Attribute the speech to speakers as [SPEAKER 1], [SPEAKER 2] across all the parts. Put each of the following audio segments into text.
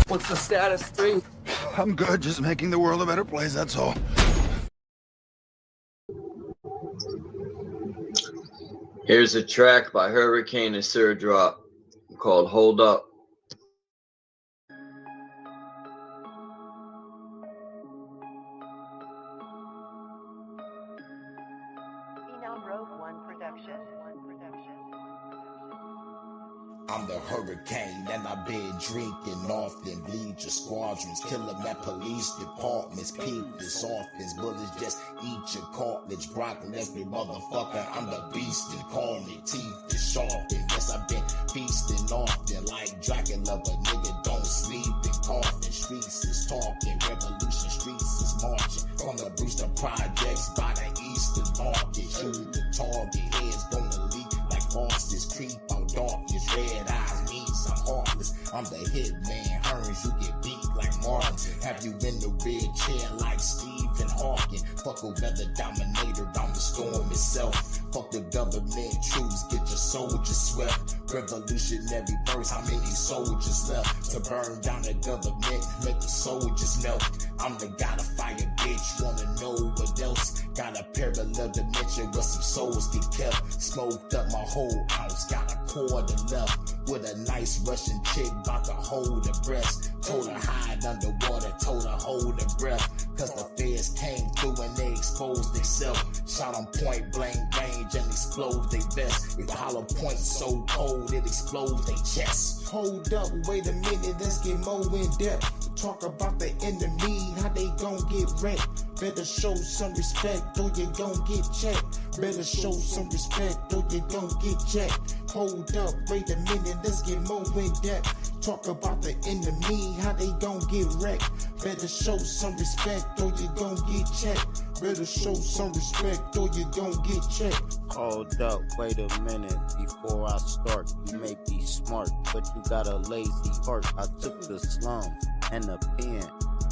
[SPEAKER 1] What's the status, 3?
[SPEAKER 2] I'm good, just making the world a better place, that's all.
[SPEAKER 3] Here's a track by Hurricane and Sir Drop called Hold Up.
[SPEAKER 4] Phenom Rogue One Production.
[SPEAKER 5] I'm the hurricane and I've been drinking often. Bleed your squadrons, kill them at police departments. Peep this offense, bullets just eat your cartilage. Broccoli, every motherfucker, I'm the beast and call me teeth is sharp. And yes, I've been feasting often like Dracula, but nigga don't sleep and coughing. Streets is talking, revolution streets is marching. From the Brewster projects by the eastern market. Shoot the target, heads gonna leak like faucets. Creep out darkness, red eyes means I'm heartless. I'm the hitman, Hearns, you get beat like Martin. Have you in the red chair like Stephen Hawking? Fuck a weather dominator, I'm the storm itself. Fuck the government troops, get your soldiers swept. Revolutionary verse, how many soldiers left? To burn down the government, make the soldiers melt. I'm the god of fire, bitch, wanna know what else? Got a parallel dimension where some souls get kept. Smoked up my whole ounce, got a quarter left. With a nice Russian chick, bout to hold her breast. Told her hide underwater, told her hold her breath. Cause the feds came through and they exposed themselves. Shot on point blank range and explode they vest. If the hollow point so cold, it explodes they chest. Hold up, wait a minute, let's get more in depth. Talk about the enemy, how they gon' get wrecked. Better show some respect or you gon' get checked. Better show some respect or you gon' get checked. Hold up, wait a minute, let's get more in depth. Talk about the enemy, how they gon' get wrecked. Better show some respect or you gon' get checked. Better show some respect or you gon' get checked.
[SPEAKER 6] Hold up, wait a minute before I start. You may be smart, but you got a lazy heart. I took the slums and a pen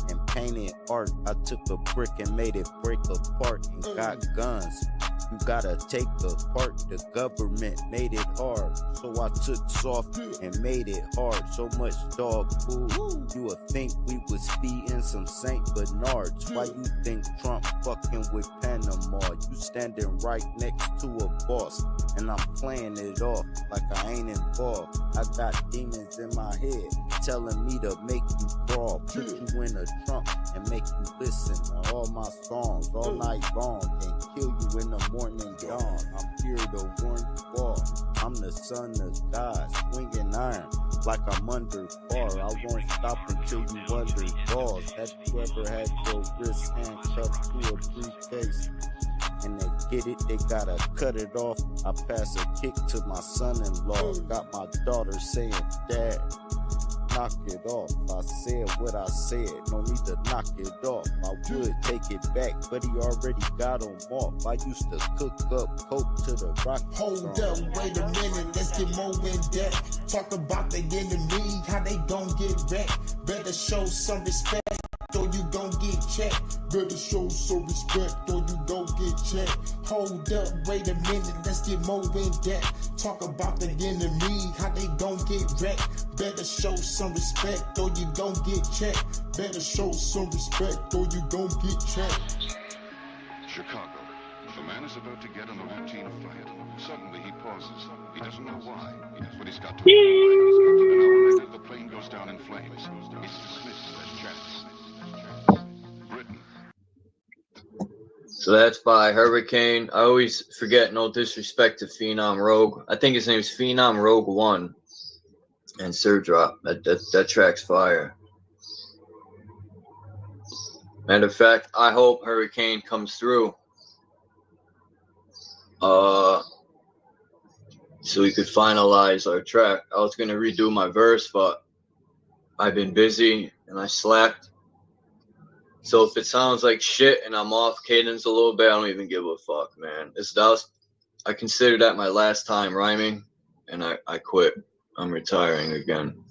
[SPEAKER 6] and painted art. I took a brick and made it break apart and got guns. You gotta take apart. The government made it hard, so I took soft and made it hard. So much dog food, you would think we was feeding some Saint Bernards. Why you think Trump fucking with Panama? You standing right next to a boss, and I'm playing it off like I ain't involved. I got demons in my head telling me to make you crawl, put you in a trunk and make you listen to all my songs all night long, and kill you in the morning dawn. I'm here to warn you all. I'm the son of God, swinging iron like I'm under bar. I won't stop until you under balls. Have you ever had your wrist handcuffed to a briefcase? And they get it, they gotta cut it off. I pass a kick to my son-in-law. Got my daughter saying, Dad, knock it off. I said what I said, no need to knock it off. I would take it back, but he already got him off. I used to cook up coke to the rock.
[SPEAKER 5] Hold up, wait a minute, let's get more in depth. Talk about the enemy, how they gon' get wrecked. Better show some respect or you gon' get checked. Better show some respect or you gon' get checked. Hold up, wait a minute, let's get more in depth. Talk about the enemy, how they gon' get wrecked. Better show some respect or you gon' get checked. Better show some respect or you gon' get checked.
[SPEAKER 7] Chicago. The man is about to get on a routine flight. Suddenly he pauses. He doesn't know why, but he's got to. An hour later, the plane goes down in flames. It's dismissed as chance. Britain.
[SPEAKER 3] So that's by Hurricane. I always forget, no disrespect to Phenom Rogue. I think his name is Phenom Rogue 1. And Sir Drop. That track's fire. Matter of fact, I hope Hurricane comes through. So we could finalize our track. I was gonna redo my verse, but I've been busy and I slacked. So if it sounds like shit and I'm off cadence a little bit, I don't even give a fuck, man. I consider that my last time rhyming, and I quit. I'm retiring again.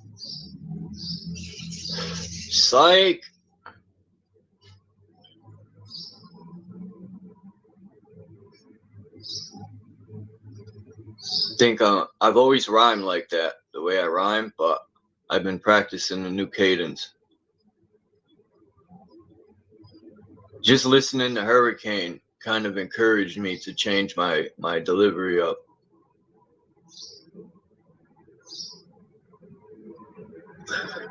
[SPEAKER 3] Psych. Think I've always rhymed like that, the way I rhyme, but I've been practicing a new cadence. Just listening to Hurricane kind of encouraged me to change my delivery up.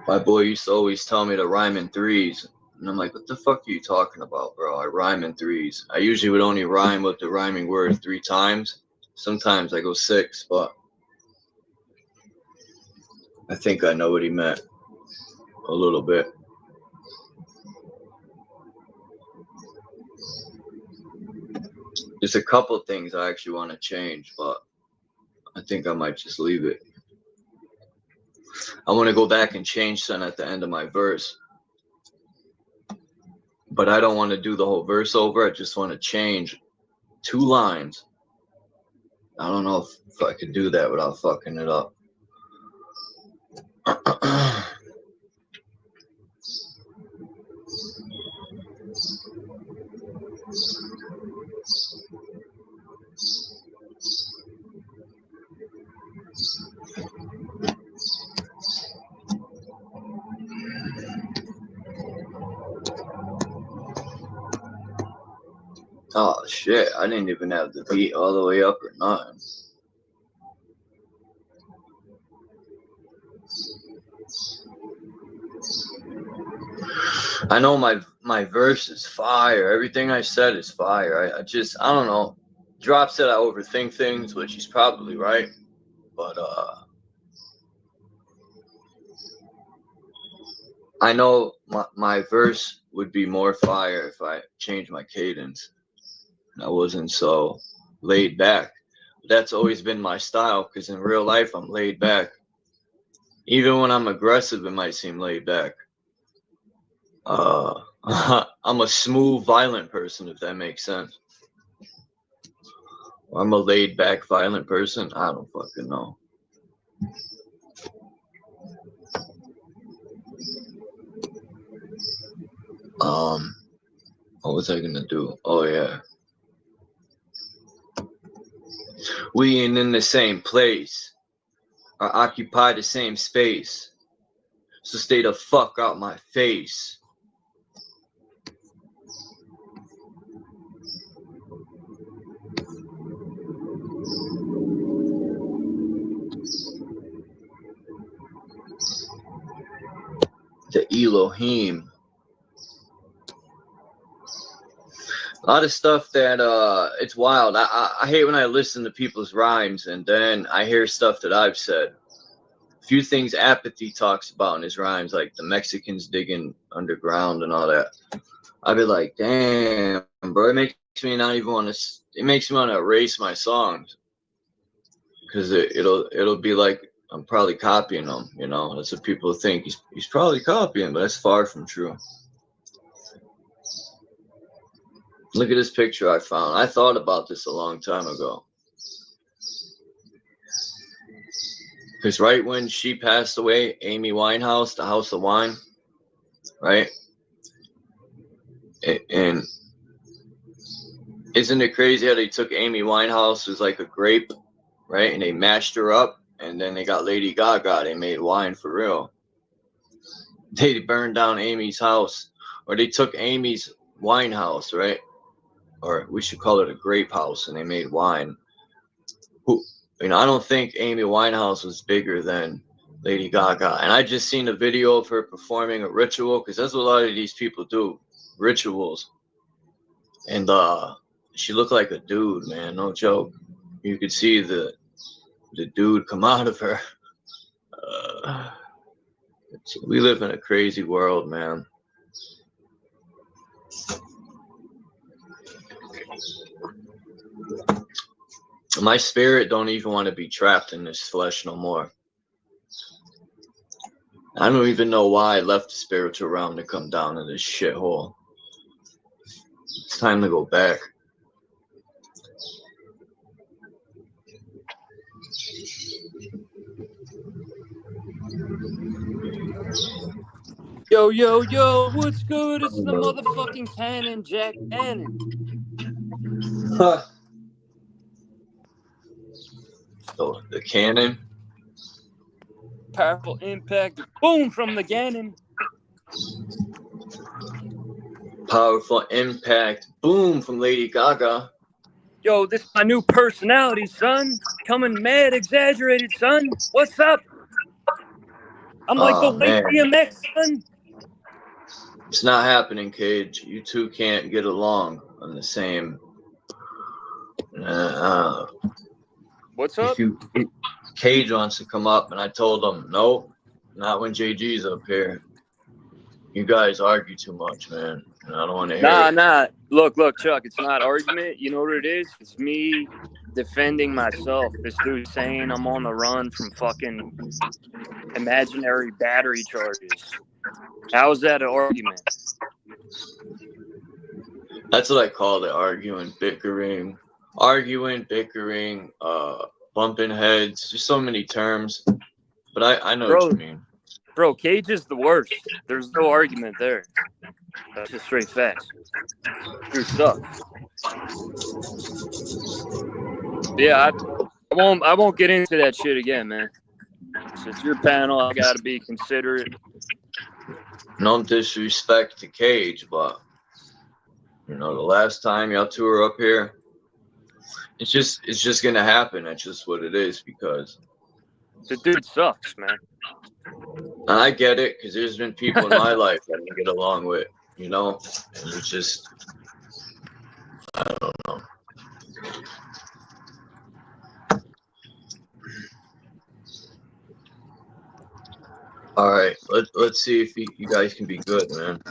[SPEAKER 3] My boy used to always tell me to rhyme in threes. And I'm like, what the fuck are you talking about, bro? I rhyme in threes. I usually would only rhyme with the rhyming word 3 times. Sometimes I go 6, but I think I know what he meant a little bit. There's a couple of things I actually want to change, but I think I might just leave it. I want to go back and change something at the end of my verse. But I don't want to do the whole verse over. I just want to change 2 lines. I don't know if I could do that without fucking it up. Oh shit, I didn't even have the beat all the way up or nothing. I know my verse is fire. Everything I said is fire. I don't know. Drop said I overthink things, which he's probably right. But I know my verse would be more fire if I changed my cadence. I wasn't so laid back. That's always been my style, because in real life I'm laid back. Even when I'm aggressive, it might seem laid back. I'm a smooth, violent person, if that makes sense. I'm a laid back, violent person. I don't fucking know. What was I gonna do? Oh yeah. We ain't in the same place, or occupy the same space. So stay the fuck out my face. The Elohim. A lot of stuff that it's wild. I hate when I listen to people's rhymes and then I hear stuff that I've said. A few things Apathy talks about in his rhymes, like the Mexicans digging underground and all that. I'd be like, damn, bro, it makes me not even want to. It makes me want to erase my songs, because it'll be like I'm probably copying them. You know, that's what people think. He's probably copying, but that's far from true. Look at this picture I found. I thought about this a long time ago. Because right when she passed away, Amy Winehouse, the House of Wine, right? And isn't it crazy how they took Amy Winehouse, who's like a grape, right? And they mashed her up, and then they got Lady Gaga. They made wine for real. They burned down Amy's house, or they took Amy's wine house, right? Or we should call it a grape house, and they made wine. I don't think Amy Winehouse was bigger than Lady Gaga. And I just seen a video of her performing a ritual, because that's what a lot of these people do, rituals. And she looked like a dude, man, no joke. You could see the dude come out of her. We live in a crazy world, man. My spirit don't even want to be trapped in this flesh no more. I don't even know why I left the spiritual realm to come down to this shithole. It's time to go back.
[SPEAKER 1] Yo, yo, yo, what's good? It's the motherfucking Cannon, Jack Cannon.
[SPEAKER 3] Huh. Oh, the Cannon?
[SPEAKER 1] Powerful impact. Boom from the Ganon.
[SPEAKER 3] Powerful impact. Boom from Lady Gaga.
[SPEAKER 1] Yo, this is my new personality, son. Coming mad, exaggerated, son. What's up? I'm like the white
[SPEAKER 3] man.
[SPEAKER 1] DMX, son.
[SPEAKER 3] It's not happening, Cage. You two can't get along on the same.
[SPEAKER 1] What's up?
[SPEAKER 3] Cage wants to come up, and I told him, no, not when JG's up here. You guys argue too much, man. And I don't want to hear it.
[SPEAKER 1] Nah. Look, Chuck, it's not argument. You know what it is? It's me defending myself. This dude saying I'm on the run from fucking imaginary battery charges. How is that an argument?
[SPEAKER 3] That's what I call it, arguing, bickering, bumping heads. Just so many terms. But I know what you mean.
[SPEAKER 1] Bro, Cage is the worst. There's no argument there. That's just straight facts. Dude sucks. Yeah, I won't get into that shit again, man. It's your panel. I gotta be considerate.
[SPEAKER 3] No disrespect to Cage, but the last time y'all two were up here, it's just gonna happen. That's just what it is because
[SPEAKER 1] the dude sucks, man.
[SPEAKER 3] And I get it because there's been people in my life that I didn't get along with, and it's just I don't know. All right, let's see if you guys can be good, man.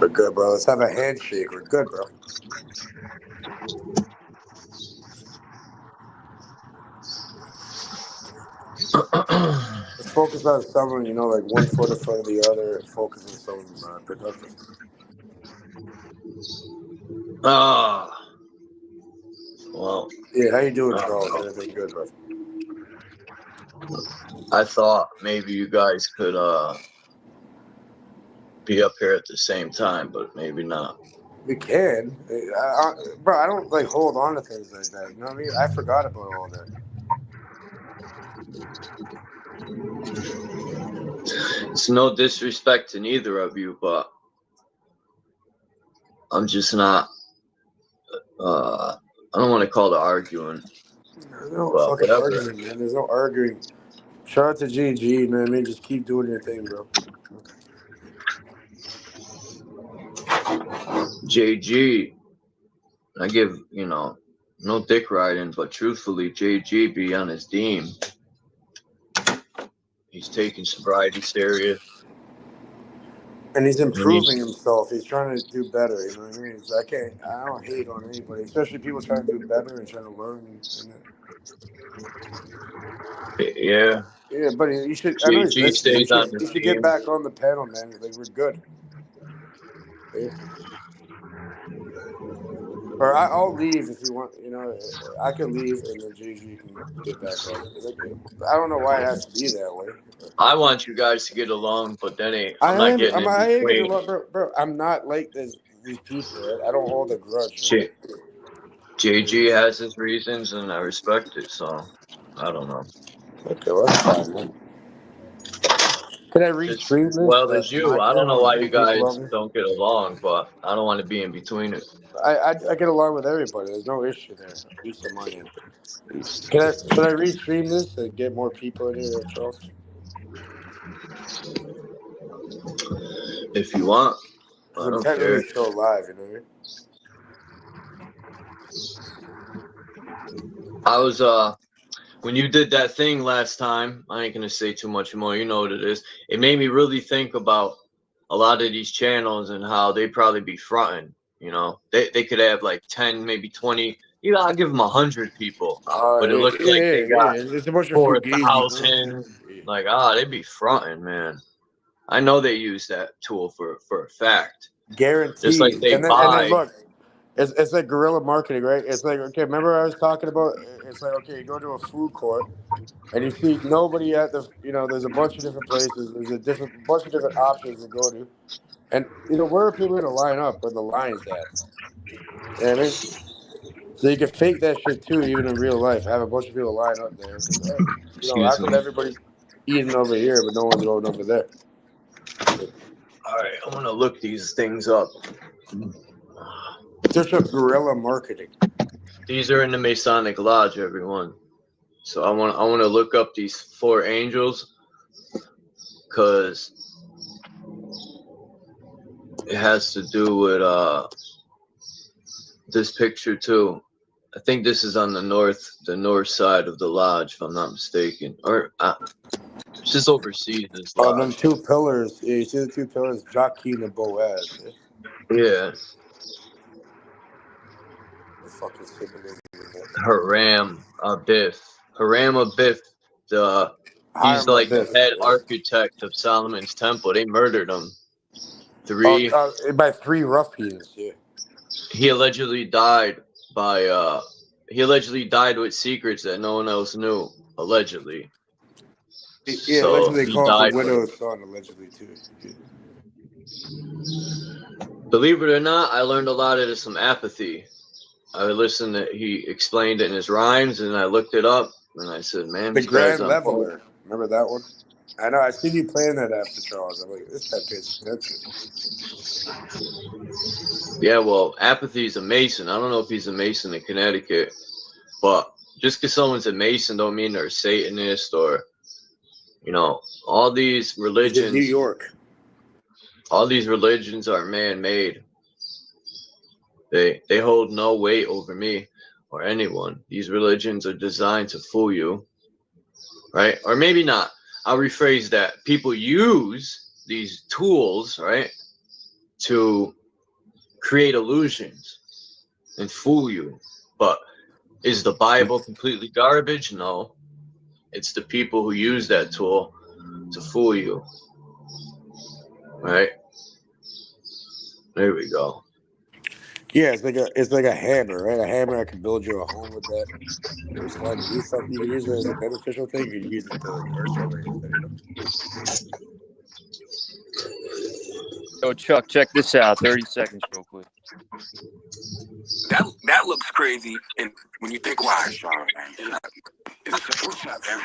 [SPEAKER 8] We're good, bro. Let's have a handshake. We're good, bro. Let's focus on someone, like 1 foot in front of the other, and focus on someone productive.
[SPEAKER 3] Well.
[SPEAKER 8] Yeah, how you doing, Charles? Everything good, bro?
[SPEAKER 3] I thought maybe you guys could be up here at the same time, but maybe not.
[SPEAKER 8] We can. Bro, I don't hold on to things like that. You know what I mean? I forgot about all that.
[SPEAKER 3] It's no disrespect to neither of you, but I'm just not. I don't want to call it arguing.
[SPEAKER 8] There's no fucking arguing, man. There's no arguing. Shout out to GG, man. I mean, just keep doing your thing, bro.
[SPEAKER 3] JG, I give, no dick riding, but truthfully, JG be on his deem. He's taking sobriety serious.
[SPEAKER 8] And he's improving himself. He's trying to do better. You know what I mean? I don't hate on anybody, especially people trying to do better and trying to learn.
[SPEAKER 3] Yeah.
[SPEAKER 8] Yeah, but you should.
[SPEAKER 3] JG stays on
[SPEAKER 8] you should get back on the panel, man. We're good. Yeah. Or I'll leave if you want. I can leave and then JG can get back on it. I don't know why it has to be that way.
[SPEAKER 3] I want you guys to get along, but then I'm
[SPEAKER 8] not
[SPEAKER 3] not getting in between.
[SPEAKER 8] Bro, I'm not like these people. Right? I don't hold a grudge.
[SPEAKER 3] Right? JG has his reasons, and I respect it. So I don't know.
[SPEAKER 8] Okay, well, that's fine, man. Can I restream this?
[SPEAKER 3] Well, as you. I don't know why you guys don't get along, but I don't want to be in between it.
[SPEAKER 8] I get along with everybody. There's no issue there. At least on my end. Should I restream this and get more people in here, Charles?
[SPEAKER 3] If you want. I don't care.
[SPEAKER 8] Really show live, you know what I mean?
[SPEAKER 3] I was when you did that thing last time, I ain't gonna say too much more. You know what it is. It made me really think about a lot of these channels and how they probably be fronting. They could have like 10, maybe 20. I'll give them 100 people, but it looks like they got
[SPEAKER 8] it's a bunch of
[SPEAKER 3] 4,000. Like, they be fronting, man. I know they use that tool for a fact.
[SPEAKER 8] Guaranteed.
[SPEAKER 3] Just like they buy.
[SPEAKER 8] And then look, it's like guerrilla marketing, right? It's like, okay, remember I was talking about, it's like, okay, you go to a food court and you see nobody at the, there's a bunch of different places. There's a bunch of different options to go to. And, where are people going to line up where the line's at? You know what I mean? So you can fake that shit too, even in real life. Have a bunch of people line up there. How come everybody... eating over here, but no one's going over there.
[SPEAKER 3] All right, I'm gonna look these things up.
[SPEAKER 8] Search up guerrilla marketing.
[SPEAKER 3] These are in the Masonic Lodge, everyone. So I want to look up these 4 angels because it has to do with this picture too. I think this is on the north side of the lodge, if I'm not mistaken, or it's just overseas. This
[SPEAKER 8] Oh, them
[SPEAKER 3] lodge.
[SPEAKER 8] 2 pillars. Yeah, you see the 2 pillars, Joaquin and Boaz.
[SPEAKER 3] Yeah,
[SPEAKER 8] The fucking symbolism in there.
[SPEAKER 3] Haram Abiff. Haram Abiff. He's
[SPEAKER 8] Hiram
[SPEAKER 3] like the
[SPEAKER 8] Abiff,
[SPEAKER 3] head
[SPEAKER 8] yeah.
[SPEAKER 3] architect of Solomon's temple. They murdered him. 3.
[SPEAKER 8] By 3 ruffians, yeah.
[SPEAKER 3] He allegedly died with secrets that no one else knew. Allegedly.
[SPEAKER 8] Yeah,
[SPEAKER 3] So
[SPEAKER 8] allegedly they
[SPEAKER 3] he
[SPEAKER 8] call it
[SPEAKER 3] died
[SPEAKER 8] the widow's son, allegedly, too. Yeah.
[SPEAKER 3] Believe it or not, I learned a lot out of some apathy. I listened to, he explained it in his rhymes, and I looked it up, and I said, man,
[SPEAKER 8] The
[SPEAKER 3] this guy's
[SPEAKER 8] Grand
[SPEAKER 3] on
[SPEAKER 8] Leveler. Remember that one? I know. I seen you playing that after Charles. I'm like, this guy pays attention.
[SPEAKER 3] Yeah, well, Apathy's a Mason. I don't know if he's a Mason in Connecticut, but just because someone's a Mason don't mean they're a Satanist or, all these religions.
[SPEAKER 8] He's in New York.
[SPEAKER 3] All these religions are man-made. They hold no weight over me or anyone. These religions are designed to fool you, right? Or maybe not. I'll rephrase that. People use these tools, right, to create illusions and fool you. But is the Bible completely garbage? No. It's the people who use that tool to fool you, right? There we go.
[SPEAKER 8] Yeah, it's like a hammer, right? A hammer, I can build you a home with that. Or slide the roof up. You can use it as a beneficial thing. You can use it to hurt somebody with it,
[SPEAKER 1] Yo, Chuck, check this out. 30 seconds real quick.
[SPEAKER 9] That looks crazy. And when you think, why, Sean, man? What's up, man?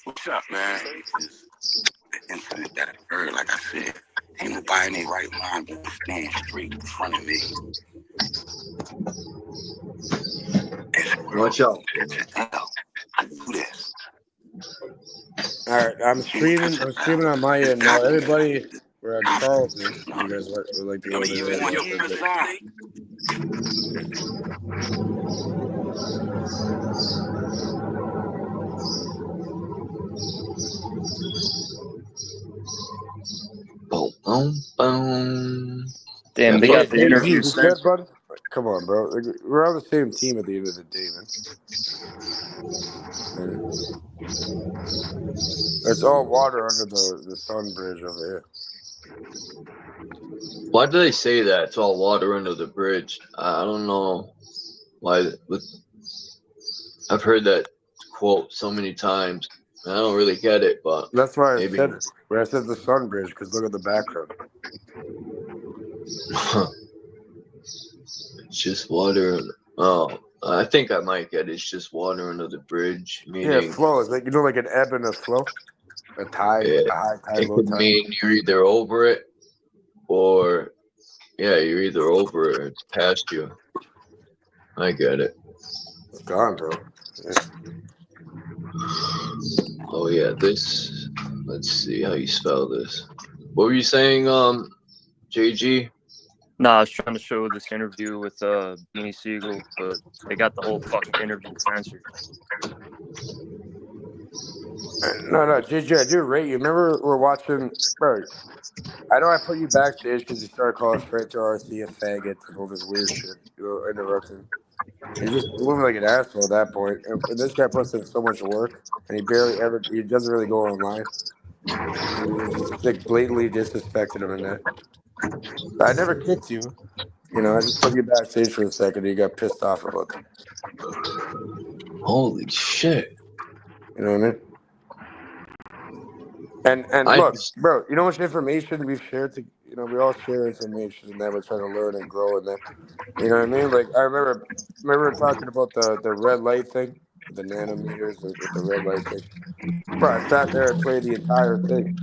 [SPEAKER 9] What's up, man? The incident that occurred, like I said, ain't nobody in their right mind but stand straight in front of me.
[SPEAKER 3] Watch out.
[SPEAKER 9] I do this.
[SPEAKER 8] All right, I'm streaming on my end now. Everybody, we're at Charleston. You guys would like to go over there.
[SPEAKER 9] On your other side.
[SPEAKER 3] Boom, boom, boom.
[SPEAKER 1] Damn, they got the interview
[SPEAKER 8] You
[SPEAKER 1] censored.
[SPEAKER 8] good, bud? Come on, bro. We're on the same team at the end of the day, man. It's all water under the sun bridge over here.
[SPEAKER 3] Why do they say that? It's all water under the bridge. I don't know why. I've heard that quote so many times. I don't really get it, but
[SPEAKER 8] That's why
[SPEAKER 3] maybe.
[SPEAKER 8] I said the sun bridge, because look at the background.
[SPEAKER 3] It's just water. Oh, I think I might get it. It's just water under the bridge. Meaning,
[SPEAKER 8] Yeah, flow. It's like, like an ebb and a flow. A tide,
[SPEAKER 3] yeah,
[SPEAKER 8] a high tide,
[SPEAKER 3] it
[SPEAKER 8] low
[SPEAKER 3] could
[SPEAKER 8] tide.
[SPEAKER 3] mean you're either over it or, yeah, you're either over it or it's past you. I get it.
[SPEAKER 8] It's gone, bro. Yeah.
[SPEAKER 3] Oh, yeah, this. Let's see how you spell this. What were you saying, JG?
[SPEAKER 1] Nah, I was trying to show this interview with Beanie Siegel, but they got the whole fucking interview censored.
[SPEAKER 8] No, JJ, I do rate you. Remember we're watching, bro, I know I put you backstage because you started calling Frank RC a faggot and all this weird shit. Interrupting. He's just moving like an asshole at that point. And this guy puts in so much work, and he doesn't really go online. He just like blatantly disrespected him in that. But I never kicked you. I just put you backstage for a second and you got pissed off about that.
[SPEAKER 3] Holy shit.
[SPEAKER 8] You know what I mean? And look, bro, you know how much information we've shared we all share information and then we're trying to learn and grow and then, you know what I mean? Like I remember talking about the red light thing. the nanometers with the red light thing. Bro, I sat there and played the entire thing.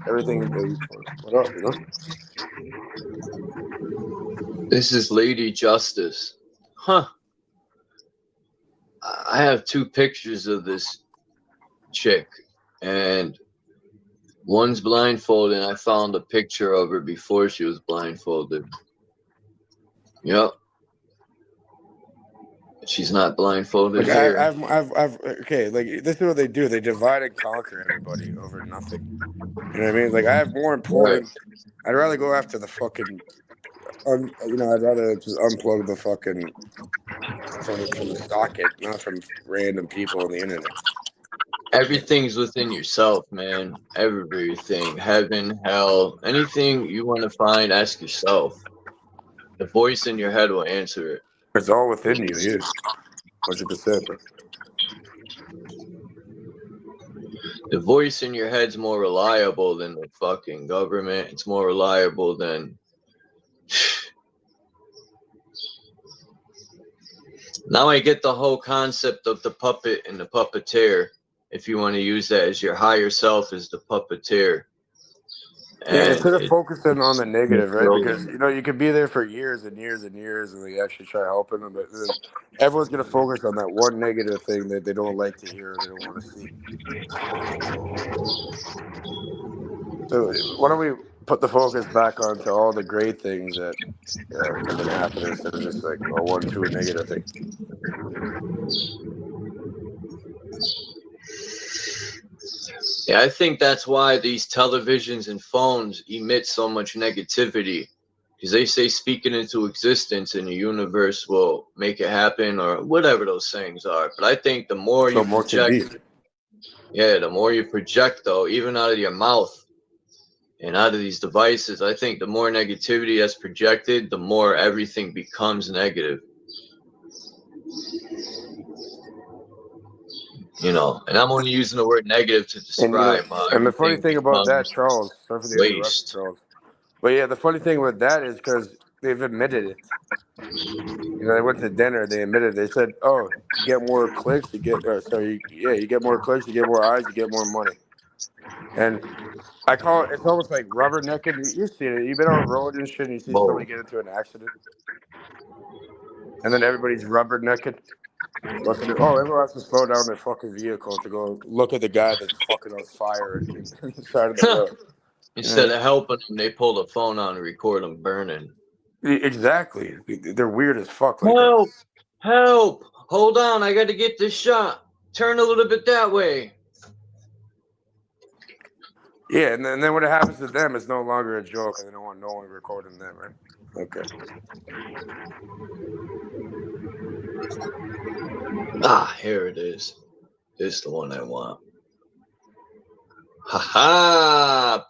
[SPEAKER 8] Everything they put up, you know?
[SPEAKER 3] This is Lady Justice. Huh. I have 2 pictures of this chick, and one's blindfolded, and I found a picture of her before she was blindfolded. Yep. She's not blindfolded
[SPEAKER 8] Like
[SPEAKER 3] here.
[SPEAKER 8] I've okay, like this is what they do. They divide and conquer everybody over nothing. You know what I mean? Like I have more important. I'd rather go after the fucking. I'd rather just unplug the fucking from the socket, not from random people on the internet.
[SPEAKER 3] Everything's within yourself, man. Everything. Heaven, hell, anything you want to find, ask yourself. The voice in your head will answer it.
[SPEAKER 8] It's all within you, yeah. 100%, bro.
[SPEAKER 3] The voice in your head's more reliable than the fucking government. It's more reliable than. Now I get the whole concept of the puppet and the puppeteer. If you want to use that as your higher self as the puppeteer.
[SPEAKER 8] Yeah, instead of focusing on the negative, right? Because you could be there for years and years and years, and they actually try helping them, but then everyone's gonna focus on that one negative thing that they don't like to hear or they don't want to see. So why don't we put the focus back onto all the great things that have been happening instead of just like a 1-2 negative thing?
[SPEAKER 3] Yeah, I think that's why these televisions and phones emit so much negativity. Because they say speaking into existence in the universe will make it happen or whatever those sayings are. But I think the more you project, the more you project, though, even out of your mouth and out of these devices, I think the more negativity that's projected, the more everything becomes negative. And I'm only using the word negative to describe.
[SPEAKER 8] And the funny thing about that, Charles, sorry for the interruption, Charles. But yeah, the funny thing with that is because they've admitted it. They went to dinner. They admitted. They said, "Oh, you get more clicks, you get you get more clicks, you get more eyes, you get more money." And I call it. It's almost like rubbernecking. You've seen it. You've been on the road and shit, and you see somebody get into an accident, and then everybody's rubbernecking. Everyone has to slow down their fucking vehicle to go look at the guy that's fucking on fire in the side of the road.
[SPEAKER 3] Instead of helping them, they pull the phone on and record them burning.
[SPEAKER 8] Exactly. They're weird as fuck. Like
[SPEAKER 3] help! That. Help! Hold on, I got to get this shot. Turn a little bit that way.
[SPEAKER 8] Yeah, and then when it happens to them, it's no longer a joke, and they don't want no one recording them, right? Okay.
[SPEAKER 3] Here it is. This is the one I want. Ha-ha!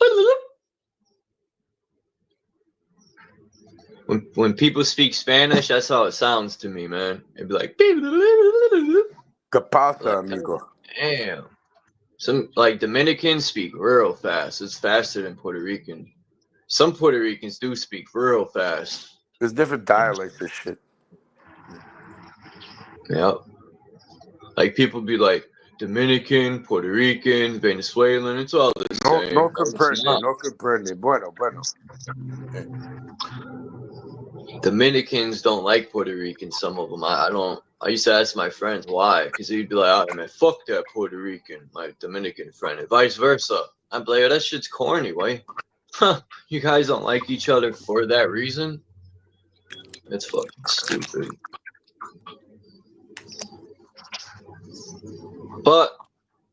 [SPEAKER 3] When people speak Spanish, that's how it sounds to me, man. It'd be like,
[SPEAKER 8] ¿Qué pasa, amigo?
[SPEAKER 3] Damn. Some Dominicans speak real fast. It's faster than Puerto Rican. Some Puerto Ricans do speak real fast.
[SPEAKER 8] There's different dialects and shit.
[SPEAKER 3] Yep. Like people be like Dominican, Puerto Rican, Venezuelan. It's all the same.
[SPEAKER 8] No comprende. Bueno. Okay.
[SPEAKER 3] Dominicans don't like Puerto Ricans. Some of them. I used to ask my friends why, because he'd be like, "Oh man, fuck that Puerto Rican," my Dominican friend, and vice versa. I'm like, "That shit's corny, why? You guys don't like each other for that reason? That's fucking stupid." But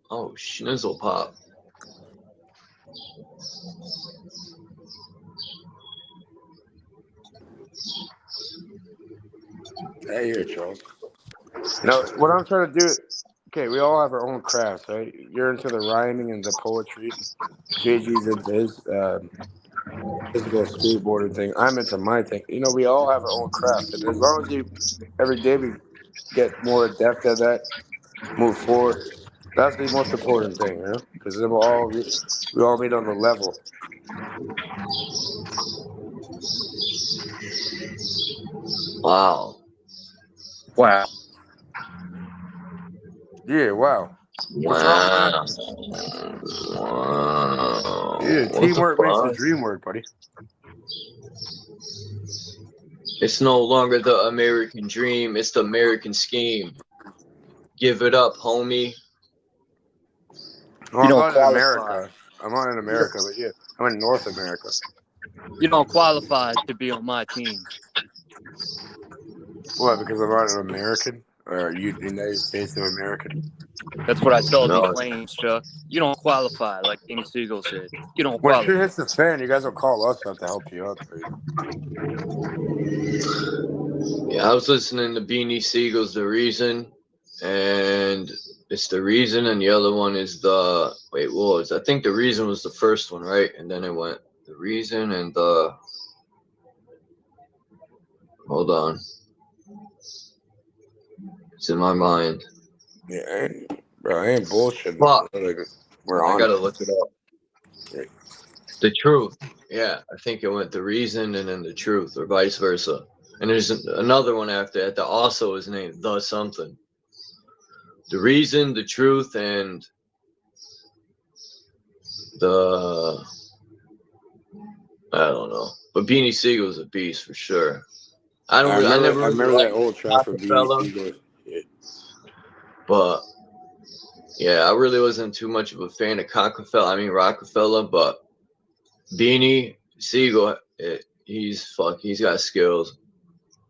[SPEAKER 3] schnizzle pop.
[SPEAKER 8] Hey, here, Charles. What I'm trying to do. Okay, we all have our own crafts, right? You're into the rhyming and the poetry. JG's into his physical skateboarding thing. I'm into my thing. We all have our own craft, and as long as every day we get more adept at that, move forward. That's the most important thing, because then we all meet on the level.
[SPEAKER 3] Wow.
[SPEAKER 8] Yeah, wow. What's
[SPEAKER 3] Wow.
[SPEAKER 8] wrong with that?
[SPEAKER 3] Wow.
[SPEAKER 8] Yeah,
[SPEAKER 3] What the
[SPEAKER 8] teamwork makes the
[SPEAKER 3] fuck?
[SPEAKER 8] dream work, buddy.
[SPEAKER 3] It's no longer the American dream. It's the American scheme. Give it up, homie.
[SPEAKER 8] Well,
[SPEAKER 1] You
[SPEAKER 8] I'm
[SPEAKER 1] don't
[SPEAKER 8] not in
[SPEAKER 1] qualify.
[SPEAKER 8] America. I'm not in America, but yeah, I'm in North America.
[SPEAKER 1] You don't qualify to be on my team.
[SPEAKER 8] What? Because I'm not an American or United States of America?
[SPEAKER 1] That's what I told
[SPEAKER 3] No.
[SPEAKER 1] the Flames, Chuck. You don't qualify, like Benny Siegel said. You don't
[SPEAKER 8] When
[SPEAKER 1] qualify.
[SPEAKER 8] shit hits the fan, you guys will call us up to help you out. There,
[SPEAKER 3] Yeah, I was listening to Beanie Siegel's The Reason, and it's The Reason, and the other one is the wait, what was I think The Reason was the first one, right? And then it went The Reason and the hold on. It's in my mind.
[SPEAKER 8] Yeah, bro, I ain't bullshit.
[SPEAKER 3] Fuck.
[SPEAKER 8] Like, we're
[SPEAKER 3] I
[SPEAKER 8] on.
[SPEAKER 3] gotta look it up. The Truth. Yeah, I think it went The Reason and then The Truth, or vice versa. And there's another one after that that also is named The Something. The Reason, The Truth, and the I don't know. But Beanie Siegel's a beast for sure. I never
[SPEAKER 8] remember that old track from
[SPEAKER 3] Rockefeller,
[SPEAKER 8] BET. Yeah.
[SPEAKER 3] but yeah, I really wasn't too much of a fan of Rockefeller, but Beanie Siegel, he's got skills.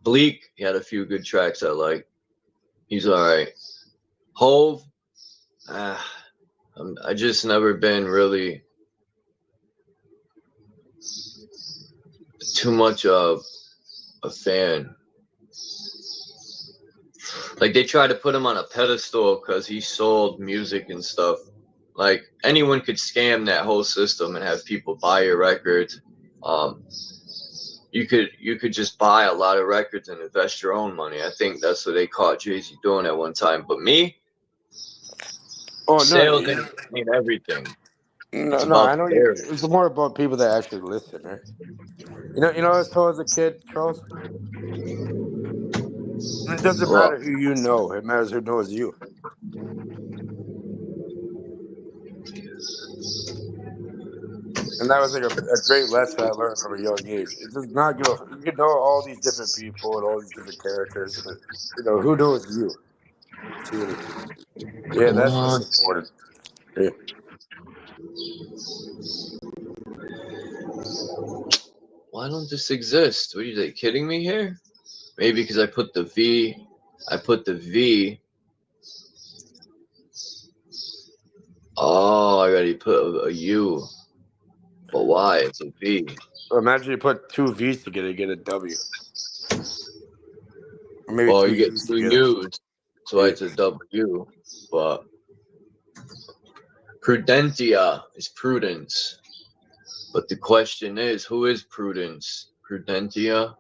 [SPEAKER 3] Bleak, he had a few good tracks I like. He's all right. Hove, I just never been really too much of a fan. Like, they try to put him on a pedestal because he sold music and stuff. Like, anyone could scam that whole system and have people buy your records. You could just buy a lot of records and invest your own money. I think that's what they caught Jay-Z doing at one time. But me, sales ain't everything.
[SPEAKER 8] No, I know you. It's more about people that actually listen, right? You know what I was told as a kid, Charles? It doesn't matter who you know. It matters who knows you. And that was like a great lesson I learned from a young age. It does not give a. You can know all these different people and all these different characters, but who knows you? Truly. Yeah, that's what's important. Yeah.
[SPEAKER 3] Why don't this exist? What are you kidding me here? Maybe because I put the V. Oh, I already put a U. But why? It's a V.
[SPEAKER 8] Imagine you put two V's together, you get a W. Or maybe
[SPEAKER 3] Well,
[SPEAKER 8] two
[SPEAKER 3] you get
[SPEAKER 8] U's
[SPEAKER 3] two
[SPEAKER 8] together.
[SPEAKER 3] U's, so it's a W. But prudentia is prudence. But the question is, who is prudence? Prudentia?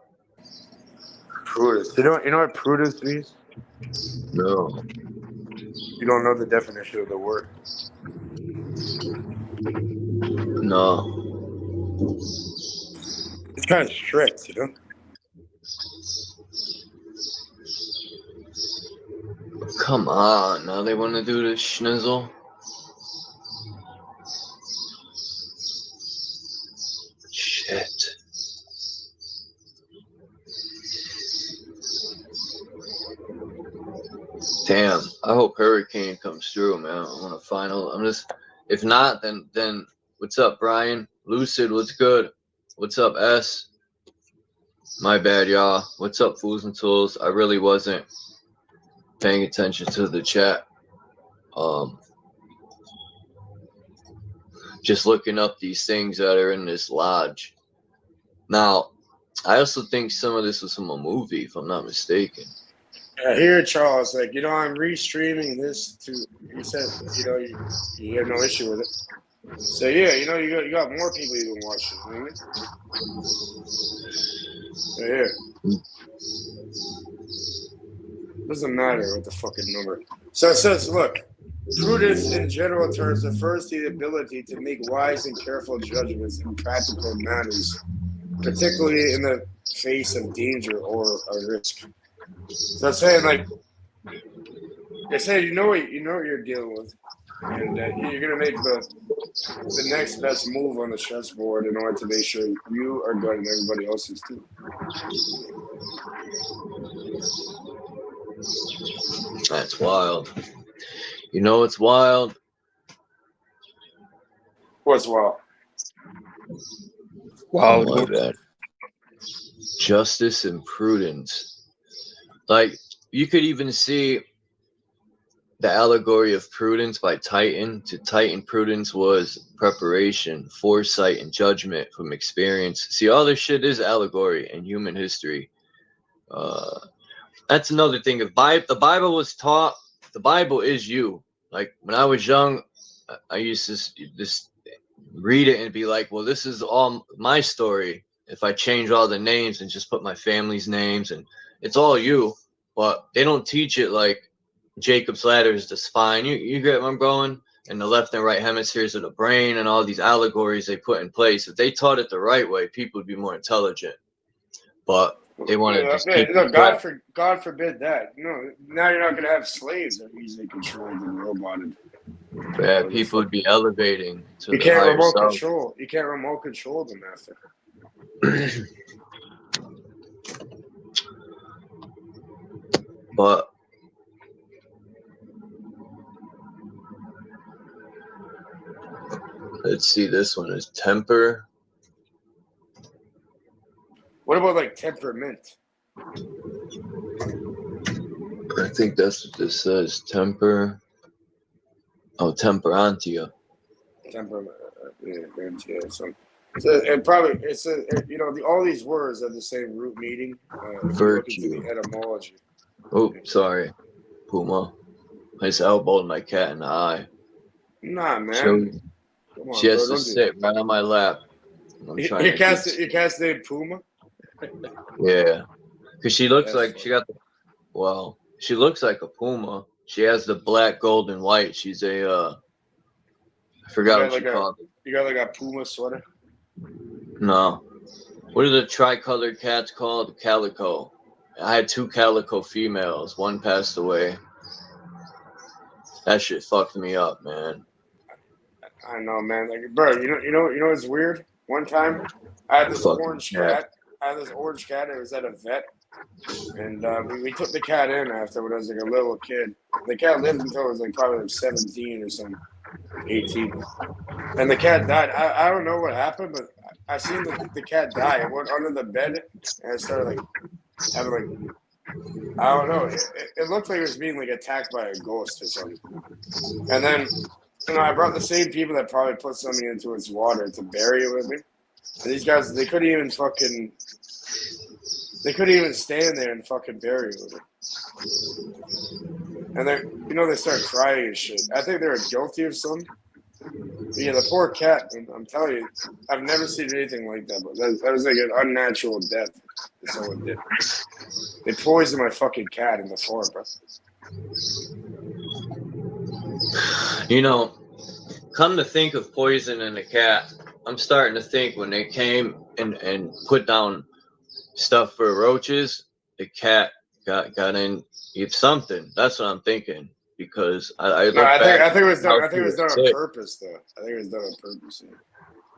[SPEAKER 8] Prudence. You know what prudence means?
[SPEAKER 3] No.
[SPEAKER 8] You don't know the definition of the word.
[SPEAKER 3] No.
[SPEAKER 8] It's kind of strict, you know?
[SPEAKER 3] Come on, now they want to do this schnizzle. Shit. Damn, I hope Hurricane comes through, man. I want a final. If not, then what's up, Brian? Lucid, what's good? What's up, S? My bad, y'all. What's up, Fools and Tools? I really wasn't paying attention to the chat. Just looking up these things that are in this lodge. Now, I also think some of this was from a movie, if I'm not mistaken.
[SPEAKER 8] Here, Charles, I'm restreaming this to. You said, you have no issue with it. So yeah, you got more people even watching. You know what I mean? Yeah. Doesn't matter what the fucking number. So it says, look, prudence in general terms refers to the ability to make wise and careful judgments in practical matters, particularly in the face of danger or a risk. So I'm saying, They say you know what you're dealing with, and you're gonna make the next best move on the chessboard in order to make sure you are good and everybody else is too.
[SPEAKER 3] That's wild. You know what's wild?
[SPEAKER 8] What's wild?
[SPEAKER 3] Oh my God. Justice and prudence. Like, you could even see the allegory of prudence by Titan. To Titan, prudence was preparation, foresight, and judgment from experience. See, all this shit is allegory in human history. That's another thing. If the Bible was taught, the Bible is you. Like, when I was young, I used to just read it and be like, well, this is all my story. If I change all the names and just put my family's names, and it's all you. But they don't teach it like Jacob's ladder is the spine. You get where I'm going? And the left and right hemispheres of the brain and all these allegories they put in place. If they taught it the right way, people would be more intelligent. But they want to just keep
[SPEAKER 8] God forbid that. No, now you're not going to have slaves that are easily controlled and roboted.
[SPEAKER 3] Yeah, people would be elevating to
[SPEAKER 8] you can't remote control. You can't remote control them after.
[SPEAKER 3] But let's see, this one is temper.
[SPEAKER 8] What about like temperament?
[SPEAKER 3] I think that's what this says. Temper. Oh, temperantia.
[SPEAKER 8] Temperament. Yeah. So it probably all these words have the same root meaning.
[SPEAKER 3] Virtue.
[SPEAKER 8] The etymology.
[SPEAKER 3] Oh, sorry, Puma. I just elbowed my cat in the eye.
[SPEAKER 8] Nah, man.
[SPEAKER 3] She has to sit right on my lap.
[SPEAKER 8] Your cat's named Puma?
[SPEAKER 3] Yeah. Because she looks like she looks like a puma. She has the black, gold, and white. She's I forgot what she called it.
[SPEAKER 8] You got like a puma sweater?
[SPEAKER 3] No. What are the tricolored cats called? Calico. I had 2 calico females. One passed away. That shit fucked me up, man.
[SPEAKER 8] I know, man. Like, bro, you know what's weird? One time, I had this orange cat. It was at a vet, and we took the cat in after when I was like a little kid. The cat lived until it was like probably like 17 or something, 18, and the cat died. I don't know what happened, but I seen the cat die. It went under the bed, and I started like having like, I don't know. It looked like it was being like attacked by a ghost or something. And then, I brought the same people that probably put something into its water to bury it with me. And these guys, they couldn't even stand there and fucking bury it with me. And they start crying and shit. I think they were guilty of something. But yeah, the poor cat, I'm telling you, I've never seen anything like that. But that was like an unnatural death that someone did. They poisoned my fucking cat in the floor, bro.
[SPEAKER 3] Come to think of poisoning a cat, I'm starting to think when they came and put down stuff for roaches, the cat got in something. That's what I'm thinking. Because I think
[SPEAKER 8] it was done. I think it was done on purpose, though. I think it was done on purpose. Yeah.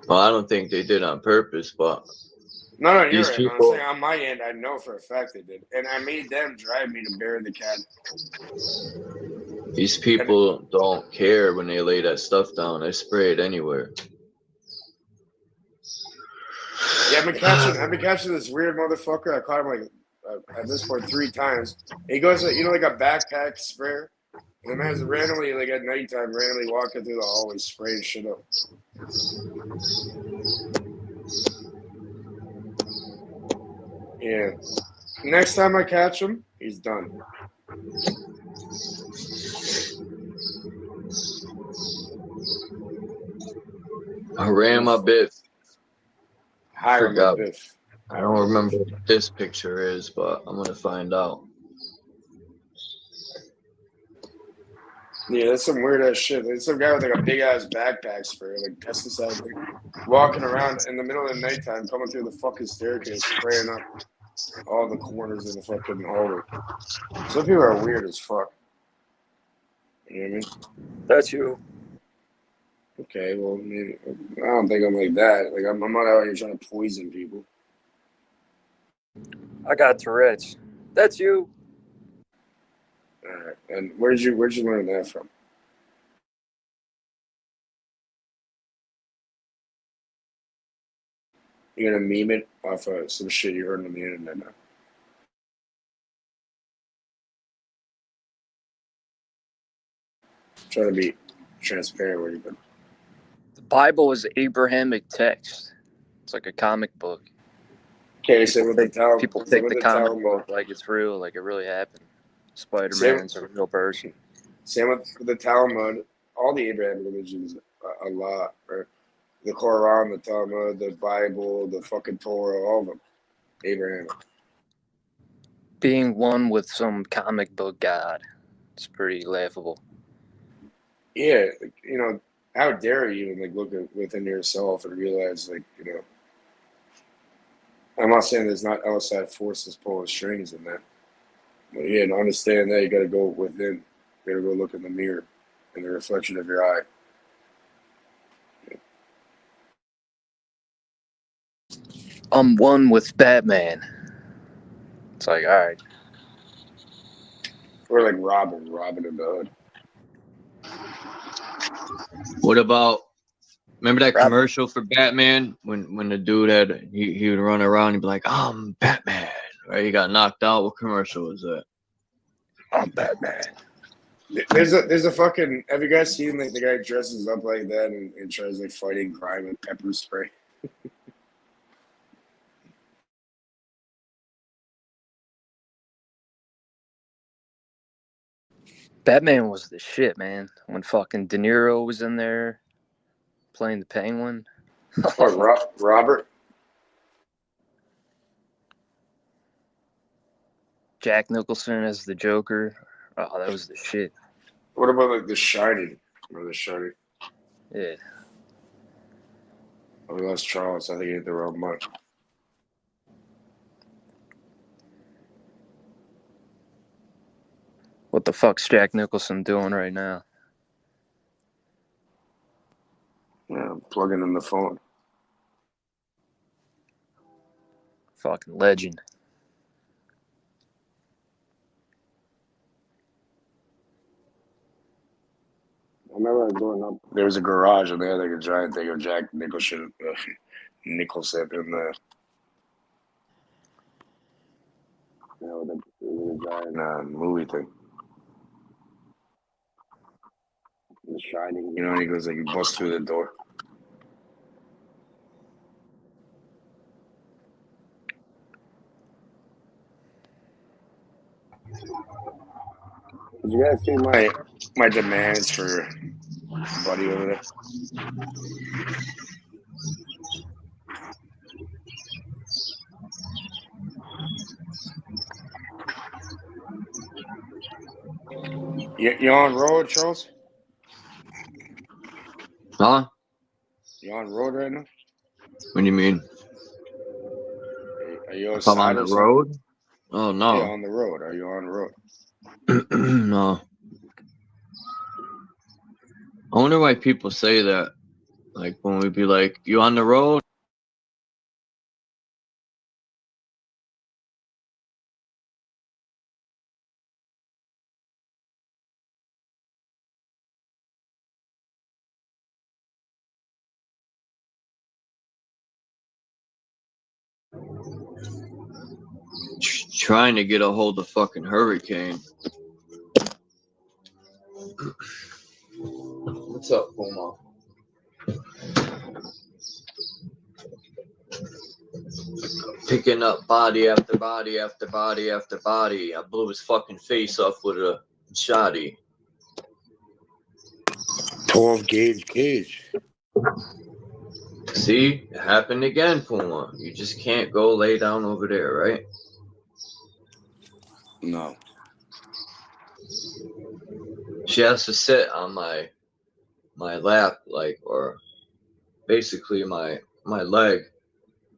[SPEAKER 3] Well, I don't think they did on purpose, but
[SPEAKER 8] no, you're right. I'm saying on my end, I know for a fact they did, and I made them drive me to bury the cat.
[SPEAKER 3] These people don't care when they lay that stuff down. They spray it anywhere.
[SPEAKER 8] Yeah, I've been catching this weird motherfucker. I caught him like at this point 3 times. He goes like a backpack sprayer. And the man's randomly, like at nighttime, randomly walking through the hallway, spraying shit up. Yeah. Next time I catch him, he's done.
[SPEAKER 3] Harama Biff.
[SPEAKER 8] I forgot. Biff.
[SPEAKER 3] I don't remember what this picture is, but I'm gonna find out.
[SPEAKER 8] Yeah, that's some weird ass shit. There's some guy with like a big ass backpack sprayer, like pesticide thing, walking around in the middle of the nighttime, coming through the fucking staircase, spraying up all the corners of the fucking hallway. Some people are weird as fuck. You know what I mean?
[SPEAKER 1] That's you.
[SPEAKER 8] Okay, well, maybe I don't think I'm like that. Like I'm not out here trying to poison people.
[SPEAKER 1] I got Tourette's. That's you.
[SPEAKER 8] All right. And where'd you learn that from? You're gonna meme it off of some shit you heard on the internet now. Trying to be transparent with you, but
[SPEAKER 1] The Bible is Abrahamic text. It's like a comic book.
[SPEAKER 8] okay, same with the Talmud.
[SPEAKER 1] People
[SPEAKER 8] Same
[SPEAKER 1] take
[SPEAKER 8] with
[SPEAKER 1] the
[SPEAKER 8] the
[SPEAKER 1] comic
[SPEAKER 8] Talmud.
[SPEAKER 1] book like it's real, like it really happened.
[SPEAKER 8] Same,
[SPEAKER 1] Spider-Man's a real person.
[SPEAKER 8] same with the Talmud. All the Abrahamic religions, a lot, right? The Quran, the Talmud, the Bible, the fucking Torah, all of them. Abrahamic.
[SPEAKER 1] Being one with some comic book god. It's pretty laughable.
[SPEAKER 8] Yeah, like, you know, how dare you like look at within yourself and realize, like, you know, I'm not saying there's not outside forces pulling strings in that, but yeah, to understand that you got to go within. You got to go look in the mirror, in the reflection of your eye.
[SPEAKER 1] I'm one with Batman. It's like, all right.
[SPEAKER 8] Or like Robin in the Hood.
[SPEAKER 3] What about? Remember that
[SPEAKER 1] Robin.
[SPEAKER 3] commercial for Batman when the dude had he would run around and be like, "I'm Batman," right? He got knocked out. What commercial was that?
[SPEAKER 1] I'm Batman.
[SPEAKER 8] There's a fucking. Have you guys seen like the guy dresses up like that and tries like fighting crime with pepper spray?
[SPEAKER 1] Batman was the shit, man. When fucking De Niro was in there playing the Penguin.
[SPEAKER 8] Or Robert?
[SPEAKER 1] Jack Nicholson as the Joker. Oh, that was the shit.
[SPEAKER 8] What about like The Shining? Or The Shining?
[SPEAKER 1] Yeah.
[SPEAKER 8] Oh, that's Charles. I think he hit the wrong mark.
[SPEAKER 1] What the fuck's Jack Nicholson doing right now?
[SPEAKER 8] Yeah, plugging in the phone.
[SPEAKER 1] Fucking legend.
[SPEAKER 8] I remember I was going up. There was a garage and they had like a giant thing of Jack Nicholson in the the giant movie thing. The Shining, you know, and he goes like he busts through the door. Did you guys see my demands for Buddy over there? You on road, Charles?
[SPEAKER 3] Huh?
[SPEAKER 8] You on road right now?
[SPEAKER 3] What do you mean?
[SPEAKER 8] Are you
[SPEAKER 3] If I'm on
[SPEAKER 8] outside
[SPEAKER 3] the
[SPEAKER 8] or something?
[SPEAKER 3] road? Oh
[SPEAKER 8] Yeah,
[SPEAKER 3] no.
[SPEAKER 8] on the road. Are you on the road?
[SPEAKER 3] No. I wonder why people say that. Like when we be like, "You on the road?" Trying to get a hold of fucking Hurricane. What's up, Puma? Picking up body after body after body after body. I blew his fucking face off with a shotty.
[SPEAKER 8] 12 gauge cage.
[SPEAKER 3] See, it happened again, Puma. You just can't go lay down over there, right?
[SPEAKER 8] No.
[SPEAKER 3] She has to sit on my lap, like, or basically my leg.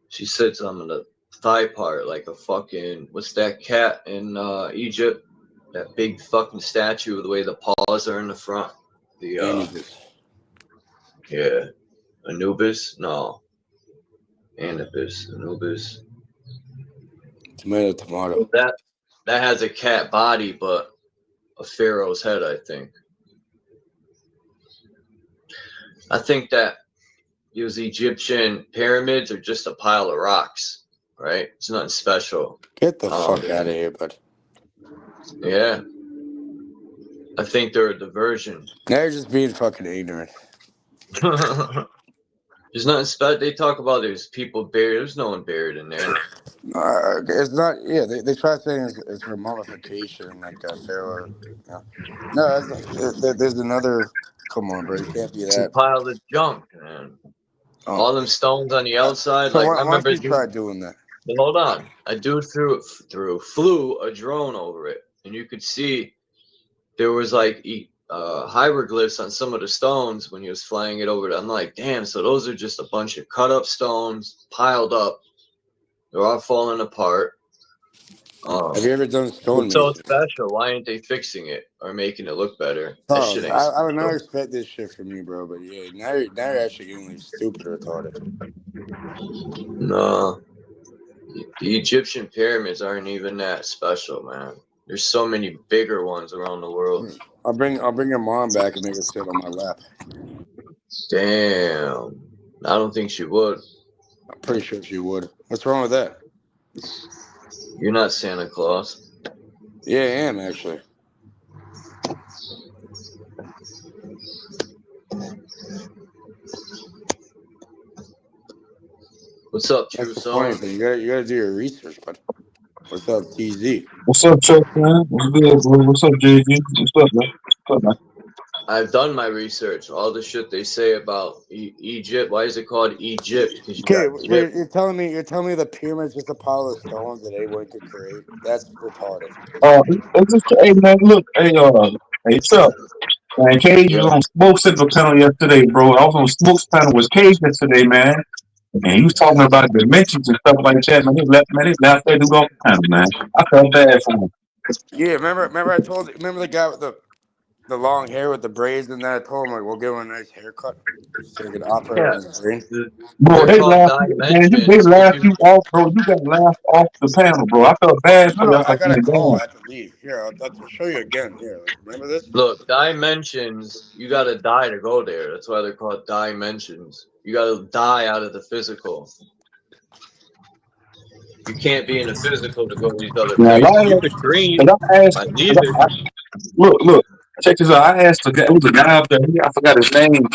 [SPEAKER 3] She sits on the thigh part like a fucking, what's that cat in Egypt? that big fucking statue, the way the paws are in the front. The
[SPEAKER 8] Anubis.
[SPEAKER 3] yeah, Anubis. No, Anubis.
[SPEAKER 8] Tomato.
[SPEAKER 3] That has a cat body, but a pharaoh's head. I think that those Egyptian pyramids are just a pile of rocks, right? It's nothing special.
[SPEAKER 8] Get the fuck out of here, bud.
[SPEAKER 3] Yeah. I think they're a diversion.
[SPEAKER 8] Now you're just being fucking ignorant.
[SPEAKER 3] There's nothing special. They talk about there's people buried. There's no one buried in there.
[SPEAKER 8] It's not. Yeah, they try saying it's for mummification, like pharaoh. Yeah. No, there's another. Come on, bro. You can't be
[SPEAKER 3] It's a
[SPEAKER 8] that.
[SPEAKER 3] pile of junk, man. All them stones on the outside.
[SPEAKER 8] So
[SPEAKER 3] like
[SPEAKER 8] why
[SPEAKER 3] I remember.
[SPEAKER 8] don't you try doing that?
[SPEAKER 3] But hold on. A dude flew a drone over it, and you could see there was like hieroglyphs on some of the stones when he was flying it over. I'm like, damn. So those are just a bunch of cut up stones piled up. They're all falling apart.
[SPEAKER 8] Have you ever done stone
[SPEAKER 3] It's so
[SPEAKER 8] masonry?
[SPEAKER 3] special. Why ain't they fixing it or making it look better? That
[SPEAKER 8] Oh,
[SPEAKER 3] shit ain't
[SPEAKER 8] I would not
[SPEAKER 3] special.
[SPEAKER 8] expect this shit from you, bro. But yeah, now you're actually getting stupid or retarded.
[SPEAKER 3] No. The Egyptian pyramids aren't even that special, man. There's so many bigger ones around the world.
[SPEAKER 8] I'll bring your mom back and make her sit on my lap.
[SPEAKER 3] Damn. I don't think she would.
[SPEAKER 8] I'm pretty sure she would. What's wrong with that?
[SPEAKER 3] You're not Santa Claus.
[SPEAKER 8] Yeah, I am actually.
[SPEAKER 3] What's up,
[SPEAKER 8] That's
[SPEAKER 3] True
[SPEAKER 8] the funny
[SPEAKER 3] Song?
[SPEAKER 8] thing. You gotta do your research, bud. What's up, TZ?
[SPEAKER 10] What's up, Chuck, man? What's good, bro? What's up, JV? What's up, man? What's up, man?
[SPEAKER 3] I've done my research. All the shit they say about Egypt. Why is it called Egypt? Because you
[SPEAKER 8] Okay,
[SPEAKER 3] got
[SPEAKER 8] wait,
[SPEAKER 3] Egypt.
[SPEAKER 8] you're telling me the pyramid's just a pile of stones that anyone could create? That's retarded.
[SPEAKER 10] It's just, hey, man, look, hey, Chuck. Man, Cage was on Smoke Central panel yesterday, bro. I was on Smoke's panel with Cage yesterday, man. And he was talking about dimensions and stuff like that, man. He left that dude off the panel, man. I felt bad for him.
[SPEAKER 8] Yeah, remember the guy with the long hair with the braids and that? I told him, like, we'll give him a nice haircut so he can operate on his brain.
[SPEAKER 10] Bro,
[SPEAKER 3] They're
[SPEAKER 10] they
[SPEAKER 3] called
[SPEAKER 10] laughed, man. They
[SPEAKER 3] dimensions.
[SPEAKER 10] laughed you off, bro. You got laughed off the panel, bro. I felt bad for you. I was
[SPEAKER 8] I
[SPEAKER 10] like,
[SPEAKER 8] got a
[SPEAKER 10] man,
[SPEAKER 8] call.
[SPEAKER 10] damn.
[SPEAKER 8] I have to leave. Here, I'll show you again. Here, remember this?
[SPEAKER 3] Look, dimensions, you gotta die to go there. That's why they're called dimensions. You gotta die out of the physical. You can't be in the physical to go to these other
[SPEAKER 10] Now,
[SPEAKER 3] places. You could dream, but neither.
[SPEAKER 10] look, check this out. I asked the guy, it was a guy up there, I forgot his name,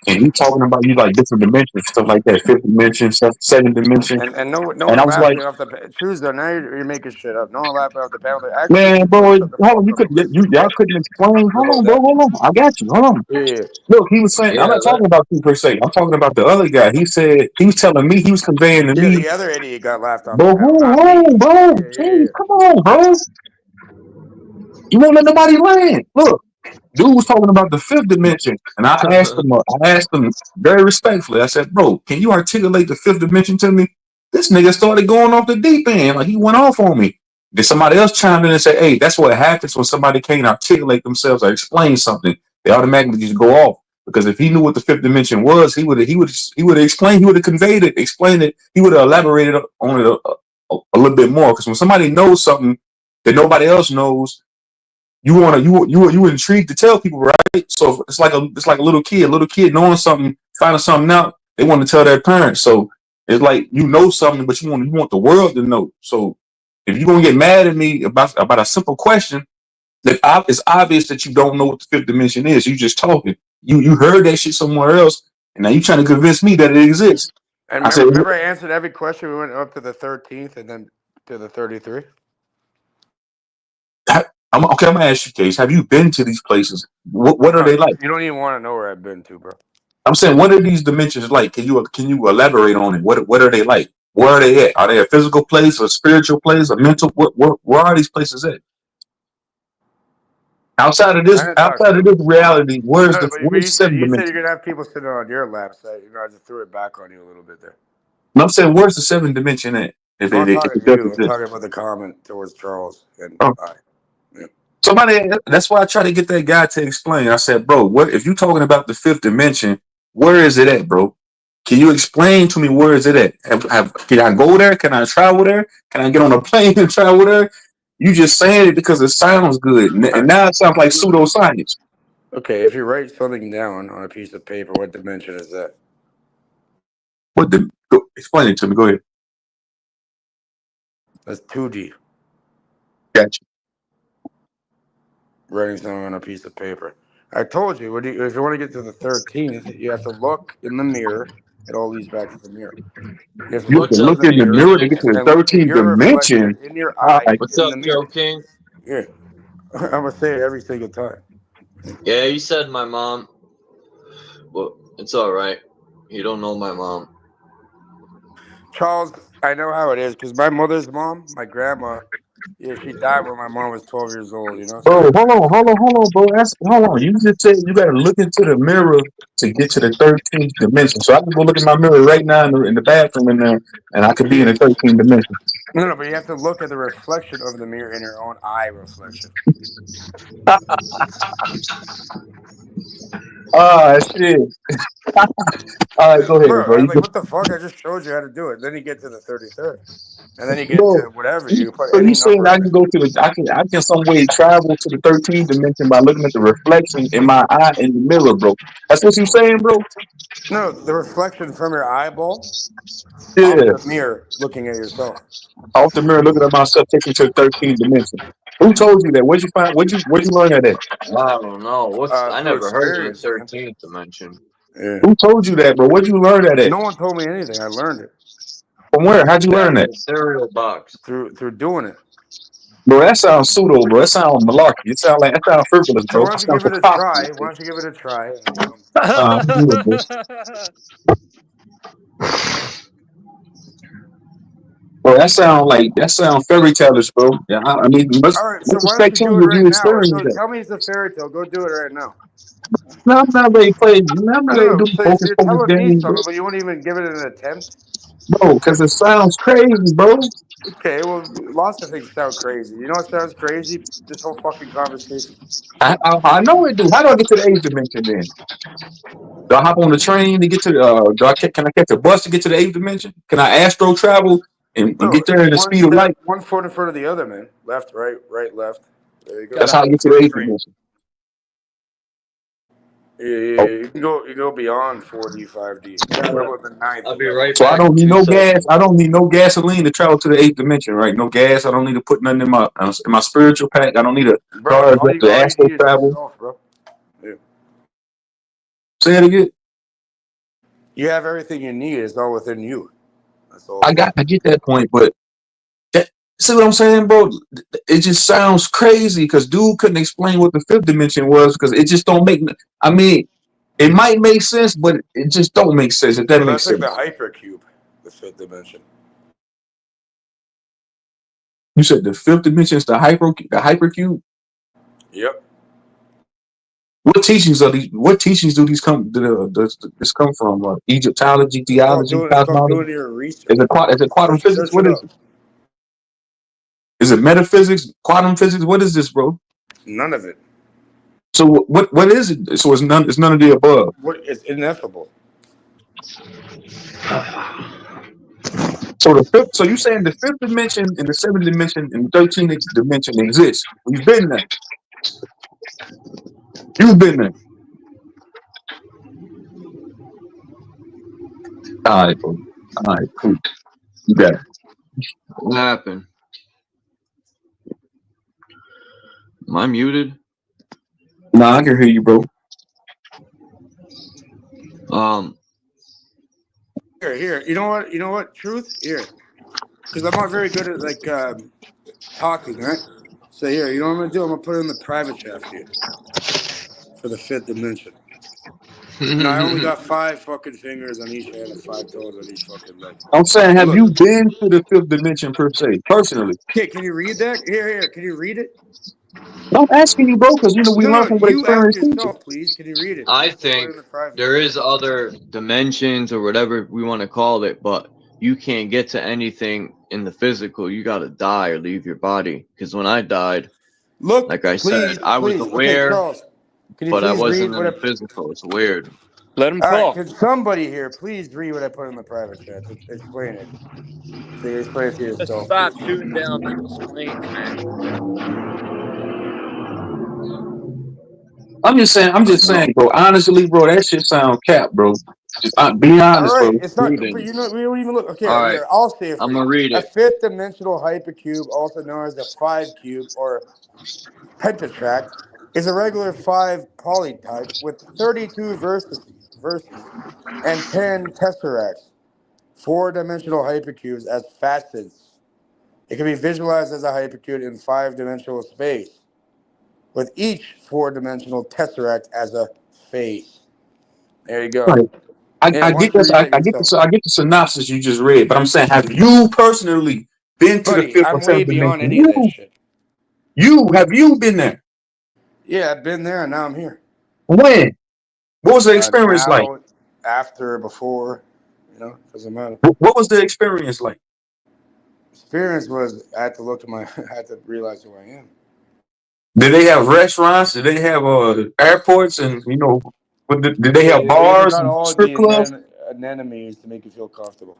[SPEAKER 10] and he talking about you like different dimensions, stuff like that, fifth dimension, seventh dimension.
[SPEAKER 8] And no
[SPEAKER 10] And
[SPEAKER 8] one
[SPEAKER 10] I was like,
[SPEAKER 8] laughing off the Choose though. Now you're making shit up. No one laughing off the panel.
[SPEAKER 10] man, bro, y'all couldn't explain. Hold on. I got you. Hold on.
[SPEAKER 8] Yeah.
[SPEAKER 10] Look, he was saying, I'm not talking about you per se. I'm talking about the other guy. He said, he was telling me, he was conveying to me.
[SPEAKER 8] The other idiot got laughed off
[SPEAKER 10] Bro,
[SPEAKER 8] the panel.
[SPEAKER 10] hold on, bro. Jeez, come on, bro. You won't let nobody land. Look, dude was talking about the fifth dimension, and I asked him very respectfully. I said, bro, can you articulate the fifth dimension to me? This nigga started going off the deep end, like he went off on me. Then somebody else chimed in and said, hey, that's what happens when somebody can't articulate themselves or explain something. They automatically just go off. Because if he knew what the fifth dimension was, he would have explained, he would have conveyed it, explained it, he would have elaborated on it a little bit more. Because when somebody knows something that nobody else knows, you intrigued to tell people, right? So it's like a little kid knowing something, finding something out, they want to tell their parents. So it's like you know something, but you want the world to know. So if you're gonna get mad at me about a simple question, that it's obvious that you don't know what the fifth dimension is. You just talking. You heard that shit somewhere else, and now you trying to convince me that it exists.
[SPEAKER 8] And remember I answered every question. We went up to the 13th and then to the 33.
[SPEAKER 10] I'm gonna ask you, Case. Have you been to these places? What are they like?
[SPEAKER 8] You don't even want to know where I've been to, bro.
[SPEAKER 10] I'm saying, what are these dimensions like? Can you elaborate on it? What are they like? Where are they at? Are they a physical place, a spiritual place, a mental? Where are these places at? Outside of this reality, where's seven dimensions?
[SPEAKER 8] You said you're gonna have people sitting on your lap, so I just threw it back on you a little bit there.
[SPEAKER 10] No, I'm saying, where's the seventh dimension at?
[SPEAKER 8] I'm talking to you. I'm talking about the comment towards Charles and I. Yeah.
[SPEAKER 10] Somebody, that's why I try to get that guy to explain. I said, bro, what if you talking about the fifth dimension? Where is it at, bro? Can you explain to me where is it at? Can I go there? Can I travel there? Can I get on a plane and travel there? You just saying it because it sounds good, and now it sounds like pseudoscience.
[SPEAKER 8] Okay, if you write something down on a piece of paper, what dimension is that?
[SPEAKER 10] Explain it to me. Go ahead.
[SPEAKER 8] That's 2D.
[SPEAKER 10] Gotcha.
[SPEAKER 8] Writing something on a piece of paper. I told you, if you want to get to the 13th, you have to look in the mirror. It all leads back to the mirror. You have to
[SPEAKER 10] You have to look in the mirror to get to the
[SPEAKER 8] and look at
[SPEAKER 10] 13th
[SPEAKER 8] your reflection
[SPEAKER 10] dimension.
[SPEAKER 8] in your eye
[SPEAKER 3] What's
[SPEAKER 8] in
[SPEAKER 3] up,
[SPEAKER 8] the mirror.
[SPEAKER 3] Joe King?
[SPEAKER 8] Yeah, I'm gonna say it every single time.
[SPEAKER 3] Yeah, you said my mom. Well, it's all right. You don't know my mom.
[SPEAKER 8] Charles, I know how it is because my mother's mom, my grandma, yeah, she died when my mom was 12 years old. You know.
[SPEAKER 10] Bro, hold on, bro. Hold on. You just said you got to look into the mirror to get to the 13th dimension. So I can go look in my mirror right now in the bathroom in there, and I could be in the 13th dimension.
[SPEAKER 8] No, but you have to look at the reflection of the mirror in your own eye reflection.
[SPEAKER 10] Shit. All right, go ahead, bro.
[SPEAKER 8] Like, what the fuck? I just showed you how to do it. Then you get to the 33rd, and then you get to whatever. You can put
[SPEAKER 10] So
[SPEAKER 8] any
[SPEAKER 10] you saying
[SPEAKER 8] number.
[SPEAKER 10] I can go to I can some way travel to the 13th dimension by looking at the reflection in my eye in the mirror, bro. That's what you saying, bro?
[SPEAKER 8] No, the reflection from your eyeball.
[SPEAKER 10] Yeah.
[SPEAKER 8] Off the mirror, looking at yourself.
[SPEAKER 10] Off the mirror, looking at myself, takes me to the 13th dimension. Who told you that? Where'd you find? Where'd you learn that at?
[SPEAKER 3] I don't know. I never heard of the
[SPEAKER 8] experience,
[SPEAKER 3] 13th dimension.
[SPEAKER 8] Yeah.
[SPEAKER 10] Who told you that, bro? Where'd you learn that at?
[SPEAKER 8] No one told me anything. I learned it.
[SPEAKER 10] From where? How'd you learn that?
[SPEAKER 3] Cereal box.
[SPEAKER 8] Through doing it.
[SPEAKER 10] Bro, that sounds pseudo, bro. That sounds malarkey. That sounds frivolous,
[SPEAKER 8] So
[SPEAKER 10] bro.
[SPEAKER 8] why don't you give it a try? Why don't you give it a try?
[SPEAKER 10] Bro, that sound fairy tale-ish, bro. Yeah, I mean,
[SPEAKER 8] All right, so why don't you do it right now? So tell me it's a fairy tale. Go do it right now.
[SPEAKER 10] No, I'm not ready to play. I'm not ready to do
[SPEAKER 8] So
[SPEAKER 10] focus
[SPEAKER 8] you're
[SPEAKER 10] focus
[SPEAKER 8] telling me
[SPEAKER 10] games,
[SPEAKER 8] something, but you won't even give it an attempt?
[SPEAKER 10] bro. Because it sounds crazy, bro.
[SPEAKER 8] Okay, well, lots of things sound crazy. You know what sounds crazy? This whole fucking conversation.
[SPEAKER 10] I know it do. How do I get to the 8th dimension then? Do I hop on the train to get to the? Can I catch a bus to get to the 8th dimension? Can I astro travel and get there in the speed of light?
[SPEAKER 8] One foot in front of the other, man. Left, right, left. There you go.
[SPEAKER 10] That's how I get to the 8th dimension.
[SPEAKER 8] Yeah, you can go beyond 4D, 5D.
[SPEAKER 3] I'll be right
[SPEAKER 10] So
[SPEAKER 3] back.
[SPEAKER 10] I don't need no gas. I don't need no gasoline to travel to the 8th dimension, right? No gas. I don't need to put nothing in my spiritual pack. I don't need a car to astro travel.
[SPEAKER 8] Yourself, bro. Yeah.
[SPEAKER 10] Say it again.
[SPEAKER 8] You have everything you need. It's all within you. That's all.
[SPEAKER 10] I get that point, but see what I'm saying, bro? It just sounds crazy because dude couldn't explain what the 5th dimension was because it just don't make. I mean, it might make sense, but it just don't make sense. If that makes sense.
[SPEAKER 8] That's like the hypercube, the 5th dimension.
[SPEAKER 10] You said the 5th dimension is the hypercube.
[SPEAKER 8] Yep.
[SPEAKER 10] What teachings do these come? This come from? Egyptology, theology, cosmology. Is it quantum physics? What is it? Is it metaphysics, quantum physics? What is this, bro?
[SPEAKER 8] None of it.
[SPEAKER 10] So what is it? So it's none of the above.
[SPEAKER 8] It's ineffable.
[SPEAKER 10] So you saying the 5th dimension and the 7th dimension and the 13th dimension exist? We've been there. You've been there. All right, bro. All right, cool. You got it.
[SPEAKER 3] What happened? Am I muted?
[SPEAKER 10] Nah, I can hear you, bro.
[SPEAKER 8] Here. You know what? Truth? Here. Because I'm not very good at, like, talking, right? So here, you know what I'm going to do? I'm going to put it in the private chat here. For the 5th dimension. And I only got 5 fucking fingers on each hand and 5 toes on each fucking leg.
[SPEAKER 10] I'm saying, have you been to the 5th dimension per se, personally?
[SPEAKER 8] Okay, can you read that? Here. Can you read it?
[SPEAKER 10] I'm asking you, bro, because we learn from what experience
[SPEAKER 8] teaches. Yourself, please. Can you read it?
[SPEAKER 3] I think there is other dimensions or whatever we want to call it, but you can't get to anything in the physical. You got to die or leave your body. Because when I died,
[SPEAKER 8] Look,
[SPEAKER 3] Like I
[SPEAKER 8] please,
[SPEAKER 3] said, I was
[SPEAKER 8] please. Okay,
[SPEAKER 3] aware,
[SPEAKER 8] Charles, can you
[SPEAKER 3] but I
[SPEAKER 8] please read
[SPEAKER 3] wasn't
[SPEAKER 8] what
[SPEAKER 3] in
[SPEAKER 8] I?
[SPEAKER 3] the physical. It's weird.
[SPEAKER 1] Let him
[SPEAKER 8] All right,
[SPEAKER 1] talk.
[SPEAKER 8] can somebody here please read what I put in the private chat? Explain it. So you explain it to
[SPEAKER 1] Just
[SPEAKER 8] yourself.
[SPEAKER 1] stop shooting down people's planes, man.
[SPEAKER 10] I'm just saying, bro. Honestly, bro, that shit sound cap, bro. Just be
[SPEAKER 8] All
[SPEAKER 10] honest,
[SPEAKER 8] right,
[SPEAKER 10] bro.
[SPEAKER 8] it's not. But
[SPEAKER 3] Students.
[SPEAKER 8] you know, we don't even look. Okay,
[SPEAKER 3] All right,
[SPEAKER 8] here I'll say it for
[SPEAKER 3] I'm
[SPEAKER 8] you.
[SPEAKER 3] gonna read
[SPEAKER 8] A
[SPEAKER 3] it.
[SPEAKER 8] fifth-dimensional hypercube, also known as a 5 cube or pentatract, is a regular 5 polytype with 32 vertices and 10 tesseracts. 4-dimensional hypercubes as facets. It can be visualized as a hypercube in 5-dimensional space, with each 4-dimensional tesseract as a face. There you go.
[SPEAKER 10] Right. I
[SPEAKER 8] Yeah, why
[SPEAKER 10] get
[SPEAKER 8] don't you
[SPEAKER 10] this.
[SPEAKER 8] read that
[SPEAKER 10] I get
[SPEAKER 8] yourself?
[SPEAKER 10] this. I get the synopsis you just read, but I'm saying, have you personally been to the
[SPEAKER 8] Buddy,
[SPEAKER 10] fifth or
[SPEAKER 8] I'm way
[SPEAKER 10] seventh
[SPEAKER 8] beyond
[SPEAKER 10] dimension?
[SPEAKER 8] any of that shit.
[SPEAKER 10] Have you been there?
[SPEAKER 8] Yeah, I've been there and now I'm here.
[SPEAKER 10] When? What was the experience like?
[SPEAKER 8] Now, after, before, doesn't matter.
[SPEAKER 10] What was the experience like?
[SPEAKER 8] Experience was I had to look at my, I had to realize who I am.
[SPEAKER 10] Did they have restaurants? Did they have airports? And did they have
[SPEAKER 8] They
[SPEAKER 10] bars
[SPEAKER 8] got
[SPEAKER 10] and
[SPEAKER 8] all
[SPEAKER 10] strip
[SPEAKER 8] the
[SPEAKER 10] clubs?
[SPEAKER 8] anemones to make you feel comfortable.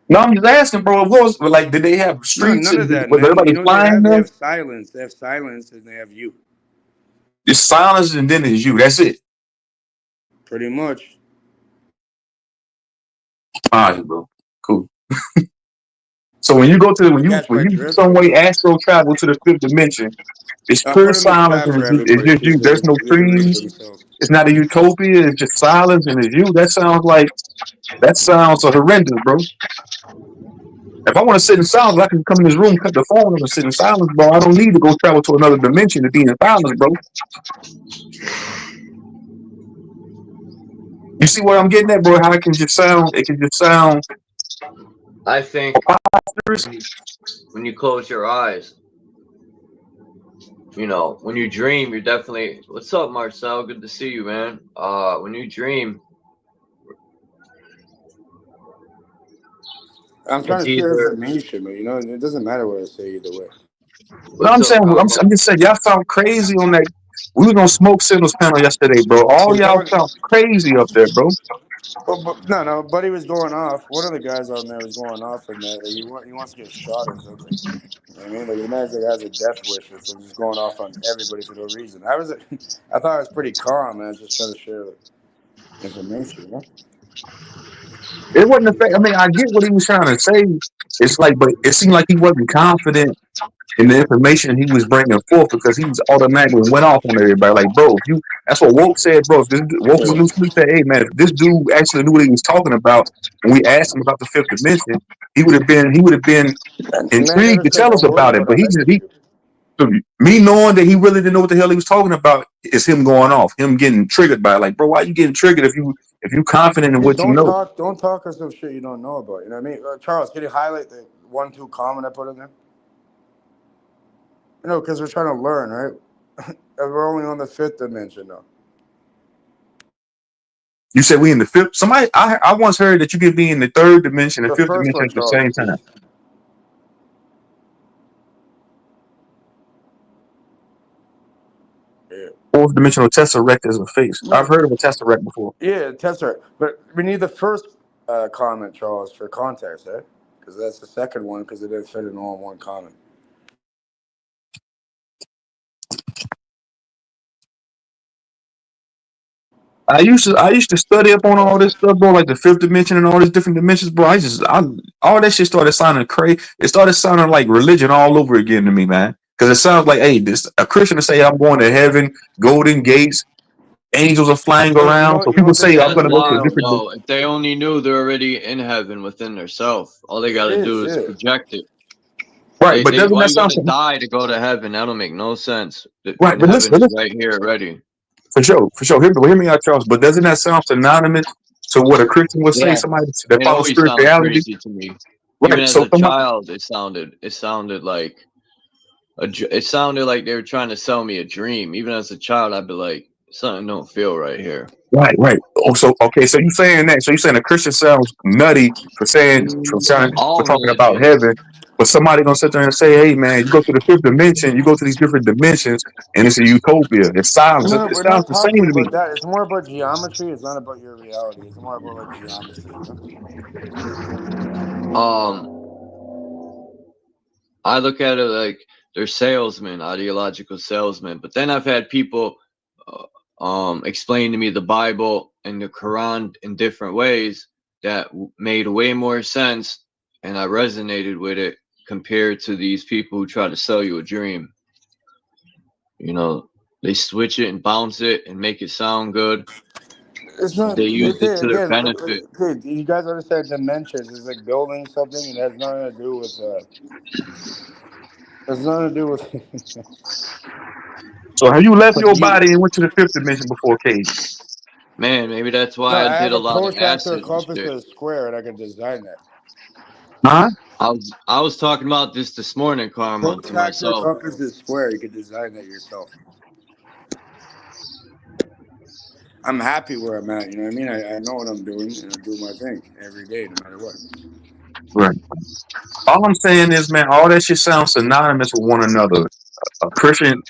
[SPEAKER 10] No, I'm just asking, bro. What was like? Did they have
[SPEAKER 8] No,
[SPEAKER 10] streets
[SPEAKER 8] none
[SPEAKER 10] and
[SPEAKER 8] of that,
[SPEAKER 10] was
[SPEAKER 8] man.
[SPEAKER 10] everybody
[SPEAKER 8] You know what they
[SPEAKER 10] flying
[SPEAKER 8] have? They
[SPEAKER 10] there?
[SPEAKER 8] have silence. They have silence and they have you.
[SPEAKER 10] It's silence and then it's you. That's it.
[SPEAKER 8] Pretty much.
[SPEAKER 10] All right, bro. Cool. So when you go to when you some way astral travel to the fifth dimension, it's
[SPEAKER 8] I'll
[SPEAKER 10] pure
[SPEAKER 8] put in the
[SPEAKER 10] silence
[SPEAKER 8] chat
[SPEAKER 10] and
[SPEAKER 8] for
[SPEAKER 10] it's
[SPEAKER 8] everybody
[SPEAKER 10] just
[SPEAKER 8] too,
[SPEAKER 10] you.
[SPEAKER 8] so
[SPEAKER 10] There's no
[SPEAKER 8] they can read it
[SPEAKER 10] trees.
[SPEAKER 8] themselves.
[SPEAKER 10] It's not a utopia. It's just silence and it's you. That sounds horrendous, bro. If I want to sit in silence, I can come in this room, cut the phone, and sit in silence, bro. I don't need to go travel to another dimension to be in silence, bro. You see where I'm getting at, bro? How it can just sound. It can just sound.
[SPEAKER 3] I think when you close your eyes, when you dream, you're definitely. What's up, Marcel? Good to see you, man. When you dream,
[SPEAKER 8] I'm trying to share
[SPEAKER 3] either.
[SPEAKER 8] information, but it doesn't matter what I say either way.
[SPEAKER 10] No, I'm saying, I'm just saying, y'all sound crazy on that. We was on Smoke Signals panel yesterday, bro. All y'all sound crazy up there, bro.
[SPEAKER 8] No, Buddy was going off. One of the guys on there was going off in that. He wants to get shot or something. You know what I mean? Like, the man has a death wish, so I'm just going off on everybody for no reason. I thought I was pretty calm, man. Just trying to share information,
[SPEAKER 10] It wasn't effect. I mean, I get what he was trying to say. It's like, but it seemed like he wasn't confident in the information he was bringing forth because he was automatically went off on everybody. Like, bro, that's what Woke said, bro. If this Woke was new school, said, hey man, if this dude actually knew what he was talking about, and we asked him about the fifth dimension, he would have been intrigued to tell us about it. But me knowing that he really didn't know what the hell he was talking about is him going off, him getting triggered by it. Like, bro, why are you getting triggered if you confident in what you know?
[SPEAKER 8] Don't talk on some shit you don't know about. You know what I mean? Charles, can you highlight the 1-2 comment I put in there? Because we're trying to learn, right? We're only on the fifth dimension, though.
[SPEAKER 10] You said we in the fifth. Somebody, I once heard that you could be in the third dimension and fifth dimension at the same time.
[SPEAKER 8] Yeah.
[SPEAKER 10] Fourth dimensional tesseract is a face. I've heard of a tesseract before.
[SPEAKER 8] Yeah, tesseract. But we need the first comment, Charles, for context, right? Because that's the second one, because it didn't fit in all in one comment.
[SPEAKER 10] I used to study up on all this stuff, bro, like the fifth dimension and all these different dimensions, bro. All that shit started sounding crazy. It started sounding like religion all over again to me, man. Because it sounds like, hey, a Christian to say I'm going to heaven, golden gates, angels are flying around. So people say I'm going to go to a different.
[SPEAKER 3] No, if they only knew they're already in heaven within themselves, all they got to do is project it.
[SPEAKER 10] Right, but doesn't that sound?
[SPEAKER 3] You gotta die to go to heaven. That don't make no sense.
[SPEAKER 10] Right, but
[SPEAKER 3] heaven is right here already.
[SPEAKER 10] For sure. Hear me out, Charles. But doesn't that sound synonymous to what a Christian would say? Somebody that follows spirituality.
[SPEAKER 3] Crazy to me.
[SPEAKER 10] Right.
[SPEAKER 3] Even as a child, it sounded like they were trying to sell me a dream. Even as a child, I'd be like, something don't feel right here.
[SPEAKER 10] Right. Oh, so okay. So you saying that? So you saying a Christian sounds nutty for talking about heaven, But somebody gonna sit there and say, "Hey, man, you go to the fifth dimension, you go to these different dimensions, and it's a utopia." It sounds
[SPEAKER 8] No,
[SPEAKER 10] it
[SPEAKER 8] we're
[SPEAKER 10] sounds
[SPEAKER 8] not
[SPEAKER 10] the same
[SPEAKER 8] talking
[SPEAKER 10] to me.
[SPEAKER 8] about that. It's more about geometry. It's not about your reality. It's more about like geometry. You know?
[SPEAKER 3] I look at it like they're salesmen, ideological salesmen. But then I've had people explain to me the Bible and the Quran in different ways that made way more sense, and I resonated with it compared to these people who try to sell you a dream. You know, they switch it and bounce it and make it sound good.
[SPEAKER 8] It's not.
[SPEAKER 3] They use it to their
[SPEAKER 8] Again,
[SPEAKER 3] benefit.
[SPEAKER 8] okay, you guys understand dimensions. It's like building something, and it has nothing to do with. Has nothing to do with.
[SPEAKER 10] So have you left
[SPEAKER 8] Like
[SPEAKER 10] your
[SPEAKER 8] you.
[SPEAKER 10] body and went to the fifth dimension before, Cage?
[SPEAKER 3] Man, maybe that's
[SPEAKER 8] No,
[SPEAKER 3] why I
[SPEAKER 8] I
[SPEAKER 3] did
[SPEAKER 8] have
[SPEAKER 3] a
[SPEAKER 8] a
[SPEAKER 3] lot of
[SPEAKER 8] protractor, a
[SPEAKER 3] acid and
[SPEAKER 8] compass,
[SPEAKER 3] shit.
[SPEAKER 8] and a square, and I can design that.
[SPEAKER 10] Huh?
[SPEAKER 3] I was talking about this morning, Karma, to
[SPEAKER 8] Protractor,
[SPEAKER 3] myself.
[SPEAKER 8] compass, and square. You can design that yourself. I'm happy where I'm at. You know what I mean? I know what I'm doing, and I do my thing every day, no matter what.
[SPEAKER 10] Right. All I'm saying is, man, all that shit sounds synonymous with one another. A Christian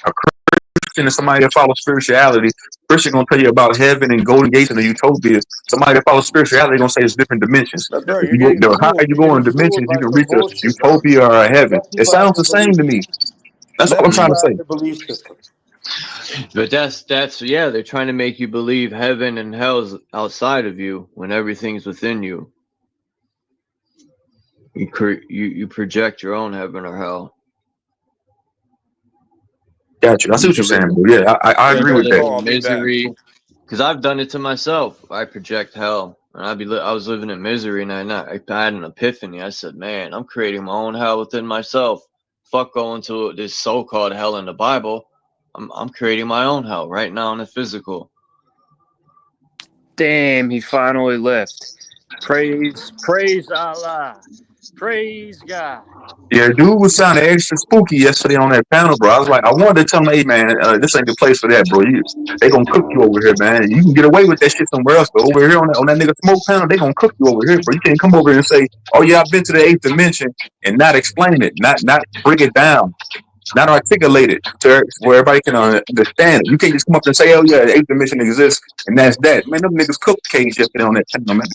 [SPEAKER 10] and somebody that follows spirituality. Christian gonna tell you about heaven and golden gates and the utopia. Somebody that follows spirituality gonna say it's different dimensions.
[SPEAKER 8] But bro,
[SPEAKER 10] If
[SPEAKER 8] you're
[SPEAKER 10] you go,
[SPEAKER 8] getting
[SPEAKER 10] the higher
[SPEAKER 8] fooled.
[SPEAKER 10] you
[SPEAKER 8] You're
[SPEAKER 10] go
[SPEAKER 8] getting
[SPEAKER 10] in dimensions,
[SPEAKER 8] fooled
[SPEAKER 10] you
[SPEAKER 8] by
[SPEAKER 10] can
[SPEAKER 8] some
[SPEAKER 10] reach a
[SPEAKER 8] bullshit, bro.
[SPEAKER 10] utopia or a heaven.
[SPEAKER 8] Let
[SPEAKER 10] It
[SPEAKER 8] people have
[SPEAKER 10] sounds
[SPEAKER 8] their
[SPEAKER 10] the same to
[SPEAKER 8] beliefs.
[SPEAKER 10] me. That's
[SPEAKER 8] Let
[SPEAKER 10] all I'm trying
[SPEAKER 8] people
[SPEAKER 10] to
[SPEAKER 8] have
[SPEAKER 10] say.
[SPEAKER 8] their belief system.
[SPEAKER 3] But that's yeah, they're trying to make you believe heaven and hell's outside of you when everything's within you. You project your own heaven or hell.
[SPEAKER 10] Gotcha. I see
[SPEAKER 3] You
[SPEAKER 10] what you're
[SPEAKER 3] can live
[SPEAKER 10] saying,
[SPEAKER 3] in,
[SPEAKER 10] bro. Yeah, I
[SPEAKER 3] you
[SPEAKER 10] agree
[SPEAKER 3] can
[SPEAKER 10] with
[SPEAKER 3] live
[SPEAKER 10] that.
[SPEAKER 8] Oh,
[SPEAKER 3] in
[SPEAKER 8] I'll be back.
[SPEAKER 3] misery. Because I've done it to myself. I project hell, and I was living in misery, and I had an epiphany. I said, "Man, I'm creating my own hell within myself. Fuck going to this so-called hell in the Bible. I'm creating my own hell right now in the physical."
[SPEAKER 1] Damn, he finally left. Praise Allah. Praise God.
[SPEAKER 10] Yeah, dude was sounding extra spooky yesterday on that panel, bro. I was like, I wanted to tell him, hey, man, this ain't the place for that, bro. They gonna cook you over here, man. You can get away with that shit somewhere else, but over here on that nigga smoke panel, they gonna cook you over here, bro. You can't come over here and say, oh yeah, I've been to the eighth dimension and not explain it, not break it down, not articulate it to where everybody can understand it. You can't just come up and say, oh yeah, the eighth dimension exists and that's that. Man, them niggas cooked Cage yesterday on that panel, man.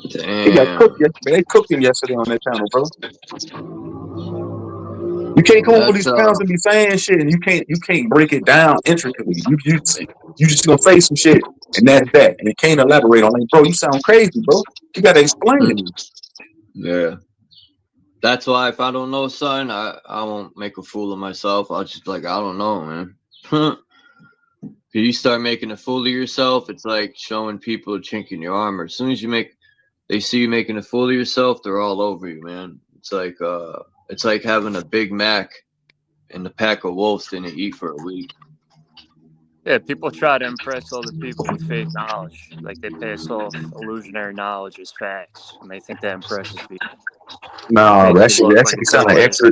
[SPEAKER 10] He got cooked
[SPEAKER 3] Damn.
[SPEAKER 10] yesterday. They cooked him yesterday on that panel, bro. You can't come up with
[SPEAKER 3] That's
[SPEAKER 10] these panels and be saying shit, and you can't break it down intricately. You just gonna say some shit, and that's that, and you can't elaborate on it, bro. You sound crazy, bro. You gotta explain it.
[SPEAKER 3] Yeah. That's why if I don't know something, I won't make a fool of myself. I'll just be like, I don't know, man. If you start making a fool of yourself, it's like showing people a chink in your armor. As soon as they see you making a fool of yourself, they're all over you, man. It's like having a Big Mac and a pack of wolves didn't eat for a week.
[SPEAKER 1] Yeah, people try to impress other people with fake knowledge. Like they pass off illusionary knowledge as facts, and they think that impresses people.
[SPEAKER 10] No,
[SPEAKER 1] Makes you look like a
[SPEAKER 10] sound like
[SPEAKER 1] villain.
[SPEAKER 10] extra.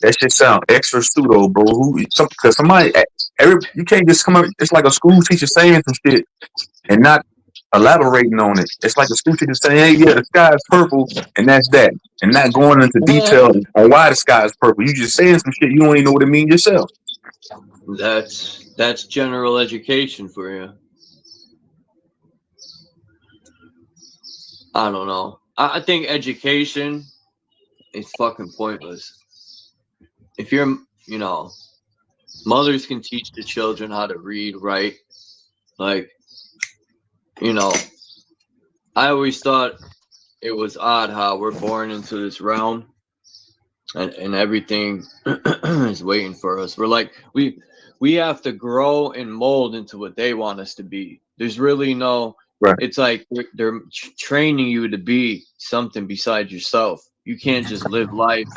[SPEAKER 10] That shit sound extra pseudo, bro. Because somebody, you can't just come up. It's like a school teacher saying some shit and not elaborating on it. It's like a school teacher saying, "Hey, yeah, the sky is purple," and that's that, and not going into detail on why the sky is purple. You just saying some shit you don't even know what it means yourself.
[SPEAKER 3] That's general education for you. I don't know. I think education is fucking pointless. If mothers can teach the children how to read, write. Like, I always thought it was odd how we're born into this realm and everything is waiting for us. We're like, we have to grow and mold into what they want us to be. There's really no,
[SPEAKER 10] right.
[SPEAKER 3] It's like they're training you to be something besides yourself. You can't just live life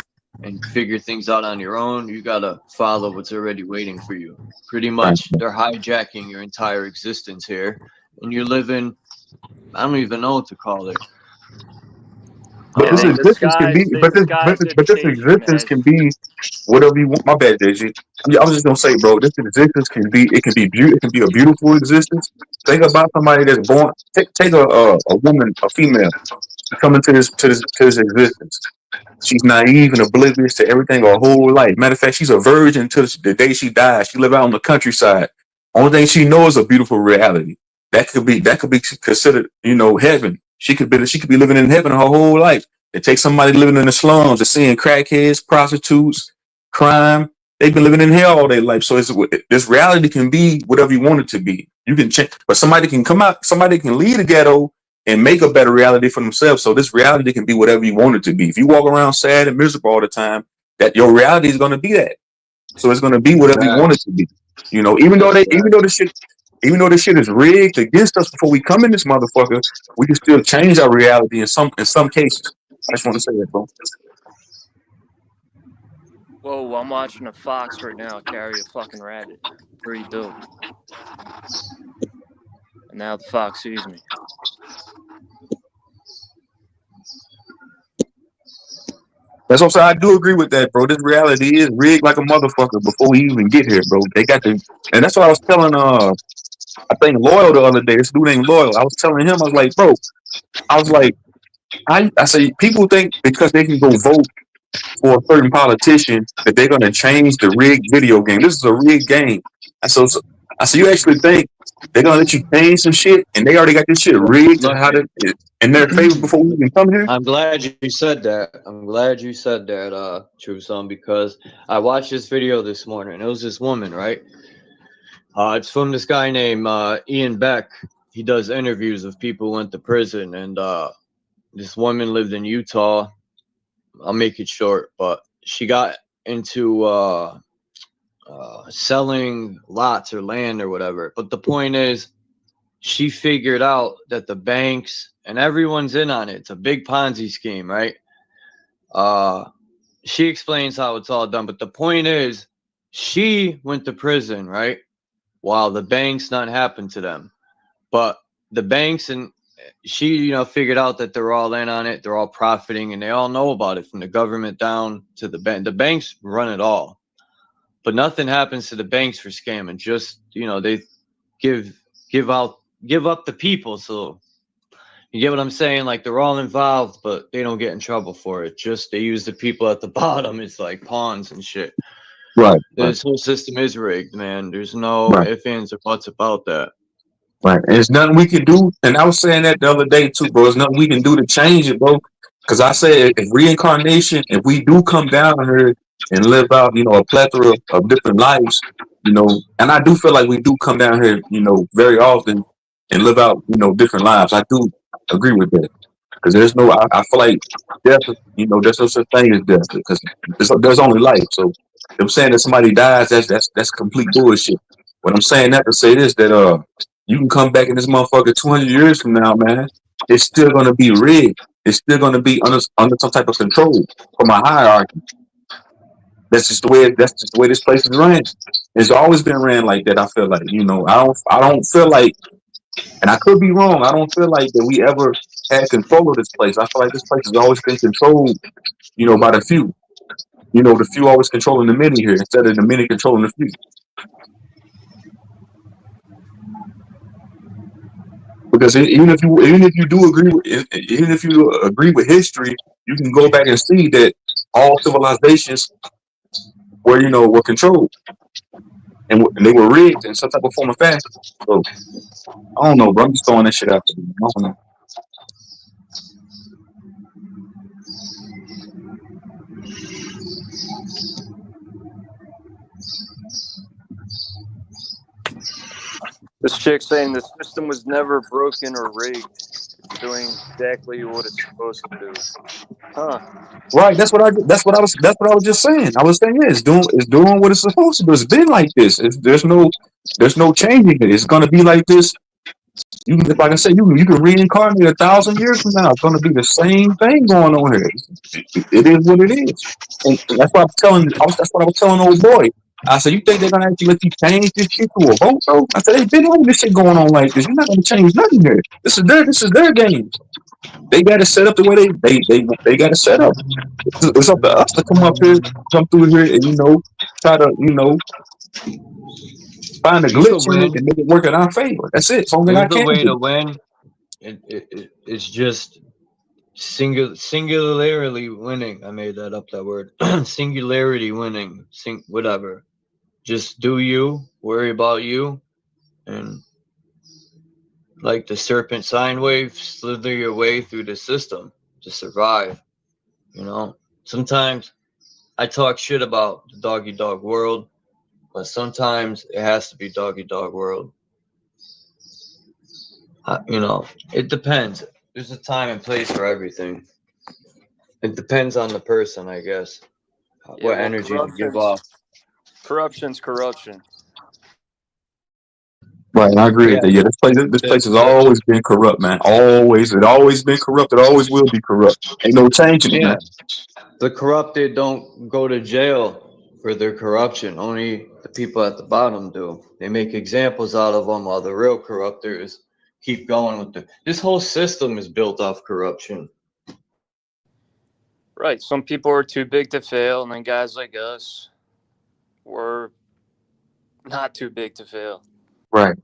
[SPEAKER 3] and figure things out on your own. You got to follow what's already waiting for you. Pretty much, they're hijacking your entire existence here. And you're living, I don't even know what to call it.
[SPEAKER 10] But this existence can be, but this existence can be whatever you want. My bad, JG. I was just gonna say, bro, this existence can be a beautiful existence. Think about somebody that's born. Take a woman, a female, come into this existence. She's naive and oblivious to everything her whole life. Matter of fact, she's a virgin until the day she dies. She live out on the countryside. Only thing she knows is a beautiful reality. That could be considered, heaven. She could be living in heaven her whole life. It takes somebody living in the slums and seeing crackheads, prostitutes, crime. They've been living in hell all their life. So this reality can be whatever you want it to be. You can change, but somebody can come out, somebody can leave the ghetto and make a better reality for themselves. So this reality can be whatever you want it to be. If you walk around sad and miserable all the time, that your reality is going to be that. So it's going to be whatever you want it to be. Even though the shit is rigged against us before we come in this motherfucker, we can still change our reality in some cases. I just want to say that, bro.
[SPEAKER 1] Whoa, I'm watching a fox right now carry a fucking rabbit. Pretty dope. And now the fox sees me.
[SPEAKER 10] That's what I'm saying. I do agree with that, bro. This reality is rigged like a motherfucker before we even get here, bro. They got and that's what I was telling I think Loyal the other day. This dude named Loyal. I was telling him, I was like, bro, I say people think because they can go vote for a certain politician that they're gonna change the rigged video game. This is a rigged game. I said, you actually think they're gonna let you change some shit and they already got this shit rigged in their favor before we even come here?
[SPEAKER 3] I'm glad you said that. True Son, because I watched this video this morning. It was this woman, right? It's from this guy named Ian Beck. He does interviews of people who went to prison, and this woman lived in Utah. I'll make it short, but she got into selling lots or land or whatever. But the point is, she figured out that the banks and everyone's in on it. It's a big Ponzi scheme, right? She explains how it's all done. But the point is, she went to prison, right? While the banks not happened to them. But the banks and she, figured out that they're all in on it. They're all profiting, and they all know about it from the government down to the bank. The banks run it all. But nothing happens to the banks for scamming. Just, they give up the people. So you get what I'm saying? Like, they're all involved, but they don't get in trouble for it. Just they use the people at the bottom. It's like pawns and shit.
[SPEAKER 10] Right.
[SPEAKER 3] This whole system is rigged, man. There's no ifs, ands, or buts about that.
[SPEAKER 10] Right. And there's nothing we can do. And I was saying that the other day too, bro. There's nothing we can do to change it, bro. Because I said if reincarnation, if we do come down here and live out, a plethora of different lives, and I do feel like we do come down here, very often and live out, different lives. I do agree with that. Because there's no, I feel like death, there's no such thing as death because there's only life. So if I'm saying that somebody dies, that's complete bullshit. When I'm saying that to say this, that you can come back in this motherfucker 200 years from now, man. It's still gonna be rigged. It's still gonna be under some type of control from a hierarchy. That's just the way this place is ran. It's always been ran like that. I feel like, I don't feel like, and I could be wrong. I don't feel like that we ever had control of this place. I feel like this place has always been controlled, by the few. The few always controlling the many here instead of the many controlling the few. Because even if you do agree with history, you can go back and see that all civilizations were controlled and they were rigged in some type of form of fashion. So I don't know, bro. I'm just throwing that shit out there. I don't know.
[SPEAKER 1] This chick saying the system was never broken or rigged. It's doing exactly what it's supposed to do. Huh?
[SPEAKER 10] Right. That's what I was just saying. I was saying it's doing what it's supposed to do. It's been like this. There's no changing it. It's gonna be like this. Like I said, you can reincarnate 1,000 years from now. It's gonna be the same thing going on here. It is what it is. And that's what I was telling old boy. I said, you think they're gonna actually let you change this shit to a vote, bro? I said, they've been letting this shit going on like this. You're not gonna change nothing here. This is their game. They got it set up the way they got it set up. It's up to us to come through here, and try to find a glitch in it and make it work in our favor. That's it. It's only
[SPEAKER 3] the way to win. It's just singularly winning. I made that up, that word. Singularity winning. Whatever. Just do you, worry about you, and like the serpent sine wave, slither your way through the system to survive. You know, sometimes I talk shit about the doggy dog world, but sometimes it has to be doggy dog world. You know, it depends. There's a time and place for everything. It depends on the person, I guess.
[SPEAKER 1] Yeah,
[SPEAKER 3] What
[SPEAKER 1] well,
[SPEAKER 3] energy you give off.
[SPEAKER 1] Corruption's corruption.
[SPEAKER 10] Right, I agree with
[SPEAKER 3] Yeah,
[SPEAKER 10] that. Yeah, this place has always been corrupt, man. Always, it always been corrupt. It always will be corrupt. Ain't no changing it,
[SPEAKER 3] yeah.
[SPEAKER 10] man.
[SPEAKER 3] The corrupted don't go to jail for their corruption. Only the people at the bottom do. They make examples out of them, while the real corruptors keep going with the. This whole system is built off corruption.
[SPEAKER 1] Right. Some people are too big to fail, and then guys like us were not too big to fail.
[SPEAKER 10] Right.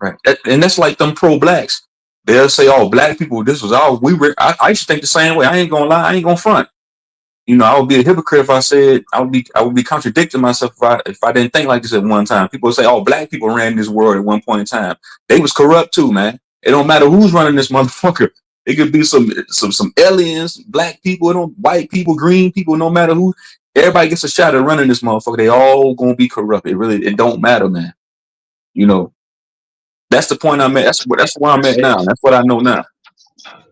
[SPEAKER 10] And that's like them pro-blacks. They'll say, "Oh, black people, this was all we were." I used to think the same way. I ain't gonna lie. I ain't gonna front. You know, I would be a hypocrite if I said I would be contradicting myself if I didn't think like this at one time. People would say, "Oh, black people ran this world at one point in time." They was corrupt too, man. It don't matter who's running this motherfucker. It could be some aliens, black people, white people, green people. No matter who, everybody gets a shot at running this motherfucker. They all gonna be corrupt. It don't matter, man. You know, that's the point I'm at. That's where I'm at now. That's what I know now.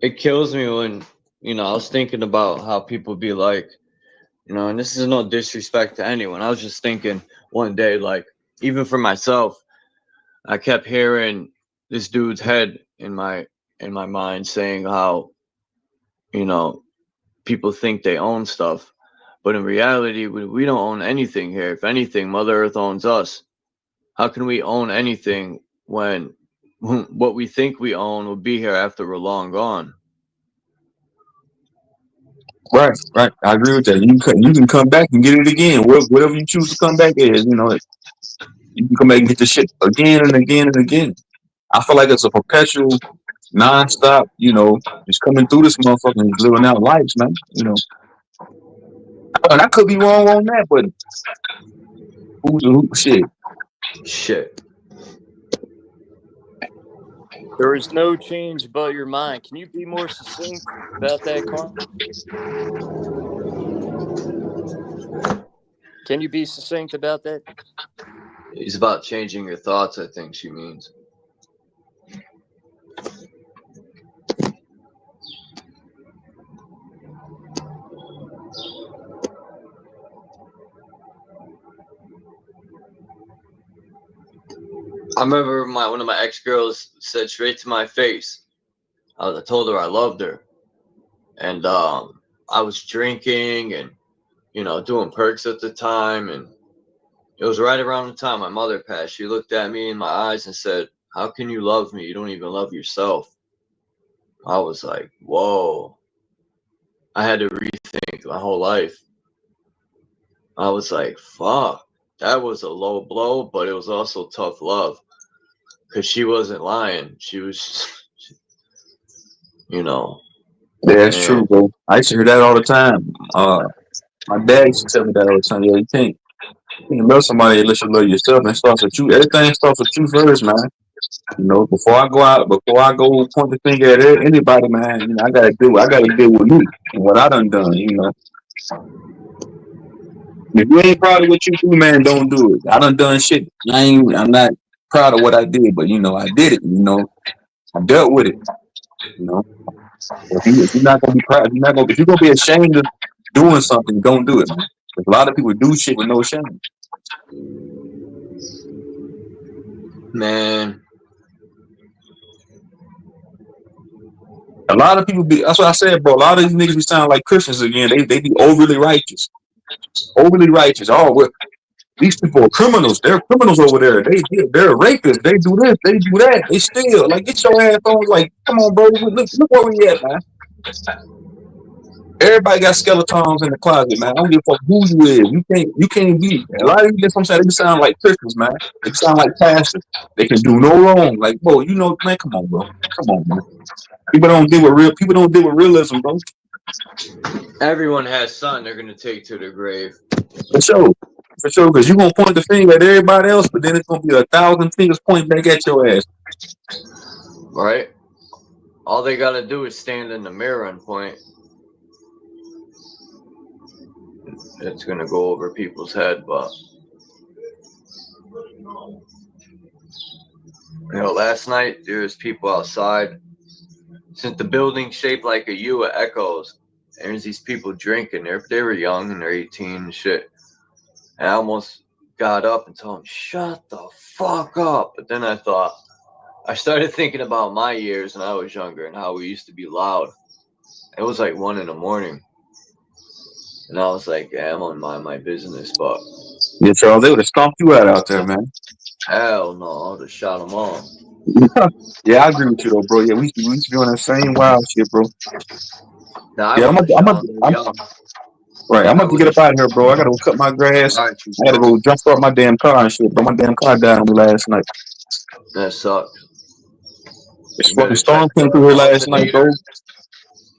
[SPEAKER 3] It kills me when, you know, I was thinking about how people be like, you know, and this is no disrespect to anyone. I was just thinking one day, like, even for myself, I kept hearing this dude's head in my mind saying how, you know, people think they own stuff, but in reality, we don't own anything here. If anything, Mother Earth owns us. How can we own anything when what we think we own will be here after we're long gone?
[SPEAKER 10] Right. I agree with that. You can come back and get it again. Whatever you choose to come back as, you know, you can come back and get the shit again and again and again. I feel like it's a perpetual, non-stop, you know, just coming through this motherfucker and living out lives, man. You know, and I could be wrong on that, but who shit?
[SPEAKER 3] Shit.
[SPEAKER 1] There is no change but your mind. Can you be more succinct about that, Carl? Can you be succinct about that?
[SPEAKER 3] It's about changing your thoughts, I think she means. I remember one of my ex-girls said straight to my face. I told her I loved her. And I was drinking and, you know, doing perks at the time. And it was right around the time my mother passed. She looked at me in my eyes and said, "How can you love me? You don't even love yourself." I was like, whoa. I had to rethink my whole life. I was like, fuck. That was a low blow, but it was also tough love. Because she wasn't lying. She was, you know.
[SPEAKER 10] Yeah, that's true, bro. I used to hear that all the time. My dad used to tell me that all the time. Yeah, you can't love somebody unless you love yourself. And it starts with you. Everything starts with you first, man. You know, before I go point the finger at anybody, man, you know, I gotta deal with me and what I done, you know. If you ain't proud of what you do, man, don't do it. I done shit. I'm not proud of what I did, but you know, I did it, you know. I dealt with it. You know. If you're not gonna be proud, if you're gonna be ashamed of doing something, don't do it, man. A lot of people do shit with no shame.
[SPEAKER 3] Man.
[SPEAKER 10] A lot of people that's what I said, bro. A lot of these niggas be sounding like Christians again. They be overly righteous. Overly righteous. Oh, well, these people are criminals. They're criminals over there. They're rapists. They do this. They do that. They steal. Like, get your ass on. Like, come on, bro. Look where we at, man. Everybody got skeletons in the closet, man. I don't give a fuck who you is. You can't be. A lot of these, I'm saying, they sound like Christians, man. They sound like pastors. They can do no wrong. Like, bro, you know, man, come on, bro. Come on, man. People don't deal with realism, bro.
[SPEAKER 3] Everyone has something they're gonna take to their grave.
[SPEAKER 10] For sure. For sure, because you're going to point the finger at everybody else, but then it's going to be 1,000 fingers pointing back at your ass.
[SPEAKER 3] Right? All they gotta do is stand in the mirror and point. It's gonna go over people's head, but you know, last night there was people outside. Since the building's shaped like a U, it echoes. There's these people drinking. They were young and they're 18 and shit. And I almost got up and told them, shut the fuck up. But then I started thinking about my years when I was younger and how we used to be loud. It was like 1 a.m. And I was like, yeah, I'm gonna mind my business, but
[SPEAKER 10] Yeah, Charles, they would have stomped you out there, man.
[SPEAKER 3] hell no, I would have shot them all.
[SPEAKER 10] Yeah, I agree with you though, bro. Yeah, we used to be on that same wild shit, bro.
[SPEAKER 3] Nah,
[SPEAKER 10] Yeah, I'm
[SPEAKER 3] I
[SPEAKER 10] about to get up out of here, bro. I gotta go cut my grass. I gotta go jump start my damn car and shit, bro. My damn car died on me last night.
[SPEAKER 3] That sucks.
[SPEAKER 10] This fucking storm came through here last night, bro.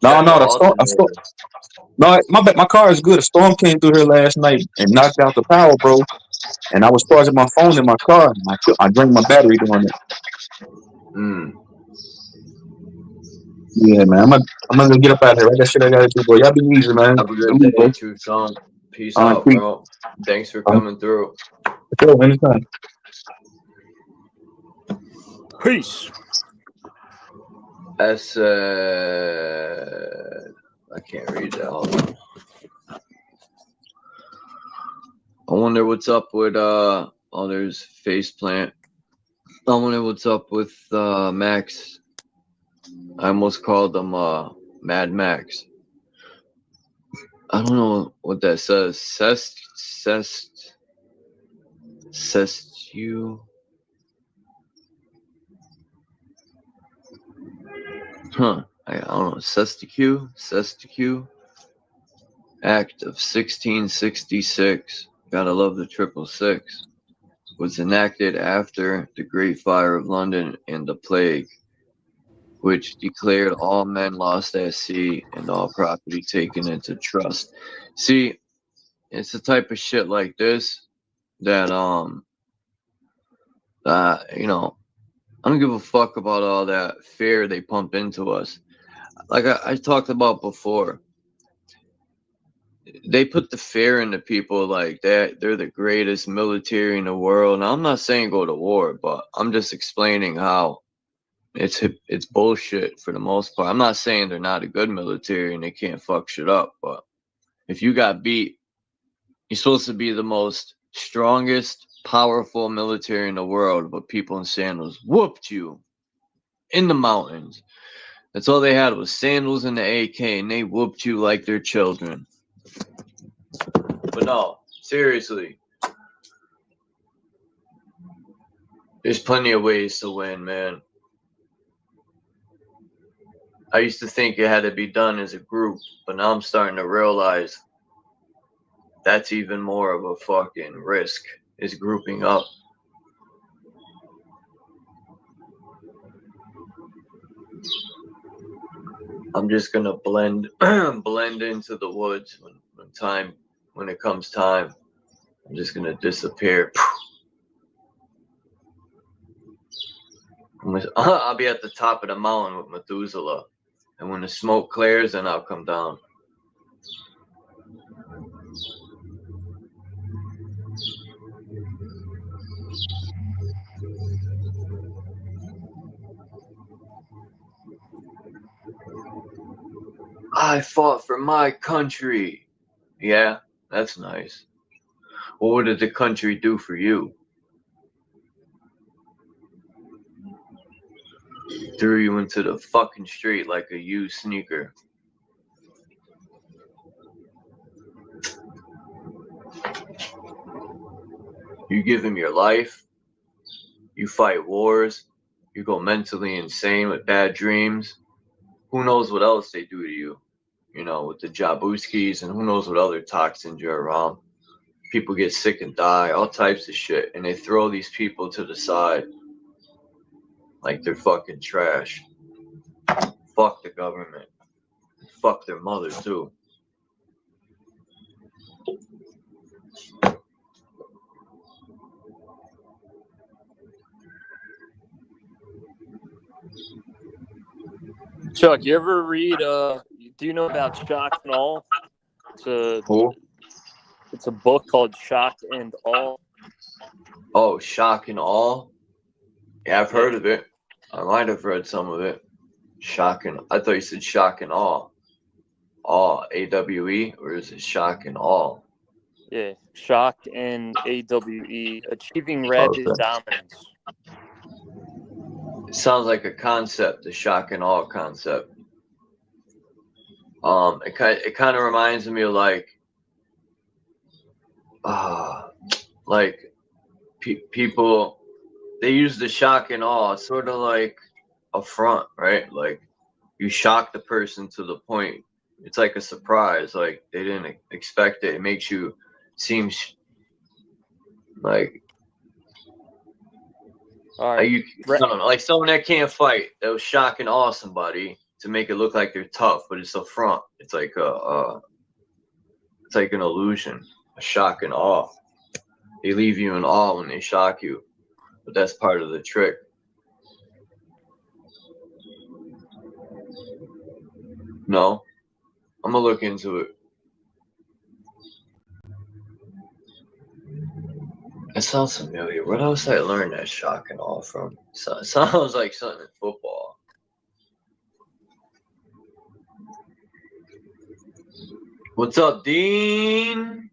[SPEAKER 10] No, my car is good. A storm came through here last night and knocked out the power, bro. And I was charging my phone in my car, and I drained my battery doing it. Yeah, man. I'm gonna get up out of here. I got shit I gotta do, bro. Y'all be easy, man.
[SPEAKER 3] Have a good day, True Song. Peace out, bro. Thanks for coming through.
[SPEAKER 10] Sure, anytime.
[SPEAKER 1] Peace.
[SPEAKER 3] I can't read that. Hold on. I wonder what's up with there's Faceplant. I wonder what's up with Max. I almost called him Mad Max. I don't know what that says. You. Huh. I don't know. Sesticue. Act of 1666. Gotta love the 666. Was enacted after the Great Fire of London and the Plague, which declared all men lost at sea and all property taken into trust. See, it's the type of shit like this that you know, I don't give a fuck about all that fear they pump into us. Like I talked about before, they put the fear into people like that. They're the greatest military in the world. Now, I'm not saying go to war, but I'm just explaining how it's bullshit for the most part. I'm not saying they're not a good military and they can't fuck shit up, but if you got beat, you're supposed to be the most strongest, powerful military in the world, but people in sandals whooped you in the mountains. That's all they had was sandals and the AK, and they whooped you like their children. But no, seriously, there's plenty of ways to win, man. I used to think it had to be done as a group, but now I'm starting to realize that's even more of a fucking risk, is grouping up. I'm just gonna blend into the woods when it comes time. I'm just gonna disappear. I'll be at the top of the mountain with Methuselah, and when the smoke clears, then I'll come down. I fought for my country. Yeah, that's nice. What did the country do for you? Threw you into the fucking street like a used sneaker. You give him your life. You fight wars. You go mentally insane with bad dreams. Who knows what else they do to you? You know, with the Jabuskis, and who knows what other toxins you're around. People get sick and die, all types of shit. And they throw these people to the side like they're fucking trash. Fuck the government. Fuck their mother too.
[SPEAKER 1] Chuck, you ever read? Do you know about Shock and Awe? It's a book called Shock and Awe.
[SPEAKER 3] Oh, Shock and Awe. Yeah, I've heard of it. I might have read some of it. I thought you said Shock and Awe. Awe, AWE, or is it Shock and Awe?
[SPEAKER 1] Yeah, Shock and AWE, Achieving Rapid Dominance.
[SPEAKER 3] It sounds like a concept, the Shock and Awe concept. It kind of reminds me of people, they use the shock and awe. It's sort of like a front, right? Like you shock the person to the point. It's like a surprise. Like they didn't expect it. It makes you seem like like someone that can't fight. That was shock and awe somebody to make it look like they're tough, but it's a front. It's like it's like an illusion, a shock and awe. They leave you in awe when they shock you, but that's part of the trick. No, I'm gonna look into it. It sounds familiar. Where else did I learn that shock and awe from? It sounds like something in football. What's up, Dean?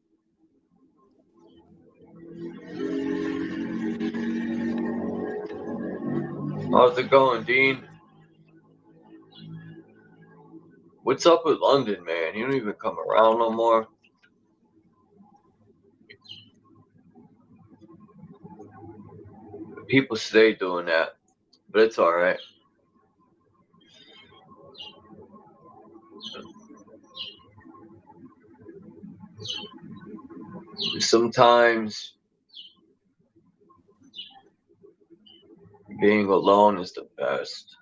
[SPEAKER 3] How's it going, Dean? What's up with London, man? You don't even come around no more. People stay doing that, but it's all right. Sometimes being alone is the best.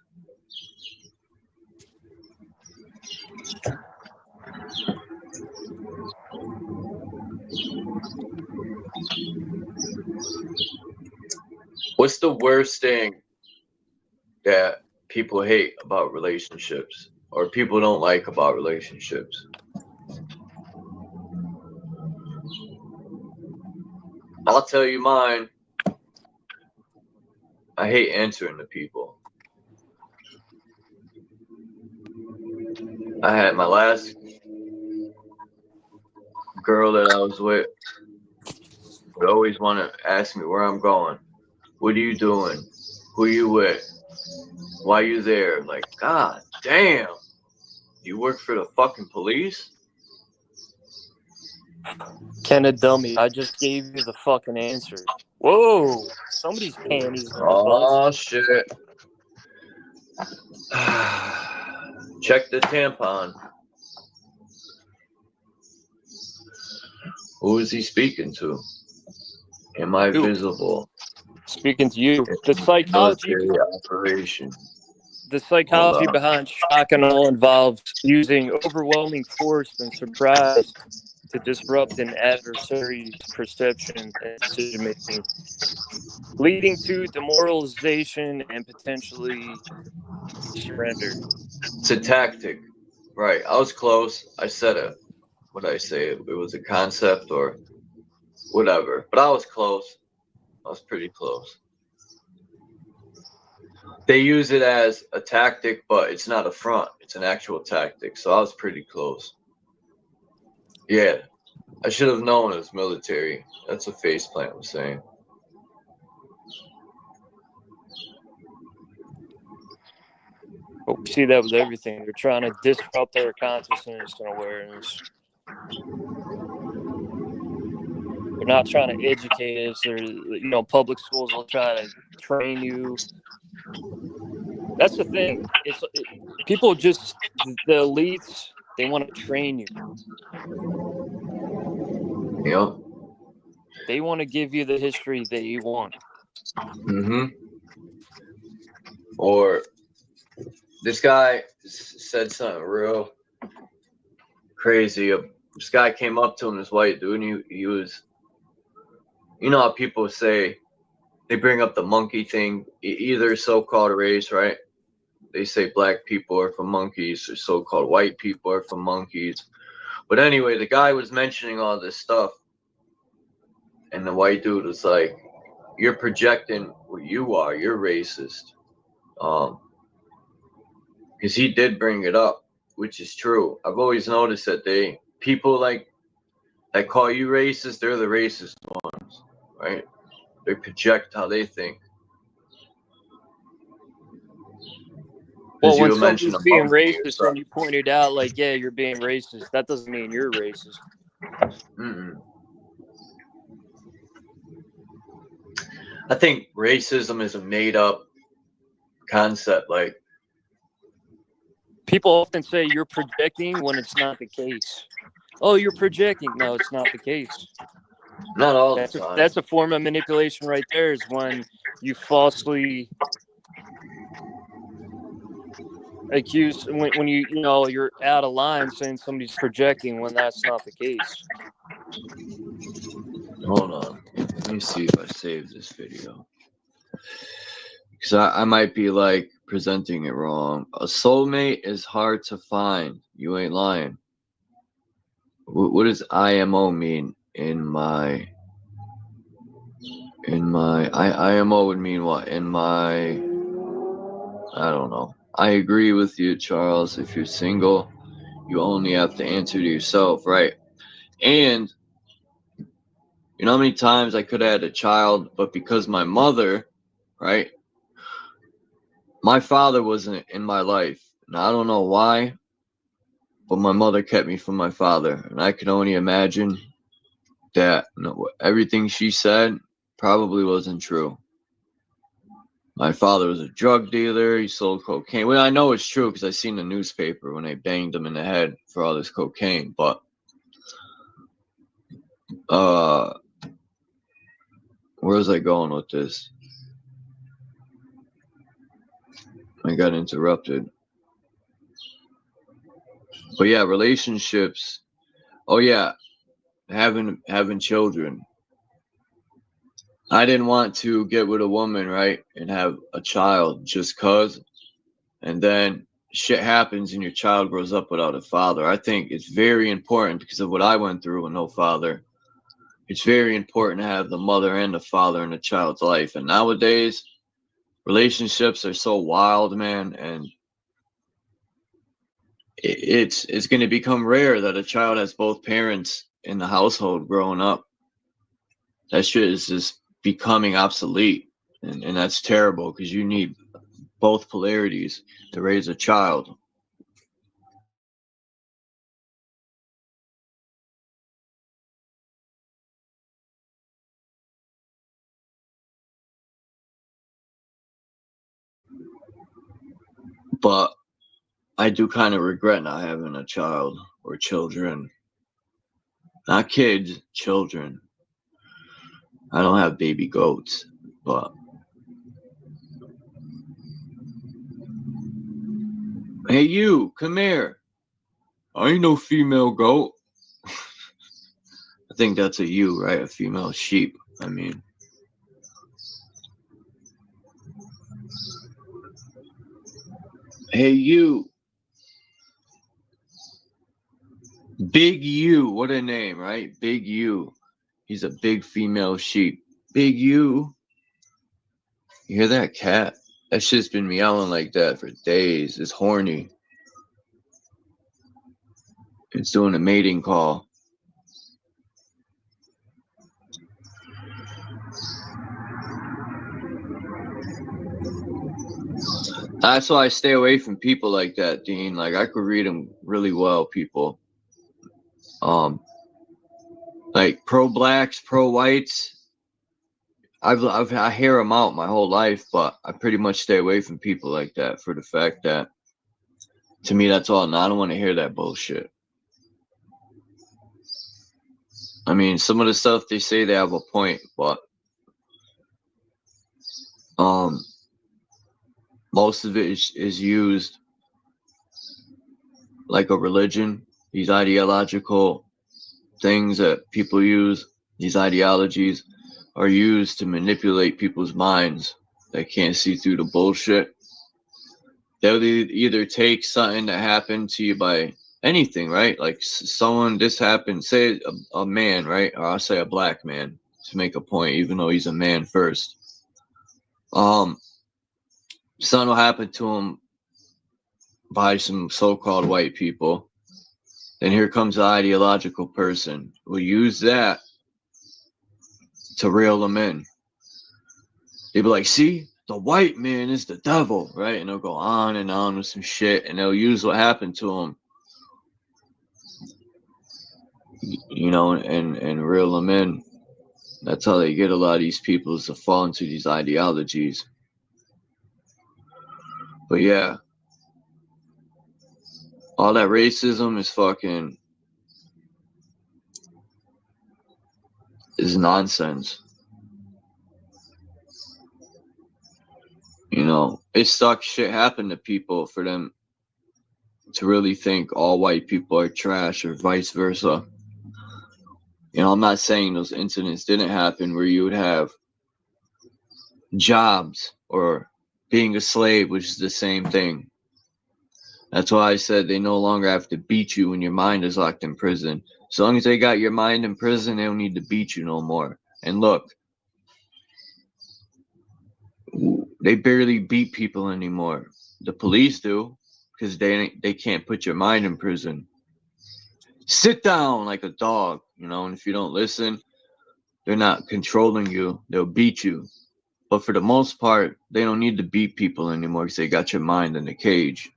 [SPEAKER 3] What's the worst thing that people hate about relationships or people don't like about relationships? I'll tell you mine. I hate answering to people. I had my last girl that I was with would always want to ask me where I'm going. What are you doing? Who you with? Why you there? Like, God damn. You work for the fucking police?
[SPEAKER 1] Ken a dummy. I just gave you the fucking answer. Whoa. Somebody's panties.
[SPEAKER 3] Oh, shit. Check the tampon. Who is he speaking to? Am I visible?
[SPEAKER 1] Speaking to you. The psychology
[SPEAKER 3] operation.
[SPEAKER 1] The psychology behind shock and awe involves using overwhelming force and surprise to disrupt an adversary's perception and decision making, leading to demoralization and potentially surrender.
[SPEAKER 3] It's a tactic. Right. I was close. I said it. What did I say? It was a concept or whatever. But I was close. I was pretty close. They use it as a tactic, but it's not a front. It's an actual tactic. So I was pretty close. Yeah. I should have known it was military. That's what Faceplant was saying.
[SPEAKER 1] But we see that with everything. They're trying to disrupt our consciousness and awareness. They're not trying to educate us, or public schools will try to train you. That's the thing. People just, the elites, they want to train you.
[SPEAKER 3] Yep.
[SPEAKER 1] They want to give you the history that you want.
[SPEAKER 3] Mm-hmm. Or this guy said something real crazy. This guy came up to him, this white dude, and he was, you know how people say, they bring up the monkey thing, either so-called race, right? They say black people are from monkeys, or so-called white people are from monkeys. But anyway, the guy was mentioning all this stuff, and the white dude was like, you're projecting what you are, you're racist. Because he did bring it up, which is true. I've always noticed that people like that call you racist, they're the racist ones, right? They project how they think.
[SPEAKER 1] Well, when somebody's being racist and you pointed out, like, yeah, you're being racist, that doesn't mean you're racist.
[SPEAKER 3] I think racism is a made-up concept. Like,
[SPEAKER 1] people often say you're projecting when it's not the case. Oh, you're projecting. No, it's not the case.
[SPEAKER 3] Not all the time.
[SPEAKER 1] That's a form of manipulation right there, is when you falsely accuse, when you're out of line saying somebody's projecting when that's not the case.
[SPEAKER 3] Hold on. Let me see if I saved this video. Because I might be like presenting it wrong. A soulmate is hard to find. You ain't lying. What does IMO mean in my IMO would mean what? I don't know. I agree with you, Charles. If you're single, you only have to answer to yourself, right? And you know how many times I could have had a child, but because my mother, right? My father wasn't in my life. And I don't know why, but my mother kept me from my father. And I could only imagine that everything she said probably wasn't true. My father was a drug dealer. He sold cocaine. Well, I know it's true because I seen the newspaper when they banged him in the head for all this cocaine. But where was I going with this? I got interrupted. But yeah, relationships. Oh yeah, having children. I didn't want to get with a woman, right, and have a child just cause, and then shit happens and your child grows up without a father. I think it's very important because of what I went through with no father. It's very important to have the mother and the father in a child's life. And nowadays, relationships are so wild, man, and it's going to become rare that a child has both parents in the household growing up. That shit is just becoming obsolete, and that's terrible because you need both polarities to raise a child. But I do kind of regret not having a child or children. Not kids, children. I don't have baby goats, but hey, you, come here. I ain't no female goat. I think that's a ewe, right? A female sheep, I mean. Hey, you. Big U, what a name, right? Big U. He's a big female sheep. Big U. You hear that cat? That shit's been meowing like that for days. It's horny. It's doing a mating call. That's why I stay away from people like that, Dean. Like, I could read them really well, people. Like pro-blacks, pro-whites. I hear them out my whole life, but I pretty much stay away from people like that for the fact that, to me, that's all. And I don't want to hear that bullshit. I mean, some of the stuff they say, they have a point, but most of it is used like a religion. These ideological things that people use, these ideologies, are used to manipulate people's minds that can't see through the bullshit. They'll either take something that happened to you by anything, right? Like someone, this happened, say a man, right? Or I'll say a black man to make a point, even though he's a man first. Something will happen to him by some so-called white people. Then here comes the ideological person who will use that to reel them in. They'll be like, see, the white man is the devil, right? And they'll go on and on with some shit, and they'll use what happened to him, you know, and reel them in. That's how they get a lot of these people, is to fall into these ideologies. But yeah, all that racism is nonsense. You know, it sucks shit happened to people for them to really think all white people are trash or vice versa. You know, I'm not saying those incidents didn't happen where you would have jobs or being a slave, which is the same thing. That's why I said they no longer have to beat you when your mind is locked in prison. As long as they got your mind in prison, they don't need to beat you no more. And look, they barely beat people anymore. The police do, because they can't put your mind in prison. Sit down like a dog, you know, and if you don't listen, they're not controlling you. They'll beat you. But for the most part, they don't need to beat people anymore because they got your mind in the cage.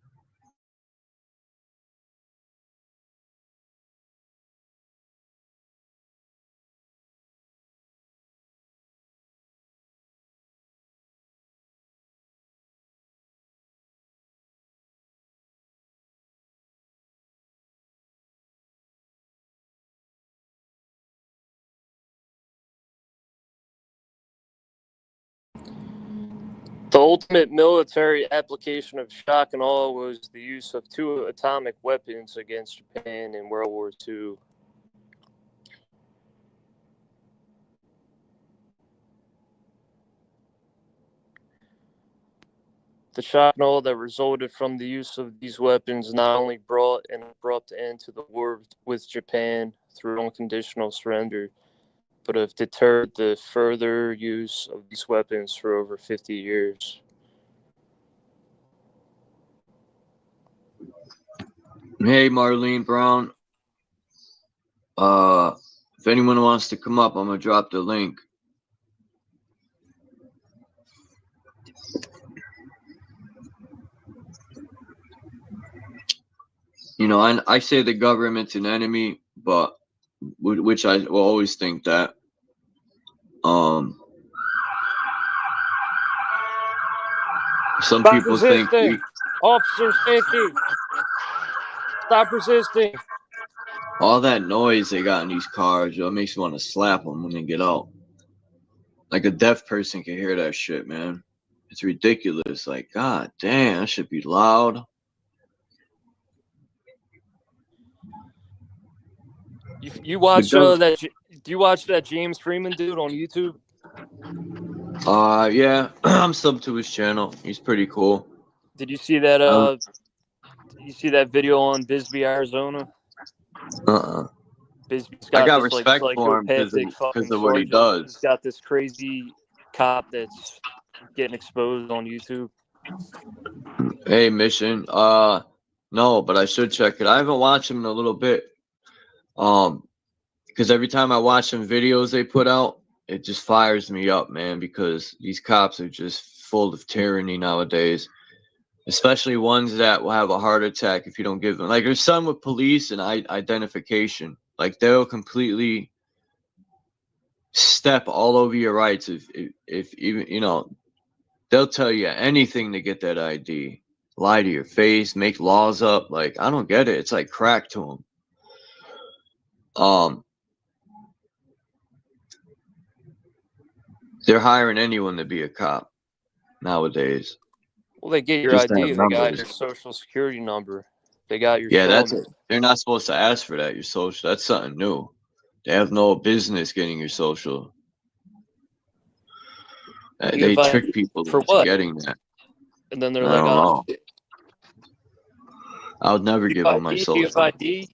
[SPEAKER 1] The ultimate military application of shock and awe was the use of 2 atomic weapons against Japan in World War II. The shock and awe that resulted from the use of these weapons not only brought an abrupt end to the war with Japan through unconditional surrender, but have deterred the further use of these weapons for over 50 years.
[SPEAKER 3] Hey, Marlene Brown. If anyone wants to come up, I'm going to drop the link. You know, I say the government's an enemy, but which I will always think that. Some
[SPEAKER 1] Stop
[SPEAKER 3] people
[SPEAKER 1] resisting.
[SPEAKER 3] think
[SPEAKER 1] Officer safety. Stop resisting.
[SPEAKER 3] all that noise they got in these cars, it makes me want to slap them when they get out. Like a deaf person can hear that shit, man. It's ridiculous. Like, god damn, that should be loud.
[SPEAKER 1] You watch that? Do you watch that James Freeman dude on YouTube?
[SPEAKER 3] Yeah, I'm subbed to his channel. He's pretty cool.
[SPEAKER 1] Did you see that? You see that video on Bisbee, Arizona? Bisbee's got
[SPEAKER 3] I got
[SPEAKER 1] this,
[SPEAKER 3] respect for him because of what he does.
[SPEAKER 1] He's got this crazy cop that's getting exposed on YouTube.
[SPEAKER 3] Hey, Mission. No, but I should check it. I haven't watched him in a little bit. Because every time I watch some videos they put out, it just fires me up, man, because these cops are just full of tyranny nowadays. Especially ones that will have a heart attack if you don't give them. Like, there's some with police and identification. Like, they'll completely step all over your rights if even, you know, they'll tell you anything to get that ID. Lie to your face, make laws up. Like, I don't get it. It's like crack to them. They're hiring anyone to be a cop nowadays.
[SPEAKER 1] Well, they get your
[SPEAKER 3] Just to
[SPEAKER 1] ID,
[SPEAKER 3] have
[SPEAKER 1] they got
[SPEAKER 3] numbers.
[SPEAKER 1] your social security number. They got your
[SPEAKER 3] Yeah,
[SPEAKER 1] phone.
[SPEAKER 3] they're not supposed to ask for that. Your social. That's something new. They have no business getting your social. They trick people
[SPEAKER 1] for
[SPEAKER 3] into
[SPEAKER 1] what?
[SPEAKER 3] getting that.
[SPEAKER 1] And then they're
[SPEAKER 3] I
[SPEAKER 1] like,
[SPEAKER 3] don't
[SPEAKER 1] "Oh,
[SPEAKER 3] know. I would never give them my
[SPEAKER 1] do you
[SPEAKER 3] social.
[SPEAKER 1] have ID?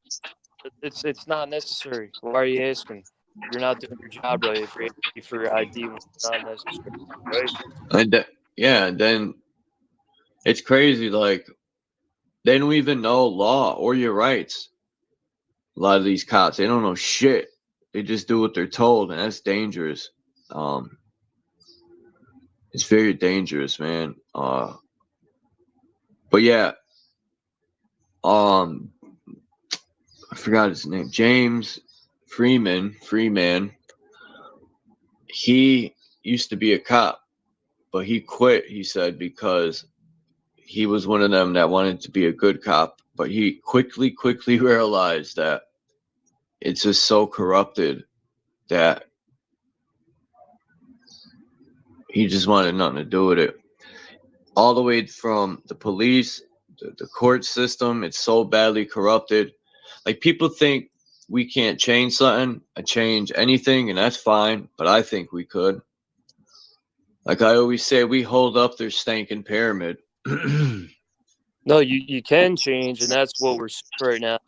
[SPEAKER 1] It's not necessary. Why are you asking? You're not doing your job right if you're asking for your ID when it's not necessary, right?"
[SPEAKER 3] And then it's crazy. Like they don't even know law or your rights. A lot of these cops, they don't know shit. They just do what they're told, and that's dangerous. It's very dangerous, man. But yeah, I forgot his name. James Freeman. He used to be a cop, but he quit, he said, because he was one of them that wanted to be a good cop, but he quickly realized that it's just so corrupted that he just wanted nothing to do with it. All the way from the police, the court system, it's so badly corrupted. Like people think we can't change something, change anything, and that's fine, but I think we could. Like I always say, we hold up their stinking pyramid.
[SPEAKER 1] No, you can change, and that's what we're seeing right now.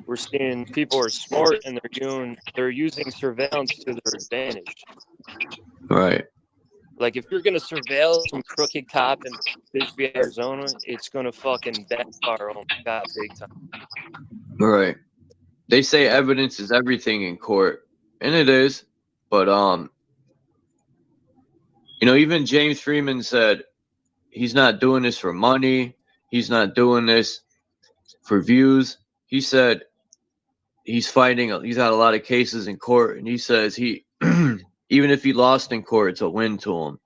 [SPEAKER 1] We're seeing people are smart and they're using surveillance to their advantage.
[SPEAKER 3] Right.
[SPEAKER 1] Like if you're gonna surveil some crooked cop in Bisbee, Arizona, it's gonna fucking backfire on God big time.
[SPEAKER 3] Right. They say evidence is everything in court, and it is, but even James Freeman said he's not doing this for money. He's not doing this for views. He said he's fighting. He's had a lot of cases in court, and he says he even if he lost in court, it's a win to him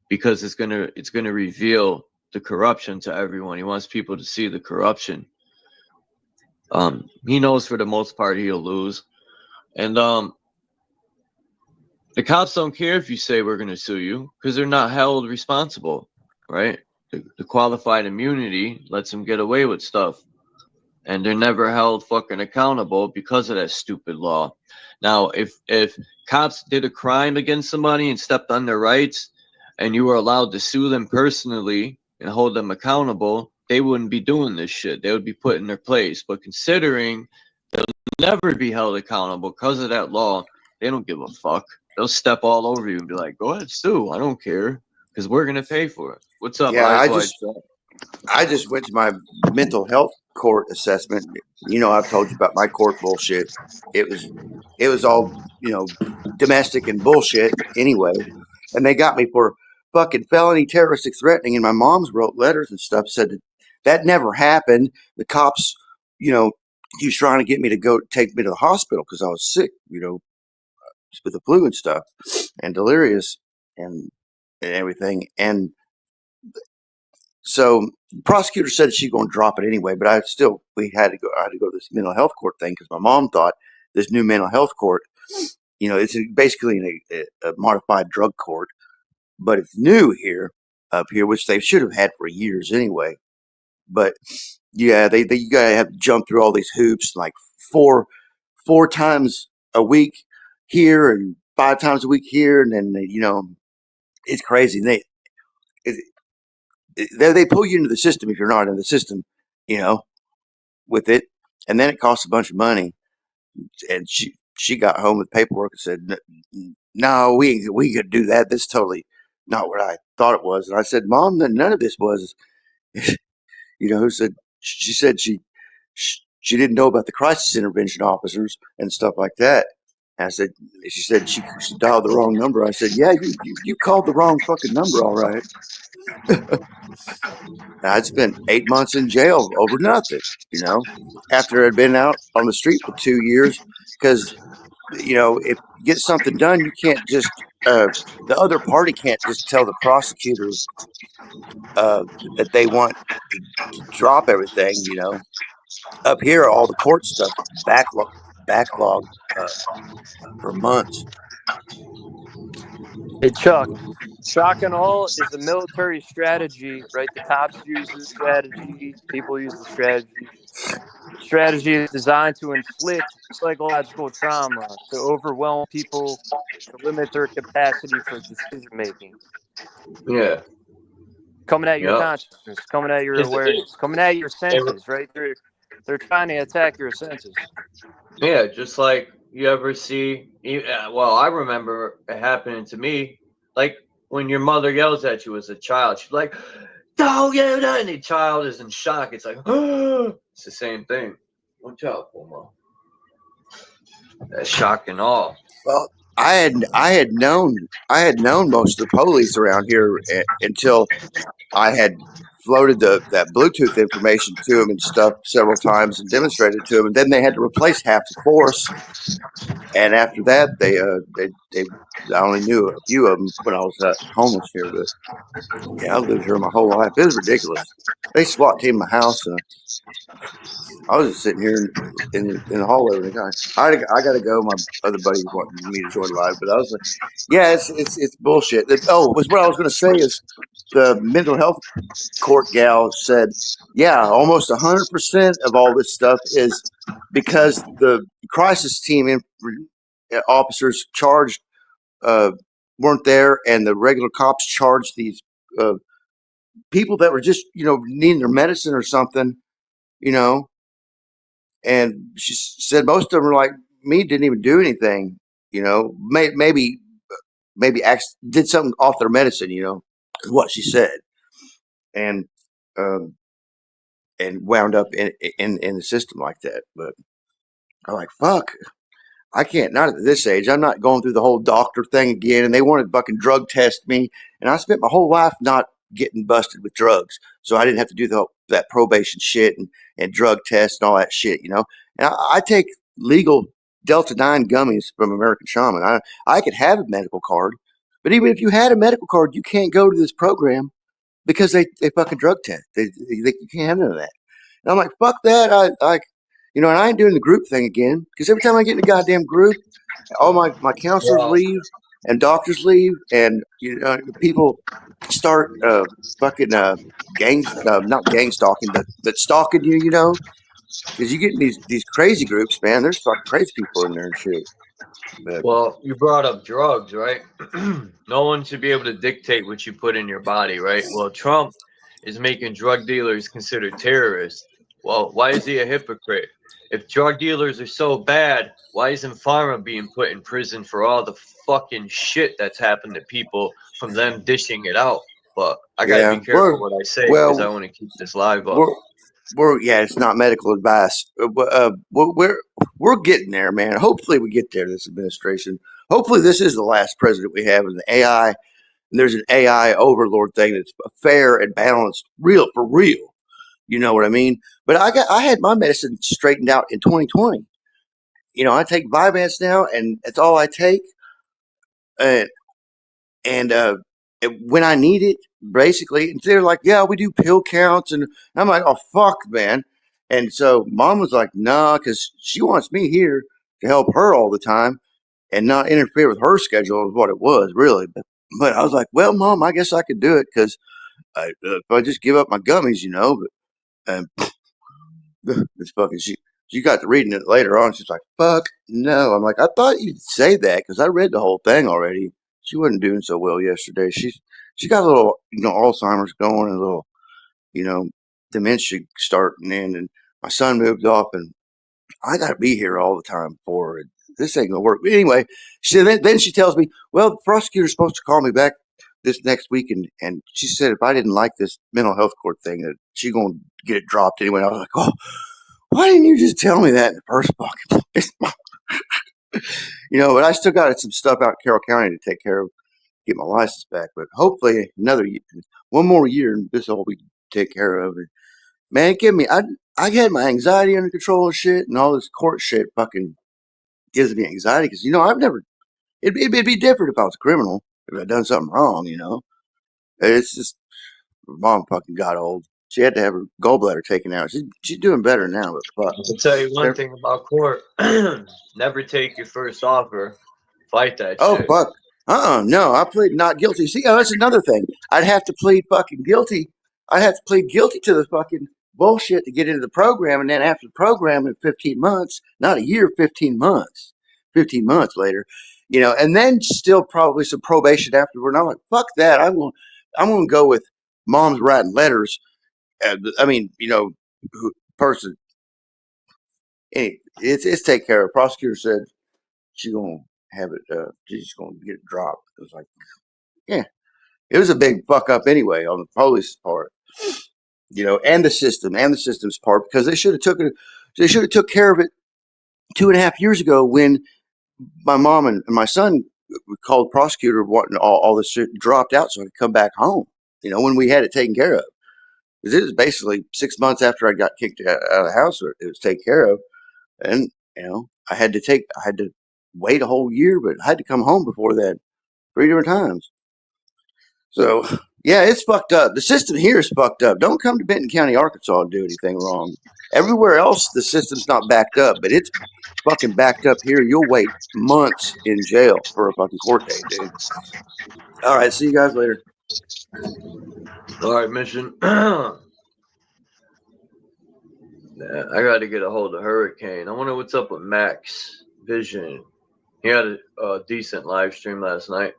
[SPEAKER 3] because it's gonna reveal the corruption to everyone. He wants people to see the corruption. He knows for the most part he'll lose, and the cops don't care if you say we're going to sue you because they're not held responsible, right? The qualified immunity lets them get away with stuff, and they're never held fucking accountable because of that stupid law. Now, if cops did a crime against somebody and stepped on their rights, and you were allowed to sue them personally and hold them accountable, they wouldn't be doing this shit. They would be put in their place. But considering they'll never be held accountable because of that law, they don't give a fuck. They'll step all over you and be like, go ahead, sue. I don't care because we're going to pay for it. What's up,
[SPEAKER 11] Yeah,
[SPEAKER 3] Eyes
[SPEAKER 11] I just went to my mental health court assessment. I've told you about my court bullshit. It was all, domestic and bullshit anyway. And they got me for fucking felony terroristic threatening. And my mom's wrote letters and stuff, said that never happened. The cops, he was trying to get me to go take me to the hospital because I was sick, with the flu and stuff and delirious and everything. And so the prosecutor said she's going to drop it anyway, but I had to go to this mental health court thing because my mom thought this new mental health court, it's basically a modified drug court, but it's new up here, which they should have had for years anyway. But yeah, you gotta have to jump through all these hoops, like four times a week here and 5 times a week here, and then it's crazy. They pull you into the system if you're not in the system, with it, and then it costs a bunch of money. And she got home with paperwork and said, "No, we could do that. That's totally not what I thought it was." And I said, "Mom, none of this was." Who said she said she didn't know about the crisis intervention officers and stuff like that. And she said she dialed the wrong number. I said, "Yeah, you called the wrong fucking number, all right." I'd spent 8 months in jail over nothing, after I'd been out on the street for 2 years. Because, if you get something done, you can't just, the other party can't just tell the prosecutor that they want to drop everything, Up here, all the court stuff backlog for months.
[SPEAKER 1] Hey, Chuck. Shock and awe is a military strategy, right? The cops use the strategy, people use the strategy. Strategy is designed to inflict psychological trauma, to overwhelm people, to limit their capacity for decision making.
[SPEAKER 3] Yeah.
[SPEAKER 1] Coming at your
[SPEAKER 3] Yep.
[SPEAKER 1] consciousness, coming at your
[SPEAKER 3] It's-
[SPEAKER 1] awareness, coming at your
[SPEAKER 3] it-
[SPEAKER 1] senses, right? They're trying to attack your senses.
[SPEAKER 3] Yeah, just like you ever see. Well, I remember it happening to me. Like when your mother yells at you as a child, she's like, "Don't yell!" And the child is in shock. It's like, it's the same thing. Watch out, Puma. That's shock and awe.
[SPEAKER 11] Well, I had known most of the police around here until I had floated that Bluetooth information to them and stuff several times and demonstrated to them, and then they had to replace half the force. And after that, they I only knew a few of them when I was homeless here, but yeah, I lived here my whole life. It was ridiculous. They SWAT teamed my house, and I was just sitting here in the hallway with a guy. I got to go. My other buddy wanted me to join live, but I was like, yeah, it's bullshit. What I was going to say is the mental health court gal said, yeah, almost 100% of all this stuff is because the crisis team officers charged weren't there, and the regular cops charged these people that were just needing their medicine or something, and she said most of them were like me, didn't even do anything, maybe did something off their medicine, is what she said, and wound up in the system like that. But I'm like, fuck, I can't, not at this age. I'm not going through the whole doctor thing again. And they wanted to fucking drug test me, and I spent my whole life not getting busted with drugs, so I didn't have to do that probation shit and drug tests and all that shit, And I take legal Delta 9 gummies from American Shaman. I could have a medical card, but even if you had a medical card, you can't go to this program because they fucking drug test. You can't have none of that. And I'm like, fuck that. And I ain't doing the group thing again, because every time I get in a goddamn group, all my counselors leave and doctors leave, and people start fucking not gang stalking, but stalking you, because you get in these crazy groups, man. There's fucking crazy people in there and shit. But,
[SPEAKER 3] well, you brought up drugs, right? No one should be able to dictate what you put in your body, right? Well, Trump is making drug dealers considered terrorists. Well, why is he a hypocrite? If drug dealers are so bad, why isn't Pharma being put in prison for all the fucking shit that's happened to people from them dishing it out? But I gotta be careful what I say, because I want to keep this live up.
[SPEAKER 11] It's not medical advice. We're getting there, man. Hopefully we get there, this administration. Hopefully this is the last president we have in the AI. And there's an AI overlord thing that's fair and balanced, for real. You know what I mean? But I had my medicine straightened out in 2020. I take Vyvanse now, and that's all I take. And when I need it, basically, they're like, yeah, we do pill counts. And I'm like, oh, fuck, man. And so Mom was like, nah, because she wants me here to help her all the time and not interfere with her schedule, is what it was, really. But I was like, well, Mom, I guess I could do it, because if I just give up my gummies, But this fucking she got to reading it later on. She's like, fuck no. I'm like, I thought you'd say that, because I read the whole thing already. She wasn't doing so well yesterday. She got a little, Alzheimer's going, and a little, dementia starting in, and my son moved off, and I got to be here all the time for her. This ain't gonna work. But anyway, then she tells me, well, the prosecutor's supposed to call me back this next week, and she said if I didn't like this mental health court thing, that she's gonna get it dropped anyway. I was like, oh, why didn't you just tell me that in the first fucking place? But I still got some stuff out in Carroll County to take care of, get my license back. But hopefully one more year, and this will be take care of it. Man, I had my anxiety under control and shit, and all this court shit fucking gives me anxiety, because I've never. It'd be different if I was a criminal, if I'd done something wrong. It's just Mom fucking got old. She had to have her gallbladder taken out. She's doing better now, but fuck.
[SPEAKER 3] I'll tell you one thing about court: never take your first offer. Fight that shit.
[SPEAKER 11] Oh fuck! No, I plead not guilty. See, that's another thing. I'd have to plead fucking guilty. I'd have to plead guilty to the fucking bullshit to get into the program, and then after the program in 15 months, not a year, 15 months. 15 months later, and then still probably some probation afterward. And I'm like, fuck that. I'm going to go with mom's writing letters. I mean, person. Anyway, it's take care of. Prosecutor said she's gonna have it. She's gonna get it dropped. It was like, yeah, it was a big fuck up anyway on the police part, and the system's part, because they should have took care of it 2.5 years ago when my mom and my son called the prosecutor wanting all this shit dropped out so I could come back home. When we had it taken care of, because it was basically 6 months after I got kicked out of the house, it was taken care of. And I had to wait a whole year, but I had to come home before that 3 different times. So yeah, it's fucked up. The system here is fucked up. Don't come to Benton County, Arkansas, and do anything wrong. Everywhere else, the system's not backed up, but it's fucking backed up here. You'll wait months in jail for a fucking court date, dude. All right, see you guys later.
[SPEAKER 3] All right, Mission. Yeah, I got to get a hold of Hurricane. I wonder what's up with Max Vision. He had a decent live stream last night.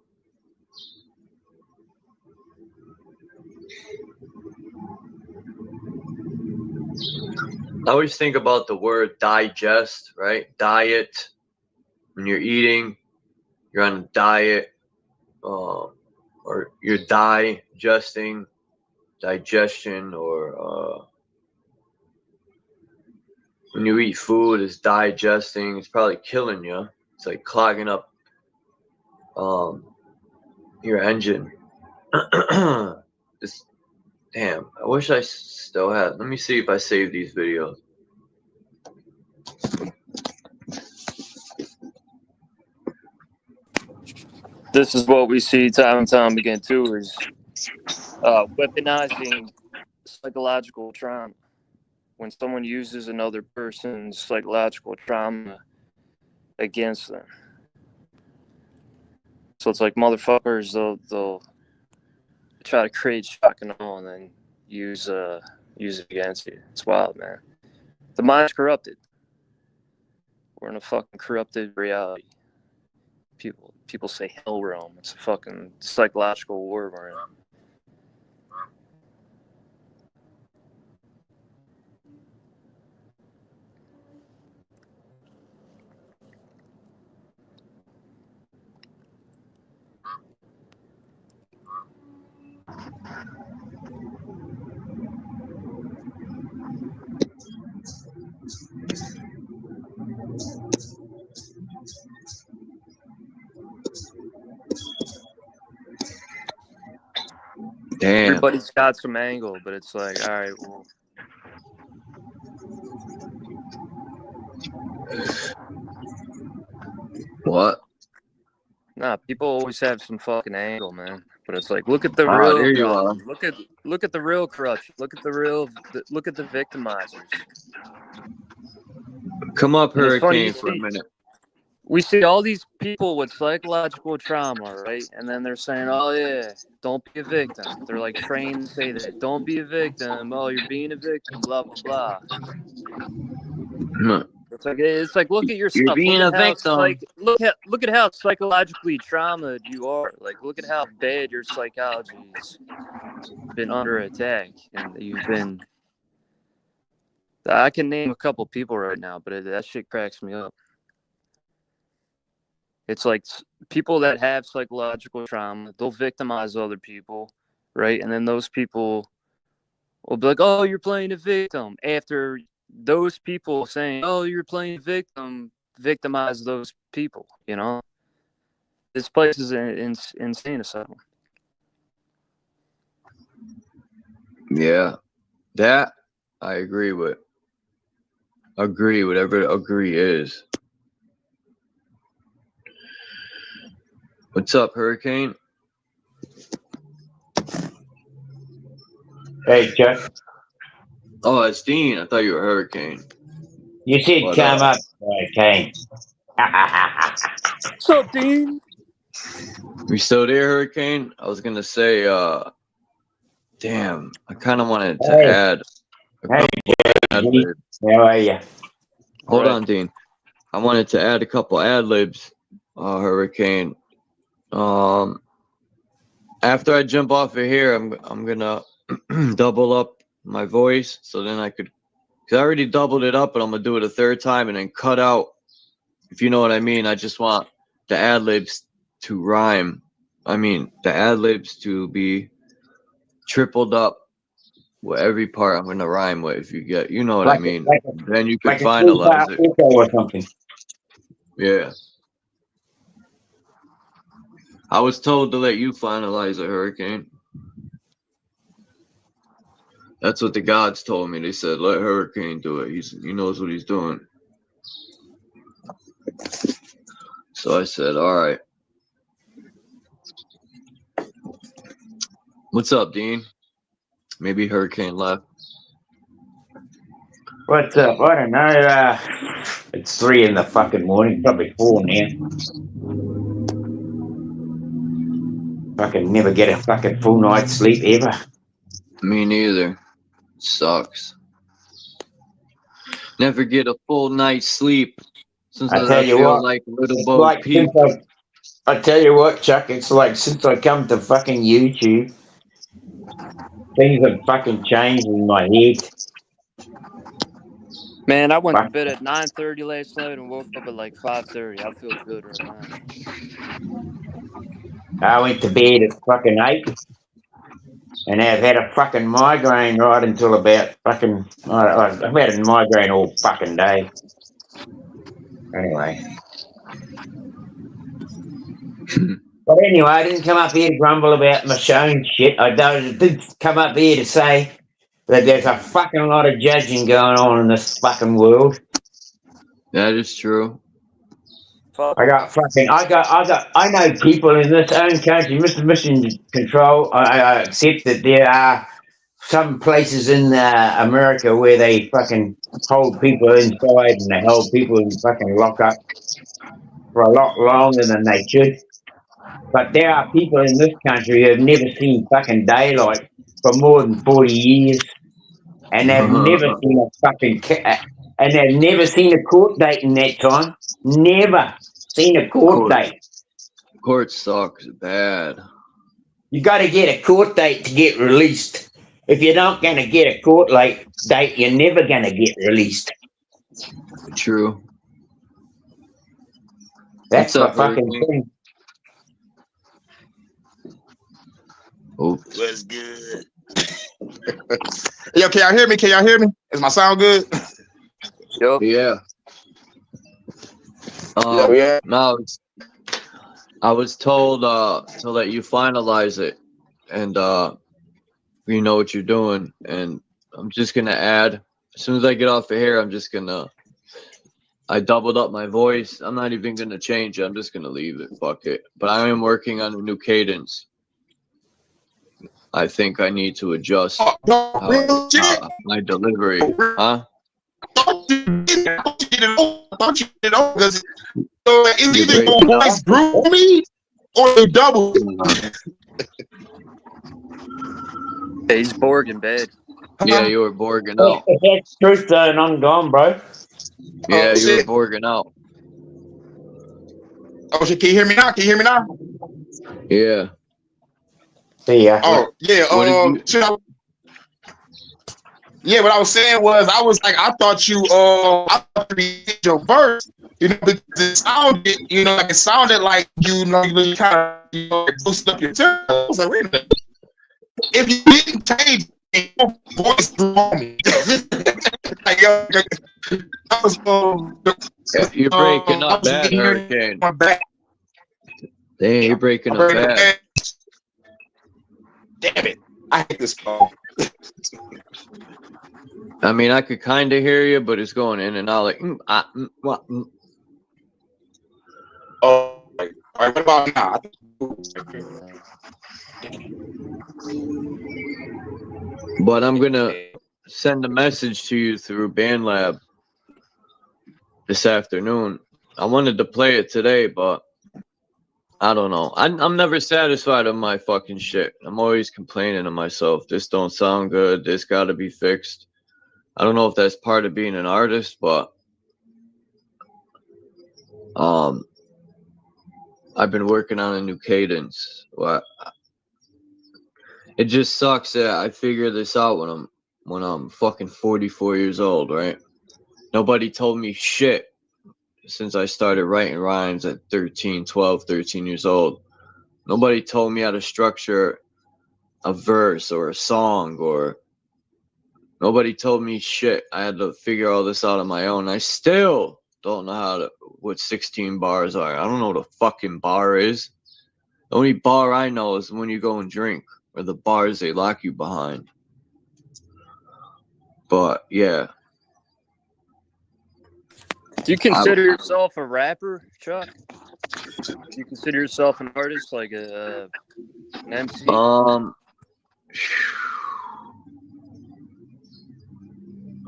[SPEAKER 3] I always think about the word digest, right? Diet. When you're eating, you're on a diet, or you're digesting, digestion, or when you eat food, it's digesting. It's probably killing you. It's like clogging up your engine. Damn, I wish I still had. Let me see if I saved these videos.
[SPEAKER 1] This is what we see time and time again too, is weaponizing psychological trauma. When someone uses another person's psychological trauma against them. So it's like motherfuckers, they'll try to create shock and awe and then use it against you. It's wild, man. The mind's corrupted. We're in a fucking corrupted reality. People say hell realm. It's a fucking psychological war we're in.
[SPEAKER 3] Damn.
[SPEAKER 1] Everybody's got some angle, but it's like, all right, well.
[SPEAKER 3] What?
[SPEAKER 1] Nah, people always have some fucking angle, man. But it's like, look at the
[SPEAKER 3] Ah,
[SPEAKER 1] real.
[SPEAKER 3] there you are.
[SPEAKER 1] Look at the real corruption. Look at the victimizers.
[SPEAKER 3] Come up,
[SPEAKER 1] And it's funny,
[SPEAKER 3] Hurricane, for a minute.
[SPEAKER 1] we see all these people with psychological trauma, right? And then they're saying, oh, yeah, don't be a victim. They're like trained to say that. Don't be a victim. Oh, you're being a victim, blah, blah, blah. It's like look at yourself.
[SPEAKER 3] You're being a victim.
[SPEAKER 1] Look at how psychologically traumatized you are. Like, look at how bad your psychology's been under attack. And you've been... I can name a couple people right now, but that shit cracks me up. It's like people that have psychological trauma, they'll victimize other people, right? And then those people will be like, oh, you're playing a victim. After those people saying, oh, you're playing a victim, victimize those people, you know? This place is an insane asylum.
[SPEAKER 3] Yeah, that I agree with. Agree, whatever agree is. What's up, Hurricane?
[SPEAKER 12] Hey, Chuck.
[SPEAKER 3] Oh, it's Dean. I thought you were Hurricane.
[SPEAKER 12] You should
[SPEAKER 3] What
[SPEAKER 12] come
[SPEAKER 3] up?
[SPEAKER 12] up, Hurricane.
[SPEAKER 1] What's up, Dean?
[SPEAKER 3] You still there, Hurricane? I was gonna say, damn, I kind of wanted to
[SPEAKER 12] Hey,
[SPEAKER 3] add a
[SPEAKER 12] hey,
[SPEAKER 3] couple ad
[SPEAKER 12] G.
[SPEAKER 3] libs.
[SPEAKER 12] How are you?
[SPEAKER 3] Hold
[SPEAKER 1] Right.
[SPEAKER 3] on, Dean. I wanted to add a couple ad libs, Hurricane. After I jump off of here, I'm gonna double up my voice, so then I could, cause I already doubled it up, but I'm gonna do it a third time and then cut out. If you know what I mean, I just want the ad libs to rhyme. I mean, the ad libs to be tripled up with every part I'm gonna rhyme with. If you get, you know what I
[SPEAKER 12] Like
[SPEAKER 3] mean.
[SPEAKER 12] like
[SPEAKER 3] Then you could
[SPEAKER 12] like a full
[SPEAKER 3] finalize it.
[SPEAKER 12] auto or something.
[SPEAKER 3] Yeah. I was told to let you finalize it, Hurricane. That's what the gods told me. They said, let Hurricane do it. He knows what he's doing. So I said, all right. What's up, Dean? Maybe Hurricane left.
[SPEAKER 12] What's up? I don't know. It's 3 in the fucking morning, probably 4 now. Fucking never get a fucking full night's sleep ever.
[SPEAKER 3] Me neither. Sucks. Never get a full night's sleep. Sometimes
[SPEAKER 12] I tell
[SPEAKER 3] I
[SPEAKER 12] you
[SPEAKER 3] feel
[SPEAKER 12] what,
[SPEAKER 3] like Little
[SPEAKER 12] it's
[SPEAKER 3] Bo
[SPEAKER 12] like
[SPEAKER 3] Peep.
[SPEAKER 12] I tell you what, Chuck, it's like since I come to fucking YouTube, things have fucking changed in my head.
[SPEAKER 1] Man, I went to
[SPEAKER 12] Fuck.
[SPEAKER 1] bed at 9:30 last night and woke up at like 5:30. I feel good right now.
[SPEAKER 12] I went to bed at fucking 8, and I've had a fucking migraine right until about fucking. I've had a migraine all fucking day. Anyway. But anyway, I didn't come up here to grumble about my show and shit. I did come up here to say that there's a fucking lot of judging going on in this fucking world.
[SPEAKER 3] That is true.
[SPEAKER 1] Fuck.
[SPEAKER 12] I know people in this own country, Mr. Mission Control. I accept that there are some places in America where they fucking hold people inside and they hold people in fucking lockup for a lot longer than they should. But there are people in this country who have never seen fucking daylight for more than 40 years, and they've never seen a fucking and they've never seen a court date in that time. Never seen a court date.
[SPEAKER 3] Court sucks bad.
[SPEAKER 12] You got to get a court date to get released. If you're not going to get a court date, you're never going to get released.
[SPEAKER 3] True.
[SPEAKER 12] That's
[SPEAKER 3] What's up,
[SPEAKER 12] the fucking
[SPEAKER 3] Hurricane?
[SPEAKER 12] thing.
[SPEAKER 3] Oops.
[SPEAKER 13] What's good? Yo, can y'all hear me? Can y'all hear me? Is my sound good?
[SPEAKER 1] Yo.
[SPEAKER 3] Yeah.
[SPEAKER 13] Yeah.
[SPEAKER 3] No, I was told to let you finalize it, and you know what you're doing. And I'm just gonna add, as soon as I get off of here, I doubled up my voice. I'm not even gonna change it. I'm just gonna leave it. Fuck it. But I am working on a new cadence. I think I need to adjust my delivery. Huh?
[SPEAKER 13] Thought you did it over because it's either your voice grew me or you double.
[SPEAKER 1] He's Borg in bed.
[SPEAKER 3] Yeah, you were Borging out.
[SPEAKER 12] That's truth, though, and I'm gone, bro.
[SPEAKER 3] Yeah, you were Borging out.
[SPEAKER 13] Oh shit! Can you hear me now? Can you hear me now?
[SPEAKER 3] Yeah.
[SPEAKER 12] See ya.
[SPEAKER 13] Oh yeah. Yeah, what I was saying was I thought you did your verse, because it sounded like you kind of boosted up your tempo. I was like, wait a minute. If you didn't change your voice through me,
[SPEAKER 3] You're breaking up bad, Hurricane. Dang, you're breaking up bad.
[SPEAKER 13] Damn it. I hate this phone.
[SPEAKER 3] I mean, I could kind of hear you, but it's going in and out like.
[SPEAKER 13] Oh, all right. What about now?
[SPEAKER 3] But I'm gonna send a message to you through BandLab this afternoon. I wanted to play it today, but I don't know. I'm never satisfied with my fucking shit. I'm always complaining to myself. This don't sound good. This got to be fixed. I don't know if that's part of being an artist, but I've been working on a new cadence. Well, it just sucks that I figured this out when I'm fucking 44 years old, right? Nobody told me shit since I started writing rhymes at 13 years old. Nobody told me how to structure a verse or a song, or nobody told me shit. I had to figure all this out on my own. I still don't know what 16 bars are. I don't know what a fucking bar is. The only bar I know is when you go and drink, or the bars they lock you behind. But yeah.
[SPEAKER 1] Do you consider yourself a rapper, Chuck? Do you consider yourself an artist, like an MC?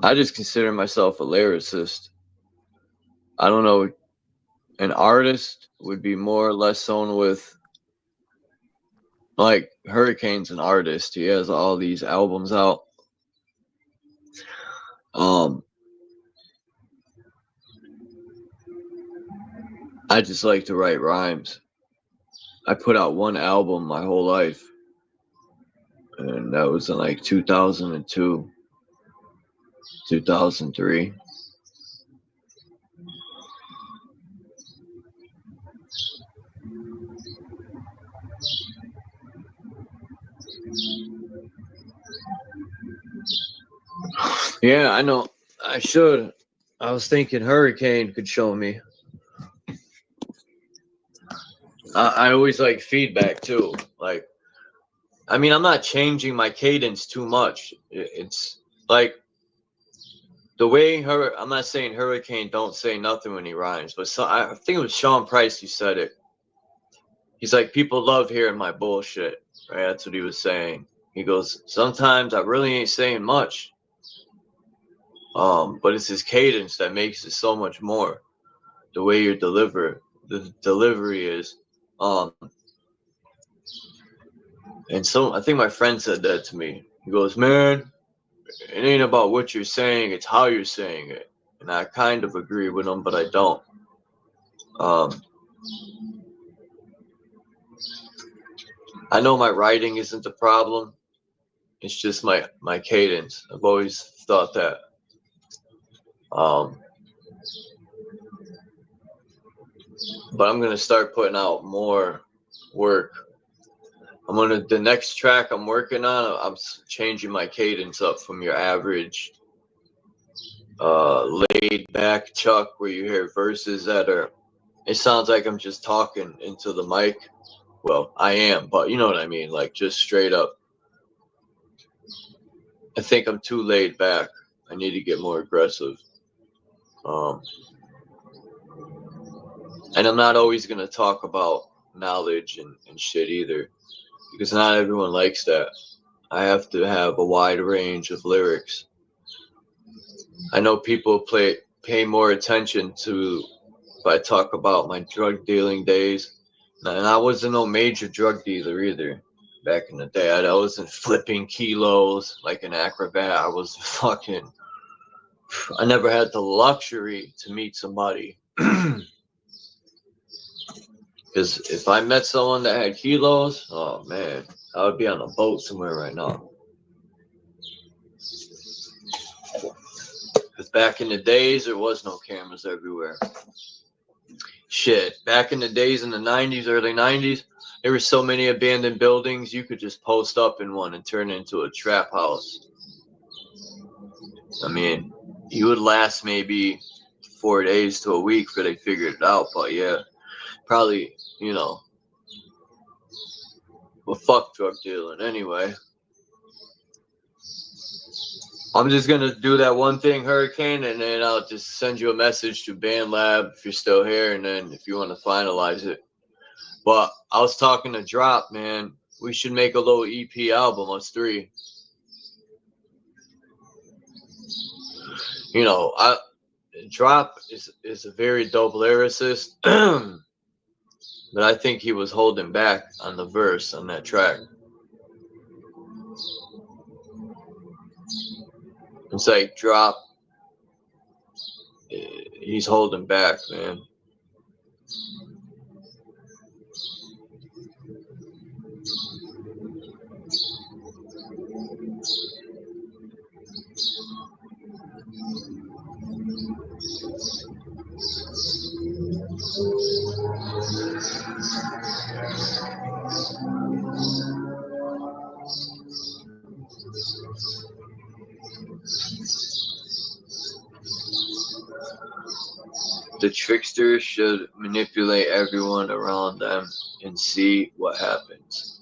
[SPEAKER 3] I just consider myself a lyricist. I don't know. An artist would be more or less someone with, like, Hurricane's an artist. He has all these albums out. I just like to write rhymes. I put out one album my whole life, and that was in like 2002, 2003. Yeah, I know. I should. I was thinking Hurricane could show me. I always like feedback too. Like, I mean, I'm not changing my cadence too much. It's like the way I'm not saying Hurricane don't say nothing when he rhymes, but I think it was Sean Price who said it. He's like, people love hearing my bullshit, right? That's what he was saying. He goes, sometimes I really ain't saying much. But it's his cadence that makes it so much more. The way you the delivery is. And so I think my friend said that to me. He goes, man, it ain't about what you're saying, it's how you're saying it. And I kind of agree with him, but I don't. I know my writing isn't the problem. It's just my cadence. I've always thought that. But I'm gonna start putting out more work. The next track I'm working on, I'm changing my cadence up from your average laid back Chuck where you hear verses that are, it sounds like I'm just talking into the mic. Well, I am, but you know what I mean, like just straight up. I think I'm too laid back. I need to get more aggressive. And I'm not always gonna talk about knowledge and shit either, because not everyone likes that. I have to have a wide range of lyrics. I know people pay more attention to if I talk about my drug dealing days. And I wasn't no major drug dealer either back in the day. I wasn't flipping kilos like an acrobat. I never had the luxury to meet somebody. Because if I met someone that had kilos, oh man, I would be on a boat somewhere right now. Because back in the days, there was no cameras everywhere. Shit, back in the days in the 90s, early 90s, there were so many abandoned buildings, you could just post up in one and turn it into a trap house. I mean, you would last maybe 4 days to a week before they figured it out, but yeah, probably, you know, well, fuck drug dealing anyway. I'm just going to do that one thing, Hurricane, and then I'll just send you a message to BandLab if you're still here, and then if you want to finalize it. But I was talking to Drop, man. We should make a little EP album, us three. You know, Drop is a very dope lyricist. but I think he was holding back on the verse on that track. It's like drop. He's holding back, man. The tricksters should manipulate everyone around them and see what happens.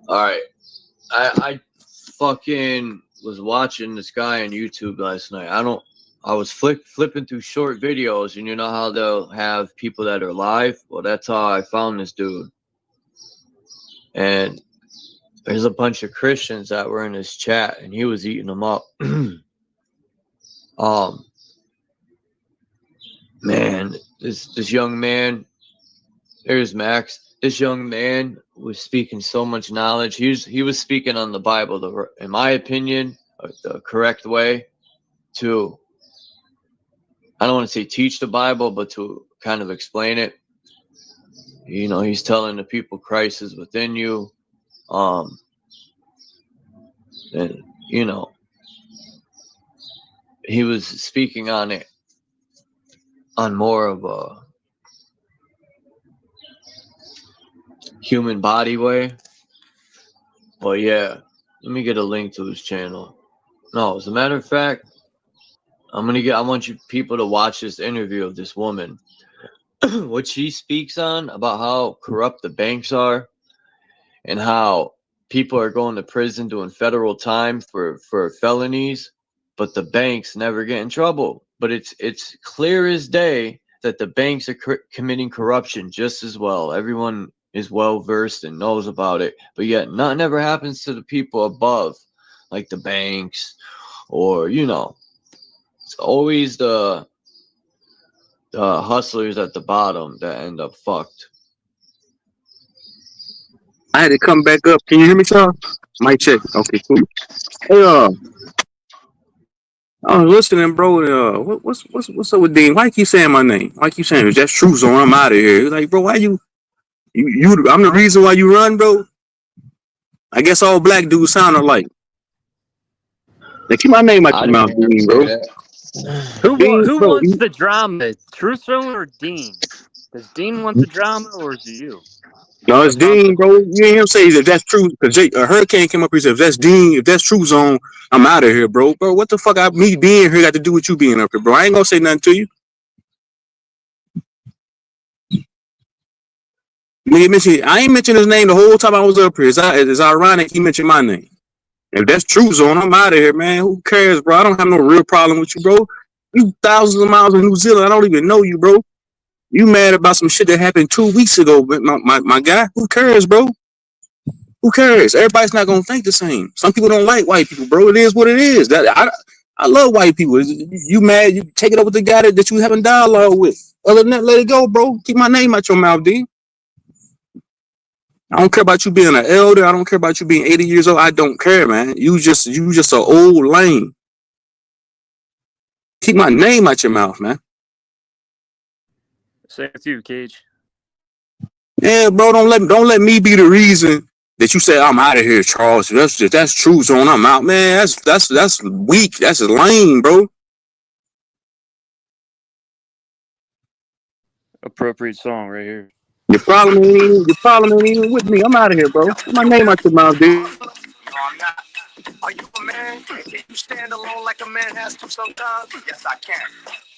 [SPEAKER 3] Alright. I fucking was watching this guy on YouTube last night. I was flipping through short videos, and you know how they'll have people that are live? Well, that's how I found this dude. And there's a bunch of Christians that were in his chat, and he was eating them up. Man, this young man, there's Max. This young man was speaking so much knowledge. He was speaking on the Bible, in my opinion, the correct way to, I don't want to say teach the Bible, but to kind of explain it. You know, he's telling the people Christ is within you. And, you know, he was speaking on it on more of a human body way. Well, yeah, let me get a link to his channel. No, as a matter of fact, I want you people to watch this interview of this woman. What she speaks on about how corrupt the banks are and how people are going to prison doing federal time for felonies, but the banks never get in trouble. But it's clear as day that the banks are committing corruption just as well. Everyone is well versed and knows about it, but yet nothing ever happens to the people above, like the banks, or you know, it's always the hustlers at the bottom that end up fucked.
[SPEAKER 10] I had to come back up. Can you hear me, Charles? Mic check. Okay, cool. Hey, I was listening, bro. What's up with Dean? Why you keep saying my name? Why you keep saying that's True Zone? I'm out of here. Like, bro, why you? I'm the reason why you run, bro. I guess all black dudes sound alike. Now keep my name out your mouth, Dean, bro.
[SPEAKER 1] Who wants the drama? Truth Zone or Dean? Does Dean want the drama, or is it you?
[SPEAKER 10] No, it's Dean, bro. You ain't him say that that's true. Because a hurricane came up here and said, if that's Dean, if that's True Zone, I'm out of here, bro. Bro, what the fuck me being here got to do with you being up here, bro? I ain't gonna say nothing to you. I ain't mentioned his name the whole time I was up here. It's ironic he mentioned my name. If that's True Zone, I'm out of here, man. Who cares, bro? I don't have no real problem with you, bro. You thousands of miles in New Zealand. I don't even know you, bro. You mad about some shit that happened 2 weeks ago, but my guy? Who cares, bro? Who cares? Everybody's not gonna think the same. Some people don't like white people, bro. It is what it is. I love white people. You mad? You take it up with the guy that you having dialogue with. Other than that, let it go, bro. Keep my name out your mouth, D. I don't care about you being an elder. I don't care about you being 80 years old. I don't care, man. You just an old lame. Keep my name out your mouth, man.
[SPEAKER 1] Same with you, Cage.
[SPEAKER 10] Yeah, bro. Don't let me be the reason that you say I'm out of here, Charles. That's True Zone. I'm out, man. That's weak. That's lame, bro.
[SPEAKER 1] Appropriate song right here.
[SPEAKER 10] Your problem ain't even with me. I'm out of here, bro. Keep my name out your mouth, dude.
[SPEAKER 9] No, I'm not. Are you a man? Can you stand alone like a man has to sometimes? Yes, I can.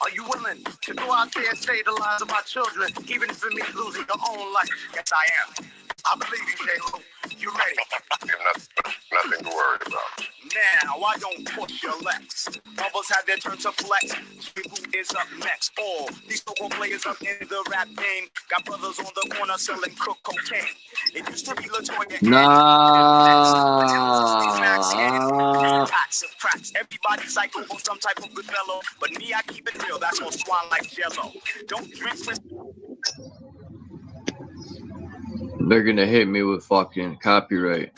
[SPEAKER 9] Are you willing to go out there and save the lives of my children, even if it means losing your own life? Yes, I am. I believe you, J-Lo. You ready?
[SPEAKER 7] You have nothing to worry about.
[SPEAKER 9] Now, why don't push your legs? Bubbles have their turn to flex. Who is up next? All these so-called players up in the rap game got brothers on the corner selling cocaine. It used to be LaToya. Packs of cracks. Everybody psycho on some type of good fellow, but me, I keep it real. That's on swan like Jello. Don't drink.
[SPEAKER 3] They're gonna hit me with fucking copyright.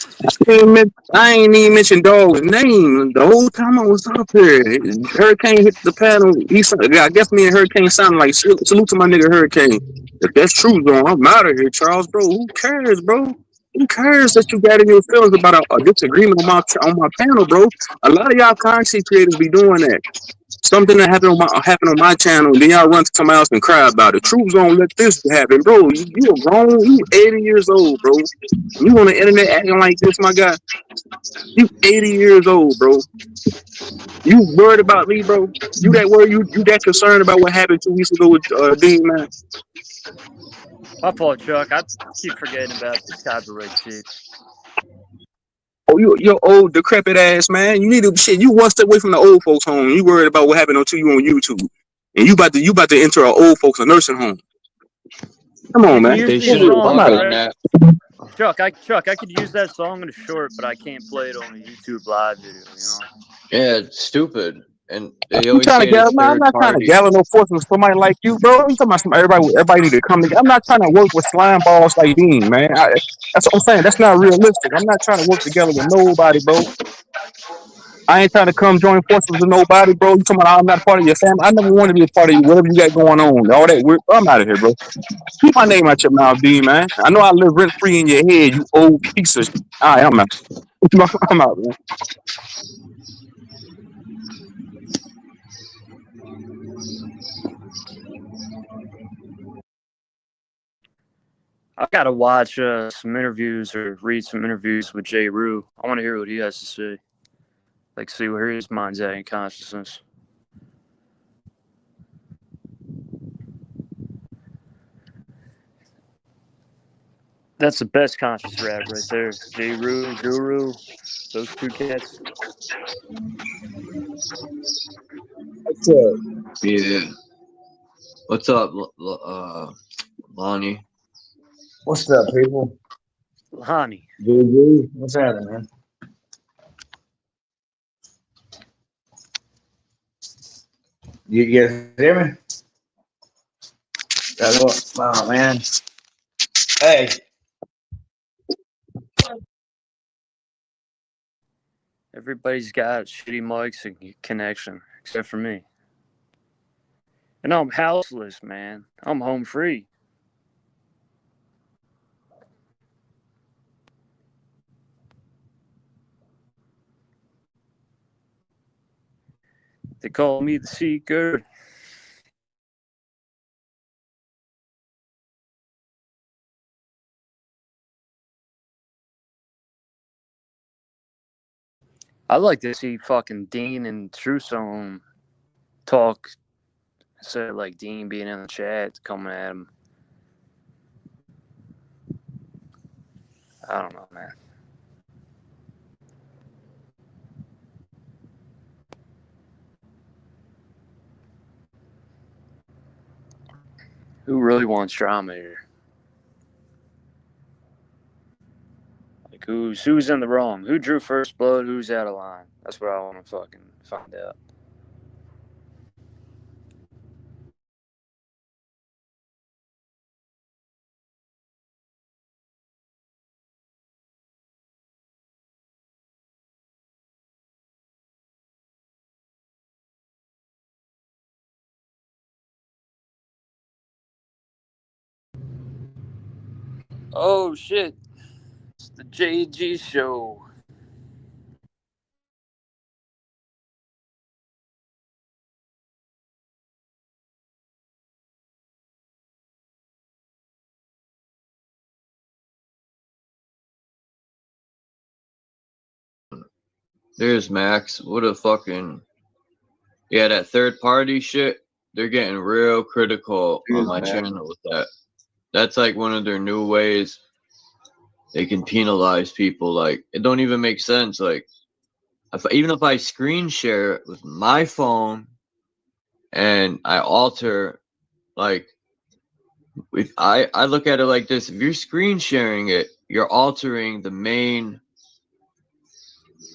[SPEAKER 10] I ain't even mentioned dog's name the whole time I was up here. Hurricane hit the panel. I guess me and Hurricane sounded like salute to my nigga Hurricane. If that's true, though, I'm out of here, Charles, bro. Who cares, bro? Who cares that you got in your feelings about a disagreement on my panel, bro? A lot of y'all content creators be doing that. Something that happened on my channel, then y'all run to somebody else and cry about it. Truth's gonna let this happen, bro. You are grown. You 80 years old, bro. You on the internet acting like this, my guy? You 80 years old, bro. You worried about me, bro? You that worried? You that concerned about what happened 2 weeks ago with Dean, man?
[SPEAKER 1] My fault, Chuck. I keep forgetting about this copyright shit.
[SPEAKER 10] Oh, you're old, decrepit ass, man. You need to shit. You one step away from the old folks' home. You worried about what happened to you on YouTube, and you about to enter an old folks' nursing home. Come on, man.
[SPEAKER 3] They should have
[SPEAKER 10] I'm out of
[SPEAKER 3] on that.
[SPEAKER 1] Chuck, I could use that song in a short, but I can't play it on a YouTube live video. You know?
[SPEAKER 3] Yeah, it's stupid. And they
[SPEAKER 10] You
[SPEAKER 3] always
[SPEAKER 10] trying to
[SPEAKER 3] say
[SPEAKER 10] gather?
[SPEAKER 3] it's
[SPEAKER 10] Man, I'm
[SPEAKER 3] third
[SPEAKER 10] not trying to
[SPEAKER 3] party.
[SPEAKER 10] gather no force with somebody like you, bro. I'm talking about everybody need to come together. I'm not trying to work with slime balls like Dean, man. That's what I'm saying. That's not realistic. I'm not trying to work together with nobody, bro. I ain't trying to come join forces with nobody, bro. You talking about I'm not a part of your family? I never want to be a part of you. Whatever you got going on, all that weird. I'm out of here, bro. Keep my name out your mouth, Dean, man. I know I live rent free in your head, you old piece of. All right, I'm out. I'm out, man.
[SPEAKER 1] I gotta watch some interviews or read some interviews with Jay Rue. I want to hear what he has to say. Like, see where his mind's at in consciousness. That's the best conscious rap right there. Jay Rue, Guru, those two cats.
[SPEAKER 10] What's up?
[SPEAKER 3] Yeah. What's up, Lonnie?
[SPEAKER 12] What's up, people?
[SPEAKER 1] Lonnie.
[SPEAKER 12] GG. What's happening, man? You guys hear me? Oh, man. Hey.
[SPEAKER 1] Everybody's got shitty mics and connection, except for me. And I'm houseless, man. I'm home free. They call me the Seeker. I'd like to see fucking Dean and Truesome talk instead of like Dean being in the chat coming at him. I don't know, man. Who really wants drama here? Like who's in the wrong? Who drew first blood? Who's out of line? That's what I want to fucking find out. Oh shit. It's the JG show.
[SPEAKER 3] There's Max. What a fucking. Yeah, that third party shit, they're getting real critical on my channel with that. That's like one of their new ways they can penalize people. Like, it don't even make sense. Like, even if I screen share it with my phone and I alter, like, if I look at it like this: if you're screen sharing it, you're altering the main.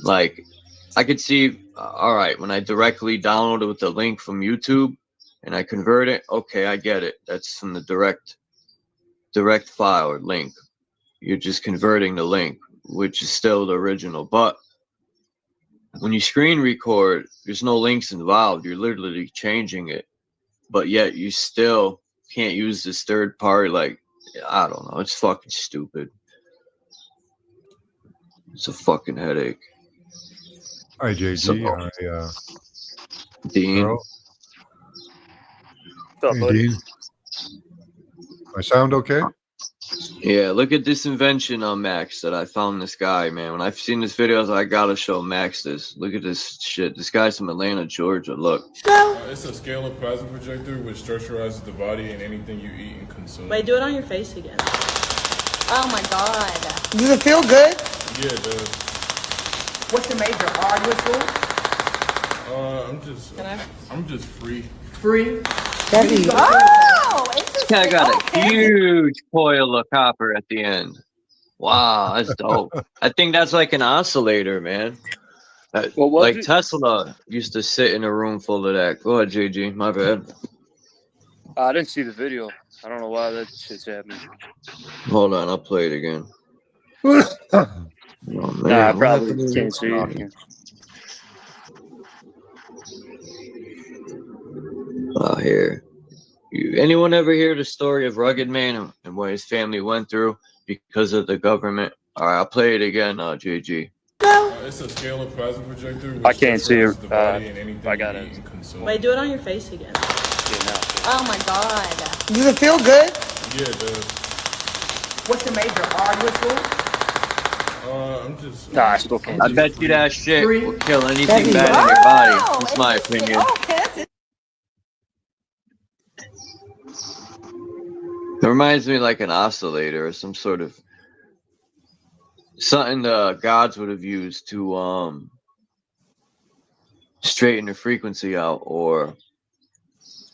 [SPEAKER 3] Like, I could see, all right, when I directly download it with the link from YouTube and I convert it, okay, I get it. That's from the direct file or link. you're just converting the link, which is still the original. But when you screen record, there's no links involved. You're literally changing it, but yet you still can't use this third party. Like, I don't know. It's fucking stupid. It's a fucking headache.
[SPEAKER 14] Hi, JG.
[SPEAKER 3] So,
[SPEAKER 14] Hi,
[SPEAKER 3] Dean.
[SPEAKER 14] Earl.
[SPEAKER 1] What's up,
[SPEAKER 14] Hey,
[SPEAKER 1] buddy?
[SPEAKER 14] Dean. I sound okay?
[SPEAKER 3] Yeah, look at this invention on Max that I found this guy, man. When I've seen this video, I was like, I gotta show Max this. Look at this shit. This guy's from Atlanta, Georgia. Look.
[SPEAKER 15] It's a scalar plasma projector which structurizes the body and anything you eat and consume.
[SPEAKER 16] Wait, do it on your face again. Oh my god.
[SPEAKER 17] Does it feel good?
[SPEAKER 15] Yeah, it does.
[SPEAKER 17] What's your major? Are you at school?
[SPEAKER 15] I'm just free.
[SPEAKER 17] Free?
[SPEAKER 16] Oh,
[SPEAKER 3] This guy got a huge coil of copper at the end. Wow, that's dope. I think that's like an oscillator, man.
[SPEAKER 1] Well,
[SPEAKER 3] Like
[SPEAKER 1] it?
[SPEAKER 3] Tesla used to sit in a room full of that. Go ahead, JG. My bad.
[SPEAKER 1] I didn't see the video. I don't know why that shit's happening.
[SPEAKER 3] Hold on, I'll play it again. Oh, man,
[SPEAKER 1] Nah, I
[SPEAKER 3] what
[SPEAKER 1] probably
[SPEAKER 3] happened to
[SPEAKER 1] can't
[SPEAKER 3] this?
[SPEAKER 1] see it.
[SPEAKER 3] Oh, here. Anyone ever hear the story of Rugged Man and what his family went through because of the government? All right, I'll play it again, JG.
[SPEAKER 15] It's a scalar plasma projector which
[SPEAKER 1] I can't see
[SPEAKER 15] structurizes
[SPEAKER 1] it.
[SPEAKER 15] the body and anything
[SPEAKER 1] I got
[SPEAKER 15] you
[SPEAKER 1] it.
[SPEAKER 15] eat and consume.
[SPEAKER 16] Wait, do it on your face again.
[SPEAKER 1] Yeah, no.
[SPEAKER 16] Oh my god.
[SPEAKER 17] Does it feel good?
[SPEAKER 15] Yeah, it does.
[SPEAKER 17] What's your major? Are you at school?
[SPEAKER 1] Nah, I still can't
[SPEAKER 3] I
[SPEAKER 1] see
[SPEAKER 3] bet
[SPEAKER 1] it.
[SPEAKER 3] you that shit
[SPEAKER 17] Free.
[SPEAKER 3] will kill anything bad in your body. That's my opinion. It reminds me like an oscillator or some sort of something the gods would have used to straighten the frequency out or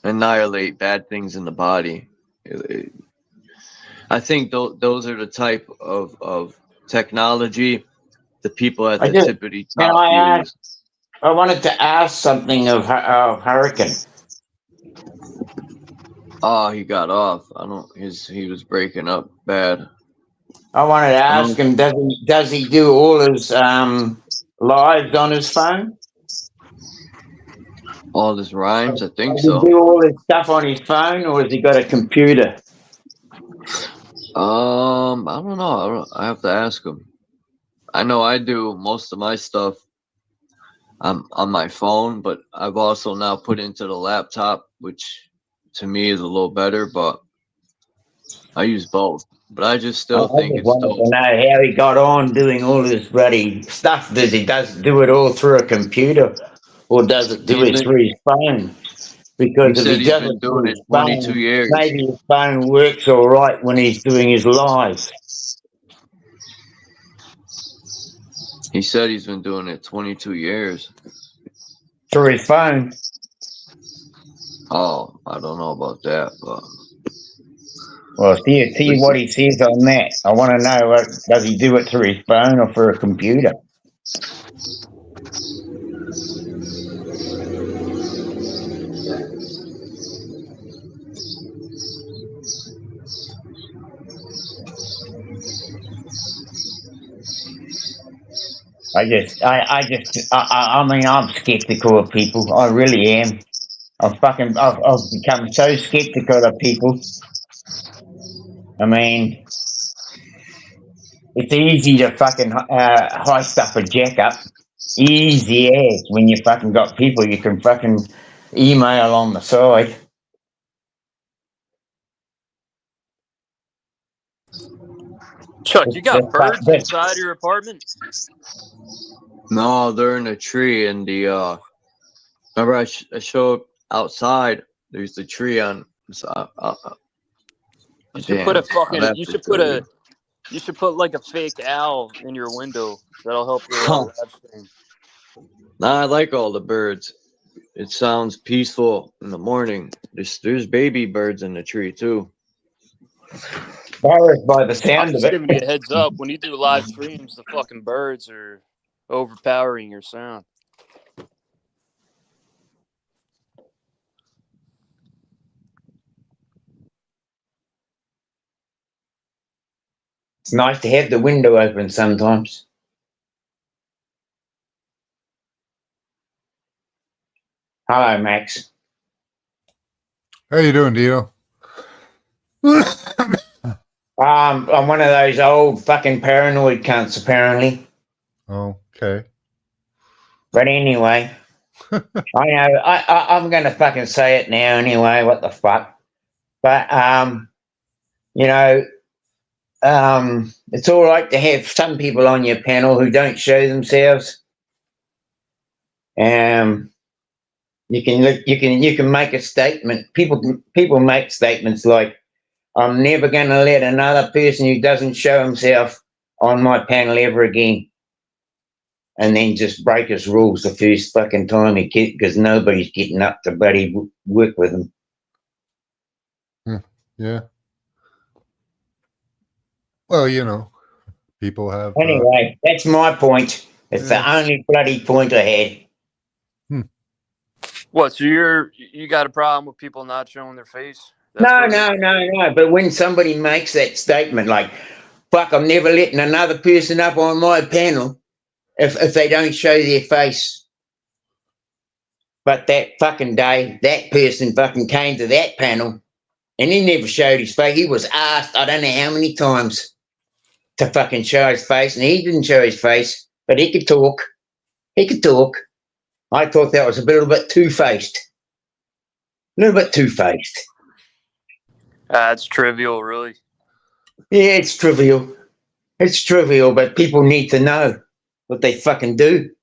[SPEAKER 3] annihilate bad things in the body. I think those are the type of technology the people at
[SPEAKER 12] I
[SPEAKER 3] the
[SPEAKER 12] just,
[SPEAKER 3] tippity
[SPEAKER 12] can
[SPEAKER 3] top
[SPEAKER 12] I
[SPEAKER 3] use.
[SPEAKER 12] ask? I wanted to ask something of Hurricane.
[SPEAKER 3] Oh, he got off. I don't. He was breaking up bad.
[SPEAKER 12] I wanted to ask him, does he do all his lives on his phone?
[SPEAKER 3] All his rhymes, I think
[SPEAKER 12] Does he
[SPEAKER 3] so.
[SPEAKER 12] do all his stuff on his phone, or has he got a computer?
[SPEAKER 3] I don't know. I have to ask him. I know I do most of my stuff on my phone, but I've also now put into the laptop, which to me is a little better, but I use both. But I just still
[SPEAKER 12] I
[SPEAKER 3] think
[SPEAKER 12] just
[SPEAKER 3] it's
[SPEAKER 12] wanted
[SPEAKER 3] dope.
[SPEAKER 12] to know how he got on doing all this bloody stuff. Does he do it all through a computer, or does it do
[SPEAKER 3] He's
[SPEAKER 12] it
[SPEAKER 3] been,
[SPEAKER 12] through his phone?
[SPEAKER 3] he
[SPEAKER 12] Because if
[SPEAKER 3] said
[SPEAKER 12] he
[SPEAKER 3] he's
[SPEAKER 12] does
[SPEAKER 3] been
[SPEAKER 12] it through
[SPEAKER 3] doing it
[SPEAKER 12] his
[SPEAKER 3] 22
[SPEAKER 12] phone,
[SPEAKER 3] years.
[SPEAKER 12] maybe his phone works all right when he's doing his live.
[SPEAKER 3] He said he's been doing it 22 years.
[SPEAKER 12] Through his phone.
[SPEAKER 3] Oh, I don't know about that, but
[SPEAKER 12] Well, see what he says on that. I want to know, does he do it through his phone or through a computer? I mean, I'm skeptical of people. I really am. I've become so skeptical of people. I mean, it's easy to fucking heist up a jack up. Easy as when you fucking got people you can fucking email on the side.
[SPEAKER 1] Chuck, you got birds
[SPEAKER 12] That's
[SPEAKER 1] inside your apartment?
[SPEAKER 3] no, they're in a tree. And the remember I showed outside. There's the tree on.
[SPEAKER 1] You should put a fucking.
[SPEAKER 3] I'll have
[SPEAKER 1] You
[SPEAKER 3] to
[SPEAKER 1] should
[SPEAKER 3] show
[SPEAKER 1] put
[SPEAKER 3] you.
[SPEAKER 1] a. You should put like a fake owl in your window. That'll help your
[SPEAKER 3] Huh.
[SPEAKER 1] live stream.
[SPEAKER 3] Nah, I like all the birds. It sounds peaceful in the morning. There's baby birds in the tree too.
[SPEAKER 12] Forest by the
[SPEAKER 1] I'm
[SPEAKER 12] sound of
[SPEAKER 1] just
[SPEAKER 12] it.
[SPEAKER 1] giving you a heads up. When you do live streams, the fucking birds are overpowering your sound.
[SPEAKER 12] It's nice to have the window open sometimes. Hello, Max.
[SPEAKER 14] How you doing, Dino?
[SPEAKER 12] I'm one of those old fucking paranoid cunts, apparently.
[SPEAKER 14] Okay.
[SPEAKER 12] But anyway, I know I'm gonna fucking say it now anyway. What the fuck? But you know, it's all right to have some people on your panel who don't show themselves. You can make a statement. People make statements like, "I'm never going to let another person who doesn't show himself on my panel ever again," and then just break his rules the first fucking time he gets, because nobody's getting up to bloody work with him.
[SPEAKER 14] Yeah. Well, you know, people have.
[SPEAKER 12] Anyway, that's my point. It's the only bloody point I had.
[SPEAKER 1] What? So you got a problem with people not showing their face?
[SPEAKER 12] No. But when somebody makes that statement like, "Fuck, I'm never letting another person up on my panel if they don't show their face." But that fucking day, that person fucking came to that panel and he never showed his face. He was asked, I don't know how many times, to fucking show his face, and he didn't show his face, but he could talk. He could talk. I thought that was a little bit two-faced. A little bit two-faced.
[SPEAKER 1] It's trivial, really.
[SPEAKER 12] Yeah, it's trivial. It's trivial, but people need to know what they fucking do.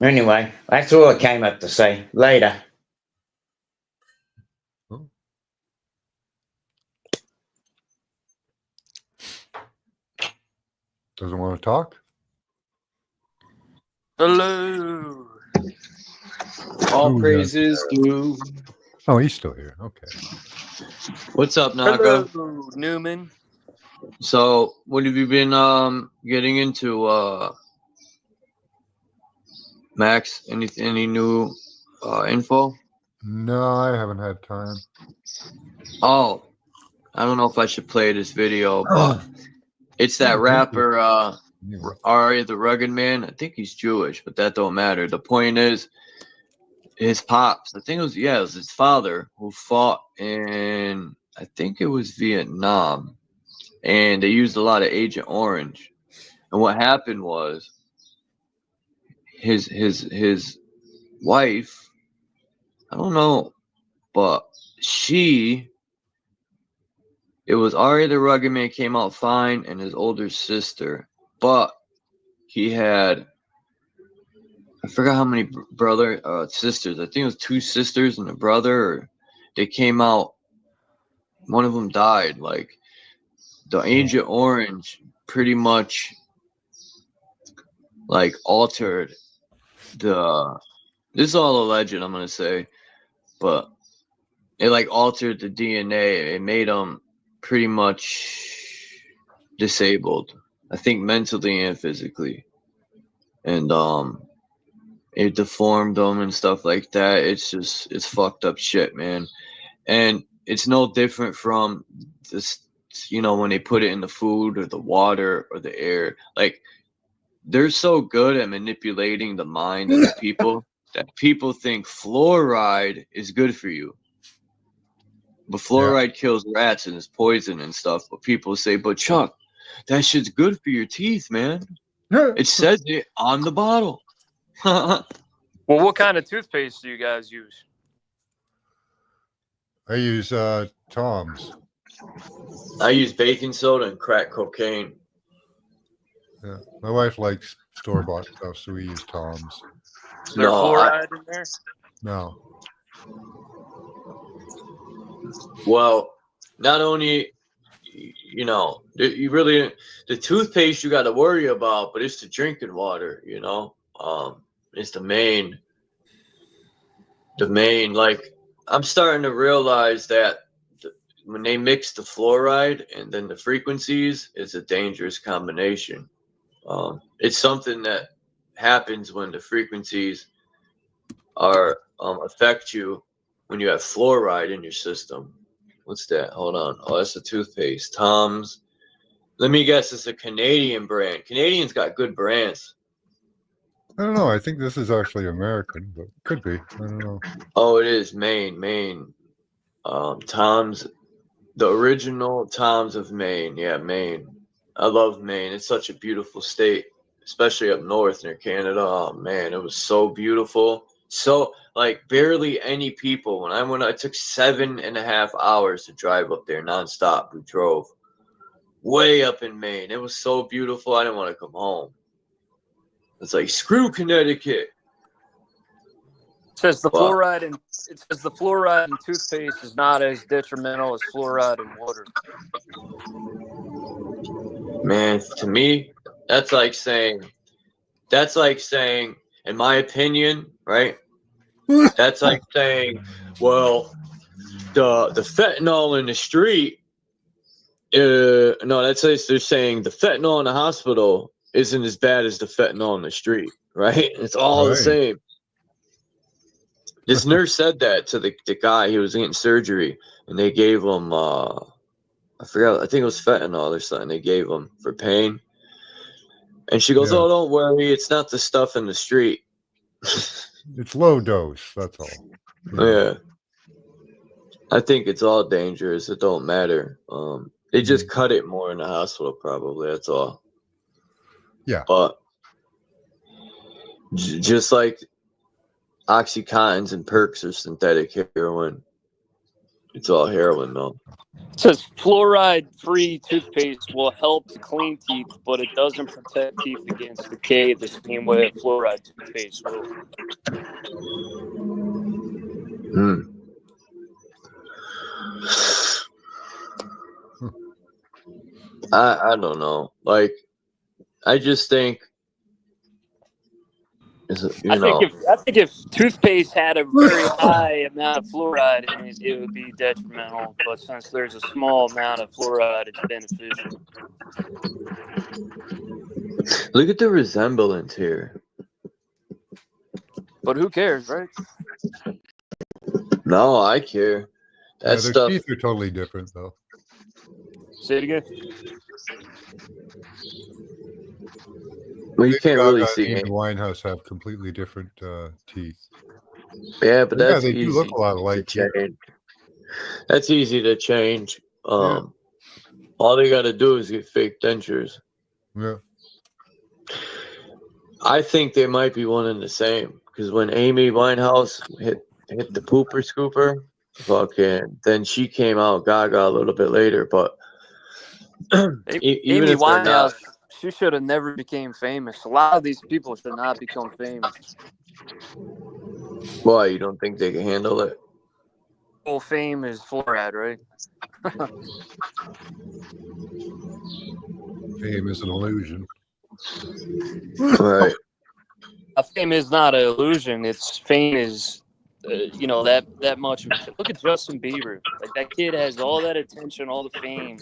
[SPEAKER 12] Anyway, that's all I came up to say. Later.
[SPEAKER 14] Doesn't want to talk?
[SPEAKER 1] Hello.
[SPEAKER 3] All praises due.
[SPEAKER 14] Oh, he's still here. Okay.
[SPEAKER 3] What's up, Naka?
[SPEAKER 1] Hello, Newman.
[SPEAKER 3] So, what have you been getting into, Max? Any new info?
[SPEAKER 14] No, I haven't had time.
[SPEAKER 3] Oh, I don't know if I should play this video, but it's that rapper, Ari the Rugged Man. I think he's Jewish, but that don't matter. The point is, his pops, I think it was his father who fought in, I think it was Vietnam, and they used a lot of Agent Orange. And what happened was his wife, I don't know, but it was Ari the Rugged Man came out fine, and his older sister, but he had, I forgot how many sisters. I think it was 2 sisters and a brother. They came out. One of them died. Like, the Agent Orange pretty much like altered the. This is all alleged, I'm gonna say, but it like altered the DNA. It made them pretty much disabled. I think mentally and physically, and it deformed them and stuff like that. It's fucked up shit, man. And it's no different from this, when they put it in the food or the water or the air. Like, they're so good at manipulating the mind of the people that people think fluoride is good for you. But fluoride kills rats and is poison and stuff. But people say, but Chuck, that shit's good for your teeth, man. It says it on the bottle.
[SPEAKER 1] Well, what kind of toothpaste do you guys use?
[SPEAKER 14] I use Tom's.
[SPEAKER 3] I use baking soda and crack cocaine.
[SPEAKER 14] Yeah, my wife likes store-bought stuff, so we use Tom's.
[SPEAKER 1] Is there fluoride in there?
[SPEAKER 14] No.
[SPEAKER 3] Well, not only, the toothpaste you got to worry about, but it's the drinking water, it's the main, like, I'm starting to realize that when they mix the fluoride and then the frequencies, it's a dangerous combination. It's something that happens when the frequencies are affect you when you have fluoride in your system. What's that? Hold on. Oh, that's a toothpaste. Tom's. Let me guess. It's a Canadian brand. Canadians got good brands.
[SPEAKER 14] I don't know. I think this is actually American, but could be. I don't know.
[SPEAKER 3] Oh, it is Maine. Tom's, the original Tom's of Maine. Yeah, Maine. I love Maine. It's such a beautiful state, especially up north near Canada. Oh man, it was so beautiful. So like barely any people. When I went, it took 7.5 hours to drive up there nonstop. We drove way up in Maine. It was so beautiful. I didn't want to come home. It's like screw Connecticut.
[SPEAKER 1] It says the fluoride in toothpaste is not as detrimental as fluoride in water.
[SPEAKER 3] Man, to me, that's like saying, in my opinion, right? That's like saying, well, the fentanyl in the street. No, that's like they're saying the fentanyl in the hospital isn't as bad as the fentanyl in the street, right? It's all the same. This nurse said that to the guy. He was getting surgery, and they gave him, I forgot, I think it was fentanyl or something they gave him for pain. And she goes, oh, don't worry. It's not the stuff in the street.
[SPEAKER 14] It's low dose. That's all.
[SPEAKER 3] Yeah. I think it's all dangerous. It don't matter. They just cut it more in the hospital, probably. That's all.
[SPEAKER 14] Yeah.
[SPEAKER 3] But just like Oxycontins and Perks are synthetic heroin. It's all heroin, though.
[SPEAKER 1] It says fluoride-free toothpaste will help to clean teeth, but it doesn't protect teeth against decay the same way a fluoride toothpaste will.
[SPEAKER 3] I don't know. Like, I just think, I think if toothpaste had a very high amount of fluoride in it, it would be detrimental. But since there's a small amount of fluoride, it's beneficial. Look at the resemblance here.
[SPEAKER 1] But who cares, right?
[SPEAKER 3] No, I care. That
[SPEAKER 14] their
[SPEAKER 3] stuff.
[SPEAKER 14] teeth are totally different, though.
[SPEAKER 1] Say it again.
[SPEAKER 3] Well, you can't really see
[SPEAKER 14] Amy
[SPEAKER 3] it.
[SPEAKER 14] Winehouse have completely different teeth.
[SPEAKER 3] Yeah, but that's
[SPEAKER 14] they
[SPEAKER 3] easy
[SPEAKER 14] do look a lot alike.
[SPEAKER 3] to change. That's easy to change. All they got to do is get fake dentures.
[SPEAKER 14] Yeah.
[SPEAKER 3] I think they might be one and the same because when Amy Winehouse hit the pooper scooper, then she came out Gaga a little bit later. But even
[SPEAKER 1] Amy
[SPEAKER 3] if they're not,
[SPEAKER 1] Winehouse, she should have never became famous. A lot of these people should not become famous.
[SPEAKER 3] why you don't think they can handle it?
[SPEAKER 1] Full fame is fluoride, right?
[SPEAKER 14] Fame is an illusion.
[SPEAKER 3] Right.
[SPEAKER 1] A fame is not an illusion. It's fame is, that much. Look at Justin Bieber. Like that kid has all that attention, all the fame.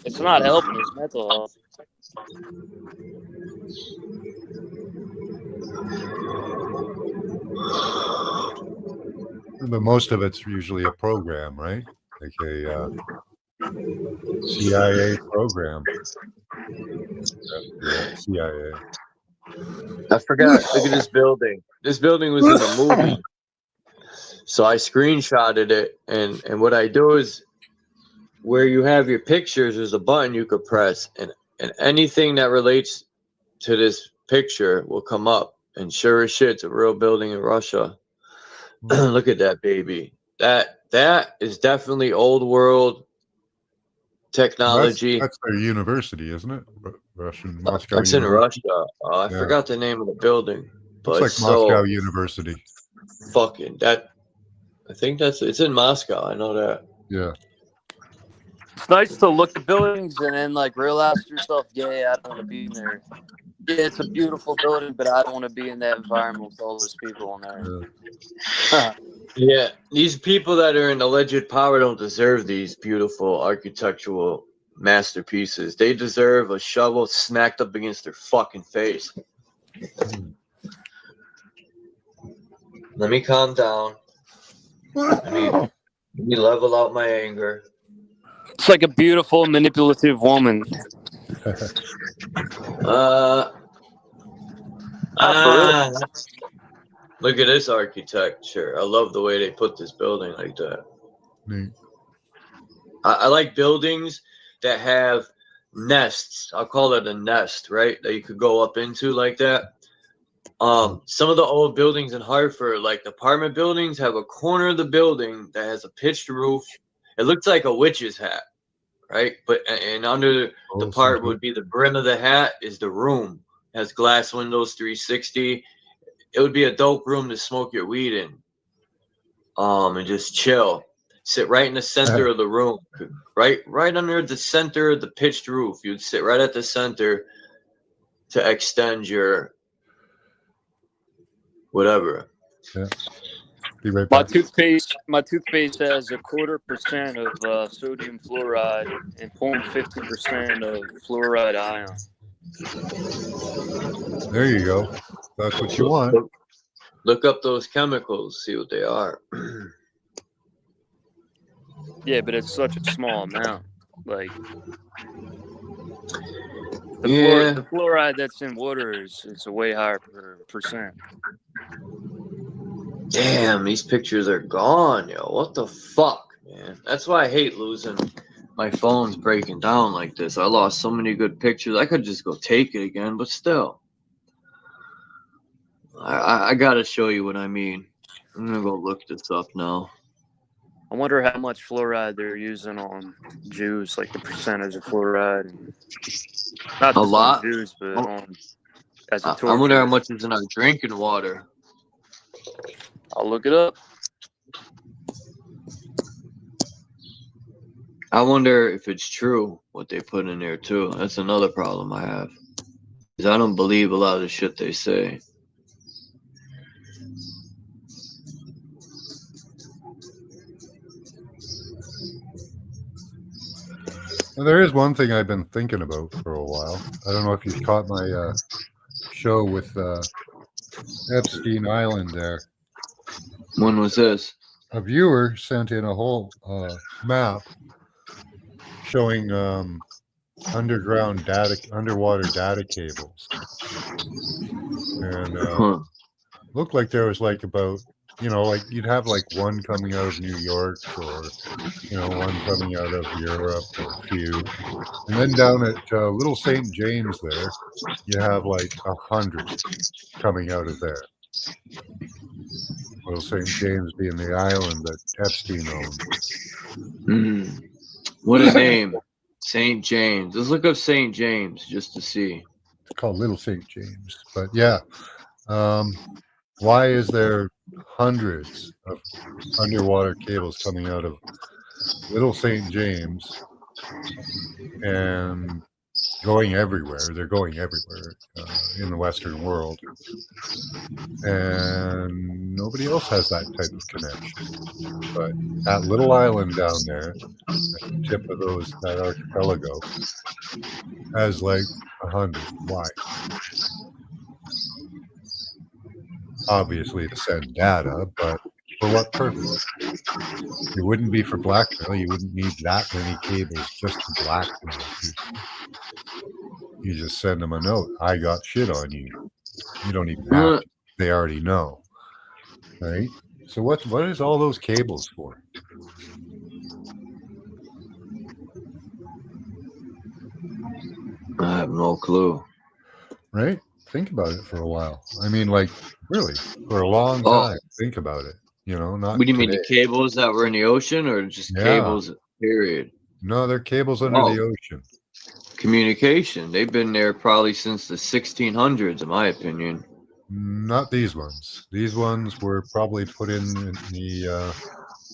[SPEAKER 1] It's not helping his mental health.
[SPEAKER 14] But most of it's usually a program, right? Like a CIA program. CIA.
[SPEAKER 3] I forgot. Look at this building. This building was in a movie. So I screenshotted it, and what I do is where you have your pictures, there's a button you could press, and anything that relates to this picture will come up. And sure as shit, it's a real building in Russia. Look at that baby. That is definitely old world technology.
[SPEAKER 14] That's their university, isn't it? Russian Moscow.
[SPEAKER 3] It's in Russia. I forgot the name of the building, but
[SPEAKER 14] it's like Moscow University.
[SPEAKER 3] Fucking that. I think it's in Moscow. I know that.
[SPEAKER 14] Yeah.
[SPEAKER 1] It's nice to look at buildings and then realize to yourself, I don't want to be in there. Yeah, it's a beautiful building, but I don't want to be in that environment with all those people in there.
[SPEAKER 3] Yeah, these people that are in alleged power don't deserve these beautiful architectural masterpieces. They deserve a shovel smacked up against their fucking face. Let me calm down. Let me level out my anger.
[SPEAKER 1] It's like a beautiful, manipulative woman.
[SPEAKER 3] Look at this architecture. I love the way they put this building like that.
[SPEAKER 14] Neat.
[SPEAKER 3] I like buildings that have nests. I'll call it a nest, right? That you could go up into like that. Some of the old buildings in Hartford, like the apartment buildings, have a corner of the building that has a pitched roof. It looks like a witch's hat, right? But and under the part would be the brim of the hat is the room. It has glass windows, 360. It would be a dope room to smoke your weed in, and just chill. Sit right in the center of the room, right under the center of the pitched roof. You'd sit right at the center to extend your whatever.
[SPEAKER 14] Yeah. Be right
[SPEAKER 1] My
[SPEAKER 14] back.
[SPEAKER 1] toothpaste has 0.25% of sodium fluoride and 0.50% of fluoride ion.
[SPEAKER 14] There you go. That's what you want.
[SPEAKER 3] Look up those chemicals, see what they are.
[SPEAKER 1] Yeah, but it's such a small amount. Like the fluoride that's in water is a way higher percent.
[SPEAKER 3] Damn, these pictures are gone, yo. What the fuck, man? That's why I hate losing my phone's breaking down like this. I lost so many good pictures. I could just go take it again, but still. I gotta show you what I mean. I'm gonna go look this up now.
[SPEAKER 1] I wonder how much fluoride they're using on Jews, like the percentage of fluoride. And not
[SPEAKER 3] A
[SPEAKER 1] just
[SPEAKER 3] lot?
[SPEAKER 1] on Jews, but on as a
[SPEAKER 3] I
[SPEAKER 1] torture.
[SPEAKER 3] wonder how much is in our drinking water.
[SPEAKER 1] I'll look it up.
[SPEAKER 3] I wonder if it's true what they put in there too. That's another problem I have. Is I don't believe a lot of the shit they say.
[SPEAKER 14] Well, there is one thing I've been thinking about for a while. I don't know if you've caught my show with Epstein Island there.
[SPEAKER 3] When was this?
[SPEAKER 14] A viewer sent in a whole map showing underwater data cables, and looked like there was like about, like you'd have like one coming out of New York, or one coming out of Europe, or a few, and then down at Little St. James there, you have like 100 coming out of there. Little St. James being the island that Epstein owned.
[SPEAKER 3] What a name. St. James. Let's look up St. James just to see.
[SPEAKER 14] It's called Little St. James. But yeah, why is there hundreds of underwater cables coming out of Little St. James and going everywhere? They're going everywhere in the Western world. And nobody else has that type of connection. But that little island down there, at the tip of that archipelago, has like 100. Why? Obviously to send data, but for what purpose? It wouldn't be for blackmail. You wouldn't need that many cables just to blackmail people. You just send them a note. I got shit on you. You don't even have to. They already know. Right? So what is all those cables for?
[SPEAKER 3] I have no clue.
[SPEAKER 14] Right? Think about it for a while. I mean, like, really, for a long time. Think about it. Not.
[SPEAKER 3] What do you mean,
[SPEAKER 14] today.
[SPEAKER 3] the cables that were in the ocean, or just cables, period?
[SPEAKER 14] No, they're cables under the ocean.
[SPEAKER 3] Communication. They've been there probably since the 1600s, in my opinion.
[SPEAKER 14] Not these ones. These ones were probably put in the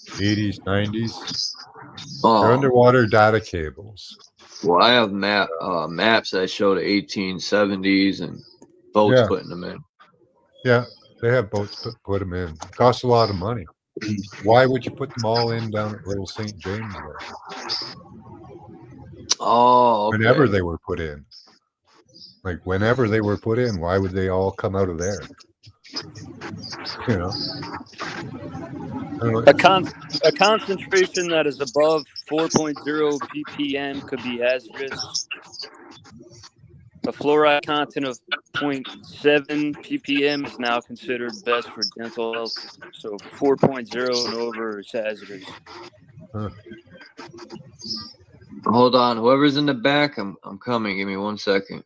[SPEAKER 14] 80s, 90s. They're underwater data cables.
[SPEAKER 3] Well, I have maps that show the 1870s and boats putting them in.
[SPEAKER 14] Yeah, they have boats put them in. It costs a lot of money. Why would you put them all in down at Little St. James there?
[SPEAKER 3] Oh, okay.
[SPEAKER 14] Whenever they were put in. Like, whenever they were put in, why would they all come out of there?
[SPEAKER 1] A concentration that is above 4.0 ppm could be hazardous. A fluoride content of 0.7 ppm is now considered best for dental health. So 4.0 and over is hazardous.
[SPEAKER 3] Hold on, whoever's in the back, I'm coming. Give me 1 second.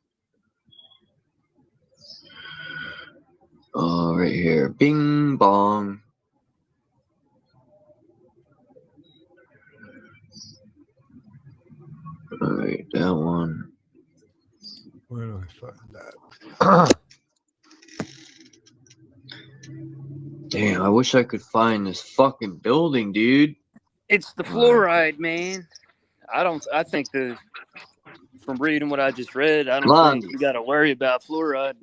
[SPEAKER 3] Oh, right here. Bing bong. All right, that one.
[SPEAKER 14] Where do I find that?
[SPEAKER 3] Damn, I wish I could find this fucking building, dude.
[SPEAKER 1] It's the fluoride, man. I think from reading what I just read, I don't think you got to worry about fluoride.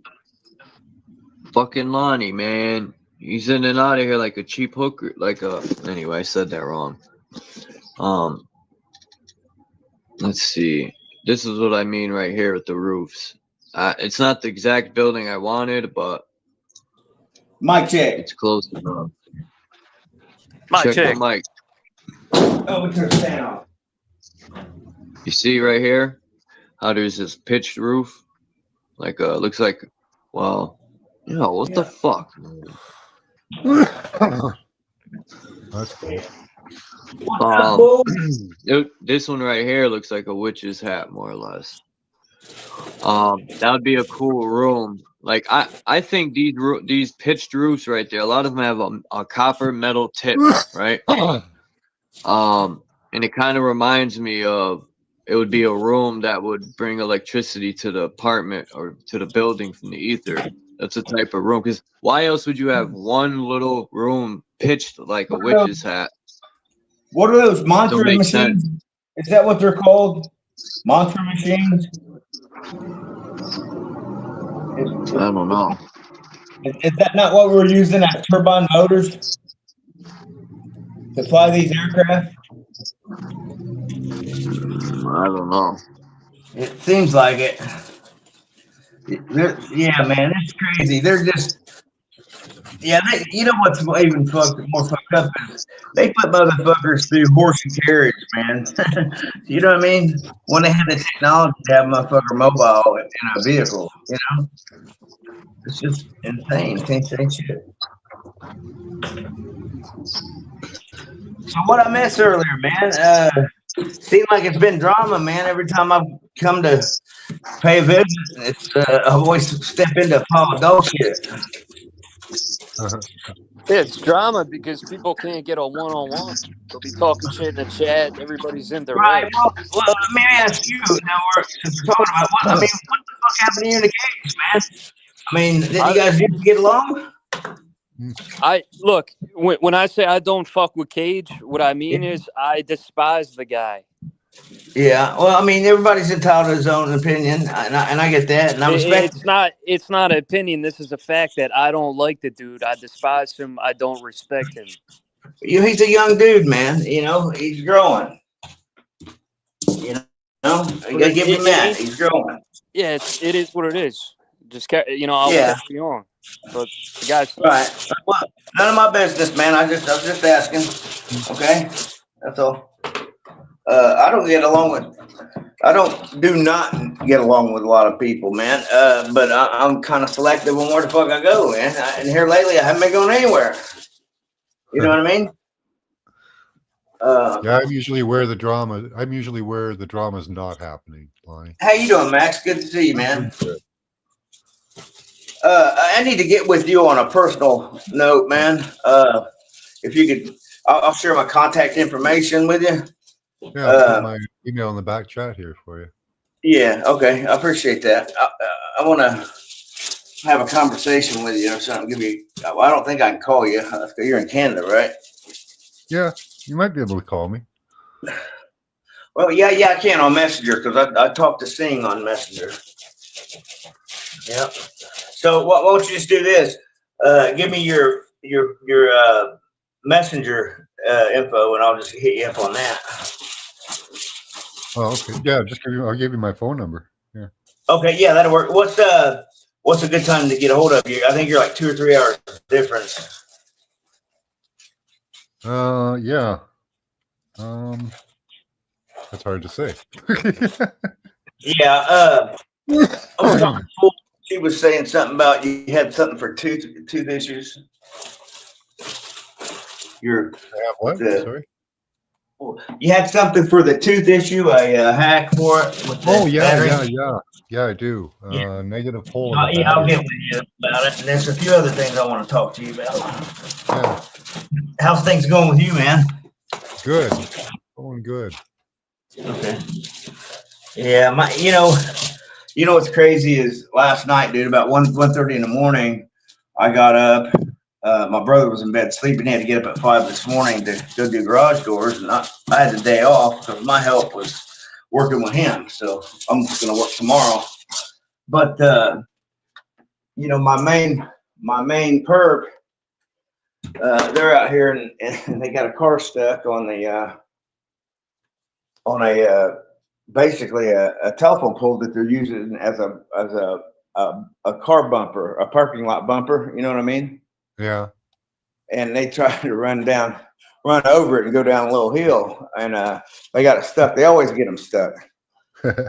[SPEAKER 3] Fucking Lonnie, man. He's in and out of here like a cheap hooker. Anyway, I said that wrong. Let's see. This is what I mean right here with the roofs. It's not the exact building I wanted, but
[SPEAKER 12] mic check.
[SPEAKER 3] It's close enough.
[SPEAKER 1] Mic check.
[SPEAKER 3] The mic.
[SPEAKER 12] Oh, we turn the fan off.
[SPEAKER 3] You see right here how there's this pitched roof? Looks like, well, what the fuck?
[SPEAKER 14] That's cool.
[SPEAKER 3] This one right here looks like a witch's hat, more or less. That would be a cool room. Like I think these pitched roofs right there, a lot of them have a copper metal tip, right? And it kind of reminds me of, it would be a room that would bring electricity to the apartment or to the building from the ether. That's a type of room. Because why else would you have one little room pitched like a witch's hat?
[SPEAKER 12] What are those mantra machines?
[SPEAKER 3] Sense.
[SPEAKER 12] Is that what they're called? Mantra machines?
[SPEAKER 3] I don't know.
[SPEAKER 12] Is that not what we're using as turbine motors to fly these aircraft?
[SPEAKER 3] I don't know.
[SPEAKER 12] It seems like it. Yeah, man, it's crazy. They're just, you know what's even more fucked up is they put motherfuckers through horse and carriage, man. You know what I mean? When they had the technology to have motherfucker mobile in a vehicle, it's just insane. Can't say shit. So what I missed earlier, man, seemed like it's been drama, man. Every time I've come to pay a visit, it's I always step into Paul Dole shit.
[SPEAKER 1] It's drama because people can't get a one-on-one. They'll be talking shit in the chat. Everybody's in their
[SPEAKER 12] Right.
[SPEAKER 1] way.
[SPEAKER 12] Well, let me ask you. Now since we're talking about what the fuck happened to you in the cage, man? I mean, did you guys get along?
[SPEAKER 1] Look, when I say I don't fuck with Cage, what I mean is I despise the guy.
[SPEAKER 12] Yeah, well, I mean, everybody's entitled to his own opinion, and I get that, and I respect.
[SPEAKER 1] It's not an opinion. This is a fact that I don't like the dude. I despise him. I don't respect him.
[SPEAKER 12] He's a young dude, man. He's growing. You gotta give him that. He's growing.
[SPEAKER 1] Yeah, it is what it is. Just I'll carry on. But the guy's
[SPEAKER 12] right. Well, none of my business, man. I was just asking. Okay, that's all. I don't do not get along with a lot of people, man. But I'm kind of selective on where the fuck I go, man. And here lately, I haven't been going anywhere. You know what I mean?
[SPEAKER 14] I'm usually where the drama's not happening, Lonnie.
[SPEAKER 12] How you doing, Max? Good to see you, man. I need to get with you on a personal note, man. If you could, I'll share my contact information with you.
[SPEAKER 14] Yeah, I'll put my email in the back chat here for you.
[SPEAKER 12] Yeah, okay. I appreciate that. I want to have a conversation with you or something. I don't think I can call you. You're in Canada, right?
[SPEAKER 14] Yeah, you might be able to call me.
[SPEAKER 12] Well, yeah, I can on Messenger because I talked to Sing on Messenger. Yeah. So what don't you just do this? Give me your Messenger info, and I'll just hit you up on that.
[SPEAKER 14] Oh, okay. Yeah, I'll give you my phone number. Yeah.
[SPEAKER 12] Okay, yeah, that'll work. What's a good time to get a hold of you? I think you're like 2 or 3 hours difference.
[SPEAKER 14] Yeah. That's hard to say.
[SPEAKER 11] Yeah. I was talking to she was saying something about you had something for tooth issues. Your
[SPEAKER 14] what? Sorry.
[SPEAKER 11] You had something for the tooth issue, a hack for it with the
[SPEAKER 14] Oh yeah,
[SPEAKER 11] battery?
[SPEAKER 14] yeah, I do. Negative pole in the
[SPEAKER 11] Yeah, I'll
[SPEAKER 14] battery.
[SPEAKER 11] get with you about it. And there's a few other things I want to talk to you about.
[SPEAKER 14] Yeah.
[SPEAKER 11] How's things going with you, man?
[SPEAKER 14] Good. Going good.
[SPEAKER 11] Okay. Yeah, you know what's crazy is last night, dude, about 1:30 in the morning, I got up. My brother was in bed sleeping. He had to get up at 5 this morning to go do garage doors, and I had the day off because my help was working with him. So I'm just gonna work tomorrow. But my main perp, they're out here and they got a car stuck on basically a telephone pole that they're using as a car bumper, a parking lot bumper. You know what I mean?
[SPEAKER 14] Yeah.
[SPEAKER 11] And they tried to run over it and go down a little hill, and they got it stuck. They always get them stuck.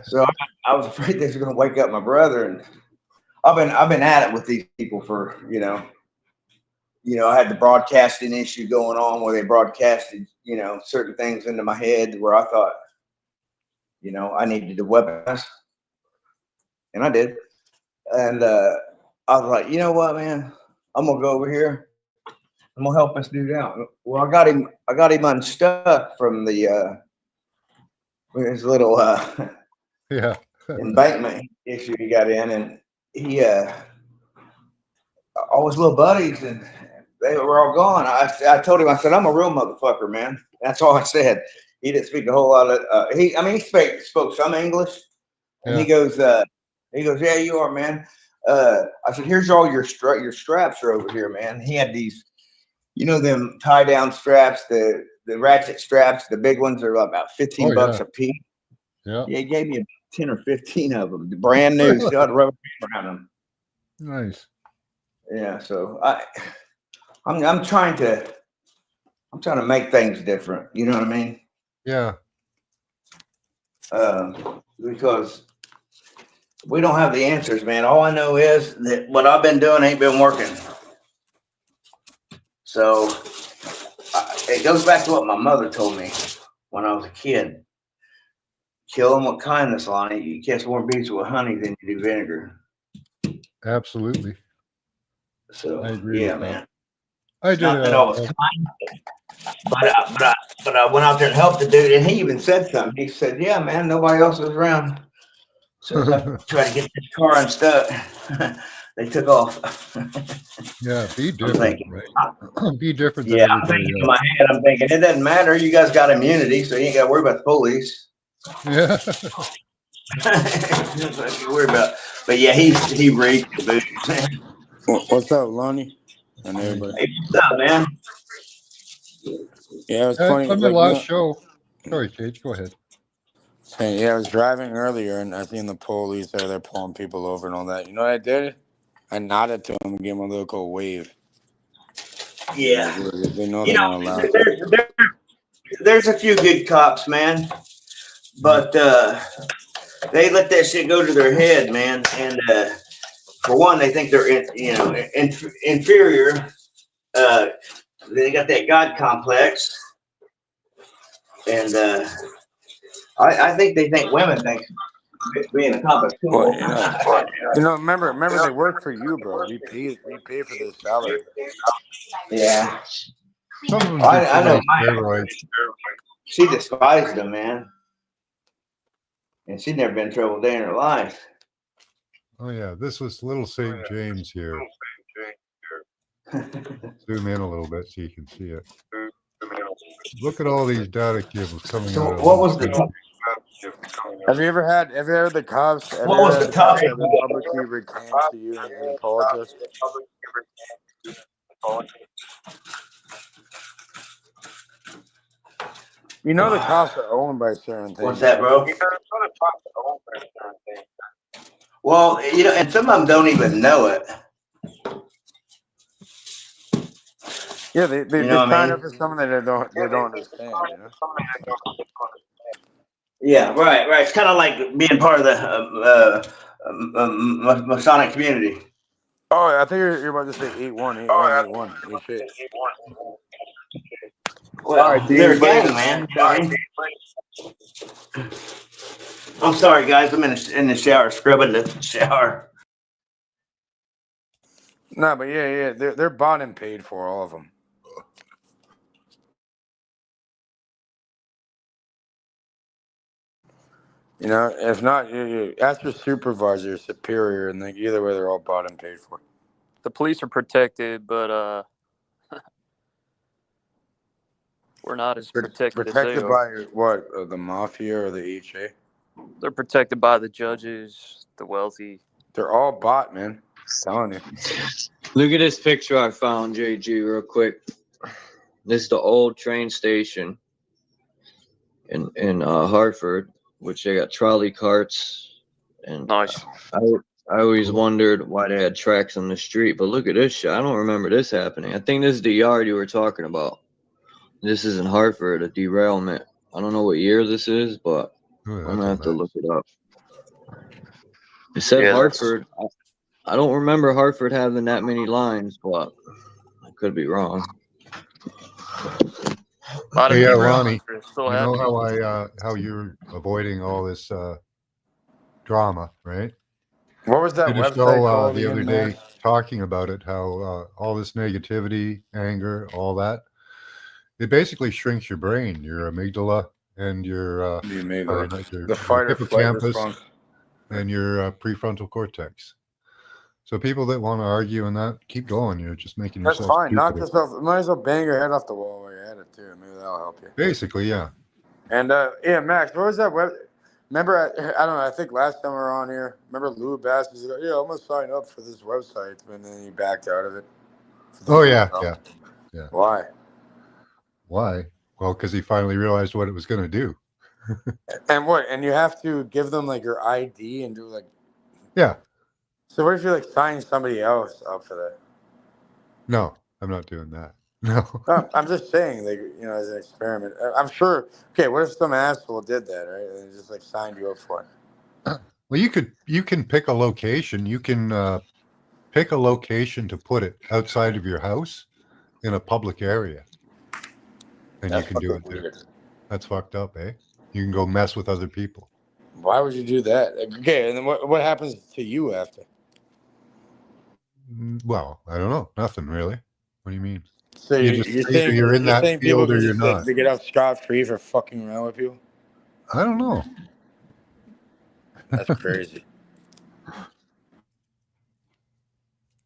[SPEAKER 11] So I was afraid they were going to wake up my brother, and I've been at it with these people for I had the broadcasting issue going on where they broadcasted certain things into my head where I thought I needed to weaponize, and I did, and I was like, you know what, man, I'm gonna go over here. I'm gonna help this dude out. Well, I got him unstuck from his little
[SPEAKER 14] yeah
[SPEAKER 11] embankment issue he got in, and he all his little buddies, and they were all gone. I told him, I said, I'm a real motherfucker, man. That's all I said. He didn't speak a whole lot of he spoke some English, and he goes, yeah, you are, man. I said, here's all your straps are over here, man. He had these, them tie down straps, the ratchet straps, the big ones are about $15 a piece.
[SPEAKER 14] Yeah.
[SPEAKER 11] He gave me 10 or 15 of them, brand new, still had rubber band around them.
[SPEAKER 14] Nice.
[SPEAKER 11] Yeah, so I'm trying to make things different. You know what I mean?
[SPEAKER 14] Yeah.
[SPEAKER 11] Because we don't have the answers, man. All I know is that what I've been doing ain't been working. So it goes back to what my mother told me when I was a kid. Kill them with kindness, Lonnie. You catch more bees with honey than you do vinegar.
[SPEAKER 14] Absolutely.
[SPEAKER 11] So
[SPEAKER 14] I agree.
[SPEAKER 11] yeah,
[SPEAKER 14] with
[SPEAKER 11] man.
[SPEAKER 14] That. I did.
[SPEAKER 11] Not all the time, but I went out there and helped the dude, and he even said something. He said, "Yeah, man, nobody else was around, so I tried to get this car unstuck. They took off."
[SPEAKER 14] Yeah, be different, right? Be different than
[SPEAKER 11] Yeah, I'm
[SPEAKER 14] everybody
[SPEAKER 11] thinking in
[SPEAKER 14] else.
[SPEAKER 11] my head, I'm thinking it doesn't matter. You guys got immunity, so you ain't got to worry about the police.
[SPEAKER 14] Yeah.
[SPEAKER 11] Worry about, but yeah, he reeked the boots.
[SPEAKER 6] What's up, Lonnie? And everybody.
[SPEAKER 11] Hey, what's up, man?
[SPEAKER 6] Yeah, it's funny.
[SPEAKER 14] On the last show. Sorry, Cage. Go ahead.
[SPEAKER 6] Yeah, I was driving earlier and I seen the police there. They're pulling people over and all that. You know what I did? I nodded to them and gave them a little cold wave.
[SPEAKER 11] Yeah.
[SPEAKER 6] They know they're not allowed.
[SPEAKER 11] There's a few good cops, man, but they let that shit go to their head, man. And for one, they think they're inferior. They got that God complex, and I think they think women think being a cop is cool.
[SPEAKER 6] Well, remember they work for you, bro. We pay for their salary.
[SPEAKER 11] Yeah.
[SPEAKER 14] Some of them
[SPEAKER 11] I know.
[SPEAKER 14] steroids.
[SPEAKER 11] She despised them, man, and she'd never been in trouble a day in her life.
[SPEAKER 14] Oh yeah, this was Little St. James here. Zoom in a little bit so you can see it. Look at all these data cables coming
[SPEAKER 11] So
[SPEAKER 14] out.
[SPEAKER 11] what was the?
[SPEAKER 6] Have you ever had the cops?
[SPEAKER 11] What was the topic?
[SPEAKER 6] Publicly recant to you and apologize? You know the cops are owned by certain things.
[SPEAKER 11] What's that, bro? Well, and some of them don't even know it.
[SPEAKER 8] Yeah, they
[SPEAKER 12] You know what I
[SPEAKER 8] sign
[SPEAKER 12] mean?
[SPEAKER 8] up for something that they don't understand. You know.
[SPEAKER 12] Yeah, right. It's kind of like being part of the Masonic community.
[SPEAKER 8] Oh, I think you're about to say 818181 8.
[SPEAKER 12] Well,
[SPEAKER 1] All right,
[SPEAKER 12] they're a
[SPEAKER 1] Dean,
[SPEAKER 12] gang,
[SPEAKER 1] later.
[SPEAKER 12] man. I'm sorry, guys. I'm in the shower, scrubbing the shower.
[SPEAKER 8] No, but yeah, they're bought and paid for, all of them. You know, if not, you ask your supervisor, superior, and then either way, they're all bought and paid for.
[SPEAKER 1] The police are protected, but we're not as protected as they
[SPEAKER 8] Protected
[SPEAKER 1] are.
[SPEAKER 8] by what? The mafia or the HA?
[SPEAKER 1] They're protected by the judges, the wealthy.
[SPEAKER 8] They're all bought, man. I'm telling you.
[SPEAKER 3] Look at this picture I found, JG, real quick. This is the old train station in Hartford, which they got trolley carts. And
[SPEAKER 1] nice.
[SPEAKER 3] I always wondered why they had tracks on the street, but look at this shit. I don't remember this happening. I think this is the yard you were talking about. This is in Hartford, a derailment. I don't know what year this is, but I'm going to have to look it up. It said Hartford. I don't remember Hartford having that many lines, but I could be wrong.
[SPEAKER 14] Hey, Lonnie, you know how you're avoiding all this drama, right?
[SPEAKER 8] What was that
[SPEAKER 14] Did a
[SPEAKER 8] website
[SPEAKER 14] show
[SPEAKER 8] called
[SPEAKER 14] the other
[SPEAKER 8] again,
[SPEAKER 14] day
[SPEAKER 8] Max?
[SPEAKER 14] talking about it, how all this negativity, anger, all that, it basically shrinks your brain, your amygdala and your
[SPEAKER 8] The fight or flight
[SPEAKER 14] hippocampus
[SPEAKER 8] response.
[SPEAKER 14] and your prefrontal cortex. So people that want to argue and that, keep going. You're just making
[SPEAKER 8] That's
[SPEAKER 14] yourself
[SPEAKER 8] fine. Knock
[SPEAKER 14] stupider.
[SPEAKER 8] yourself. Might as well bang your head off the wall while you're at it too. Maybe that'll help you.
[SPEAKER 14] Basically, yeah.
[SPEAKER 8] And yeah, Max, what was that web? Remember, I don't know. I think last time we were on here, remember Lou Bass was like, "Yeah, I'm gonna sign up for this website," and then he backed out of it.
[SPEAKER 14] Oh yeah.
[SPEAKER 8] Why?
[SPEAKER 14] Why? Well, because he finally realized what it was going to do.
[SPEAKER 8] And what? And you have to give them like your ID and do like.
[SPEAKER 14] Yeah.
[SPEAKER 8] So what if you like sign somebody else up for that?
[SPEAKER 14] No, I'm not doing that. No.
[SPEAKER 8] No, I'm just saying, like, you know, as an experiment. I'm sure. Okay, what if some asshole did that, right? And just like signed you up for it?
[SPEAKER 14] Well, you can pick a location. You can pick a location to put it outside of your house in a public area, and you can do it there. That's fucked up, eh? You can go mess with other people.
[SPEAKER 8] Why would you do that? Okay, and then what happens to you after?
[SPEAKER 14] Well, I don't know. Nothing really. What do you mean?
[SPEAKER 8] So
[SPEAKER 14] You're saying you're in that
[SPEAKER 8] people
[SPEAKER 14] field or
[SPEAKER 8] can
[SPEAKER 14] you're
[SPEAKER 8] just
[SPEAKER 14] not.
[SPEAKER 8] they get off scot-free for fucking around with people?
[SPEAKER 14] I don't know.
[SPEAKER 8] That's crazy.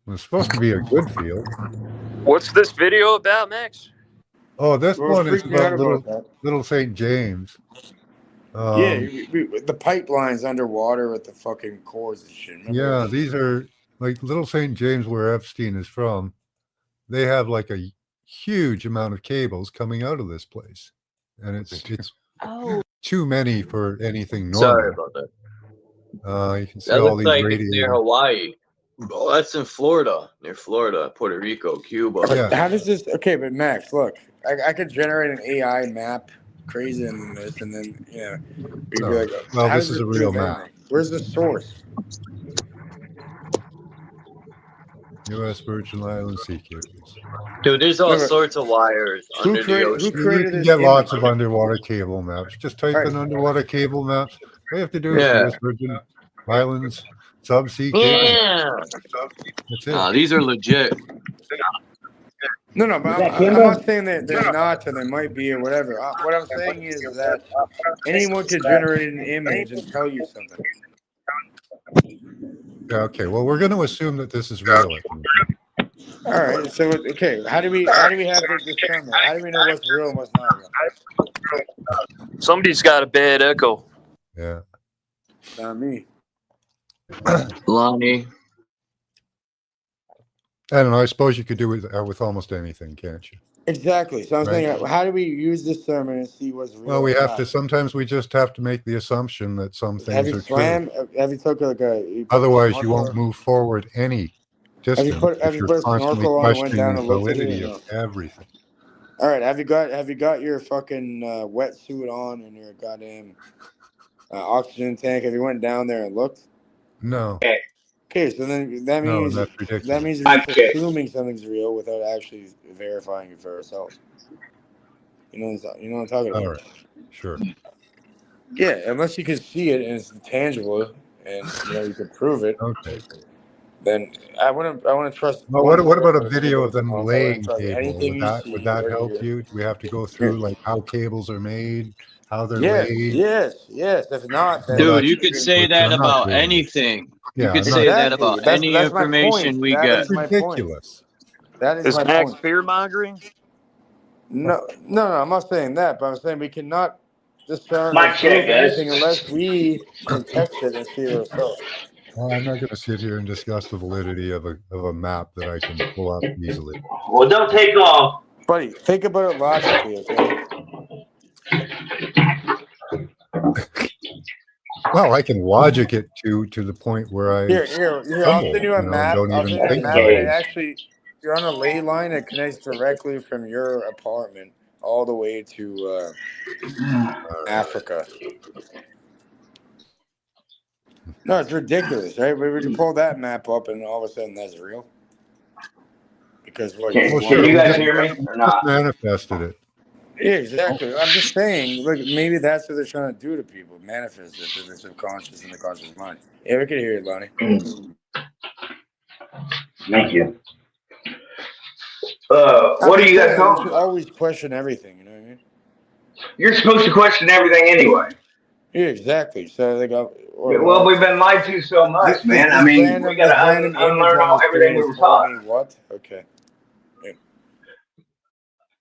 [SPEAKER 14] It's supposed to be a good field.
[SPEAKER 1] What's this video about, Max?
[SPEAKER 14] Oh, this
[SPEAKER 8] We're
[SPEAKER 14] one is
[SPEAKER 8] freaking out
[SPEAKER 14] about
[SPEAKER 8] about that.
[SPEAKER 14] little St. James.
[SPEAKER 8] Yeah, the pipelines underwater with the fucking cores and shit. Remember
[SPEAKER 14] Yeah,
[SPEAKER 8] that?
[SPEAKER 14] these are like little St. James, where Epstein is from. They have like a huge amount of cables coming out of this place, and it's too many for anything normal.
[SPEAKER 3] Sorry about that.
[SPEAKER 14] You can see
[SPEAKER 3] That
[SPEAKER 14] all
[SPEAKER 3] looks
[SPEAKER 14] these
[SPEAKER 3] like it's near
[SPEAKER 14] radiators.
[SPEAKER 3] Hawaii. Oh, that's in Florida, near Florida, Puerto Rico, Cuba.
[SPEAKER 8] How does this? Okay, but Max, look, I could generate an AI map crazier than this, and then we'd be like,
[SPEAKER 14] Well,
[SPEAKER 8] how
[SPEAKER 14] this
[SPEAKER 8] does
[SPEAKER 14] is a
[SPEAKER 8] it
[SPEAKER 14] real
[SPEAKER 8] do
[SPEAKER 14] map.
[SPEAKER 8] anything? Where's the source?
[SPEAKER 14] U.S. Virgin Island sea cables.
[SPEAKER 3] Dude, there's all sorts of wires under the ocean.
[SPEAKER 14] You can get lots of underwater cable maps. Just type in underwater cable maps. All you have to do is U.S. Virgin Islands subsea cable.
[SPEAKER 3] Yeah.
[SPEAKER 14] That's it.
[SPEAKER 3] Nah, these are legit.
[SPEAKER 8] No, but I'm not saying that they're not, or they might be, or whatever. What I'm saying is that anyone could generate an image and tell you something.
[SPEAKER 14] Yeah, okay. Well, we're going to assume that this is real.
[SPEAKER 8] All right. So, okay, how do we have to discernment? How do we know what's real and what's not real?
[SPEAKER 1] Somebody's got a bad echo.
[SPEAKER 14] Yeah.
[SPEAKER 8] Not me.
[SPEAKER 3] Lonnie.
[SPEAKER 14] I don't know. I suppose you could do it with almost anything, can't you?
[SPEAKER 8] Exactly. So I'm
[SPEAKER 14] Right.
[SPEAKER 8] saying, how do we use discernment and see what's real?
[SPEAKER 14] Well, we
[SPEAKER 8] and
[SPEAKER 14] have
[SPEAKER 8] not?
[SPEAKER 14] to. Sometimes we just have to make the assumption that some
[SPEAKER 8] Have
[SPEAKER 14] things
[SPEAKER 8] you
[SPEAKER 14] are
[SPEAKER 8] swam?
[SPEAKER 14] true.
[SPEAKER 8] Have you took like a?
[SPEAKER 14] Otherwise, you won't move forward any distance
[SPEAKER 8] Have you
[SPEAKER 14] if you're
[SPEAKER 8] put a
[SPEAKER 14] constantly
[SPEAKER 8] snorkel on and went
[SPEAKER 14] questioning
[SPEAKER 8] down
[SPEAKER 14] the
[SPEAKER 8] and looked at it
[SPEAKER 14] validity
[SPEAKER 8] or
[SPEAKER 14] of
[SPEAKER 8] no?
[SPEAKER 14] everything.
[SPEAKER 8] All right, have you got your fucking wetsuit on and your goddamn oxygen tank? Have you went down there and looked?
[SPEAKER 14] No,
[SPEAKER 8] Okay, so then that
[SPEAKER 14] no,
[SPEAKER 8] means
[SPEAKER 14] that's ridiculous.
[SPEAKER 8] you're just assuming something's real without actually verifying it for yourself. You know what I'm talking about?
[SPEAKER 14] All right, sure.
[SPEAKER 8] Yeah, unless you can see it and it's tangible and you can prove it,
[SPEAKER 14] Okay.
[SPEAKER 8] then I wouldn't trust.
[SPEAKER 14] Well,
[SPEAKER 8] one
[SPEAKER 14] what about a
[SPEAKER 8] person
[SPEAKER 14] video
[SPEAKER 8] to
[SPEAKER 14] of them
[SPEAKER 8] I wouldn't
[SPEAKER 14] laying
[SPEAKER 8] trust
[SPEAKER 14] cable?
[SPEAKER 8] anything you see
[SPEAKER 14] Would that
[SPEAKER 8] or
[SPEAKER 14] help
[SPEAKER 8] hear.
[SPEAKER 14] you? Do we have to go through like how cables are made, how they're laid?
[SPEAKER 8] Yes. If not, then
[SPEAKER 3] Dude,
[SPEAKER 14] that's
[SPEAKER 3] you could say
[SPEAKER 14] which
[SPEAKER 3] that
[SPEAKER 14] I'm not
[SPEAKER 3] about
[SPEAKER 14] doing it.
[SPEAKER 3] anything. You
[SPEAKER 14] Yeah,
[SPEAKER 3] could
[SPEAKER 14] I'm
[SPEAKER 3] say
[SPEAKER 14] not.
[SPEAKER 3] that about any
[SPEAKER 8] that's my point.
[SPEAKER 3] information we
[SPEAKER 8] That
[SPEAKER 3] get.
[SPEAKER 8] is my point.
[SPEAKER 14] Ridiculous.
[SPEAKER 8] That is
[SPEAKER 1] Is
[SPEAKER 8] my
[SPEAKER 1] Max
[SPEAKER 8] point.
[SPEAKER 1] fear mongering?
[SPEAKER 8] No, I'm not saying that, but I'm saying we cannot discern or
[SPEAKER 12] Mic check,
[SPEAKER 8] prove
[SPEAKER 12] guys.
[SPEAKER 8] anything unless we can test it and see it ourselves.
[SPEAKER 14] Well, I'm not going to sit here and discuss the validity of a map that I can pull up easily.
[SPEAKER 12] Well, don't take long.
[SPEAKER 8] Buddy, think about it logically, okay?
[SPEAKER 14] Well, I can logic it to the point where I
[SPEAKER 8] Here, I'll
[SPEAKER 14] stumble,
[SPEAKER 8] send you a
[SPEAKER 14] and
[SPEAKER 8] map.
[SPEAKER 14] don't
[SPEAKER 8] I'll
[SPEAKER 14] even
[SPEAKER 8] send you a
[SPEAKER 14] think
[SPEAKER 8] map,
[SPEAKER 14] about
[SPEAKER 8] and
[SPEAKER 14] it.
[SPEAKER 8] it actually, you're on a ley line that connects directly from your apartment all the way to Africa. No, it's ridiculous, right? We can pull that map up, and all of a sudden that's real. Because what?
[SPEAKER 12] Can
[SPEAKER 14] Sure,
[SPEAKER 12] you
[SPEAKER 14] we
[SPEAKER 12] guys
[SPEAKER 14] just
[SPEAKER 12] hear me or
[SPEAKER 14] just
[SPEAKER 12] not?
[SPEAKER 14] manifested it.
[SPEAKER 8] Yeah, exactly. I'm just saying, look, maybe that's what they're trying to do to people, manifest it to the subconscious and the conscious mind. Yeah, we can hear it, Lonnie.
[SPEAKER 12] Thank you. What do you guys
[SPEAKER 8] You
[SPEAKER 12] talking
[SPEAKER 8] should
[SPEAKER 12] about?
[SPEAKER 8] always question everything, you know what I mean?
[SPEAKER 12] You're supposed to question everything anyway.
[SPEAKER 8] Yeah, exactly. So they go,
[SPEAKER 12] Well, we've been lied to so much, man. I mean, we got to unlearn everything we were taught.
[SPEAKER 8] What? Okay.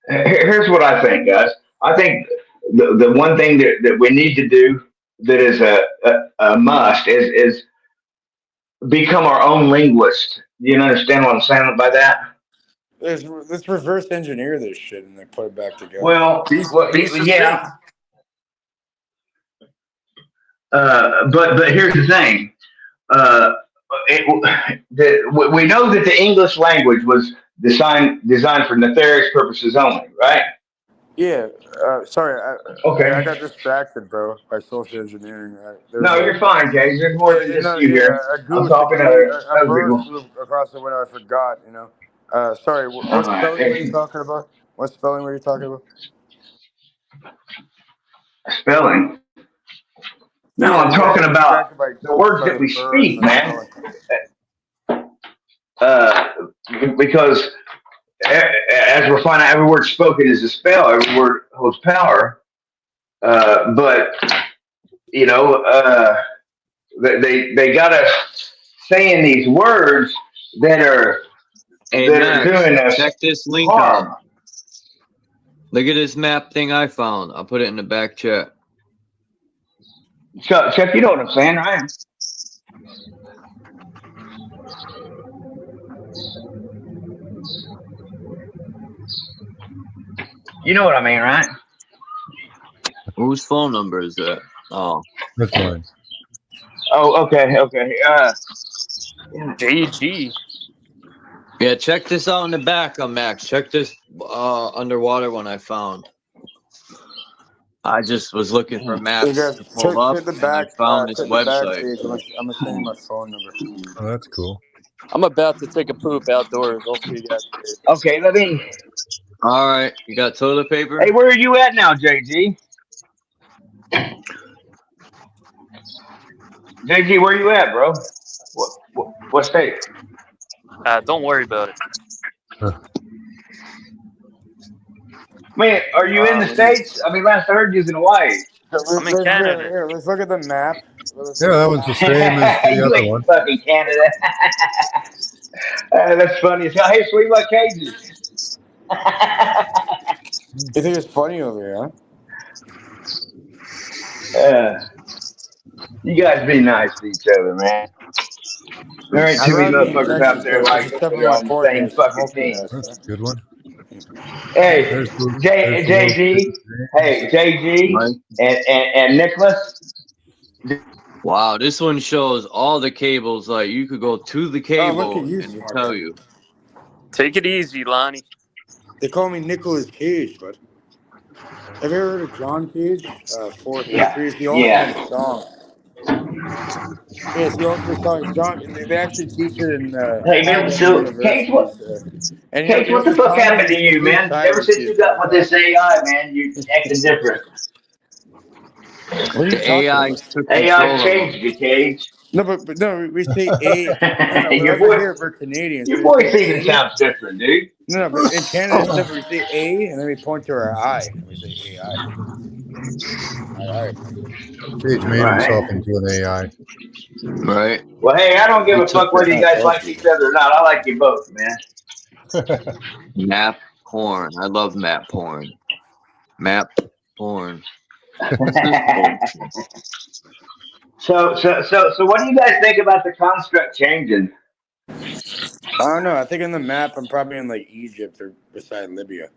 [SPEAKER 12] Here's what I think, guys. I think the one thing that we need to do that is a must is become our own linguist. Do you understand what I'm saying by that?
[SPEAKER 8] Let's reverse engineer this shit and then put it back together.
[SPEAKER 12] Well, yeah. But here's the thing. We know that the English language was designed for nefarious purposes only, right?
[SPEAKER 8] Yeah. Sorry.
[SPEAKER 12] Okay.
[SPEAKER 8] I got distracted, bro, by social engineering.
[SPEAKER 12] No, you're fine, Jay. There's more than just you here. I'm talking to
[SPEAKER 8] a
[SPEAKER 12] other
[SPEAKER 8] bird
[SPEAKER 12] people.
[SPEAKER 8] flew across the window. I forgot, Sorry, what spelling were you talking about? What spelling were you talking about?
[SPEAKER 12] Spelling? No, I'm talking about the words that we speak, man. Because as we're finding out, every word spoken is a spell. Every word holds power. But they got us saying these words that are doing us
[SPEAKER 3] check this link
[SPEAKER 12] harm.
[SPEAKER 3] out. Look at this map thing I found. I'll put it in the back chat.
[SPEAKER 12] Chuck, you know what I'm saying, right? You know what I mean, right?
[SPEAKER 3] Whose phone number is that? Oh,
[SPEAKER 14] that's mine.
[SPEAKER 12] Oh, okay.
[SPEAKER 1] JG.
[SPEAKER 3] Yeah, check this out in the back on Max. Check this underwater one I found. I just was looking for maps to pull up, and I found this website.
[SPEAKER 8] I'm gonna send you my phone number.
[SPEAKER 14] Oh, that's cool.
[SPEAKER 1] I'm about to take a poop outdoors. I'll see you guys later.
[SPEAKER 12] Okay, let me.
[SPEAKER 3] All right, you got toilet paper?
[SPEAKER 12] Hey, where are you at now, JG? JG, where you at, bro? What state?
[SPEAKER 1] Don't worry about it.
[SPEAKER 12] Man, are you in the States? I mean, last I heard you was in Hawaii.
[SPEAKER 1] I'm in Canada.
[SPEAKER 8] Here, let's look at the map.
[SPEAKER 14] Yeah, that one's the same as the other one.
[SPEAKER 12] Fucking Canada. That's funny as hell. Hey, sweet like Cajun.
[SPEAKER 8] You think it's funny over here,
[SPEAKER 12] huh? You guys be nice to each other, man. There ain't too many motherfuckers out there like they're on the same fucking team.
[SPEAKER 14] That's a good one.
[SPEAKER 12] Hey, JG, and Nicholas.
[SPEAKER 3] Wow, this one shows all the cables. Like you could go to the cable
[SPEAKER 8] look at you,
[SPEAKER 3] and
[SPEAKER 8] smart
[SPEAKER 3] tell
[SPEAKER 8] man.
[SPEAKER 3] you.
[SPEAKER 1] Take it easy, Lonnie.
[SPEAKER 8] They call me Nicolas Cage, but have you ever heard of John Cage? 433 is the ultimate song. Yeah, it's the ultimate song. It's John, and they actually teach it in
[SPEAKER 12] Hey man,
[SPEAKER 8] academic
[SPEAKER 12] so Cage,
[SPEAKER 8] universities. And
[SPEAKER 12] Cage, what the
[SPEAKER 8] the
[SPEAKER 12] fuck
[SPEAKER 8] comment
[SPEAKER 12] happened to
[SPEAKER 8] is
[SPEAKER 12] you,
[SPEAKER 8] complete
[SPEAKER 12] man? Ever
[SPEAKER 8] silence
[SPEAKER 12] since
[SPEAKER 8] is
[SPEAKER 12] you got with
[SPEAKER 8] like,
[SPEAKER 12] this AI, man, you acting different.
[SPEAKER 8] what are you
[SPEAKER 3] The
[SPEAKER 8] talking
[SPEAKER 3] AI
[SPEAKER 8] about?
[SPEAKER 3] took
[SPEAKER 12] AI
[SPEAKER 3] control of
[SPEAKER 12] changed
[SPEAKER 3] them.
[SPEAKER 12] you, Cage.
[SPEAKER 8] No, but no, we say A. No, but
[SPEAKER 12] Your
[SPEAKER 8] over
[SPEAKER 12] voice,
[SPEAKER 8] here we're Canadians.
[SPEAKER 12] your
[SPEAKER 8] So we
[SPEAKER 12] voice
[SPEAKER 8] say
[SPEAKER 12] even
[SPEAKER 8] A.
[SPEAKER 12] sounds different, dude.
[SPEAKER 8] No, but in Canada it's different. We say A, and then we point to our eye, and we say AI. All right.
[SPEAKER 14] Cage made himself into an AI.
[SPEAKER 3] Right.
[SPEAKER 12] Well, hey, I don't give
[SPEAKER 3] He
[SPEAKER 12] a
[SPEAKER 3] took
[SPEAKER 12] fuck whether you
[SPEAKER 8] Kind of
[SPEAKER 12] guys like
[SPEAKER 8] salty.
[SPEAKER 12] each other or not. I like you both, man.
[SPEAKER 3] Map porn. I love map porn. Map porn.
[SPEAKER 12] So, what do you guys think about the construct changing?
[SPEAKER 8] I don't know. I think on the map I'm probably in like Egypt or beside Libya.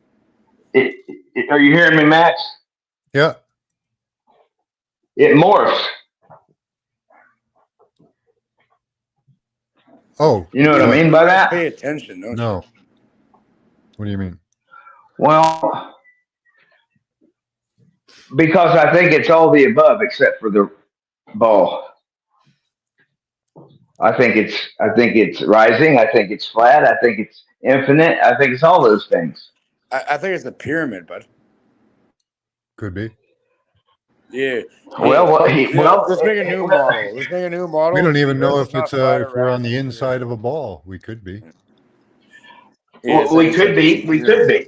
[SPEAKER 12] Are you hearing me, Max?
[SPEAKER 14] Yeah.
[SPEAKER 12] It morphs.
[SPEAKER 14] Oh.
[SPEAKER 12] You know what I mean by that?
[SPEAKER 8] Pay attention, don't
[SPEAKER 14] No. What do you mean?
[SPEAKER 12] Well, because I think it's all the above except for the ball. I think it's rising. I think it's flat. I think it's infinite. I think it's all those things.
[SPEAKER 8] I think it's a pyramid, bud.
[SPEAKER 14] Could be.
[SPEAKER 8] Yeah.
[SPEAKER 12] Well,
[SPEAKER 8] let's make a new model. Let's make a new model.
[SPEAKER 14] We don't even know
[SPEAKER 8] Earth
[SPEAKER 14] if
[SPEAKER 8] is not
[SPEAKER 14] it's
[SPEAKER 8] flat
[SPEAKER 14] if
[SPEAKER 8] or
[SPEAKER 14] we're on
[SPEAKER 8] round.
[SPEAKER 14] the inside of a ball. We could be.
[SPEAKER 8] Yeah,
[SPEAKER 12] We could be. We could be.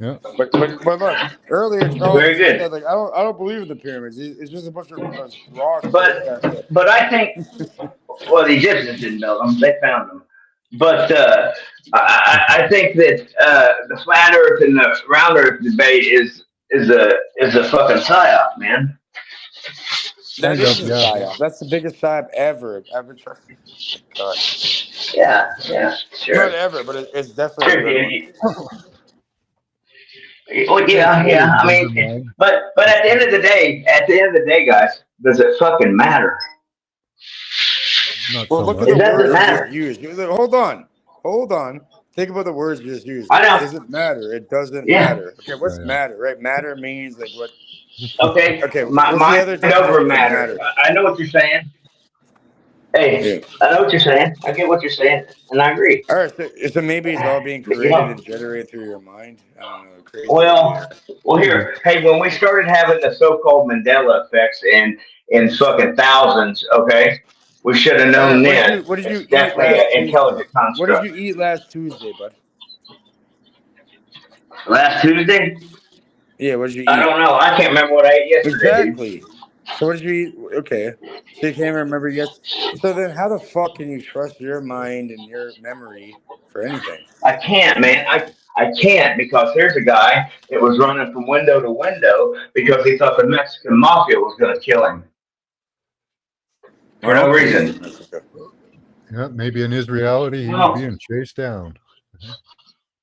[SPEAKER 14] Yeah.
[SPEAKER 8] But look, earlier Charles
[SPEAKER 12] Very good.
[SPEAKER 8] said like I don't believe in the pyramids. It's just a bunch of rocks.
[SPEAKER 12] But I think well the Egyptians didn't build them; they found them. But I think that the flat Earth and the round Earth debate is a fucking psyop, man.
[SPEAKER 8] That is a psyop. That's the biggest psyop ever tried. God.
[SPEAKER 12] Yeah, sure.
[SPEAKER 8] Not ever, but it's definitely a good one.
[SPEAKER 12] Well, yeah. I mean, but at the end of the day, guys, does it fucking matter?
[SPEAKER 14] Not
[SPEAKER 8] Well,
[SPEAKER 14] so
[SPEAKER 8] look
[SPEAKER 14] much.
[SPEAKER 8] at the
[SPEAKER 12] It doesn't
[SPEAKER 8] words
[SPEAKER 12] matter.
[SPEAKER 8] you just used. Hold on. Think about the words you just used.
[SPEAKER 12] I know.
[SPEAKER 8] Does it matter? It doesn't
[SPEAKER 12] Yeah.
[SPEAKER 8] matter. Okay, what's matter? Right? Matter means like what?
[SPEAKER 12] Okay.
[SPEAKER 8] Okay.
[SPEAKER 12] Mind
[SPEAKER 8] What's the other definition
[SPEAKER 12] over
[SPEAKER 8] of
[SPEAKER 12] matter. I know what you're saying. Hey, I know what you're saying. I get what you're saying, and I agree.
[SPEAKER 8] All right. So maybe it's all being
[SPEAKER 12] But,
[SPEAKER 8] created and generated through your mind. I don't know. Crazy.
[SPEAKER 12] Well, here. Hey, when we started having the so-called Mandela effects in fucking thousands, okay, we should have known then.
[SPEAKER 8] What did you
[SPEAKER 12] It's
[SPEAKER 8] eat
[SPEAKER 12] definitely
[SPEAKER 8] last
[SPEAKER 12] an
[SPEAKER 8] Tuesday?
[SPEAKER 12] intelligent construct.
[SPEAKER 8] What did you eat last Tuesday, bud?
[SPEAKER 12] Last Tuesday?
[SPEAKER 8] Yeah. What did you eat?
[SPEAKER 12] I don't know. I can't remember what I ate yesterday.
[SPEAKER 8] Exactly. So what did you eat? Okay. So you can't remember So then how the fuck can you trust your mind and your memory for anything?
[SPEAKER 12] I can't, man. I can't because here's a guy that was running from window to window because he thought the Mexican mafia was going to kill him. For no reason.
[SPEAKER 14] Yeah, maybe in his reality he was being chased down.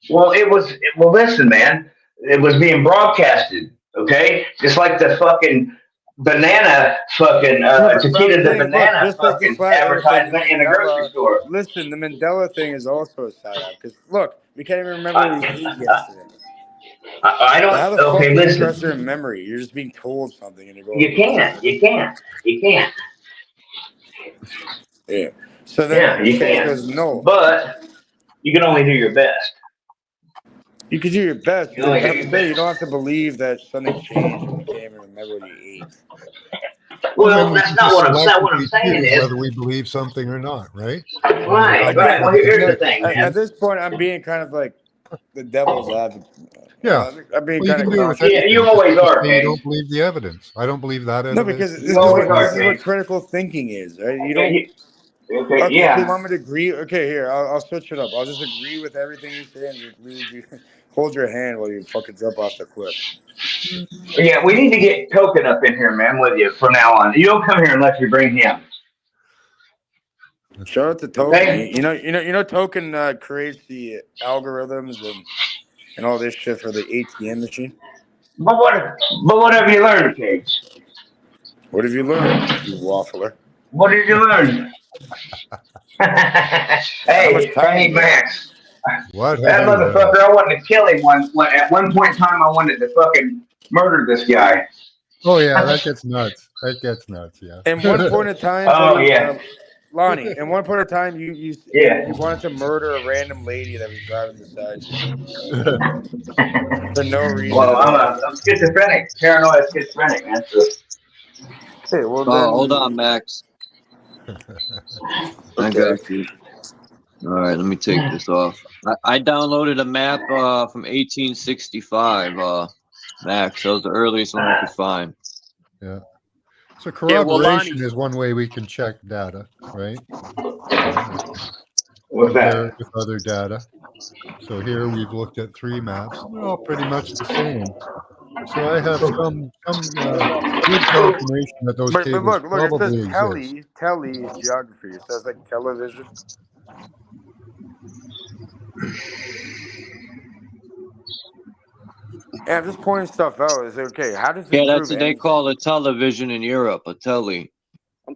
[SPEAKER 12] Well, listen, man. It was being broadcasted, okay? Just like the fucking banana Chiquita the banana fucking advertisement in a grocery store.
[SPEAKER 8] Listen, the Mandela thing is also a psyop. Because, look, we can't even remember what we ate yesterday.
[SPEAKER 12] I don't.
[SPEAKER 8] How the fuck
[SPEAKER 12] Okay,
[SPEAKER 8] can you
[SPEAKER 12] listen.
[SPEAKER 8] trust your memory? You're just being told something and you go.
[SPEAKER 12] You can't.
[SPEAKER 8] Yeah. So then,
[SPEAKER 12] Yeah, you
[SPEAKER 8] okay,
[SPEAKER 12] can.
[SPEAKER 8] goes, no.
[SPEAKER 12] But you can only do your best.
[SPEAKER 8] You can do your best.
[SPEAKER 12] You only do your
[SPEAKER 8] You don't have to believe that something changed and you can't even remember what you ate.
[SPEAKER 12] Well, that's not what I'm saying is
[SPEAKER 14] whether we believe something or not, right?
[SPEAKER 12] Right. Well, here's the thing, man.
[SPEAKER 8] At this point, I'm being kind of like the devil's advocate.
[SPEAKER 14] Yeah.
[SPEAKER 8] I'm being
[SPEAKER 14] Well,
[SPEAKER 8] kind of
[SPEAKER 14] cautious.
[SPEAKER 12] Yeah, you always are.
[SPEAKER 14] You don't believe the evidence. I don't believe that evidence.
[SPEAKER 8] No, because this is what critical thinking is, right? You don't. Okay,
[SPEAKER 12] yeah.
[SPEAKER 8] so you want me to agree? Okay, here, I'll switch it up. I'll just agree with everything you say and just lead you, hold your hand while you fucking jump off the cliff.
[SPEAKER 12] Yeah, we need to get Token up in here, man, with you from now on. You don't come here unless you bring him.
[SPEAKER 8] Shout out to Token.
[SPEAKER 12] Okay.
[SPEAKER 8] You know, Token creates the algorithms and all this shit for the ATM machine.
[SPEAKER 12] But what have you learned, Cage?
[SPEAKER 8] What have you learned, you waffler?
[SPEAKER 12] What did you learn? Hey, Max.
[SPEAKER 14] What
[SPEAKER 12] That
[SPEAKER 14] have you learned?
[SPEAKER 12] motherfucker, I wanted to kill him at one point in time. I wanted to fucking murder this guy.
[SPEAKER 14] Oh yeah, that gets nuts. That gets nuts. Yeah.
[SPEAKER 8] And one point in time,
[SPEAKER 12] Oh,
[SPEAKER 8] buddy,
[SPEAKER 12] yeah.
[SPEAKER 8] Lonnie. And one point in time, you wanted to murder a random lady that was driving beside you for no reason.
[SPEAKER 12] Well,
[SPEAKER 8] at all.
[SPEAKER 12] I'm schizophrenic, paranoid schizophrenic, man. So.
[SPEAKER 8] Hey, well,
[SPEAKER 3] Oh,
[SPEAKER 8] then,
[SPEAKER 3] hold on, Max. I got you. All right, let me take this off. I downloaded a map from 1865, Max. That was the earliest one I could find.
[SPEAKER 14] Yeah. So
[SPEAKER 1] Yeah, well,
[SPEAKER 14] corroboration
[SPEAKER 1] Lonnie-
[SPEAKER 14] is one way we can check data, right?
[SPEAKER 12] What's
[SPEAKER 14] Compare
[SPEAKER 12] that?
[SPEAKER 14] it with other data. So here we've looked at 3 maps. They're all pretty much the same. So I have some good confirmation that those
[SPEAKER 8] But
[SPEAKER 14] cables
[SPEAKER 8] look, it
[SPEAKER 14] probably
[SPEAKER 8] says
[SPEAKER 14] exist.
[SPEAKER 8] tele is geography. It says like television. Yeah, I'm just pointing stuff out. It's okay. How does this
[SPEAKER 3] Yeah,
[SPEAKER 8] prove
[SPEAKER 3] that's what they
[SPEAKER 8] anything?
[SPEAKER 3] call a television in Europe, a telly.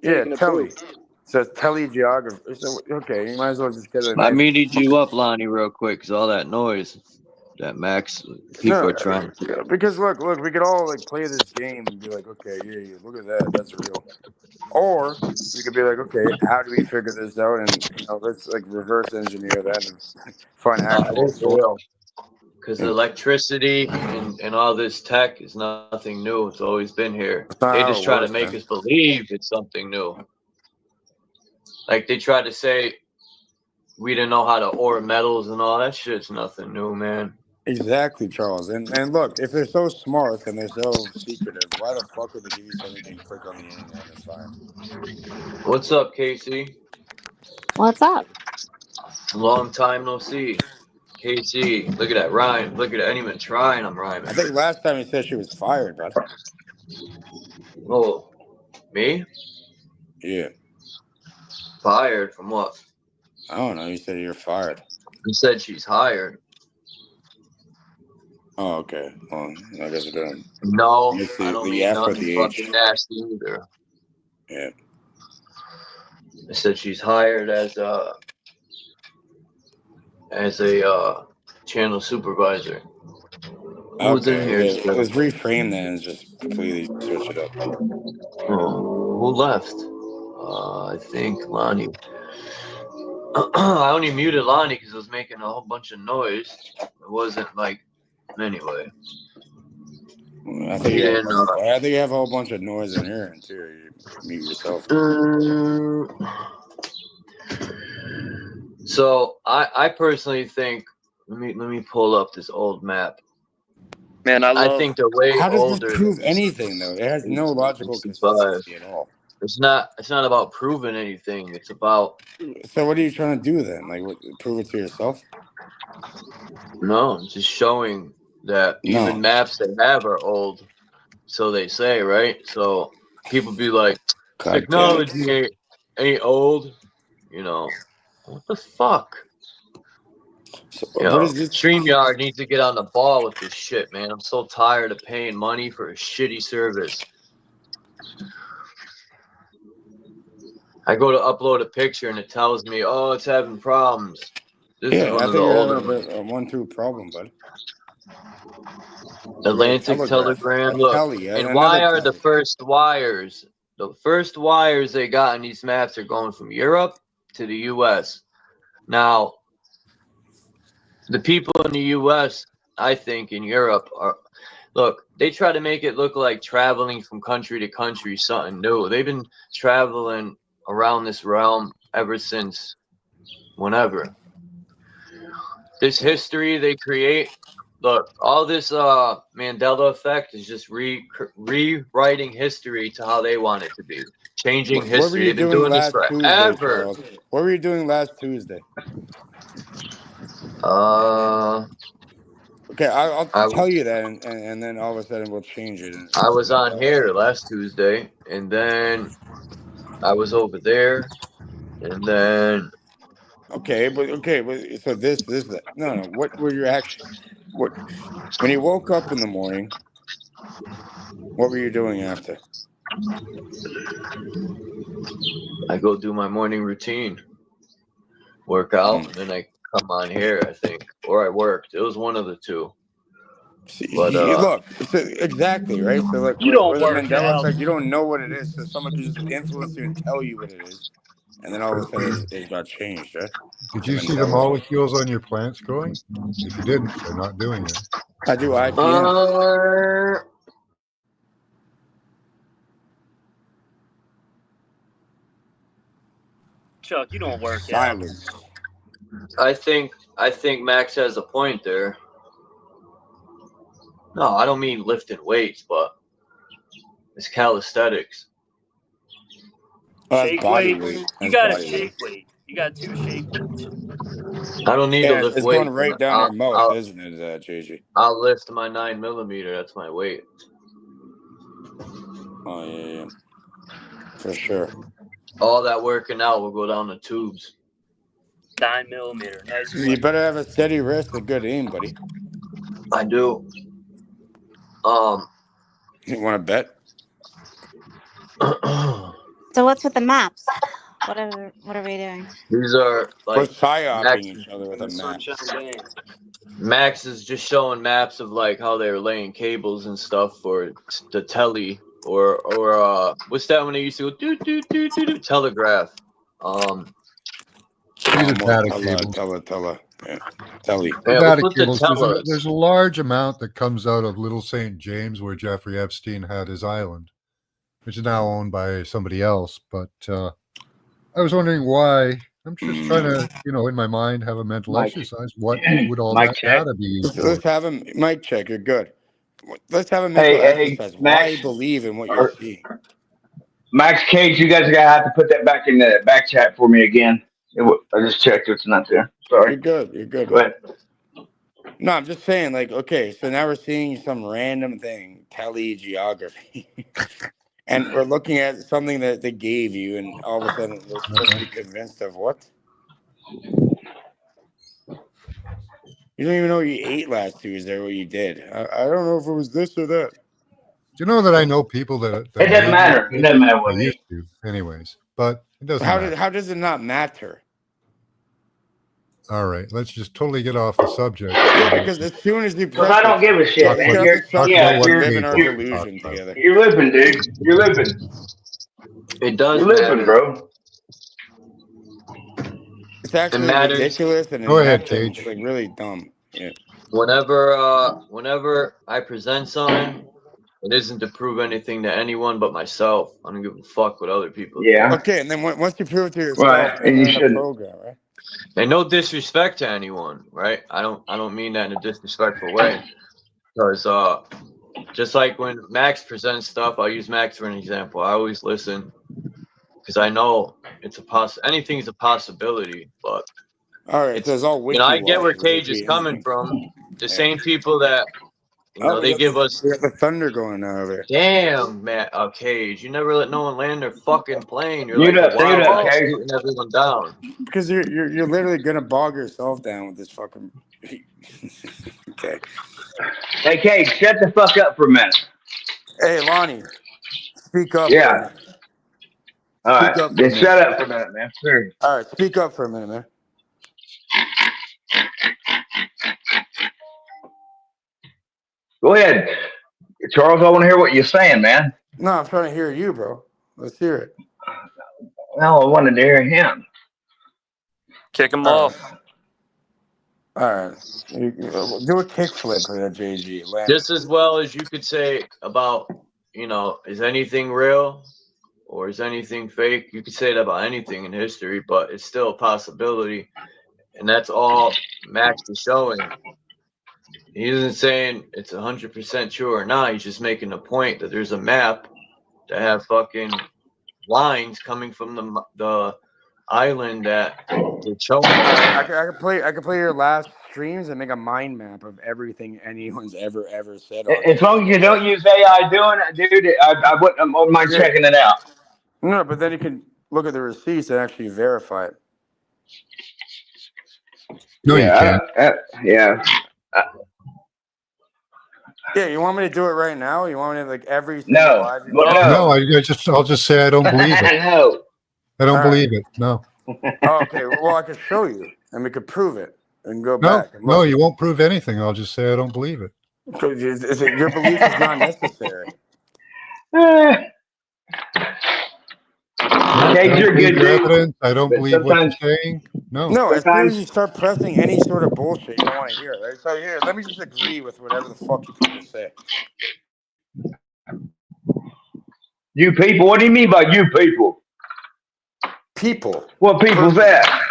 [SPEAKER 8] Yeah, tele. It says telegeography. So, okay, you might as well just get a
[SPEAKER 3] I
[SPEAKER 8] nice.
[SPEAKER 3] muted you up, Lonnie, real quick, because all that noise that Max people are trying to.
[SPEAKER 8] Yeah, because look, we could all like play this game and be like, okay, yeah, look at that, that's real. Or we could be like, okay, how do we figure this out? And let's like reverse engineer that and find actual source.
[SPEAKER 3] Because electricity and all this tech is nothing new. It's always been here.
[SPEAKER 8] not
[SPEAKER 3] They
[SPEAKER 8] how
[SPEAKER 3] just
[SPEAKER 8] it
[SPEAKER 3] try
[SPEAKER 8] works,
[SPEAKER 3] to make
[SPEAKER 8] man.
[SPEAKER 3] us believe it's something new. Like they try to say we didn't know how to ore metals and all that shit's nothing new, man.
[SPEAKER 8] Exactly, Charles. And look, if they're so smart and they're so secretive, why the fuck would they give you something you can click on the internet and find?
[SPEAKER 3] What's up, Casey?
[SPEAKER 16] What's up?
[SPEAKER 3] Long time no see. Casey, look at that rhyme. Look at that. I ain't even trying. I'm rhyming.
[SPEAKER 8] I think last time he said she was fired, bud.
[SPEAKER 3] Oh, me?
[SPEAKER 8] Yeah.
[SPEAKER 3] Fired from what?
[SPEAKER 8] I don't know. You said you're fired.
[SPEAKER 3] You said she's hired.
[SPEAKER 8] Oh, okay. Well, I guess it doesn't.
[SPEAKER 3] No,
[SPEAKER 8] It's
[SPEAKER 3] I don't
[SPEAKER 8] the
[SPEAKER 3] mean
[SPEAKER 8] F or
[SPEAKER 3] nothing
[SPEAKER 8] the
[SPEAKER 3] fucking
[SPEAKER 8] H.
[SPEAKER 3] nasty either.
[SPEAKER 8] Yeah.
[SPEAKER 3] I said she's hired as a channel supervisor. Who's in here?
[SPEAKER 8] Yeah. Let's reframe that and just completely switch it up.
[SPEAKER 3] Oh, who left? I think Lonnie. I only muted Lonnie because it was making a whole bunch of noise. It wasn't like, anyway.
[SPEAKER 8] I think you have a whole bunch of noise in here too. You mute yourself.
[SPEAKER 3] So I personally think let me pull up this old map.
[SPEAKER 1] Man,
[SPEAKER 3] I think they're way
[SPEAKER 8] How does
[SPEAKER 3] older.
[SPEAKER 8] this prove
[SPEAKER 3] than
[SPEAKER 8] anything though? It has no logical
[SPEAKER 3] 65.
[SPEAKER 8] consistency at all.
[SPEAKER 3] It's not about proving anything. It's about
[SPEAKER 8] So what are you trying to do then? Like, prove it to yourself?
[SPEAKER 3] no, just showing that even maps they have are old. So they say, right? So people be like, technology ain't old. You know, what the fuck?
[SPEAKER 8] So,
[SPEAKER 3] What is this? StreamYard needs to get on the ball with this shit, man. I'm so tired of paying money for a shitty service. I go to upload a picture and it tells me, oh, it's having problems. This is one
[SPEAKER 8] I
[SPEAKER 3] of
[SPEAKER 8] think
[SPEAKER 3] the
[SPEAKER 8] you're
[SPEAKER 3] older
[SPEAKER 8] having
[SPEAKER 3] ones.
[SPEAKER 8] a 1-2 problem, bud.
[SPEAKER 3] Atlantic Telegram. Look, and why are the first wires? The first wires they got in these maps are going from Europe to the U.S. Now, the people in the U.S., I think, in Europe are. Look, they try to make it look like traveling from country to country is something new. They've been traveling around this realm ever since whenever. This history they create, look, all this Mandela effect is just rewriting history to how they want it to be. Changing history.
[SPEAKER 8] What were you
[SPEAKER 3] They've been
[SPEAKER 8] doing
[SPEAKER 3] doing this
[SPEAKER 8] last Tuesday,
[SPEAKER 3] forever.
[SPEAKER 8] Charles? What were you doing last Tuesday? Okay, I'll tell you that, and then all of a sudden we'll change it.
[SPEAKER 3] I was on here last Tuesday, and then I was over there, and then.
[SPEAKER 8] Okay, but so this no. What were your actions? When you woke up in the morning, what were you doing after?
[SPEAKER 3] I go do my morning routine, work out, and then I come on here, I think. Or I worked. It was one of the two. But
[SPEAKER 8] Look, exactly, right? So like
[SPEAKER 1] You
[SPEAKER 8] with
[SPEAKER 1] don't
[SPEAKER 8] the
[SPEAKER 1] work
[SPEAKER 8] Mandela
[SPEAKER 1] out.
[SPEAKER 8] effect, you don't know what it is. So someone could just influence you and tell you what it is, and then all of a sudden it got changed, right?
[SPEAKER 14] Did
[SPEAKER 8] The
[SPEAKER 14] you see the
[SPEAKER 8] Mandela effect.
[SPEAKER 14] molecules on your plants growing? If you didn't, they're not doing it.
[SPEAKER 8] I do IPM.
[SPEAKER 1] Chuck, you don't work
[SPEAKER 8] Silence.
[SPEAKER 3] I think Max has a point there. No, I don't mean lifting weights, but it's calisthenics.
[SPEAKER 8] That's
[SPEAKER 1] Shake
[SPEAKER 8] body
[SPEAKER 1] weight.
[SPEAKER 8] weight.
[SPEAKER 1] You
[SPEAKER 8] That's
[SPEAKER 1] got a
[SPEAKER 8] body weight.
[SPEAKER 1] shake weight. You got 2 shake weights.
[SPEAKER 3] I don't need to
[SPEAKER 8] Yeah,
[SPEAKER 3] lift
[SPEAKER 8] it's
[SPEAKER 3] weights.
[SPEAKER 8] going right down your mouth, isn't it, JG?
[SPEAKER 3] I'll lift my 9mm. That's my weight.
[SPEAKER 8] Oh yeah, for sure.
[SPEAKER 3] All that working out will go down the tubes.
[SPEAKER 1] 9mm. Nice.
[SPEAKER 8] You better have a steady wrist, a good aim, buddy.
[SPEAKER 3] I do.
[SPEAKER 8] You want to bet?
[SPEAKER 16] So what's with the maps? What are we doing?
[SPEAKER 3] These are
[SPEAKER 8] We're
[SPEAKER 3] like
[SPEAKER 8] psyoping each other with a map.
[SPEAKER 3] Max is just showing maps of like how they're laying cables and stuff for the telly or what's that when they used to go do telegraph.
[SPEAKER 14] These are data
[SPEAKER 8] Telly.
[SPEAKER 14] Data cables. There's a large amount that comes out of Little St. James where Jeffrey Epstein had his island, which is now owned by somebody else. But I was wondering why. I'm just trying to, in my mind, have a mental exercise. What would all that data be used for?
[SPEAKER 8] Let's have him. Mic check. You're good. Let's have a mental exercise. Why believe in what you're seeing?
[SPEAKER 18] Max Cage, you guys are gonna have to put that back in the back chat for me again. I just checked; it's not there. Sorry.
[SPEAKER 8] You're good. You're good.
[SPEAKER 18] Go ahead.
[SPEAKER 8] No, I'm just saying, like, okay, so now we're seeing some random thing, telegeography, and we're looking at something that they gave you, and all of a sudden we're supposed to be convinced of what? You don't even know what you ate last Tuesday or what you did. I don't know if it was this or that.
[SPEAKER 14] Do you know that I know people that
[SPEAKER 18] It doesn't matter. It doesn't matter what
[SPEAKER 14] I
[SPEAKER 18] it
[SPEAKER 14] used to, anyways. But it doesn't matter.
[SPEAKER 8] How does it not matter?
[SPEAKER 14] All right, let's just totally get off the subject.
[SPEAKER 8] Yeah, because as soon as you
[SPEAKER 18] Because I don't give a shit.
[SPEAKER 8] You're living our delusion together.
[SPEAKER 18] You're living, dude. You're living.
[SPEAKER 3] It does.
[SPEAKER 18] You're living, bro.
[SPEAKER 8] It's actually ridiculous and
[SPEAKER 14] go ahead, Cage.
[SPEAKER 8] Like really dumb. Yeah.
[SPEAKER 3] Whenever I present something, it isn't to prove anything to anyone but myself. I don't give a fuck what other people do.
[SPEAKER 8] Okay, and then once you prove it to yourself,
[SPEAKER 18] Right, and you should
[SPEAKER 8] program, right?
[SPEAKER 3] And no disrespect to anyone, right? I don't mean that in a disrespectful way. Because just like when Max presents stuff, I'll use Max for an example. I always listen because I know it's anything's a possibility. But
[SPEAKER 8] all right, so it's all
[SPEAKER 3] I get where Cage is coming from. The same people that they give us.
[SPEAKER 8] We got the thunder going now over there.
[SPEAKER 3] Damn, Matt, Cage, you never let no one land their fucking plane. You're
[SPEAKER 18] Mute
[SPEAKER 3] like
[SPEAKER 18] up, Cage.
[SPEAKER 3] shooting everyone down.
[SPEAKER 8] Because you're literally gonna bog yourself down with this fucking. Okay.
[SPEAKER 18] Hey, Cage, shut the fuck up for a minute.
[SPEAKER 8] Hey, Lonnie, speak up.
[SPEAKER 18] Yeah. All right,
[SPEAKER 8] Speak up
[SPEAKER 18] then shut up for a minute, man. Sure.
[SPEAKER 8] All right, speak up for a minute, man.
[SPEAKER 18] Go ahead, Charles. I want to hear what you're saying, man.
[SPEAKER 8] No, I'm trying to hear you, bro. Let's hear it.
[SPEAKER 18] Well, I wanted to hear him.
[SPEAKER 1] Kick him off.
[SPEAKER 8] All right. Do a kickflip for that JG.
[SPEAKER 3] Just as well as you could say about, is anything real or is anything fake? You could say that about anything in history, but it's still a possibility. And that's all Max is showing. He isn't saying it's 100% true or not. He's just making the point that there's a map that have fucking lines coming from the island that they're showing.
[SPEAKER 8] I could play your last streams and make a mind map of everything anyone's ever said.
[SPEAKER 18] As long as you don't use AI doing it, dude, I wouldn't mind checking it out.
[SPEAKER 8] No, but then you can look at the receipts and actually verify it.
[SPEAKER 14] No, you can't.
[SPEAKER 8] Yeah, you want me to do it right now? You want me to like every single
[SPEAKER 18] No.
[SPEAKER 8] live? you
[SPEAKER 18] Well,
[SPEAKER 8] do?
[SPEAKER 14] No, I'll just say I don't believe it.
[SPEAKER 18] No.
[SPEAKER 14] I don't
[SPEAKER 8] All right.
[SPEAKER 14] believe it. No.
[SPEAKER 8] Oh, okay, well, I could show you, and we could prove it, and go
[SPEAKER 14] No,
[SPEAKER 8] back. And
[SPEAKER 14] no,
[SPEAKER 8] look.
[SPEAKER 14] you won't prove anything. I'll just say I don't believe it.
[SPEAKER 8] Your belief is not necessary.
[SPEAKER 18] Cage, you're a good
[SPEAKER 14] Your
[SPEAKER 18] dude.
[SPEAKER 14] evidence. I don't
[SPEAKER 18] But
[SPEAKER 14] believe what you're
[SPEAKER 18] sometimes,
[SPEAKER 14] saying. No.
[SPEAKER 8] No, as soon as
[SPEAKER 18] sometimes
[SPEAKER 8] you start pressing any sort of bullshit, you don't want to hear it. Right? So here, let me just agree with whatever the fuck you people say.
[SPEAKER 18] you people. What do you mean by you people?
[SPEAKER 8] People.
[SPEAKER 18] What people's that?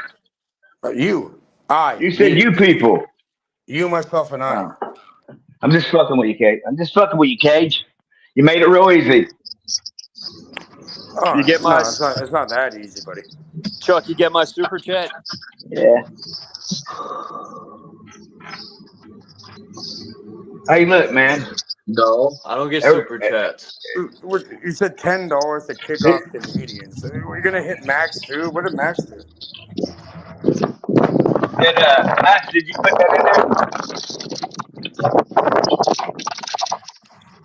[SPEAKER 8] You. I.
[SPEAKER 18] You said
[SPEAKER 8] Me.
[SPEAKER 18] you people.
[SPEAKER 8] You, myself, and I.
[SPEAKER 18] Oh. I'm just fucking with you, Cage. I'm just fucking with you, Cage. You made it real easy.
[SPEAKER 8] Oh,
[SPEAKER 1] You get
[SPEAKER 8] no,
[SPEAKER 1] my
[SPEAKER 8] it's not that easy, buddy.
[SPEAKER 1] Chuck. You get my super chat.
[SPEAKER 18] Yeah. Hey, look, man.
[SPEAKER 3] No, I don't get super chats.
[SPEAKER 8] You said $10 to kick off Canadians. We're gonna hit Max too. What did Max do?
[SPEAKER 18] Max, did you put that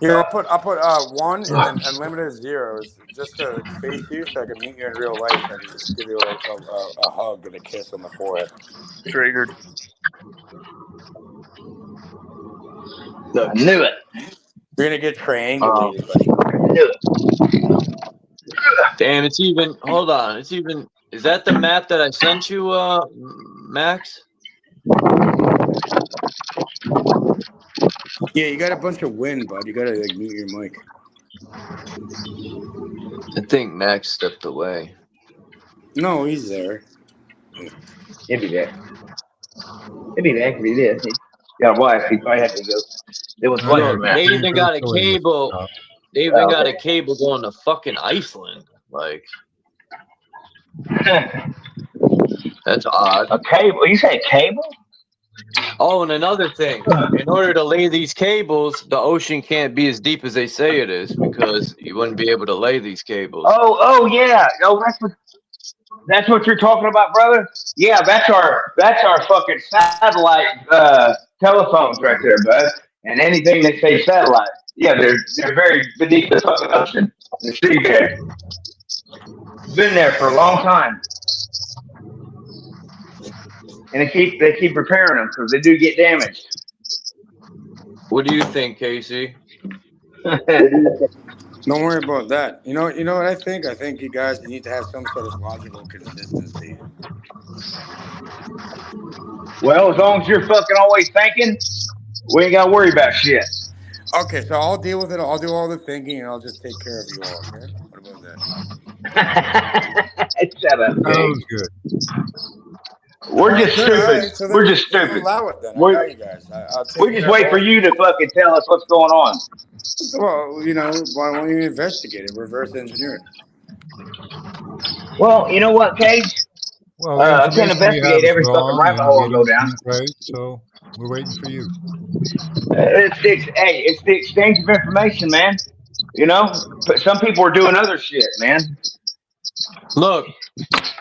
[SPEAKER 8] Here, I'll put 1 and then unlimited zeros just to face you, so I can meet you in real life. So I can just give you a hug and a kiss on the forehead.
[SPEAKER 1] Triggered.
[SPEAKER 18] I knew it.
[SPEAKER 8] You're gonna get triangulated, buddy.
[SPEAKER 18] I knew it.
[SPEAKER 3] Damn, it's even. Hold on, it's even. Is that the map that I sent you, Max?
[SPEAKER 8] Yeah, you got a bunch of wind, bud. You gotta like mute your mic.
[SPEAKER 3] I think Max stepped away.
[SPEAKER 8] No, he's there.
[SPEAKER 18] He'll be there. He'll be there. He'll be there. Yeah, wife. He probably had to go. It was funny.
[SPEAKER 3] Look, they even got a cable. They even got a cable going to fucking Iceland. Like, that's odd.
[SPEAKER 18] A cable? You say cable?
[SPEAKER 3] Oh, and another thing. In order to lay these cables, the ocean can't be as deep as they say it is because you wouldn't be able to lay these cables.
[SPEAKER 18] Oh yeah. Oh, that's what you're talking about, brother. Yeah, that's our fucking satellite telephones right there, bud. And anything that say satellite, yeah, they're very beneath the fucking ocean. The sea there. Been there for a long time. And they keep repairing them because they do get damaged.
[SPEAKER 3] What do you think, Casey?
[SPEAKER 8] Don't worry about that. You know what I think? I think you guys need to have some sort of logical consistency.
[SPEAKER 18] Well, as long as you're fucking always thinking, we ain't got to worry about shit.
[SPEAKER 8] Okay, so I'll deal with it. I'll do all the thinking, and I'll just take care of you all. Okay? What about that?
[SPEAKER 18] Shut up,
[SPEAKER 14] That
[SPEAKER 18] Dave.
[SPEAKER 14] was good.
[SPEAKER 18] We're just
[SPEAKER 8] All
[SPEAKER 18] stupid.
[SPEAKER 8] right, so
[SPEAKER 18] We're
[SPEAKER 8] then
[SPEAKER 18] just stupid.
[SPEAKER 8] allow it then. I
[SPEAKER 18] We're-
[SPEAKER 8] got you guys. I'll take
[SPEAKER 18] We just
[SPEAKER 8] care
[SPEAKER 18] wait
[SPEAKER 8] of
[SPEAKER 18] for
[SPEAKER 8] all-
[SPEAKER 18] you to fucking tell us what's going on.
[SPEAKER 8] Well, why don't you investigate it? Reverse engineer it.
[SPEAKER 18] Well, you know what, Cage?
[SPEAKER 14] Well,
[SPEAKER 18] I can't investigate every fucking rabbit hole I go down.
[SPEAKER 14] Right, so we're waiting for you.
[SPEAKER 18] It's the exchange of information, man. You know, but some people are doing other shit, man.
[SPEAKER 3] Look,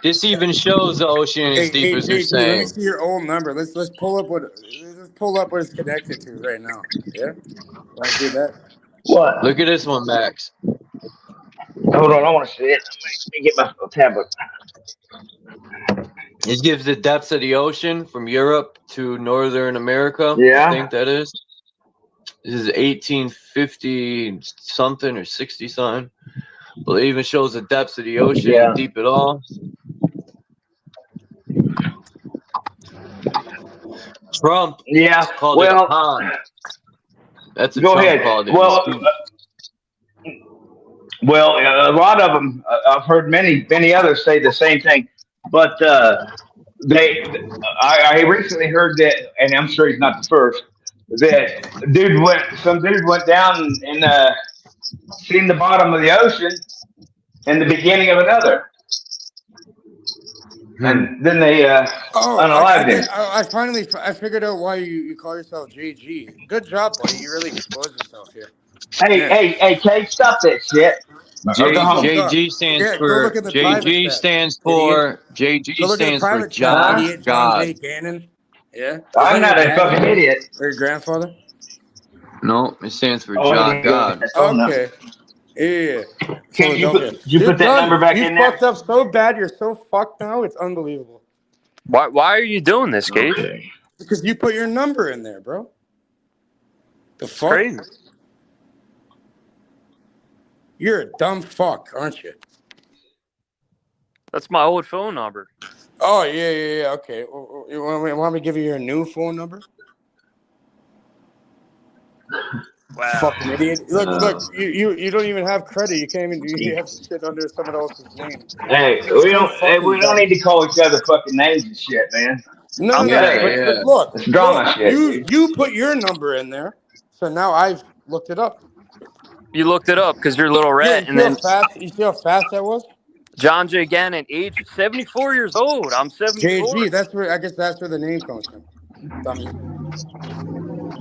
[SPEAKER 3] this even shows the ocean is deep as they're
[SPEAKER 8] JT, let me
[SPEAKER 3] saying.
[SPEAKER 8] see your old number. Let's pull up what it's connected to right now. Yeah, want to do that?
[SPEAKER 18] What?
[SPEAKER 3] Look at this one, Max.
[SPEAKER 18] Hold on, I want to see it. Let me get my tablet.
[SPEAKER 3] It gives the depths of the ocean from Europe to Northern America.
[SPEAKER 18] Yeah.
[SPEAKER 3] I think that is. This is 1850 something or 60 something. Well, it even shows the depths of the ocean,
[SPEAKER 18] Yeah.
[SPEAKER 3] deep it all. Trump called it a pond. That's what
[SPEAKER 18] Go
[SPEAKER 3] Trump
[SPEAKER 18] ahead.
[SPEAKER 3] called it.
[SPEAKER 18] Well, a lot of them. I've heard many others say the same thing, but I recently heard that, and I'm sure he's not the first. That some dude went down and seen the bottom of the ocean and the beginning of another, and then they unalived him.
[SPEAKER 8] I figured out why you call yourself JG. Good job, buddy. You really exposed yourself here.
[SPEAKER 18] Hey, Kate, stop that shit.
[SPEAKER 3] JG stands for JG stands for Josh
[SPEAKER 8] idiot, John
[SPEAKER 3] God.
[SPEAKER 8] J. Gannon. Yeah.
[SPEAKER 18] I'm not a fucking idiot.
[SPEAKER 8] Or your grandfather?
[SPEAKER 3] No, it stands for
[SPEAKER 12] Oh,
[SPEAKER 3] John
[SPEAKER 12] yeah.
[SPEAKER 3] God.
[SPEAKER 12] Oh, no.
[SPEAKER 8] Okay. Yeah.
[SPEAKER 12] Can you
[SPEAKER 8] Philadelphia.
[SPEAKER 12] put, you
[SPEAKER 8] You're
[SPEAKER 12] put that
[SPEAKER 8] done.
[SPEAKER 12] number back
[SPEAKER 8] You
[SPEAKER 12] in there?
[SPEAKER 8] fucked up so bad. You're so fucked now. It's unbelievable.
[SPEAKER 1] Why are you doing this, Gage?
[SPEAKER 12] Okay.
[SPEAKER 8] Because you put your number in there, bro. The
[SPEAKER 1] It's
[SPEAKER 8] fuck?
[SPEAKER 1] crazy.
[SPEAKER 8] You're a dumb fuck, aren't you?
[SPEAKER 1] That's my old phone number.
[SPEAKER 8] Oh, yeah. Okay. You want me to give you your new phone number?
[SPEAKER 1] Wow.
[SPEAKER 8] Fucking idiot. Look, you don't even have credit. You can't even, you have shit under someone else's name.
[SPEAKER 12] Hey,
[SPEAKER 8] You're
[SPEAKER 12] we
[SPEAKER 8] so
[SPEAKER 12] don't. Hey,
[SPEAKER 8] fucking
[SPEAKER 12] we don't
[SPEAKER 8] dumb.
[SPEAKER 12] need to call each other fucking names and shit, man.
[SPEAKER 8] No.
[SPEAKER 12] Hey,
[SPEAKER 8] But look,
[SPEAKER 12] it's drama shit. dude.
[SPEAKER 8] you put your number in there, so now I've looked it up.
[SPEAKER 1] You looked it up because you're a little
[SPEAKER 8] Yeah,
[SPEAKER 1] rat, and then
[SPEAKER 8] you see how fast that was?
[SPEAKER 1] John J. Gannon, age 74 years old. I'm 74.
[SPEAKER 8] JG, I guess that's where the name comes from. Dummy.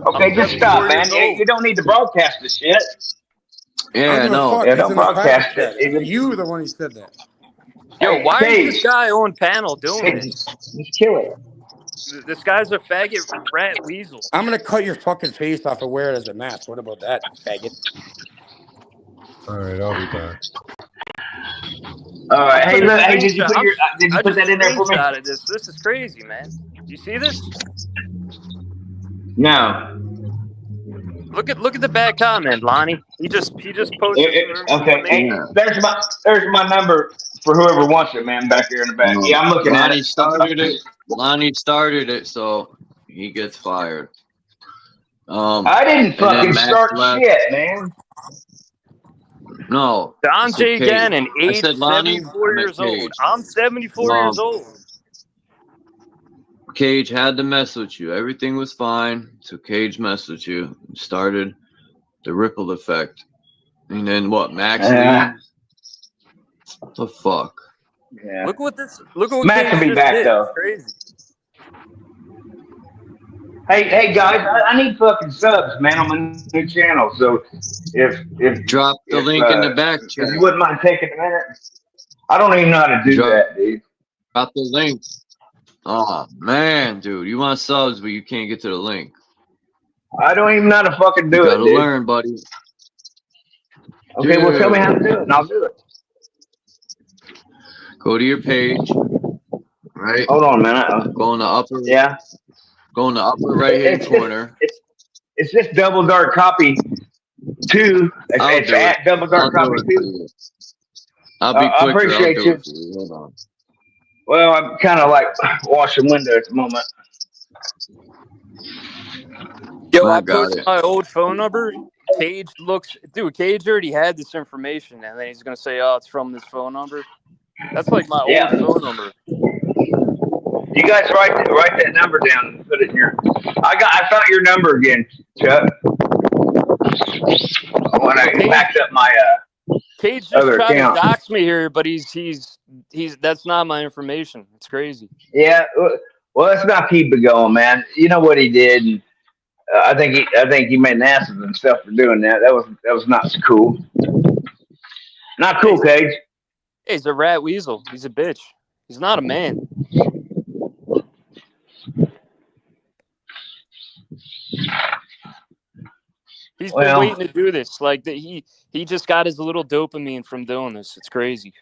[SPEAKER 12] Okay, just stop, man. You don't need to broadcast this shit.
[SPEAKER 8] I don't give a fuck.
[SPEAKER 12] Yeah,
[SPEAKER 8] It's
[SPEAKER 12] don't
[SPEAKER 8] in the private
[SPEAKER 12] broadcast
[SPEAKER 8] chat.
[SPEAKER 12] it.
[SPEAKER 8] You were the one who said that.
[SPEAKER 1] Yo,
[SPEAKER 12] Hey,
[SPEAKER 1] why
[SPEAKER 12] Gage.
[SPEAKER 1] is this guy on panel doing this?
[SPEAKER 12] Just kill it.
[SPEAKER 1] This guy's a faggot rat weasel.
[SPEAKER 8] I'm gonna cut your fucking face off and wear it as a mask. What about that, faggot?
[SPEAKER 14] All right, I'll be back.
[SPEAKER 12] All right. Hey, look. Hey, did you
[SPEAKER 1] I
[SPEAKER 12] put that in there for me?
[SPEAKER 1] screenshotted this. This is crazy, man. You see this?
[SPEAKER 12] No.
[SPEAKER 1] Look at the bad comment, Lonnie. He just posted.
[SPEAKER 12] Okay. Hey, there's my number for whoever wants it, man. Back here in the back. Yeah, I'm looking at it.
[SPEAKER 3] Lonnie started it, so he gets fired.
[SPEAKER 12] I didn't fucking start shit, man.
[SPEAKER 3] No.
[SPEAKER 1] John J.
[SPEAKER 3] okay.
[SPEAKER 1] Gannon,
[SPEAKER 3] I
[SPEAKER 1] age
[SPEAKER 3] said Lonnie,
[SPEAKER 1] 74
[SPEAKER 3] I
[SPEAKER 1] years
[SPEAKER 3] meant
[SPEAKER 1] old.
[SPEAKER 3] Cage.
[SPEAKER 1] I'm 74 years old.
[SPEAKER 3] Cage had to mess with you. Everything was fine. So Cage messed with you. Started the ripple effect. And then what? Max leaves? What the fuck?
[SPEAKER 12] Yeah.
[SPEAKER 1] Look what
[SPEAKER 12] Max
[SPEAKER 1] Cage
[SPEAKER 12] will be
[SPEAKER 1] just
[SPEAKER 12] back
[SPEAKER 1] did.
[SPEAKER 12] though.
[SPEAKER 1] It's crazy.
[SPEAKER 12] Hey guys, I need fucking subs, man, on my new channel. So if
[SPEAKER 3] drop the link in the back chat.
[SPEAKER 12] If you wouldn't mind taking a minute. I don't even know how to do that, dude.
[SPEAKER 3] Drop the link. Oh man, dude, you want subs, but you can't get to the link.
[SPEAKER 12] I don't even know how to fucking do
[SPEAKER 3] You
[SPEAKER 12] it,
[SPEAKER 3] gotta
[SPEAKER 12] dude.
[SPEAKER 3] learn, buddy.
[SPEAKER 12] Okay, well tell me how to do it, and I'll do it.
[SPEAKER 3] Go to your page. Right.
[SPEAKER 12] Hold on a minute.
[SPEAKER 3] Go in the upper.
[SPEAKER 12] Yeah.
[SPEAKER 3] Go in the upper right hand corner.
[SPEAKER 12] It's just Double Dark Copy 2. It's at Double Dark Copy 2.
[SPEAKER 3] I'll be quicker.
[SPEAKER 12] I appreciate
[SPEAKER 3] I'll do
[SPEAKER 12] you.
[SPEAKER 3] it for you. Hold on.
[SPEAKER 12] Well, I'm kind of like washing window at the moment.
[SPEAKER 1] Yo,
[SPEAKER 3] I
[SPEAKER 1] I
[SPEAKER 3] got
[SPEAKER 1] posted
[SPEAKER 3] it.
[SPEAKER 1] my old phone number. Cage already had this information, and then he's gonna say, "Oh, it's from this phone number." That's like my old phone number.
[SPEAKER 12] You guys write that number down and put it in here. I found your number again, Chuck. When I backed up my
[SPEAKER 1] Cage just
[SPEAKER 12] other
[SPEAKER 1] tried
[SPEAKER 12] account.
[SPEAKER 1] to dox me here, but he's that's not my information. It's crazy.
[SPEAKER 12] Yeah, well, let's not keep it going, man. You know what he did, and I think he made an ass of himself for doing that. That was not cool. Not cool, Cage.
[SPEAKER 1] Hey, he's a rat weasel. He's a bitch. He's not a man. He's been waiting to do this. Like he just got his little dopamine from doing this. It's crazy.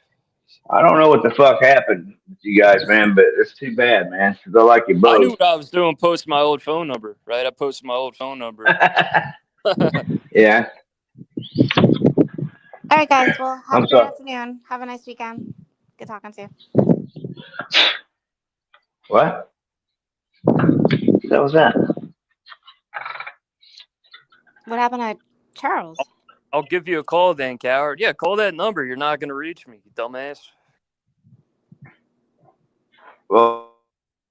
[SPEAKER 12] I don't know what the fuck happened with you guys, man, but it's too bad, man. Because I like you both.
[SPEAKER 1] I knew what I was doing. Post my old phone number, right? I posted my old phone number.
[SPEAKER 12] Yeah.
[SPEAKER 19] All right, guys. Well, have
[SPEAKER 12] I'm
[SPEAKER 19] a good
[SPEAKER 12] sorry.
[SPEAKER 19] afternoon. Have a nice weekend. Good talking to you.
[SPEAKER 12] What? What was that?
[SPEAKER 19] What happened to Charles?
[SPEAKER 1] I'll give you a call then, coward. Yeah, call that number. You're not gonna reach me, you dumbass.
[SPEAKER 12] Well,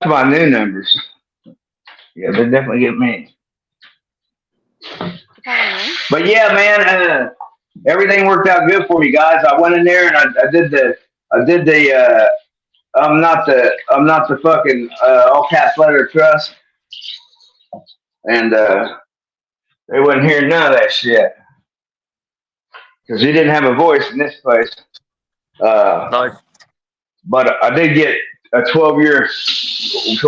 [SPEAKER 12] that's my new numbers. Yeah, they definitely get me. But yeah, man, everything worked out good for me, guys. I went in there and I did the I'm not the fucking all caps letter trust, and they wouldn't hear none of that shit because he didn't have a voice in this place. But I did get a 12 years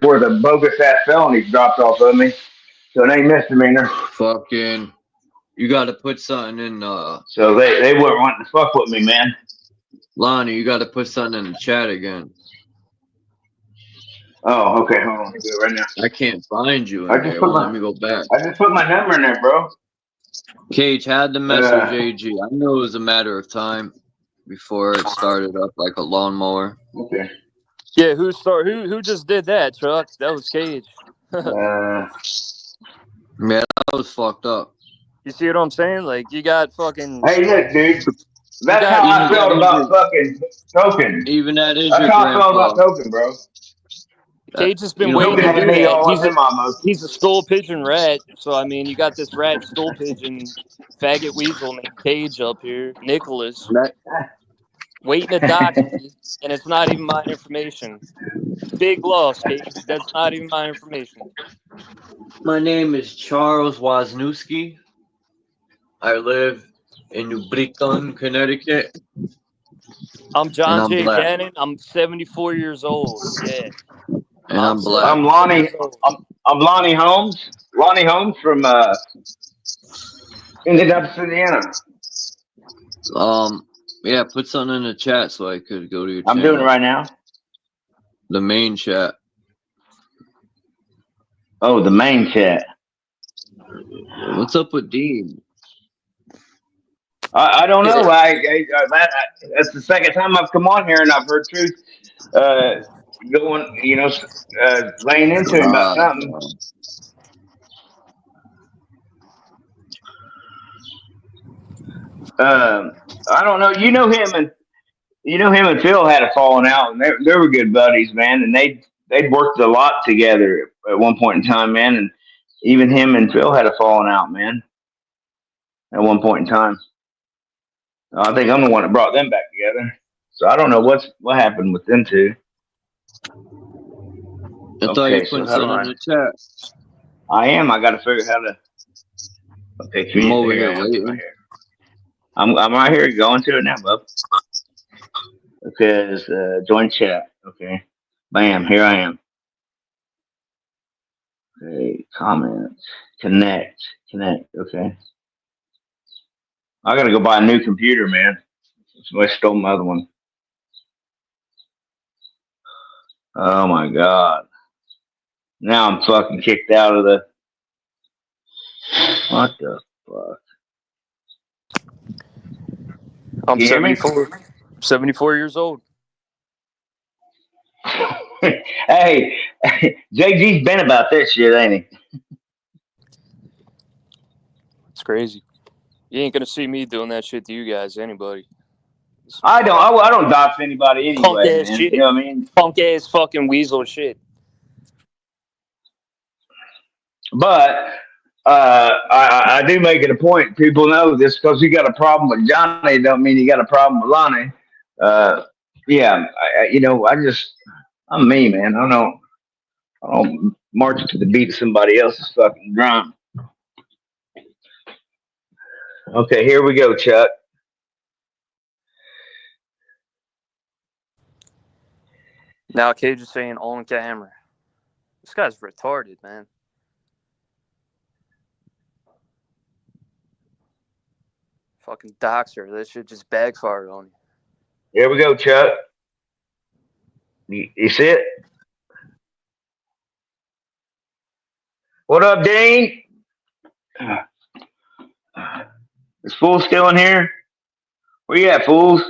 [SPEAKER 12] worth of bogus ass felonies dropped off of me.
[SPEAKER 18] So it ain't misdemeanor.
[SPEAKER 3] Fucking, you got to put something in.
[SPEAKER 18] So they weren't wanting to fuck with me, man.
[SPEAKER 3] Lonnie, you got to put something in the chat again.
[SPEAKER 18] Oh, okay. Hold on. Let me do it right now.
[SPEAKER 3] I can't find you in
[SPEAKER 18] I just
[SPEAKER 3] there.
[SPEAKER 18] put
[SPEAKER 3] Well,
[SPEAKER 18] my-
[SPEAKER 3] let me go back.
[SPEAKER 18] I just put my number in there, bro.
[SPEAKER 3] Cage had the message, AG. I know it was a matter of time before it started up like a lawnmower.
[SPEAKER 18] Okay.
[SPEAKER 1] Yeah, who just did that, Chuck? That was Cage.
[SPEAKER 3] Yeah, that was fucked up.
[SPEAKER 1] You see what I'm saying? Like, you got fucking.
[SPEAKER 18] Hey, look, dude. That's
[SPEAKER 1] got-
[SPEAKER 18] how I
[SPEAKER 3] even
[SPEAKER 18] felt
[SPEAKER 3] that
[SPEAKER 18] about
[SPEAKER 3] is
[SPEAKER 18] fucking Token.
[SPEAKER 3] Even that is
[SPEAKER 18] That's
[SPEAKER 3] your
[SPEAKER 18] how I felt about
[SPEAKER 3] grandpa.
[SPEAKER 18] Token, bro.
[SPEAKER 1] Cage has been
[SPEAKER 3] You know,
[SPEAKER 1] waiting to
[SPEAKER 18] Token
[SPEAKER 1] do
[SPEAKER 18] had me
[SPEAKER 1] that.
[SPEAKER 18] all up in my
[SPEAKER 1] He's a stool pigeon rat. So I mean, you got this rat stool pigeon faggot weasel named Cage up here, Nicholas, waiting to dox me, and it's not even my information. Big loss, Cage. That's not even my information.
[SPEAKER 3] My name is Charles Wisniewski. I live in New Britain, Connecticut.
[SPEAKER 1] I'm John
[SPEAKER 3] And I'm
[SPEAKER 1] J.
[SPEAKER 3] black.
[SPEAKER 1] Gannon. I'm 74 years old. Yeah.
[SPEAKER 3] And I'm black.
[SPEAKER 18] I'm Lonnie. I'm Lonnie Holmes. Lonnie Holmes from Indianapolis, Indiana.
[SPEAKER 3] Yeah, put something in the chat so I could go to your
[SPEAKER 18] I'm
[SPEAKER 3] channel.
[SPEAKER 18] doing it right now.
[SPEAKER 3] The main chat.
[SPEAKER 18] Oh, the main chat.
[SPEAKER 3] What's up with Dean?
[SPEAKER 18] I don't know. That's the second time I've come on here and I've heard Truth going, laying into him about something. I don't know. You know him and Phil had a falling out, and they were good buddies, man. And they'd worked a lot together at one point in time, man. And even him and Phil had a falling out, man. At one point in time, I think I'm the one that brought them back together. So I don't know what happened with them two.
[SPEAKER 3] I thought you put something in the chat.
[SPEAKER 18] I am. I got to figure how to. Okay,
[SPEAKER 3] I'm over
[SPEAKER 18] here
[SPEAKER 3] here
[SPEAKER 18] I am.
[SPEAKER 3] waiting.
[SPEAKER 18] Right here. I'm right here going to it now, bub. Okay, join chat. Okay, bam, here I am. Okay, comments, connect. Okay, I gotta go buy a new computer, man. Somebody stole my other one. Oh my god! Now I'm fucking kicked out of the. What the fuck?
[SPEAKER 1] I'm
[SPEAKER 18] You hear me?
[SPEAKER 1] 74 years old.
[SPEAKER 18] Hey, JG's been about that shit, ain't he?
[SPEAKER 1] It's crazy. You ain't gonna see me doing that shit to you guys, anybody.
[SPEAKER 18] I don't dox anybody
[SPEAKER 1] Punk
[SPEAKER 18] anyway,
[SPEAKER 1] ass
[SPEAKER 18] man.
[SPEAKER 1] shit.
[SPEAKER 18] You know what I mean?
[SPEAKER 1] Punk ass fucking weasel shit.
[SPEAKER 18] But I do make it a point. People know this because you got a problem with Johnny. Don't mean you got a problem with Lonnie. Yeah, I'm me, man. I don't march to the beat of somebody else's fucking drum. Okay, here we go, Chuck.
[SPEAKER 1] Now Cage is saying on camera. This guy's retarded, man. Fucking doxer. That shit just backfired on you.
[SPEAKER 18] Here we go, Chuck. You see it? What up, Dean? Is Fool still in here? Where you at, Fools?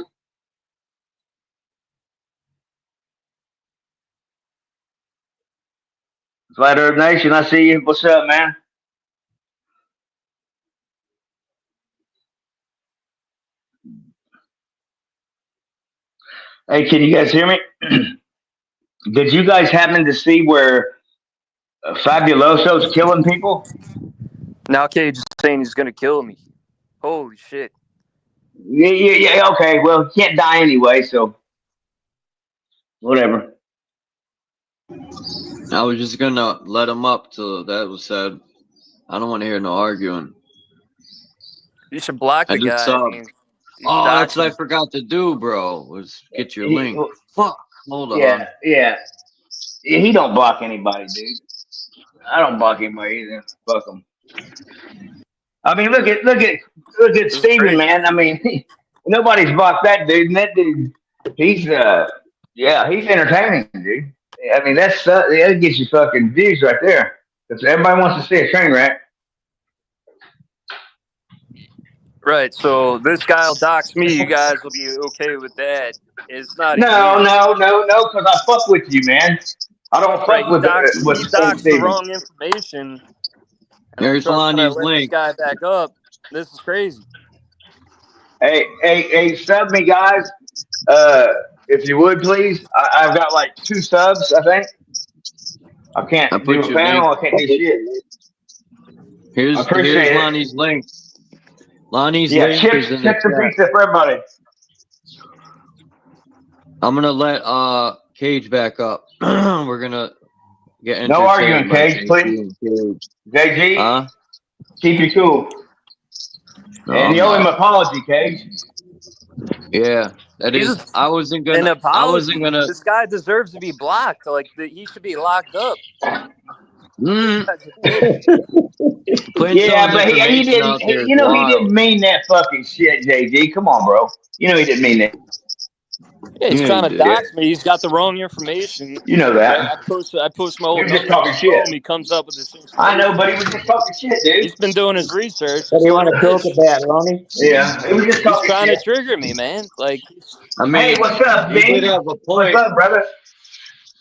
[SPEAKER 18] Flat Earth Nation, I see you. What's up, man? Hey, can you guys hear me? Did you guys happen to see where Fabuloso's killing people?
[SPEAKER 1] Now Cage is saying he's gonna kill me. Holy shit.
[SPEAKER 18] Yeah. Okay, well, he can't die anyway, so whatever.
[SPEAKER 3] I was just gonna let him up till that was said. I don't want to hear no arguing.
[SPEAKER 1] You should block the guy. I mean,
[SPEAKER 3] oh, that's what I forgot to do, bro. Was get your link. Fuck. Hold on.
[SPEAKER 18] Yeah. He don't block anybody, dude. block anybody either. Fuck them. I mean, look at Steven, man. I mean, nobody's blocked that dude. And that dude, he's entertaining, dude. I mean, that gets you fucking views right there. Because everybody wants to see a train wreck.
[SPEAKER 1] Right, so this guy will dox me. You guys will be okay with that. It's not.
[SPEAKER 18] No, because I fuck with you, man. I don't fuck with
[SPEAKER 1] he doxed the wrong information.
[SPEAKER 3] There's Lonnie's link.
[SPEAKER 1] This guy back up. This is crazy.
[SPEAKER 18] Hey, sub me, guys. If you would, please. I've got like 2 subs, I think. I can't do a panel. I can't do shit.
[SPEAKER 3] Here's Lonnie's link. Lonnie's link is in the
[SPEAKER 18] chat. The pizza for everybody.
[SPEAKER 3] I'm gonna let Cage back up. We're gonna get
[SPEAKER 18] no arguing, Cage, please. JG, keep you cool.
[SPEAKER 3] No,
[SPEAKER 18] and you owe him an apology, Cage.
[SPEAKER 3] Yeah, that is. I wasn't gonna.
[SPEAKER 1] This guy deserves to be blocked. Like he should be locked up.
[SPEAKER 18] Yeah, but he didn't. He didn't mean that fucking shit, JG. Come on, bro. You know he didn't mean that.
[SPEAKER 1] Yeah, he's trying to dox me. He's got the wrong information.
[SPEAKER 18] You know that.
[SPEAKER 1] I post my old
[SPEAKER 18] just talking shit.
[SPEAKER 1] He comes up with this.
[SPEAKER 18] I know, but he was just talking shit, dude.
[SPEAKER 1] He's been doing his research.
[SPEAKER 12] What do you want to talk about, Lonnie?
[SPEAKER 18] Yeah, he was just talking
[SPEAKER 1] He's trying
[SPEAKER 18] shit.
[SPEAKER 1] to trigger me, man. Like,
[SPEAKER 3] I mean,
[SPEAKER 18] hey, what's up,
[SPEAKER 3] he
[SPEAKER 18] B?
[SPEAKER 3] did have a point.
[SPEAKER 18] What's up, brother?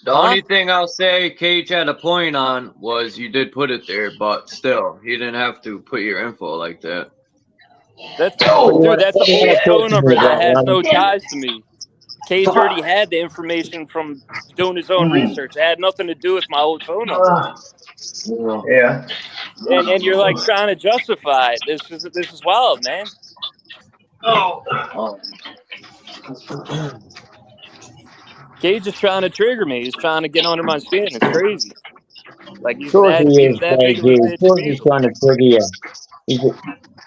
[SPEAKER 3] The only thing I'll say Cage had a point on was you did put it there, but still, he didn't have to put your info like that.
[SPEAKER 1] That's a phone number that has no ties to me. Cage already had the information from doing his own research. It had nothing to do with my old phone number.
[SPEAKER 18] Yeah.
[SPEAKER 1] And you're like trying to justify it. This is wild, man. Cage is trying to trigger me. He's trying to get under my skin. It's crazy. Like he's that big of a bitch.
[SPEAKER 12] Of course he's trying to trigger you.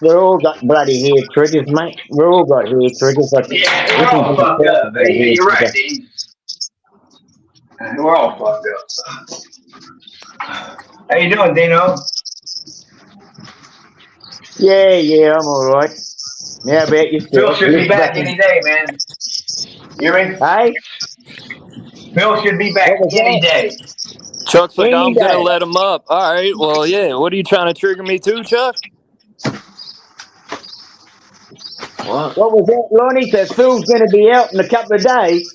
[SPEAKER 12] We're all got bloody hair triggers, mate. We're all got hair triggers.
[SPEAKER 18] Yeah, we're all fucked up, baby. You're right, Steve. We're all fucked up. How you doing, Dino?
[SPEAKER 12] Yeah, I'm all right. How about you?
[SPEAKER 18] Phil should be back any day, man. You hear me?
[SPEAKER 12] Hey?
[SPEAKER 18] Phil should be back any day.
[SPEAKER 1] Chuck's like, I'm going to let him up. All right, well, yeah. What are you trying to trigger me to, Chuck?
[SPEAKER 12] What was that, Lonnie? Said Phil's going to be out in a couple of days.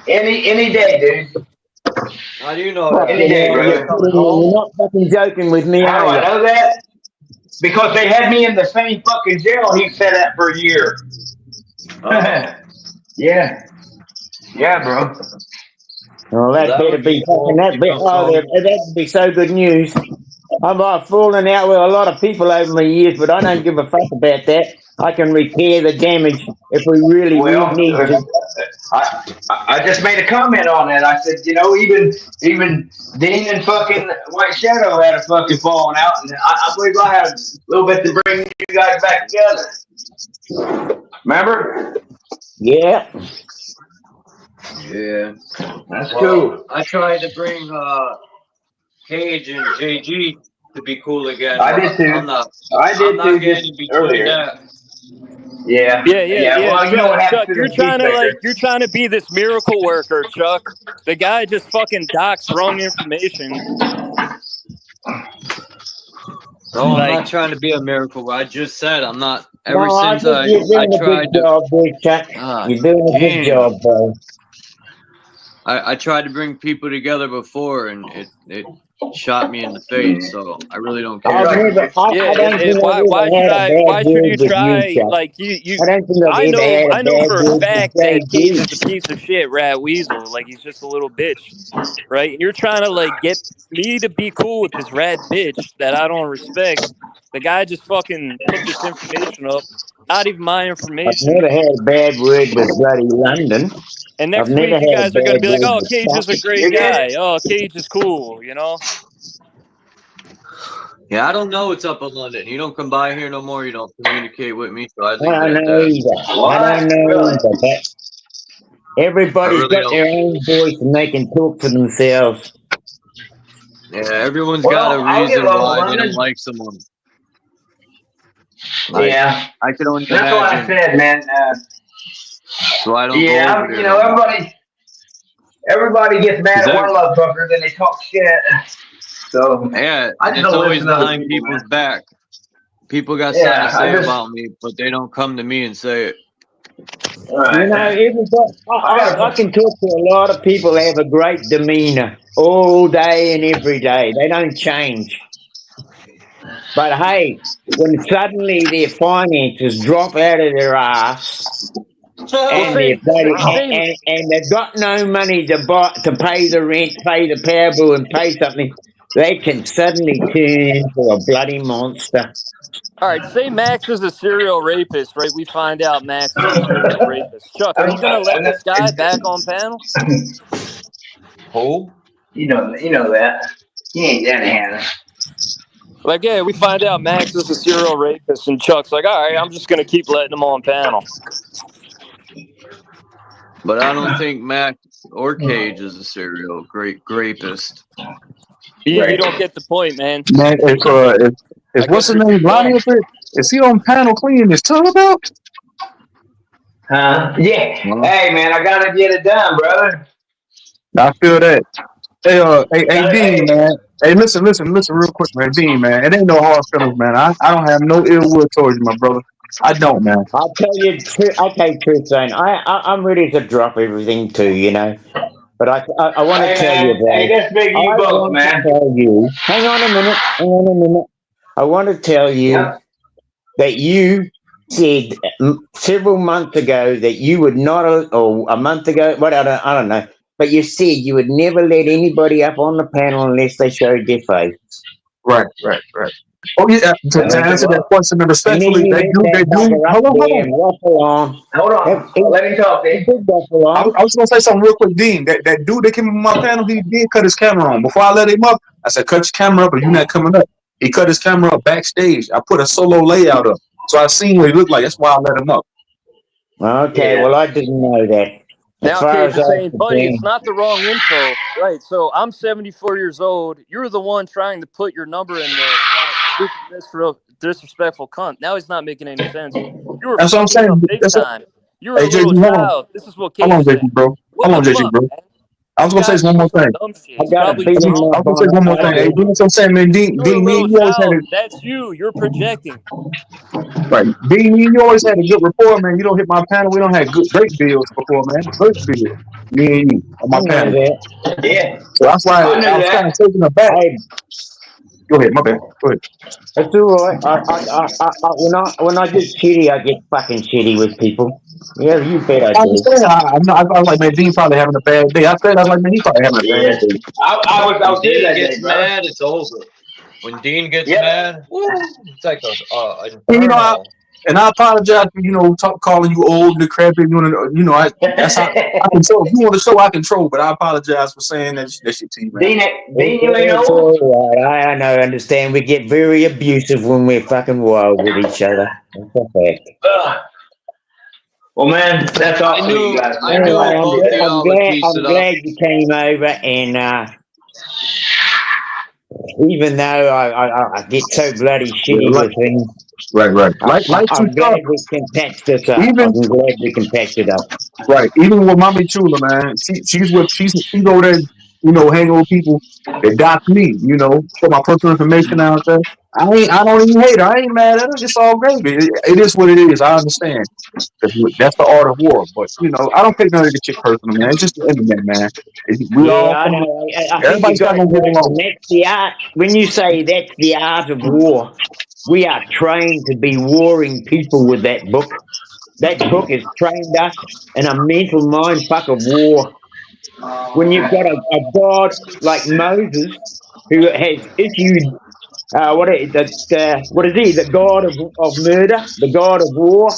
[SPEAKER 18] Any day, dude.
[SPEAKER 3] How do you know
[SPEAKER 18] that? Any day, bro.
[SPEAKER 12] You're not fucking joking with me,
[SPEAKER 18] How do
[SPEAKER 12] are
[SPEAKER 18] I
[SPEAKER 12] you?
[SPEAKER 18] know that? Because they had me in the same fucking jail he sat at for a year. Yeah. Yeah, bro.
[SPEAKER 12] Oh, that better be fucking that'd be so good news. I've fallen out with a lot of people over my years, but I don't give a fuck about that. I can repair the damage if we really need to.
[SPEAKER 18] I just made a comment on that. I said, even Dean and fucking White Shadow had a fucking falling out, and I believe I had a little bit to bring you guys back together. Remember?
[SPEAKER 12] Yeah.
[SPEAKER 3] Yeah.
[SPEAKER 18] That's cool.
[SPEAKER 3] I tried to bring Cage and JG to be cool again.
[SPEAKER 18] I did too. I did too just earlier.
[SPEAKER 3] That.
[SPEAKER 18] Yeah.
[SPEAKER 1] Well,
[SPEAKER 18] you know what
[SPEAKER 1] Chuck,
[SPEAKER 18] happened
[SPEAKER 1] you're trying to be this miracle worker, Chuck. The guy just fucking doxed wrong information.
[SPEAKER 3] No, I'm not trying to be a miracle. I just said I'm not. Ever
[SPEAKER 12] No,
[SPEAKER 3] since
[SPEAKER 12] you're doing
[SPEAKER 3] I tried
[SPEAKER 12] a good job, big Chuck. You're doing a good job, bro.
[SPEAKER 3] I tried to bring people together before, and it shot me in the face. So I really don't care.
[SPEAKER 1] Why should you try? Like you. I know for a fact that Cage is a piece of shit, rat weasel. Like he's just a little bitch, right? And you're trying to like get me to be cool with this rat bitch that I don't respect. The guy just fucking put this information up. Not even my information.
[SPEAKER 12] I've never had a bad word with bloody London.
[SPEAKER 1] And next week you guys are going to be like, oh, Cage is a great guy. Oh, Cage is cool,
[SPEAKER 3] Yeah, I don't know what's up in London. You don't come by here no more. You don't communicate with me. So I think
[SPEAKER 12] I don't know either. Everybody's got their own voice and they can talk for themselves.
[SPEAKER 3] Yeah, everyone's
[SPEAKER 18] Well,
[SPEAKER 3] got a
[SPEAKER 18] I'll get
[SPEAKER 3] reason
[SPEAKER 18] along
[SPEAKER 3] why
[SPEAKER 18] with
[SPEAKER 3] they
[SPEAKER 18] London.
[SPEAKER 3] don't like someone. Like,
[SPEAKER 18] Yeah,
[SPEAKER 3] I can only
[SPEAKER 18] that's what I
[SPEAKER 3] imagine.
[SPEAKER 18] said, man.
[SPEAKER 3] So I don't go
[SPEAKER 18] Yeah,
[SPEAKER 3] over there
[SPEAKER 18] you
[SPEAKER 3] no
[SPEAKER 18] know,
[SPEAKER 3] more.
[SPEAKER 18] everybody gets mad
[SPEAKER 3] 'Cause
[SPEAKER 18] at one motherfucker, then they talk shit. So
[SPEAKER 3] yeah,
[SPEAKER 18] I
[SPEAKER 3] and
[SPEAKER 18] just
[SPEAKER 3] it's
[SPEAKER 18] don't
[SPEAKER 3] always
[SPEAKER 18] listen to other
[SPEAKER 3] behind
[SPEAKER 18] people,
[SPEAKER 3] people's
[SPEAKER 18] man.
[SPEAKER 3] back. People got
[SPEAKER 18] Yeah,
[SPEAKER 3] something to
[SPEAKER 18] I
[SPEAKER 3] say
[SPEAKER 18] just
[SPEAKER 3] about me, but they don't come to me and say it.
[SPEAKER 18] all right.
[SPEAKER 12] You know, everybody,
[SPEAKER 18] I got
[SPEAKER 12] I can talk to a lot of people that have a great demeanor all day and every day. They don't change. But hey, when suddenly their finances drop out of their ass and
[SPEAKER 1] see,
[SPEAKER 12] and they've got no money to pay the rent, pay the power bill, and pay something, they can suddenly turn into a bloody monster.
[SPEAKER 1] all right, say Max is a serial rapist, right? We find out Max is a serial rapist. Chuck, are you going to let this guy back on panel?
[SPEAKER 3] Who?
[SPEAKER 18] You know that. He ain't that Hannah.
[SPEAKER 1] Like, yeah, we find out Max is a serial rapist, and Chuck's like, all right, I'm just going to keep letting him on panel.
[SPEAKER 3] But I don't think Mac or Cage is a serial rapist.
[SPEAKER 1] You don't get the point, man.
[SPEAKER 10] Man, if what's his name, Ronnie up there, is he on panel cleaning his tub out?
[SPEAKER 18] Yeah. Hey, man, I gotta get it done, brother.
[SPEAKER 10] I feel that. Hey, Dean, man. Hey, listen real quick, man. Dean, man. It ain't no hard feelings, man. I don't have no ill will towards you, my brother. I don't, man.
[SPEAKER 12] I'll tell you, okay, Tristan, I'm ready to drop everything too, you know. But I want to tell you, bro.
[SPEAKER 18] Hey, that's big you both, man.
[SPEAKER 12] Tell you. Hang on a minute. I want to tell you that you said several months ago that you would not, or a month ago, what I don't know. But you said you would never let anybody up on the panel unless they showed their face.
[SPEAKER 10] Right. Oh yeah, to answer that question respectfully, they do. Hold on.
[SPEAKER 18] Let me talk, Dean.
[SPEAKER 10] I was gonna say something real quick, Dean. That dude that came on my panel, he did cut his camera on. Before I let him up, I said, cut your camera up or you're not coming up. He cut his camera up backstage. I put a solo layout up. So I seen what he looked like. That's why I let him up.
[SPEAKER 12] Okay, well I didn't know that.
[SPEAKER 1] Now, Cage is saying, buddy, it's not the wrong info. Right, so I'm 74 years old. You're the one trying to put your number in there. Super disrespectful cunt. Now he's not making any sense. You were
[SPEAKER 10] That's what I'm saying.
[SPEAKER 1] big time. You were
[SPEAKER 10] Hey,
[SPEAKER 1] a little
[SPEAKER 10] JG, hold on.
[SPEAKER 1] child. This is what Cage
[SPEAKER 10] Hold on,
[SPEAKER 1] said.
[SPEAKER 10] JG, bro.
[SPEAKER 1] What
[SPEAKER 10] Hold on,
[SPEAKER 1] the
[SPEAKER 10] JG,
[SPEAKER 1] fuck,
[SPEAKER 10] bro.
[SPEAKER 1] man?
[SPEAKER 10] I was gonna say one more thing.
[SPEAKER 1] I got
[SPEAKER 10] I was gonna say one more thing. Hey, Dean, that's what I'm saying, man. Dean,
[SPEAKER 1] You're a
[SPEAKER 10] me
[SPEAKER 1] little
[SPEAKER 10] and you always had
[SPEAKER 1] child.
[SPEAKER 10] it.
[SPEAKER 1] That's you. You're projecting.
[SPEAKER 10] Right. Dean, me and you always had a good rapport, man. You don't hit my panel. We don't have great bills before, man. Great bills. Me and you on my panel.
[SPEAKER 18] Yeah.
[SPEAKER 10] So that's why I was kind of taking it back. Go ahead, my bad. Go ahead.
[SPEAKER 12] It's all right. When I get shitty, I get fucking shitty with people. Yeah, you bet I
[SPEAKER 10] I
[SPEAKER 12] do.
[SPEAKER 10] understand. I was like, man, Dean probably having a bad day. I was like, man, he probably having a bad day.
[SPEAKER 18] I was
[SPEAKER 3] When
[SPEAKER 18] there that
[SPEAKER 3] Dean
[SPEAKER 18] day,
[SPEAKER 3] gets
[SPEAKER 18] bro.
[SPEAKER 3] mad, it's over. When Dean gets mad, woo, it's like an
[SPEAKER 10] And, you know,
[SPEAKER 3] inferno.
[SPEAKER 10] I apologize for calling you old and crappy. That's how I control. If you want to show, I control. But I apologize for saying that shit to you, man.
[SPEAKER 18] Dean, you ain't
[SPEAKER 12] It's
[SPEAKER 18] old.
[SPEAKER 12] all right. I know, understand. We get very abusive when we're fucking wild with each other. That's a fact.
[SPEAKER 18] Well, man, that's awesome, you guys. Man.
[SPEAKER 12] Anyway,
[SPEAKER 3] both of y'all would piece
[SPEAKER 12] I'm
[SPEAKER 3] it up.
[SPEAKER 12] glad you came over, and even though I get so bloody shitty with things,
[SPEAKER 10] Right.
[SPEAKER 12] I'm glad we can patch this up. I'm glad we can patch it up.
[SPEAKER 10] Right. Even with Mommy Chula, man, she's over there, hanging with people that dox me, put my personal information out there. I don't even hate her. I ain't mad at her. It's all gravy. It is what it is. I understand. That's the art of war. But I don't take none of this shit personal, man. It's just the internet, man. We all
[SPEAKER 12] I know. I think you
[SPEAKER 10] everybody's
[SPEAKER 12] got
[SPEAKER 10] not
[SPEAKER 12] it
[SPEAKER 10] gonna get
[SPEAKER 12] right.
[SPEAKER 10] along.
[SPEAKER 12] And that's the art. When you say that's the art of war, we are trained to be warring people with that book. That book has trained us in a mental mind fuck of war. When you've got a God like Moses who has issued what is he? The God of murder, the God of war.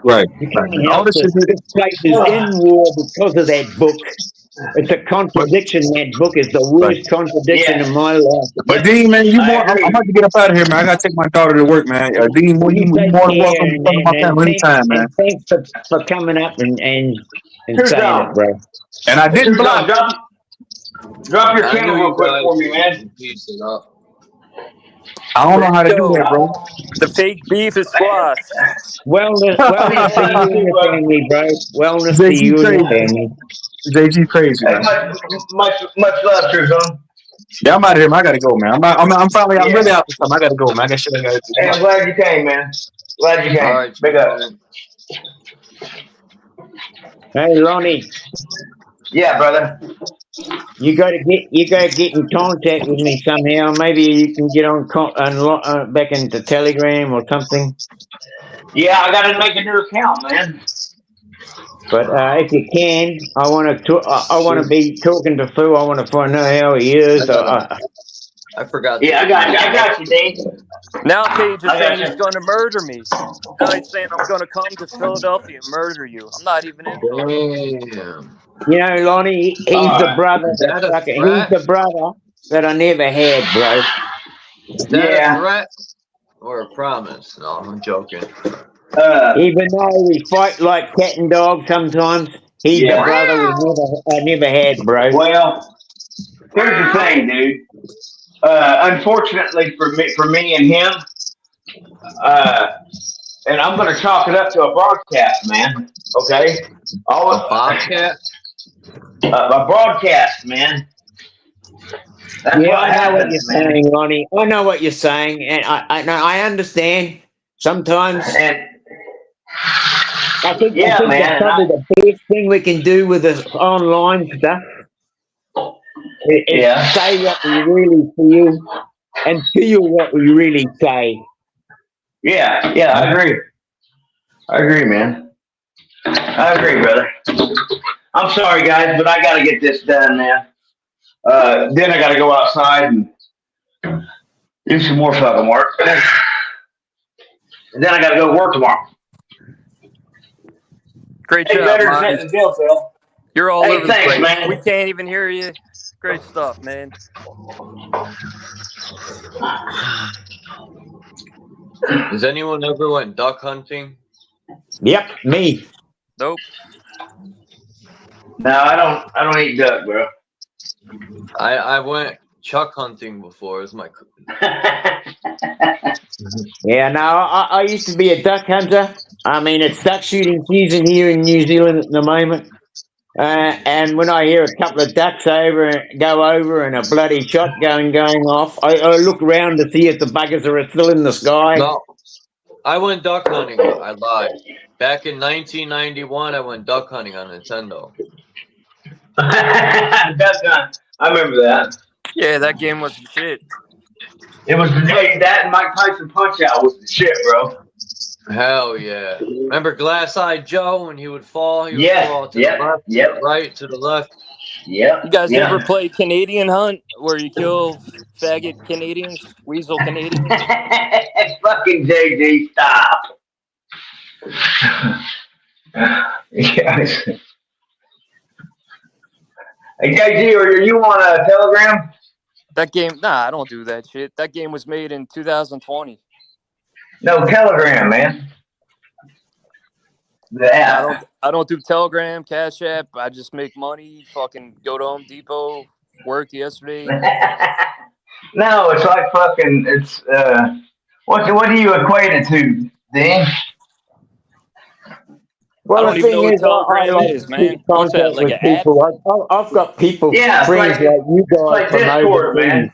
[SPEAKER 10] Right.
[SPEAKER 12] You can't
[SPEAKER 10] All
[SPEAKER 12] help
[SPEAKER 10] this shit.
[SPEAKER 12] this place is in war because of that book. It's a contradiction. That book is the worst contradiction in my life.
[SPEAKER 10] But Dean, man, I'm about to get up out of here, man. I gotta take my daughter to work, man. Dean,
[SPEAKER 12] Well,
[SPEAKER 10] you
[SPEAKER 12] you take
[SPEAKER 10] more than
[SPEAKER 12] care,
[SPEAKER 10] welcome to come to my panel anytime, man.
[SPEAKER 12] thanks for coming up and saying it, bro.
[SPEAKER 10] And I didn't block.
[SPEAKER 18] Drop your
[SPEAKER 3] I
[SPEAKER 18] channel
[SPEAKER 3] knew
[SPEAKER 18] real
[SPEAKER 3] you
[SPEAKER 18] quick
[SPEAKER 3] guys
[SPEAKER 18] for me, man.
[SPEAKER 3] pieced it up.
[SPEAKER 10] I don't know how to do
[SPEAKER 1] Yo,
[SPEAKER 10] that, bro.
[SPEAKER 1] the fake beef is squashed.
[SPEAKER 12] Wellness to you and your family, bro. Wellness to
[SPEAKER 10] JG
[SPEAKER 12] you and your
[SPEAKER 10] crazy.
[SPEAKER 12] family.
[SPEAKER 10] JG crazy,
[SPEAKER 18] Hey,
[SPEAKER 10] man.
[SPEAKER 18] much love, True Zone.
[SPEAKER 10] Yeah, I'm out of here, man. I gotta go, man. I'm finally, I'm
[SPEAKER 18] Yeah.
[SPEAKER 10] really out this time. I gotta go, man. I got shit I gotta do.
[SPEAKER 18] Hey, I'm glad you came, man. Glad you came.
[SPEAKER 3] All right,
[SPEAKER 18] Big up.
[SPEAKER 12] Hey, Lonnie,
[SPEAKER 18] Yeah, brother.
[SPEAKER 12] you gotta get in contact with me somehow. Maybe you can get on back into Telegram or something.
[SPEAKER 18] Yeah, I gotta make a new account, man.
[SPEAKER 12] But if you can, I want to be talking to Fu. I want to find out how he is.
[SPEAKER 3] I forgot.
[SPEAKER 18] Yeah, I got you, Dean.
[SPEAKER 1] Now Cage is
[SPEAKER 18] I got
[SPEAKER 1] saying
[SPEAKER 18] you.
[SPEAKER 1] he's going to murder me. Now he's saying I'm going to come to Philadelphia and murder you. I'm not even in Philadelphia.
[SPEAKER 3] Damn.
[SPEAKER 12] You know, Lonnie, he's the brother.
[SPEAKER 3] Is that a
[SPEAKER 12] He's
[SPEAKER 3] threat?
[SPEAKER 12] the brother that I never had, bro.
[SPEAKER 3] Is that a threat or a promise? No, I'm joking.
[SPEAKER 12] Even though we fight like cat and dog sometimes, he's the brother I never had, bro.
[SPEAKER 18] Well, here's the thing, dude. Unfortunately for me and him, and I'm gonna chalk it up to a broadcast, man. Okay,
[SPEAKER 3] A bobcat?
[SPEAKER 18] A broadcast, man. That's
[SPEAKER 12] Yeah,
[SPEAKER 18] what
[SPEAKER 12] I know what
[SPEAKER 18] happens,
[SPEAKER 12] you're
[SPEAKER 18] man.
[SPEAKER 12] saying, Lonnie. I know what you're saying, and I understand sometimes.
[SPEAKER 18] And
[SPEAKER 12] I think
[SPEAKER 18] yeah, man,
[SPEAKER 12] that's probably the best thing we can do with this online stuff. Is say what we really feel and feel what we really say.
[SPEAKER 18] Yeah, I agree, man. I agree, brother. I'm sorry, guys, but I gotta get this done, man. Then I gotta go outside and do some more fucking work. And then I gotta go to work tomorrow.
[SPEAKER 1] Great
[SPEAKER 18] Hey,
[SPEAKER 1] job,
[SPEAKER 18] better
[SPEAKER 1] Mike.
[SPEAKER 18] than the deal, Phil.
[SPEAKER 1] You're all
[SPEAKER 18] Hey,
[SPEAKER 1] over the
[SPEAKER 18] thanks,
[SPEAKER 1] place.
[SPEAKER 18] man.
[SPEAKER 1] We can't even hear you. Great stuff, man.
[SPEAKER 3] Has anyone ever went duck hunting?
[SPEAKER 12] Yep, me.
[SPEAKER 1] Nope.
[SPEAKER 18] No, I don't eat duck, bro.
[SPEAKER 3] I went chuck hunting before. It was my.
[SPEAKER 12] Yeah, no, I used to be a duck hunter. I mean, it's duck shooting season here in New Zealand at the moment. And when I hear a couple of ducks go over and a bloody shot going off, I look around to see if the buggers are still in the sky.
[SPEAKER 3] No, I went duck hunting. I lied. Back in 1991, I went duck hunting on Nintendo.
[SPEAKER 18] I remember that.
[SPEAKER 1] Yeah, that game was shit.
[SPEAKER 18] It was that and Mike Tyson Punch Out was the shit, bro.
[SPEAKER 3] Hell yeah! Remember Glass Eye Joe when he would fall? He would fall to the left, to the right, to the left.
[SPEAKER 18] Yep.
[SPEAKER 1] You guys ever play Canadian Hunt, where you kill faggot Canadians, weasel Canadians?
[SPEAKER 18] Fucking JG, stop. Yes. Hey, JG, are you on a Telegram?
[SPEAKER 1] That game, nah, I don't do that shit. That game was made in 2020.
[SPEAKER 18] No, Telegram, man.
[SPEAKER 1] I don't do Telegram, Cash App. I just make money. Fucking go to Home Depot. Worked yesterday.
[SPEAKER 18] No, it's like fucking. It's what do you equate it to, Dan?
[SPEAKER 12] Well,
[SPEAKER 1] I don't
[SPEAKER 12] the
[SPEAKER 1] even know
[SPEAKER 12] thing
[SPEAKER 1] what
[SPEAKER 12] is,
[SPEAKER 1] Telegram
[SPEAKER 12] I
[SPEAKER 1] is, man.
[SPEAKER 12] keep
[SPEAKER 1] What's that,
[SPEAKER 12] contact
[SPEAKER 1] like
[SPEAKER 12] with
[SPEAKER 1] an app?
[SPEAKER 12] people. I've got people,
[SPEAKER 18] Yeah, it's
[SPEAKER 12] friends
[SPEAKER 18] like
[SPEAKER 12] you guys
[SPEAKER 18] like
[SPEAKER 12] from
[SPEAKER 18] Discord, man.
[SPEAKER 12] overseas.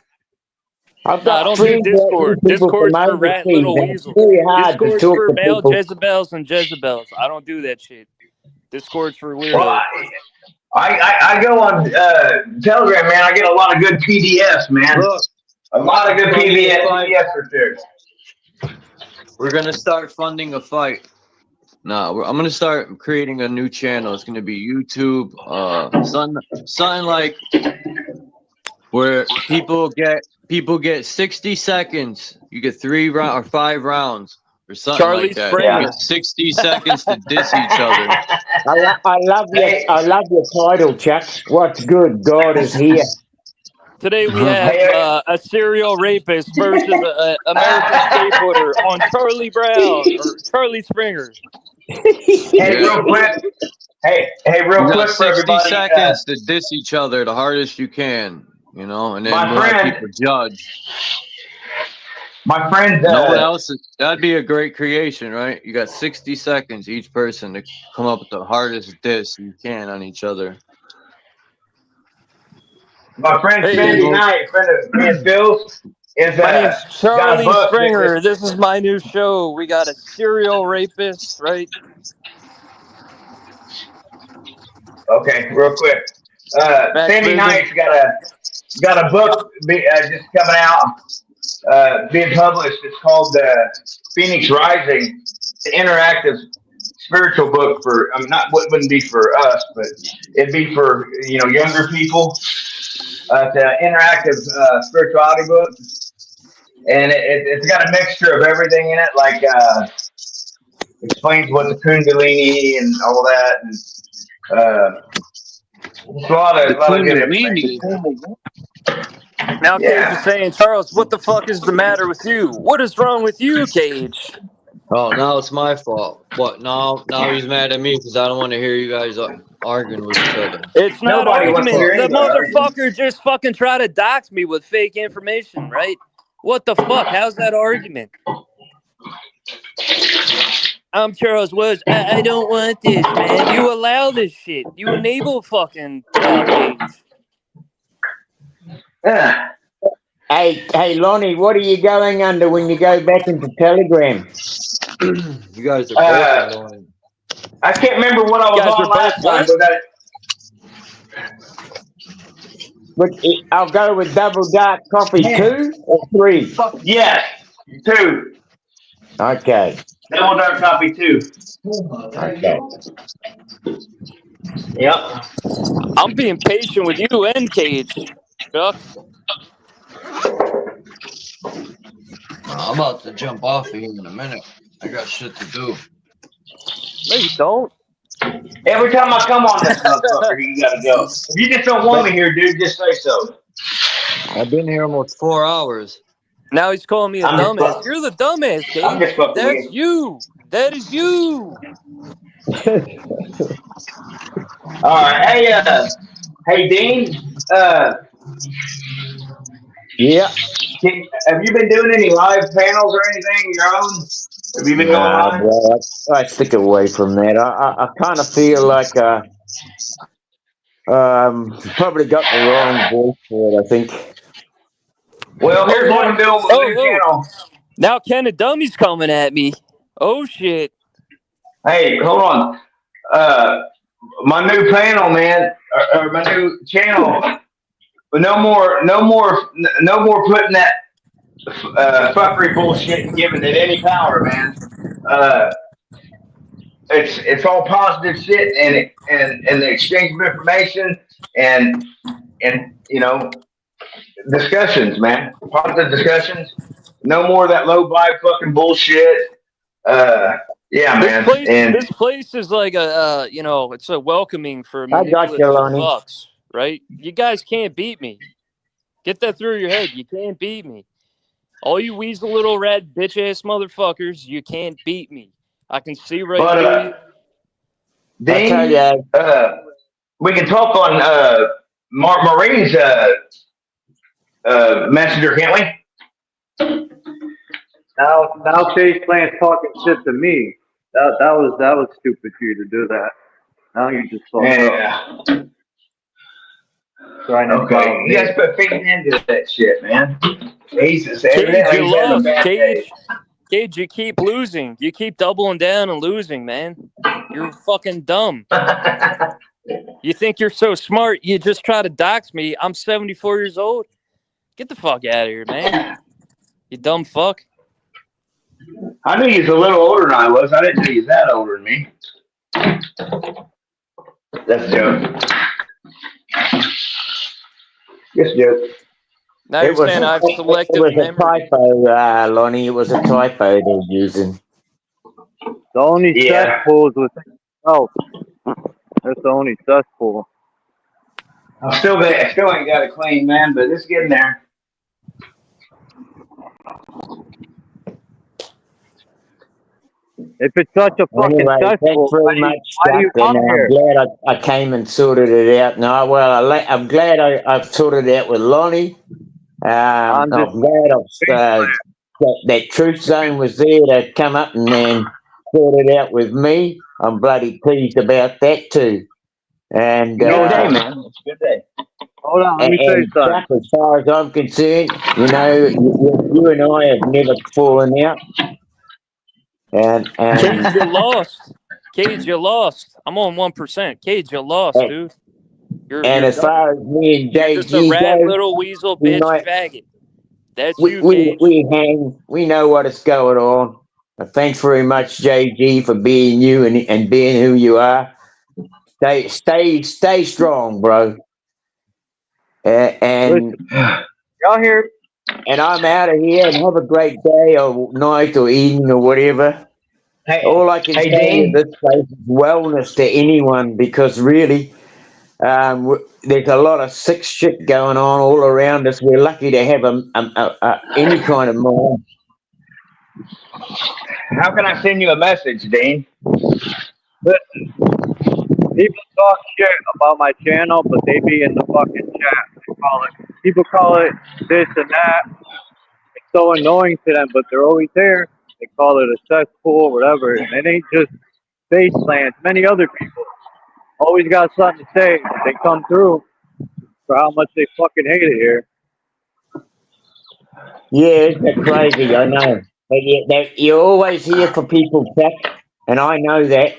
[SPEAKER 12] I've
[SPEAKER 1] No, I
[SPEAKER 12] got
[SPEAKER 1] don't do
[SPEAKER 12] friends
[SPEAKER 1] Discord.
[SPEAKER 12] people from
[SPEAKER 1] Discord's for rat
[SPEAKER 12] overseas,
[SPEAKER 1] little
[SPEAKER 12] and it's
[SPEAKER 1] weasels.
[SPEAKER 12] very hard to
[SPEAKER 1] Discord's
[SPEAKER 12] talk
[SPEAKER 1] for
[SPEAKER 12] to
[SPEAKER 1] male
[SPEAKER 12] people.
[SPEAKER 1] Jezebels and Jezebels. I don't do that shit. Discord's for weirdos.
[SPEAKER 18] Well, I go on Telegram, man. I get a lot of good PDFs, man.
[SPEAKER 3] Look,
[SPEAKER 18] a lot of good PDFs for sure.
[SPEAKER 3] We're gonna start funding a fight. No, I'm gonna start creating a new channel. It's gonna be YouTube, something like where people get 60 seconds. You get 3 or 5 rounds or something
[SPEAKER 1] Charlie
[SPEAKER 3] like that.
[SPEAKER 1] Springer.
[SPEAKER 3] You get 60 seconds to diss each other.
[SPEAKER 12] I love your title, Chuck. What's good? God is here.
[SPEAKER 1] Today we have a serial rapist versus an American skateboarder on Charlie Brown or Charlie Springer.
[SPEAKER 18] Hey, real quick. Hey, real
[SPEAKER 3] You got
[SPEAKER 18] quick for
[SPEAKER 3] 60
[SPEAKER 18] everybody.
[SPEAKER 3] seconds to diss each other the hardest you can, you know, and then
[SPEAKER 18] My
[SPEAKER 3] we'll let
[SPEAKER 18] friend-
[SPEAKER 3] people judge.
[SPEAKER 18] My friend.
[SPEAKER 3] No one else. That'd be a great creation, right? You got 60 seconds each person to come up with the hardest diss you can on each other.
[SPEAKER 18] My friend
[SPEAKER 1] Hey,
[SPEAKER 18] Sandy Knight, friend of me and Phil's, is
[SPEAKER 1] My name's
[SPEAKER 18] got a
[SPEAKER 1] Charlie
[SPEAKER 18] book.
[SPEAKER 1] Springer. This is my new show. We got a serial rapist, right?
[SPEAKER 18] Okay, real quick.
[SPEAKER 1] Max
[SPEAKER 18] Sandy
[SPEAKER 1] Vision.
[SPEAKER 18] Knight's got a book just coming out, being published. It's called Phoenix Rising. It's an interactive spiritual book for. I mean, wouldn't be for us, but it'd be for younger people. It's an interactive spirituality book, and it's got a mixture of everything in it, like explains what the Kundalini and all that, and it's a lot of good information.
[SPEAKER 1] Now
[SPEAKER 18] Yeah.
[SPEAKER 1] Cage is saying, Charles, what the fuck is the matter with you? What is wrong with you, Cage?
[SPEAKER 3] Oh, now it's my fault. What? Now he's mad at me because I don't want to hear you guys arguing with each other.
[SPEAKER 1] It's not
[SPEAKER 18] Nobody wants to
[SPEAKER 1] argument.
[SPEAKER 18] hear
[SPEAKER 1] The
[SPEAKER 18] anybody
[SPEAKER 1] motherfucker just fucking tried to dox me with fake information, right? What the fuck? How's that argument? I'm Charles Woods. I don't want this, man. You allow this shit. You enable fucking Cage.
[SPEAKER 12] Hey, Lonnie, what are you going under when you go back into Telegram?
[SPEAKER 3] You guys are both annoying.
[SPEAKER 18] I can't remember what I was
[SPEAKER 1] guys
[SPEAKER 18] on
[SPEAKER 1] are
[SPEAKER 18] last
[SPEAKER 1] both
[SPEAKER 18] time,
[SPEAKER 1] what?
[SPEAKER 18] but
[SPEAKER 12] I'll go with Double Dark Coffee 2 or 3.
[SPEAKER 18] Yes, 2.
[SPEAKER 12] Okay.
[SPEAKER 18] Double Dark Copy 2.
[SPEAKER 12] Okay.
[SPEAKER 18] Yep.
[SPEAKER 1] I'm being patient with you and Cage, Chuck.
[SPEAKER 3] I'm about to jump off here in a minute. I got shit to do.
[SPEAKER 1] No, you don't.
[SPEAKER 18] Every time I come on this motherfucker, you gotta go. If you just don't want me here, dude, just say so.
[SPEAKER 3] I've been here almost 4 hours.
[SPEAKER 1] Now he's calling me a
[SPEAKER 18] I'm just
[SPEAKER 1] dumbass.
[SPEAKER 18] fuck-
[SPEAKER 1] You're the dumbass,
[SPEAKER 18] I'm just
[SPEAKER 1] Cage.
[SPEAKER 18] fucking
[SPEAKER 1] That's
[SPEAKER 18] with
[SPEAKER 1] you. That is you.
[SPEAKER 18] All right, hey, Dean.
[SPEAKER 12] Yeah.
[SPEAKER 18] Have you been doing any live panels or anything your own? Have you been going live?
[SPEAKER 12] Well, I stick away from that. I kind of feel like probably got the wrong voice for it, I think.
[SPEAKER 18] Well, here's what I'm doing with the new channel.
[SPEAKER 1] Now Ken the Dummy's coming at me. Oh shit.
[SPEAKER 18] Hey, hold on. My new panel, man, or my new channel. But no more putting that fuckery bullshit and giving it any power, man. It's all positive shit and the exchange of information and discussions, man. Positive discussions. No more of that low vibe fucking bullshit. Yeah, man.
[SPEAKER 1] This place is like a it's a welcoming for
[SPEAKER 12] I got you,
[SPEAKER 1] manipulative
[SPEAKER 12] Lonnie.
[SPEAKER 1] fucks, right? You guys can't beat me. Get that through your head. You can't beat me. All you weasel little rat bitch ass motherfuckers, you can't beat me. I can see right through you.
[SPEAKER 18] Dean, we can talk on Maureen's messenger, can't we?
[SPEAKER 20] Now Chase Plant's talking shit to me. That was stupid for you to do that. Now you just fucked up.
[SPEAKER 18] Okay, you guys put faith into that shit, man. Jesus,
[SPEAKER 1] Cage, you
[SPEAKER 18] he's having a
[SPEAKER 1] lost.
[SPEAKER 18] bad day.
[SPEAKER 1] Cage, you keep losing. You keep doubling down and losing, man. You're fucking dumb. You think you're so smart, you just try to dox me. I'm 74 years old. Get the fuck out of here, man. You dumb fuck.
[SPEAKER 18] I knew he was a little older than I was. I didn't know he was that older than me. That's a joke. Just a joke.
[SPEAKER 1] Now you're saying I have selective
[SPEAKER 12] It was
[SPEAKER 1] memory.
[SPEAKER 12] a typo, Lonnie. It was a typo they were using.
[SPEAKER 20] The only cesspool is within yourself. That's the only cesspool.
[SPEAKER 18] I still ain't got it clean, man, but it's getting there.
[SPEAKER 20] If it's such a fucking
[SPEAKER 12] Anyway, thanks
[SPEAKER 20] cesspool,
[SPEAKER 12] very much,
[SPEAKER 20] why do you
[SPEAKER 12] Chuck, and
[SPEAKER 20] come
[SPEAKER 12] I'm
[SPEAKER 20] here?
[SPEAKER 12] glad I came and sorted it out. No, well, I'm glad I've sorted it out with Lonnie. I'm
[SPEAKER 20] I'm just
[SPEAKER 12] glad that Truth Zone was there to come up and then sort it out with me. I'm bloody pleased about that too. And
[SPEAKER 18] Good day, man. It's a good day.
[SPEAKER 20] hold on, let me say
[SPEAKER 12] and
[SPEAKER 20] something.
[SPEAKER 12] Chuck, as far as I'm concerned, you know, you and I have never fallen out.
[SPEAKER 1] Cage,
[SPEAKER 12] And
[SPEAKER 1] you lost. Cage, you lost. I'm on 1%. Cage, you lost, dude.
[SPEAKER 12] and
[SPEAKER 1] You're
[SPEAKER 12] as
[SPEAKER 1] done.
[SPEAKER 12] far as me and
[SPEAKER 1] You're just a
[SPEAKER 12] JG
[SPEAKER 1] rat
[SPEAKER 12] go,
[SPEAKER 1] little weasel
[SPEAKER 12] we
[SPEAKER 1] bitch
[SPEAKER 12] might
[SPEAKER 1] faggot. That's you,
[SPEAKER 12] we
[SPEAKER 1] Cage.
[SPEAKER 12] we know what is going on. Thanks very much, JG, for being you and being who you are. Stay strong, bro. And
[SPEAKER 20] Y'all here?
[SPEAKER 12] And I'm out of here. And have a great day or night or evening or whatever.
[SPEAKER 18] Hey,
[SPEAKER 12] All I can
[SPEAKER 18] hey,
[SPEAKER 12] say
[SPEAKER 18] Dean.
[SPEAKER 12] at this place is wellness to anyone, because really, there's a lot of sick shit going on all around us. We're lucky to have any kind of mind.
[SPEAKER 18] How can I send you a message, Dean?
[SPEAKER 20] Listen, people talk shit about my channel, but they be in the fucking chat. People call it this and that. It's so annoying to them, but they're always there. They call it a cesspool, whatever. And it ain't just Facelands. Many other people always got something to say. They come through for how much they fucking hate it here.
[SPEAKER 12] Yeah, isn't it crazy? I know. But you're always here for people, Chuck, and I know that.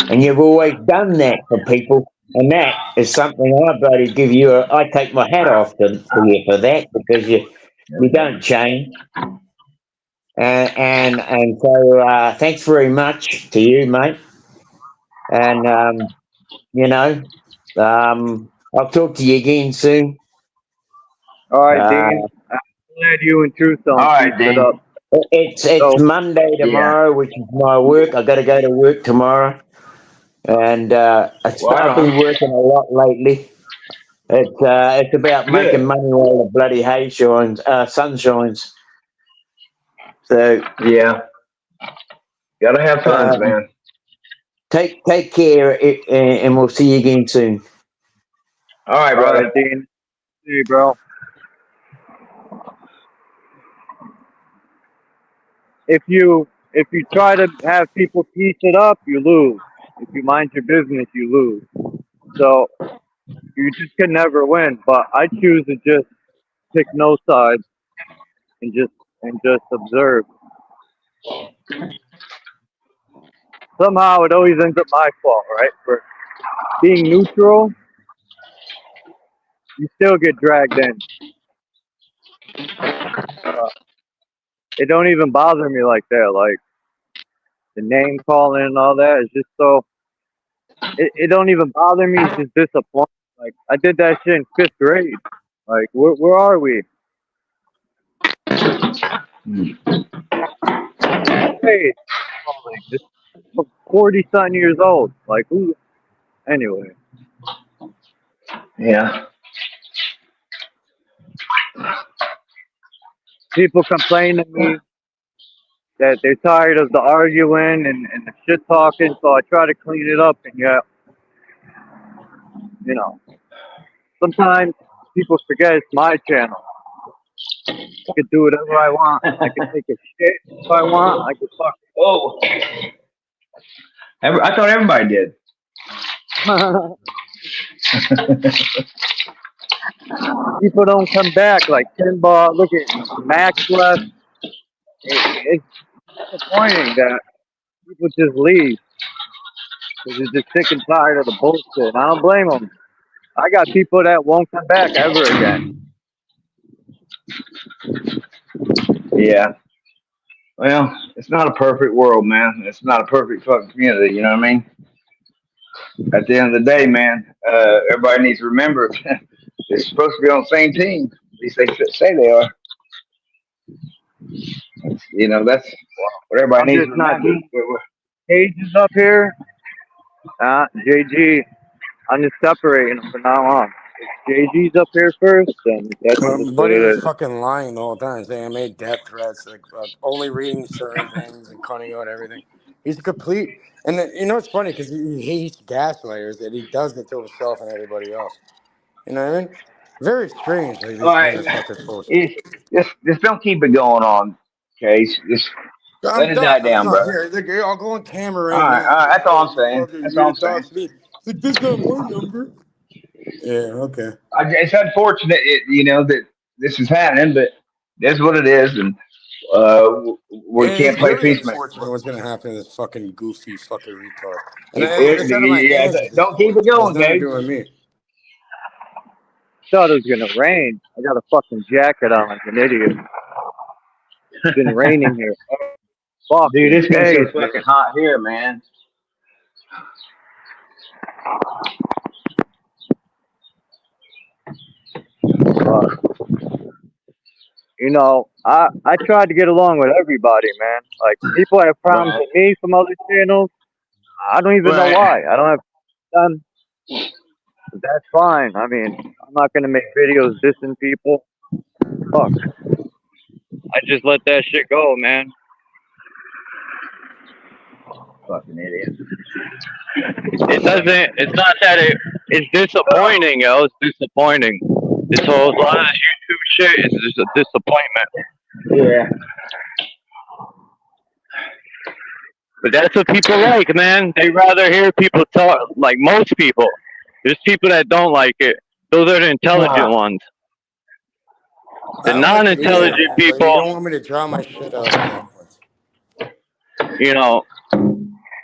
[SPEAKER 12] And you've always done that for people, and that is something I bloody give you. I take my hat off to you for that, because you don't change. And so thanks very much to you, mate. And you know, I'll talk to you again soon.
[SPEAKER 20] All right, Dean. I'm glad you and Truth Zone keep it up.
[SPEAKER 12] It's Monday tomorrow, which is my work. I got to go to work tomorrow, and I've been working a lot lately. It's about making money while the bloody sun shines. So
[SPEAKER 18] yeah, gotta have fun, man.
[SPEAKER 12] Take care, and we'll see you again soon.
[SPEAKER 18] All right, brother.
[SPEAKER 20] All right, Dean. See you, bro. If you try to have people piece it up, you lose. If you mind your business, you lose. So you just can never win. But I choose to just pick no sides and just observe. Somehow it always ends up my fault, right? For being neutral, you still get dragged in. It don't even bother me like that. Like the name calling and all that is just so. It don't even bother me. It's just disappointing. Like I did that shit in 5th grade. Like where are we? Hey, this 40-something years old. Like who? Anyway.
[SPEAKER 18] Yeah.
[SPEAKER 20] People complain to me that they're tired of the arguing and the shit talking, so I try to clean it up. And yeah, you know, sometimes people forget it's my channel. I could do whatever I want. I could take a shit if I want. I could fuck.
[SPEAKER 18] Oh, I thought everybody did.
[SPEAKER 20] People don't come back. Like Pinball, look at Max left. It's disappointing that people just leave because they're just sick and tired of the bullshit. I don't blame them. I got people that won't come back ever again.
[SPEAKER 18] Yeah. Well, it's not a perfect world, man. It's not a perfect fucking community. You know what I mean? At the end of the day, man, everybody needs to remember they're supposed to be on the same team. At least they say they are. You know, that's what everybody needs to remember.
[SPEAKER 20] Cage is up here. JG, I'm just separating them from now on. JG's up here first, and that's just what
[SPEAKER 8] Buddy
[SPEAKER 20] it
[SPEAKER 8] was
[SPEAKER 20] is.
[SPEAKER 8] fucking lying the whole time, saying I made death threats, like only reading certain things and cutting out everything. He's a complete, and then, you know it's funny because he hates gaslighters, and he does it to himself and everybody else. You know what I mean? Very strange, like
[SPEAKER 18] All
[SPEAKER 8] these
[SPEAKER 18] right,
[SPEAKER 8] motherfuckers folks.
[SPEAKER 18] just don't keep it going on, Case. Just let
[SPEAKER 8] I'm
[SPEAKER 18] it
[SPEAKER 8] done.
[SPEAKER 18] die down,
[SPEAKER 8] I'm not
[SPEAKER 18] brother.
[SPEAKER 8] here. Like, I'll go on camera
[SPEAKER 18] All
[SPEAKER 8] right
[SPEAKER 18] right,
[SPEAKER 8] now.
[SPEAKER 18] that's all I'm saying.
[SPEAKER 8] Fucking,
[SPEAKER 18] That's
[SPEAKER 8] you're
[SPEAKER 18] all
[SPEAKER 8] gonna
[SPEAKER 18] I'm saying.
[SPEAKER 8] dox me. Like, this is not my number. Yeah, okay.
[SPEAKER 18] It's unfortunate, that this is happening, but that's what it is, and we
[SPEAKER 8] And
[SPEAKER 18] can't
[SPEAKER 8] it's
[SPEAKER 18] play
[SPEAKER 8] very
[SPEAKER 18] peacemaker.
[SPEAKER 8] unfortunate what's gonna happen to this fucking goofy fucking retard. And it's out of my
[SPEAKER 18] Yeah,
[SPEAKER 8] hands at this
[SPEAKER 18] don't keep
[SPEAKER 8] point.
[SPEAKER 18] it going,
[SPEAKER 8] It has nothing to
[SPEAKER 18] Case.
[SPEAKER 8] do with me.
[SPEAKER 20] Thought it was gonna rain. I got a fucking jacket on like an idiot. It's been raining here. Fuck,
[SPEAKER 18] Dude, it's been so
[SPEAKER 20] days,
[SPEAKER 18] fucking
[SPEAKER 20] man.
[SPEAKER 18] hot here, man.
[SPEAKER 20] You know, I tried to get along with everybody, man. Like, people have problems with me from other channels. I don't even know why. I don't have done. That's fine. I mean, I'm not gonna make videos dissing people. Fuck. I just let that shit go, man.
[SPEAKER 18] Fucking idiot.
[SPEAKER 20] It doesn't. It's not that it's disappointing, yo. It's disappointing. This whole lot of this YouTube shit is just a disappointment.
[SPEAKER 18] Yeah.
[SPEAKER 20] But that's what people like, man. They rather hear people talk. Like most people, there's people that don't like it. Those are the intelligent ones. The non-intelligent
[SPEAKER 8] You
[SPEAKER 20] people,
[SPEAKER 8] don't want me to draw my shit out on that.
[SPEAKER 20] you know,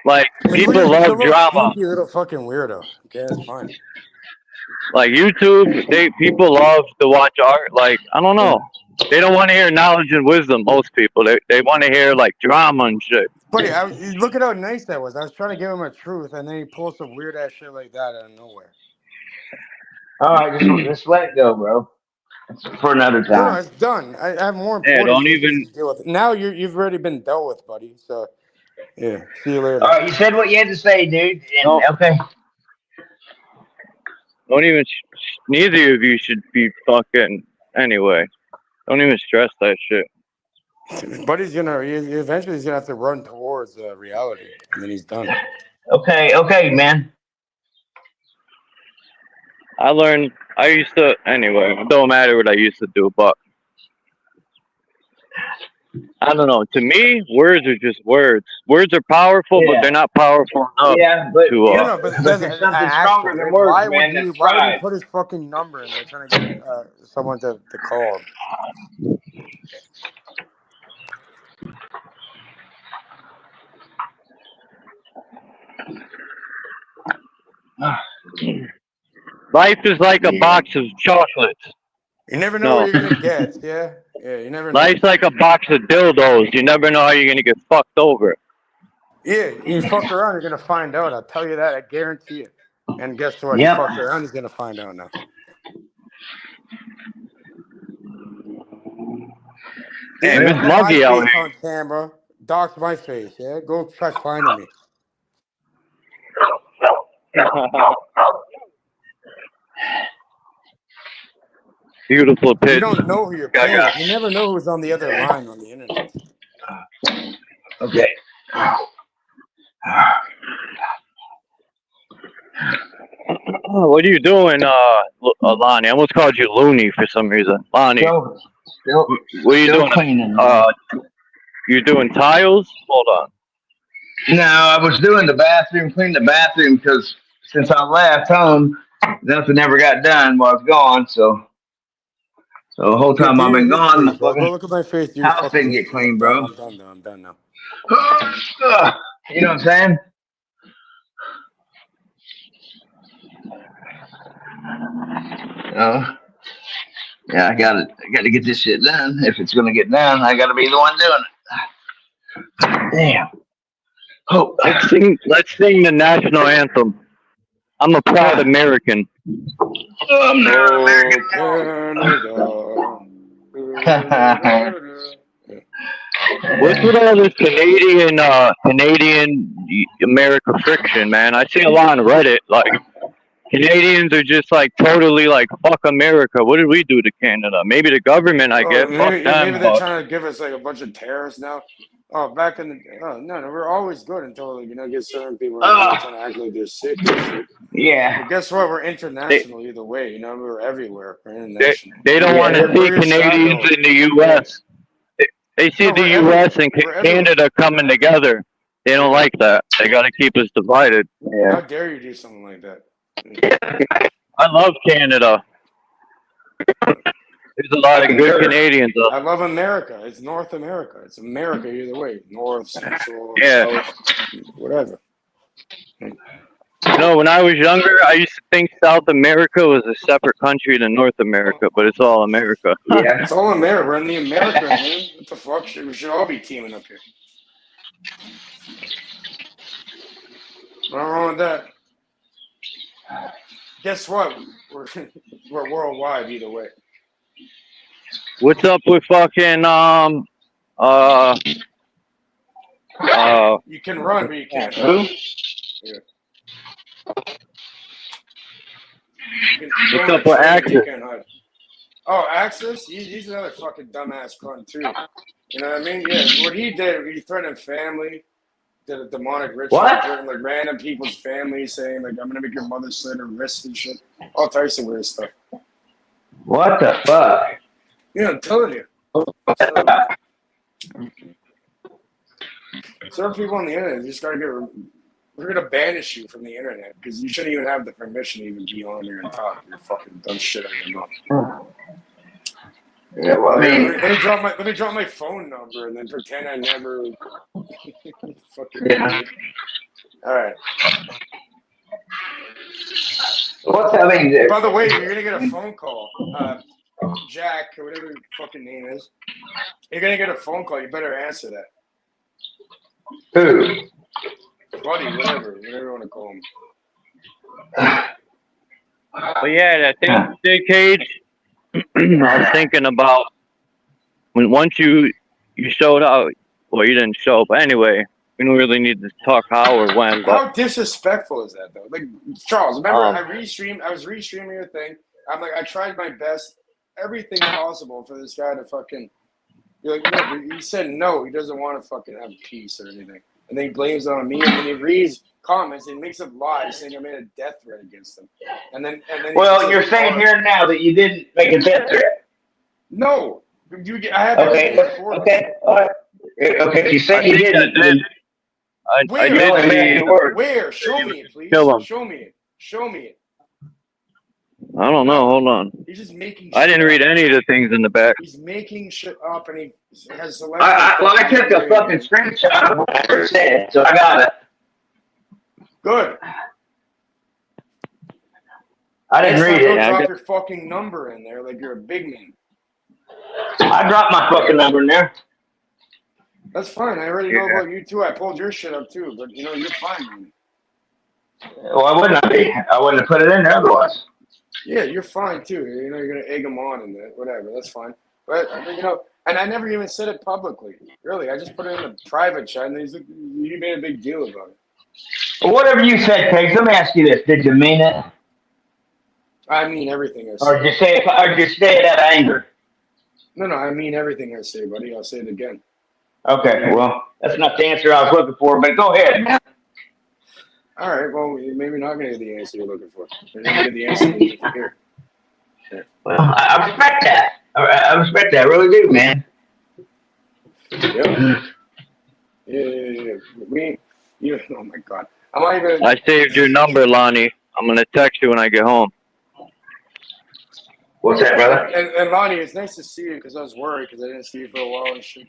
[SPEAKER 20] like
[SPEAKER 8] Look
[SPEAKER 20] people
[SPEAKER 8] at
[SPEAKER 20] love
[SPEAKER 8] the little
[SPEAKER 20] drama.
[SPEAKER 8] sneaky little fucking weirdo. Okay, that's fine.
[SPEAKER 20] Like YouTube, people love to watch art. Like, I don't know, they don't want to hear knowledge and wisdom. Most people, they want to hear like drama and shit.
[SPEAKER 8] Buddy, look at how nice that was. I was trying to give him a truth, and then he pulls some weird ass shit like that out of nowhere.
[SPEAKER 18] All right, just let it go, bro. It's for another
[SPEAKER 8] No,
[SPEAKER 18] time.
[SPEAKER 8] it's done. I have more
[SPEAKER 20] Yeah,
[SPEAKER 8] important
[SPEAKER 20] don't
[SPEAKER 8] issues
[SPEAKER 20] even.
[SPEAKER 8] to deal with. Now you've already been dealt with, buddy. So, yeah, see you later.
[SPEAKER 18] All right, you said what you had to say, dude. And,
[SPEAKER 20] No.
[SPEAKER 18] okay.
[SPEAKER 20] Don't even. Neither of you should be fucking. Anyway, don't even stress that shit.
[SPEAKER 8] Buddy's eventually he's gonna have to run towards reality, and then he's done.
[SPEAKER 18] Okay, man.
[SPEAKER 20] I used to. Anyway, it don't matter what I used to do, but I don't know. To me, words are just words. Words are powerful, but they're not powerful enough
[SPEAKER 18] but
[SPEAKER 20] to.
[SPEAKER 8] But
[SPEAKER 18] there's something stronger than words,
[SPEAKER 8] why
[SPEAKER 18] man.
[SPEAKER 8] would
[SPEAKER 18] That's
[SPEAKER 8] why would he
[SPEAKER 18] pride.
[SPEAKER 8] put his fucking number in there trying to get someone to call him?
[SPEAKER 20] Life is like a box of chocolates.
[SPEAKER 8] You never know what you're gonna get. Yeah, you never know.
[SPEAKER 20] Life's like a box of dildos. You never know how you're gonna get fucked over.
[SPEAKER 8] Yeah, you fuck around, you're gonna find out. I'll tell you that. I guarantee it. And guess what?
[SPEAKER 18] Yep.
[SPEAKER 8] He fucked around. He's gonna find out now.
[SPEAKER 20] Hey,
[SPEAKER 8] Yeah,
[SPEAKER 20] Miss
[SPEAKER 8] put
[SPEAKER 20] Muggy
[SPEAKER 8] my
[SPEAKER 20] out
[SPEAKER 8] face
[SPEAKER 20] here.
[SPEAKER 8] on camera. Dox my face. Yeah, go try finding me.
[SPEAKER 20] Beautiful pitch.
[SPEAKER 8] You don't know who you're playing with. You never know who's on the other line on the internet.
[SPEAKER 18] Okay.
[SPEAKER 20] What are you doing, Lonnie? I almost called you Looney for some reason. Lonnie,
[SPEAKER 18] Still
[SPEAKER 20] what are you doing?
[SPEAKER 18] cleaning.
[SPEAKER 20] You doing tiles? Hold on.
[SPEAKER 18] No, I was doing the bathroom, cleaning the bathroom because since I left home, nothing ever got done while I was gone. So the whole time I've been gone, the
[SPEAKER 8] Go
[SPEAKER 18] fucking
[SPEAKER 8] look at my face. Dude,
[SPEAKER 18] house didn't get clean, bro.
[SPEAKER 8] I'm done now.
[SPEAKER 18] You know what I'm saying? Yeah, I got to get this shit done. If it's gonna get done, I got to be the one doing it. Damn. Oh,
[SPEAKER 20] Let's sing the national anthem. I'm a proud American.
[SPEAKER 18] I'm not American.
[SPEAKER 20] What's with all this Canadian America friction, man? I see a lot on Reddit, like Canadians are just like totally like fuck America. What did we do to Canada? Maybe the government, I get fuck
[SPEAKER 8] Maybe
[SPEAKER 20] them.
[SPEAKER 8] they're
[SPEAKER 20] But
[SPEAKER 8] trying to give us like a bunch of terrorists now. Oh, back in the no, we're always good until get certain people trying to act like they're sick. And shit.
[SPEAKER 12] Yeah.
[SPEAKER 8] But guess what? We're international either way. We're everywhere. We're
[SPEAKER 20] they
[SPEAKER 8] international.
[SPEAKER 20] don't want to see
[SPEAKER 8] We're your
[SPEAKER 20] Canadians
[SPEAKER 8] shadow.
[SPEAKER 20] in the U.S. They see the U.S. and Canada coming together. They don't like that. They got to keep us divided.
[SPEAKER 8] How dare you do something like that?
[SPEAKER 20] I love Canada. There's a lot of good Canadians.
[SPEAKER 8] I love America. It's North America. It's America either way. North, Central,
[SPEAKER 20] Yeah.
[SPEAKER 8] South, whatever.
[SPEAKER 20] When I was younger, I used to think South America was a separate country than North America, but it's all America.
[SPEAKER 8] Yeah, it's all America. We're in the America, man. What the fuck? We should all be teaming up here. Nothing wrong with that. Guess what? We're worldwide either way.
[SPEAKER 20] What's up with fucking
[SPEAKER 8] You can run, but you can't.
[SPEAKER 20] Who?
[SPEAKER 8] Yeah.
[SPEAKER 20] What's up with Axis?
[SPEAKER 8] Oh, Axis? He's another fucking dumbass cunt too. You know what I mean? Yeah, what he did, he threatened family, did a demonic ritual, threatened like random people's families, saying like, "I'm gonna make your mother slit her wrists and shit." All types of weird stuff.
[SPEAKER 12] What the fuck?
[SPEAKER 8] Yeah, I'm telling you. Certain people on the internet just gotta get. We're gonna banish you from the internet because you shouldn't even have the permission to even be on there and talk. You're fucking dumb shit on your mouth.
[SPEAKER 12] Yeah, well, I mean,
[SPEAKER 8] let me drop my phone number and then pretend I never. Fucking.
[SPEAKER 12] Yeah.
[SPEAKER 8] All right.
[SPEAKER 12] What's that mean?
[SPEAKER 8] By the way, you're gonna get a phone call. Jack, or whatever your fucking name is. You're gonna get a phone call. You better answer that.
[SPEAKER 12] Who?
[SPEAKER 8] Buddy, whatever you want to call him.
[SPEAKER 20] But yeah, that thing, Big Cage. I was thinking about once you showed out. Well, you didn't show, but anyway, we don't really need to talk how or when. But
[SPEAKER 8] How disrespectful is that, though? Like, Charles, remember I was restreaming your thing. I'm like, I tried my best, everything possible for this guy to fucking. You're like, no, he said no. He doesn't want to fucking have peace or anything, and then he blames it on me, and then he reads comments and makes up lies saying I made a death threat against him, and then.
[SPEAKER 12] Well, you're saying here now that you didn't make a death threat.
[SPEAKER 8] No, I have everything recorded.
[SPEAKER 12] Okay, all right. Okay, you said you didn't.
[SPEAKER 8] Where? Show me it, please.
[SPEAKER 20] Kill him.
[SPEAKER 8] Show me it. Show me it.
[SPEAKER 20] I don't know. Hold on.
[SPEAKER 8] He's just making.
[SPEAKER 20] I didn't read any of the things in the back.
[SPEAKER 8] He's making shit up, and he has selected.
[SPEAKER 12] I took a fucking screenshot of what I said, so I got it.
[SPEAKER 8] Good.
[SPEAKER 12] I didn't read it.
[SPEAKER 8] Don't drop your fucking number in there like you're a big man.
[SPEAKER 12] I dropped my fucking number in there.
[SPEAKER 8] That's fine. I already know about you too. I pulled your shit up too, but you're fine, man.
[SPEAKER 12] Well, I wouldn't be. I wouldn't have put it in there otherwise.
[SPEAKER 8] Yeah, you're fine too. You're gonna egg them on and whatever. That's fine. But and I never even said it publicly. Really, I just put it in a private chat, and you made a big deal about it.
[SPEAKER 12] Well, whatever you said, Case. Let me ask you this: did you mean it?
[SPEAKER 8] I mean everything I say.
[SPEAKER 12] Or just say it out of anger?
[SPEAKER 8] No, I mean everything I say, buddy. I'll say it again.
[SPEAKER 12] Okay, well, that's not the answer I was looking for, but go ahead.
[SPEAKER 8] All right, well, maybe not going to get the answer you're looking for. You're going to get the answer you need to hear. Yeah.
[SPEAKER 12] Well, I respect that. I respect that. I really do, man.
[SPEAKER 8] Yep. Yeah. Oh, my God.
[SPEAKER 20] I saved your number, Lonnie. I'm going to text you when I get home.
[SPEAKER 12] What's that, brother?
[SPEAKER 8] And Lonnie, it's nice to see you because I was worried because I didn't see you for a while and shit.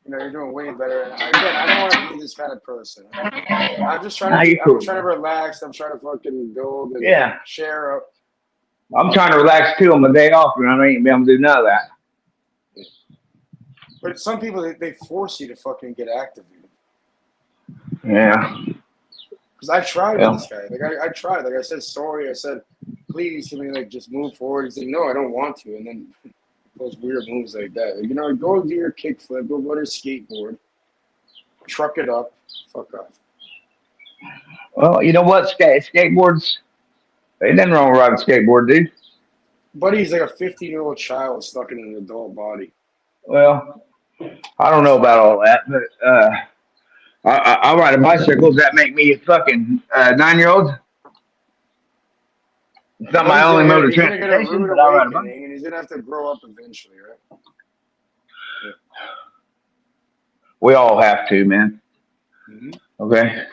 [SPEAKER 8] You're doing way better. And again, I don't want to be this kind of person. I'm just trying to. I'm trying to relax. I'm trying to fucking build and share up.
[SPEAKER 12] I'm trying to relax too on my day off, and I ain't be able to do none of that.
[SPEAKER 8] But some people they force you to fucking get active.
[SPEAKER 12] Yeah.
[SPEAKER 8] Because I tried with this guy. Like I tried. Like I said, sorry. I said, please, can we just move forward? He's like, no, I don't want to. And then. Those weird moves like that. Go do your kickflip, go run a skateboard, truck it up, fuck off.
[SPEAKER 12] Well, you know what? Skateboards,
[SPEAKER 18] Ain't nothing wrong with riding a skateboard, dude.
[SPEAKER 8] Buddy's like a 15-year-old child stuck in an adult body.
[SPEAKER 18] Well, I don't know about all that, but I ride a bicycle. Does that make me a fucking 9-year-old? It's not my only mode of
[SPEAKER 8] He's gonna get a
[SPEAKER 18] transportation,
[SPEAKER 8] rude
[SPEAKER 18] but I ride a bike.
[SPEAKER 8] awakening, and he's gonna have to grow up eventually, right?
[SPEAKER 18] We all have to, man.
[SPEAKER 8] Mm-hmm.
[SPEAKER 18] Okay.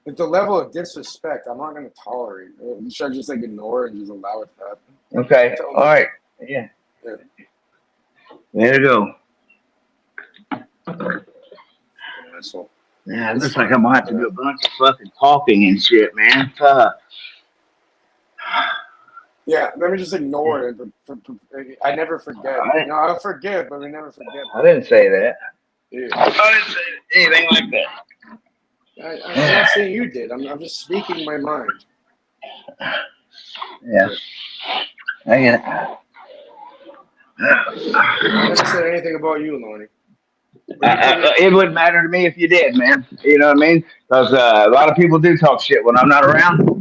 [SPEAKER 8] It's the level of disrespect I'm not gonna tolerate. Should I just like ignore it and just allow it to happen?
[SPEAKER 18] Okay. All right. Yeah. There you go.
[SPEAKER 8] Asshole.
[SPEAKER 18] Yeah, it looks like I'm gonna have to do a bunch of fucking talking and shit, man. Fuck.
[SPEAKER 8] Yeah, let me just ignore it. I never forget. You know, I'll forget, but we never forget.
[SPEAKER 18] I didn't say that.
[SPEAKER 8] Yeah.
[SPEAKER 18] I didn't say anything like that.
[SPEAKER 8] I'm not saying you did. I'm just speaking my mind.
[SPEAKER 18] Yeah. I get it.
[SPEAKER 8] I never said anything about you, Lonnie.
[SPEAKER 18] It wouldn't matter to me if you did, man. You know what I mean? Because a lot of people do talk shit when I'm not around.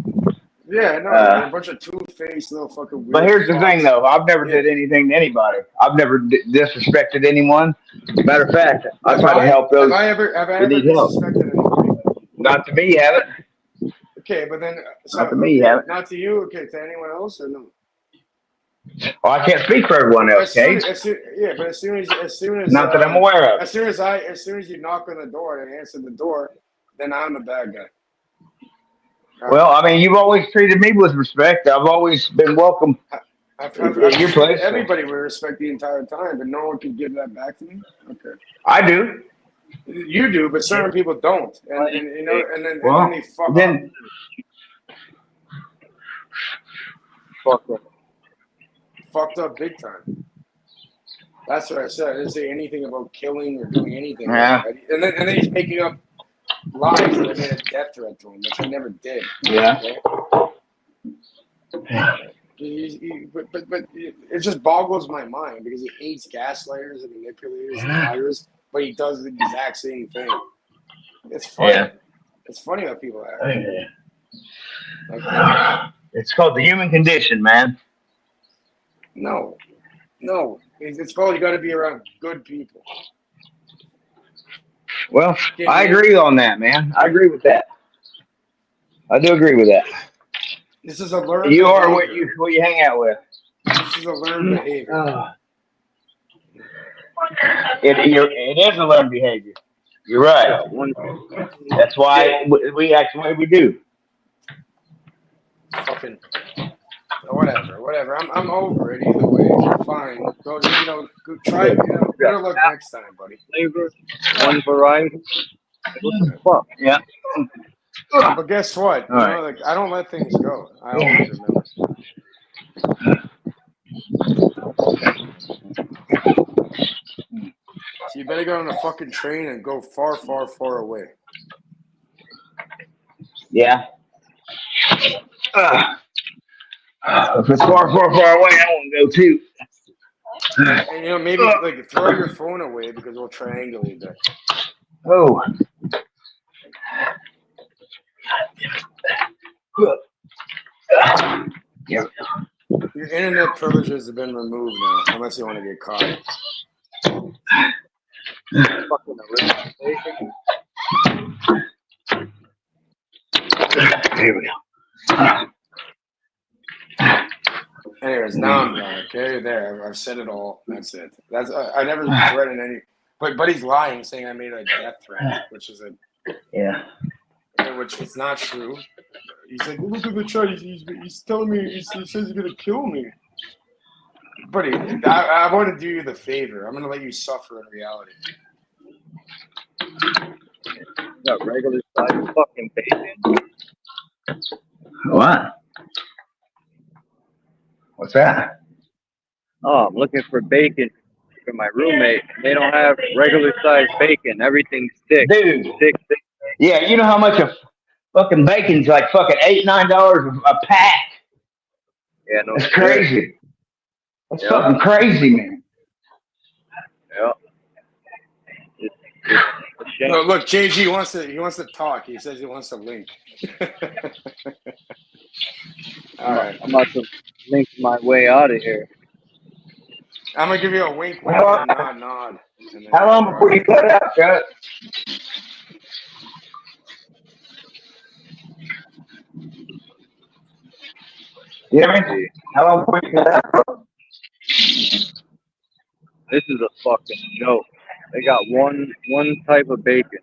[SPEAKER 8] Yeah, no, a bunch of two-faced little fucking weird.
[SPEAKER 18] But here's the
[SPEAKER 8] fucks.
[SPEAKER 18] thing, though. I've never did anything to anybody. I've never disrespected anyone. Matter of fact, I try to help those.
[SPEAKER 8] Have I ever
[SPEAKER 18] who need help.
[SPEAKER 8] disrespected anybody?
[SPEAKER 18] Not to me, you haven't.
[SPEAKER 8] Okay, but then
[SPEAKER 18] Not to me, you haven't.
[SPEAKER 8] Not to you. Okay, to anyone else or no?
[SPEAKER 18] Well, I can't speak for everyone else, Kate.
[SPEAKER 8] But as soon as
[SPEAKER 18] Not that I'm aware of.
[SPEAKER 8] As soon as you knock on the door and answer the door, then I'm the bad guy.
[SPEAKER 18] Well, I mean, you've always treated me with respect. I've always been welcome
[SPEAKER 8] I've
[SPEAKER 18] at your place.
[SPEAKER 8] Everybody with respect the entire time, but no one can give that back to me. Okay.
[SPEAKER 18] I do.
[SPEAKER 8] You do, but certain people don't, and you know, and then they fuck up. Fucked up big time. That's what I said. I didn't say anything about killing or doing anything.
[SPEAKER 18] Yeah.
[SPEAKER 8] And then he's making up lies that I made a death threat to him, which I never did.
[SPEAKER 18] Yeah.
[SPEAKER 8] Okay? But it just boggles my mind because he hates gaslighters and manipulators and liars, but he does the exact same thing. It's funny.
[SPEAKER 18] Yeah.
[SPEAKER 8] It's funny how people act.
[SPEAKER 18] It's called the human condition, man.
[SPEAKER 8] No. It's called you got to be around good people.
[SPEAKER 18] Well, I agree on that, man. I agree with that. I do agree with that.
[SPEAKER 8] This is a learned
[SPEAKER 18] You are
[SPEAKER 8] behavior.
[SPEAKER 18] what you hang out with.
[SPEAKER 8] This is a learned behavior.
[SPEAKER 18] It is a learned behavior. You're right. That's why we act the way we do.
[SPEAKER 8] Fucking whatever. I'm over it either way. Fine. Go, go try. Better luck next time, buddy.
[SPEAKER 20] Flavor, one variety. What the fuck?
[SPEAKER 18] Yeah.
[SPEAKER 8] But guess what?
[SPEAKER 18] All right.
[SPEAKER 8] Like I don't let things go. I always remember. So you better get on a fucking train and go far, far, far away.
[SPEAKER 18] Yeah. If it's far, far, far away, I want to go too.
[SPEAKER 8] And maybe like throw your phone away because we'll triangulate that.
[SPEAKER 18] Oh.
[SPEAKER 8] Your internet privileges have been removed now, unless you want to get caught.
[SPEAKER 18] Here we go.
[SPEAKER 8] Anyways, now I'm done. Okay, there. I've said it all. That's it. That's I never threatened any. But he's lying, saying I made a death threat, which is which is not true. He's like, look at the chart. He's telling me. He says he's gonna kill me. Buddy, I want to do you the favor. I'm gonna let you suffer in reality.
[SPEAKER 20] Got regular size fucking bacon.
[SPEAKER 18] What? What's that?
[SPEAKER 20] Oh, I'm looking for bacon for my roommate. They don't have regular size bacon. Everything's thick.
[SPEAKER 18] Dude.
[SPEAKER 20] Thick.
[SPEAKER 18] Yeah, you know how much a fucking bacon's like fucking $8-9 a pack.
[SPEAKER 20] Yeah, no.
[SPEAKER 18] That's crazy. That's fucking crazy, man.
[SPEAKER 20] Yeah. It's a
[SPEAKER 8] Look, JG wants to talk. He says he wants to link. All right.
[SPEAKER 20] I'm about to link my way out of here.
[SPEAKER 8] I'm gonna give you a wink, wink, and a nod. And then
[SPEAKER 18] How long before you cut out, Chuck? Yeah, man. How long before you cut out, bro?
[SPEAKER 20] This is a fucking joke. They got one type of bacon.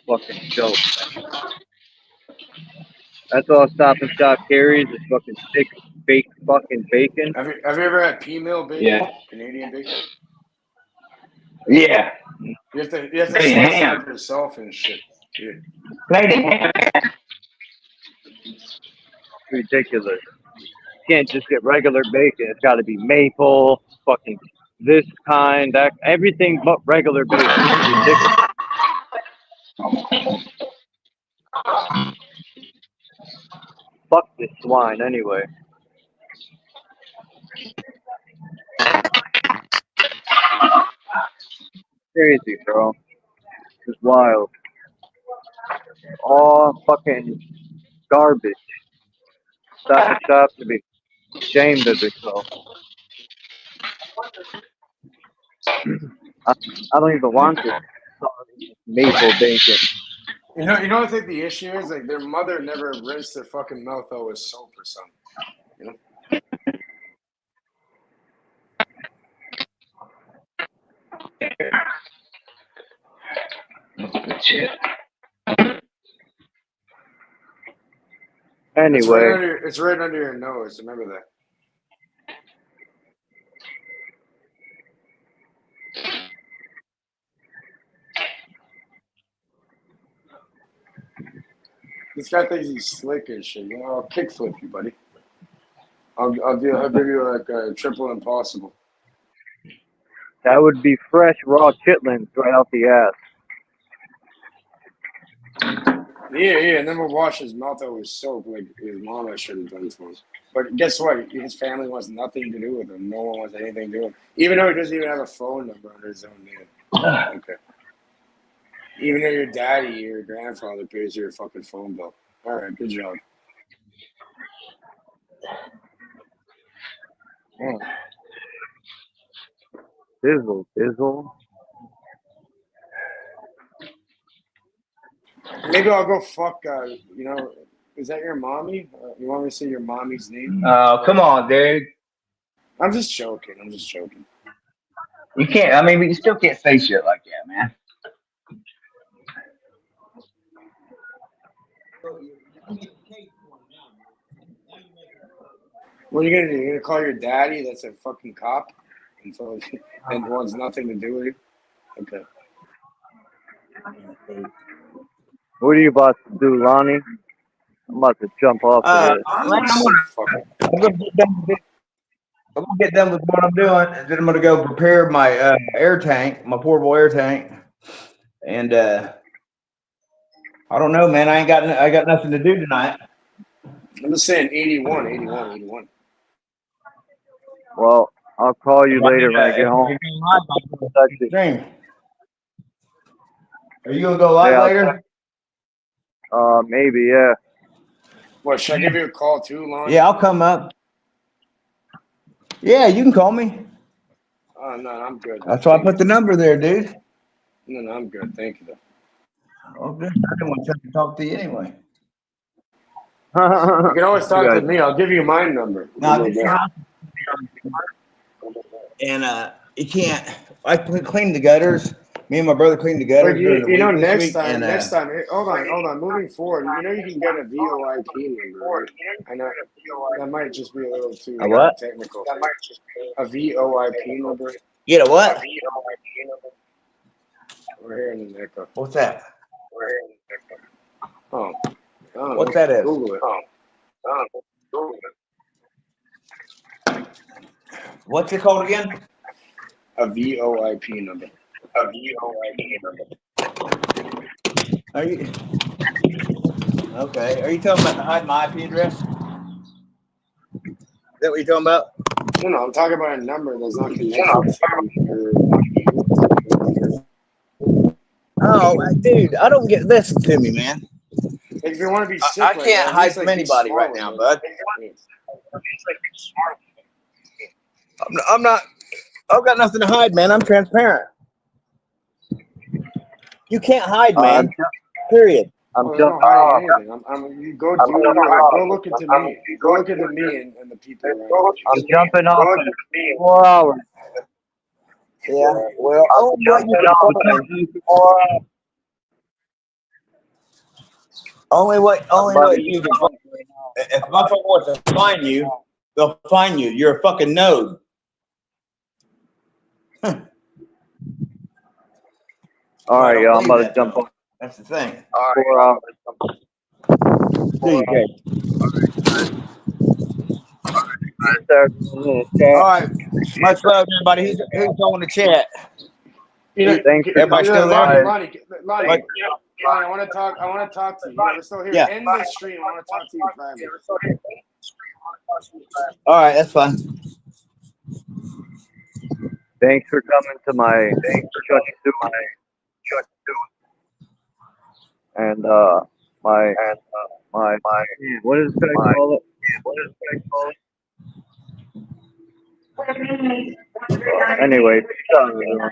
[SPEAKER 20] Fucking joke. That's all Stop and Shop carries is fucking thick baked fucking bacon.
[SPEAKER 8] Have you ever had P-Mill bacon?
[SPEAKER 20] Yeah.
[SPEAKER 8] Canadian bacon?
[SPEAKER 18] Yeah.
[SPEAKER 8] You have to
[SPEAKER 18] Canadian
[SPEAKER 8] slice it
[SPEAKER 18] ham.
[SPEAKER 8] up yourself and shit. Yeah.
[SPEAKER 18] Canadian ham.
[SPEAKER 20] Ridiculous. You can't just get regular bacon. It's got to be maple, fucking this kind, that, everything but regular bacon. It's ridiculous. Fuck this swine anyway. Crazy, bro. It's wild. All fucking garbage. Stop and Shop to be ashamed of itself. I don't even want this maple bacon.
[SPEAKER 8] You know, I think the issue is like their mother never rinsed their fucking mouth out with soap or something. You know.
[SPEAKER 18] Good shit.
[SPEAKER 20] Anyway.
[SPEAKER 8] It's right under your nose. Remember that. This guy thinks he's slick and shit. You know, I'll kickflip you, buddy. I'll give you like a triple impossible.
[SPEAKER 20] That would be fresh raw chitlins right out the ass.
[SPEAKER 8] Yeah, and then we'll wash his mouth out with soap like his mama should have done for him. But guess what? His family wants nothing to do with him. No one wants anything to do with him. Even though he doesn't even have a phone number under his own name. Okay. Even though your daddy, your grandfather pays your fucking phone bill. All right, good job.
[SPEAKER 20] Dizzle.
[SPEAKER 8] Maybe I'll go fuck, you know, is that your mommy? You want me to say your mommy's name?
[SPEAKER 18] Oh, come on, dude.
[SPEAKER 8] I'm just joking.
[SPEAKER 18] You can't. I mean, but you still can't say shit like that, man.
[SPEAKER 8] What are you gonna do? You're gonna call your daddy that's a fucking cop and wants nothing to do with you? Okay.
[SPEAKER 20] What are you about to do, Lonnie? I'm about to jump off of this.
[SPEAKER 18] I'm gonna get done with what I'm doing, and then I'm gonna go prepare my air tank, my portable air tank, and I don't know, man. I got nothing to do tonight.
[SPEAKER 8] I'm just saying 81.
[SPEAKER 20] Well, I'll call you later when I get home.
[SPEAKER 18] Are you gonna go live later?
[SPEAKER 20] Maybe, yeah.
[SPEAKER 8] What, should I give you a call too, Lon?
[SPEAKER 18] Yeah, I'll come up. Yeah, you can call me.
[SPEAKER 8] Oh, no, I'm good.
[SPEAKER 18] That's why I put the number there, dude.
[SPEAKER 8] No, I'm good. Thank you, though.
[SPEAKER 18] Oh, good. I didn't want to talk to you anyway.
[SPEAKER 8] You can always talk to me. I'll give you my number.
[SPEAKER 18] No, and you can't. I clean the gutters. Me and my brother cleaned the gutters.
[SPEAKER 8] But you know, next time, hold on. Moving forward, you know, you can get a VoIP number. Right? I know that might just be a little too technical. A VoIP number.
[SPEAKER 18] Get a what?
[SPEAKER 8] We're hearing an echo.
[SPEAKER 18] What's that?
[SPEAKER 8] Oh.
[SPEAKER 18] What that is?
[SPEAKER 8] Google it.
[SPEAKER 18] What's it called again?
[SPEAKER 8] A VoIP number.
[SPEAKER 18] Are you okay? Are you talking about to hide my IP address? Is that what you're talking about?
[SPEAKER 8] No, I'm talking about a number that's not connected to your
[SPEAKER 18] Oh, dude, I don't get. Listen to me, man.
[SPEAKER 8] If you want to be sick,
[SPEAKER 18] I
[SPEAKER 8] like
[SPEAKER 18] can't
[SPEAKER 8] that, at
[SPEAKER 18] hide
[SPEAKER 8] least,
[SPEAKER 18] from
[SPEAKER 8] like, be
[SPEAKER 18] anybody
[SPEAKER 8] smart
[SPEAKER 18] right
[SPEAKER 8] with
[SPEAKER 18] now,
[SPEAKER 8] it.
[SPEAKER 18] bud. I'm not. I've got nothing to hide, man. I'm transparent. You can't hide, man. Period.
[SPEAKER 8] Oh, there's no hiding anything. You go do go look into me. Go look into me and the people around me.
[SPEAKER 20] I'm jumping off in 4 hours.
[SPEAKER 18] Yeah. Well, only what you can find. Only what you can find. If motherfucker wants to find you, they'll find you. You're a fucking node.
[SPEAKER 20] All right, y'all. I'm about to jump off.
[SPEAKER 18] That's the thing.
[SPEAKER 20] 4 hours.
[SPEAKER 18] See you, Jake. All right. Much love, everybody. Who's going to chat?
[SPEAKER 8] You know,
[SPEAKER 18] Everybody still there?
[SPEAKER 8] Lonnie, I want to talk. I want to talk to you. We're still here.
[SPEAKER 18] Yeah.
[SPEAKER 8] End the stream. I want to talk to you privately.
[SPEAKER 18] All right, that's fine.
[SPEAKER 20] Thanks for coming to my and my what is it call it? Anyway, peace out, everyone.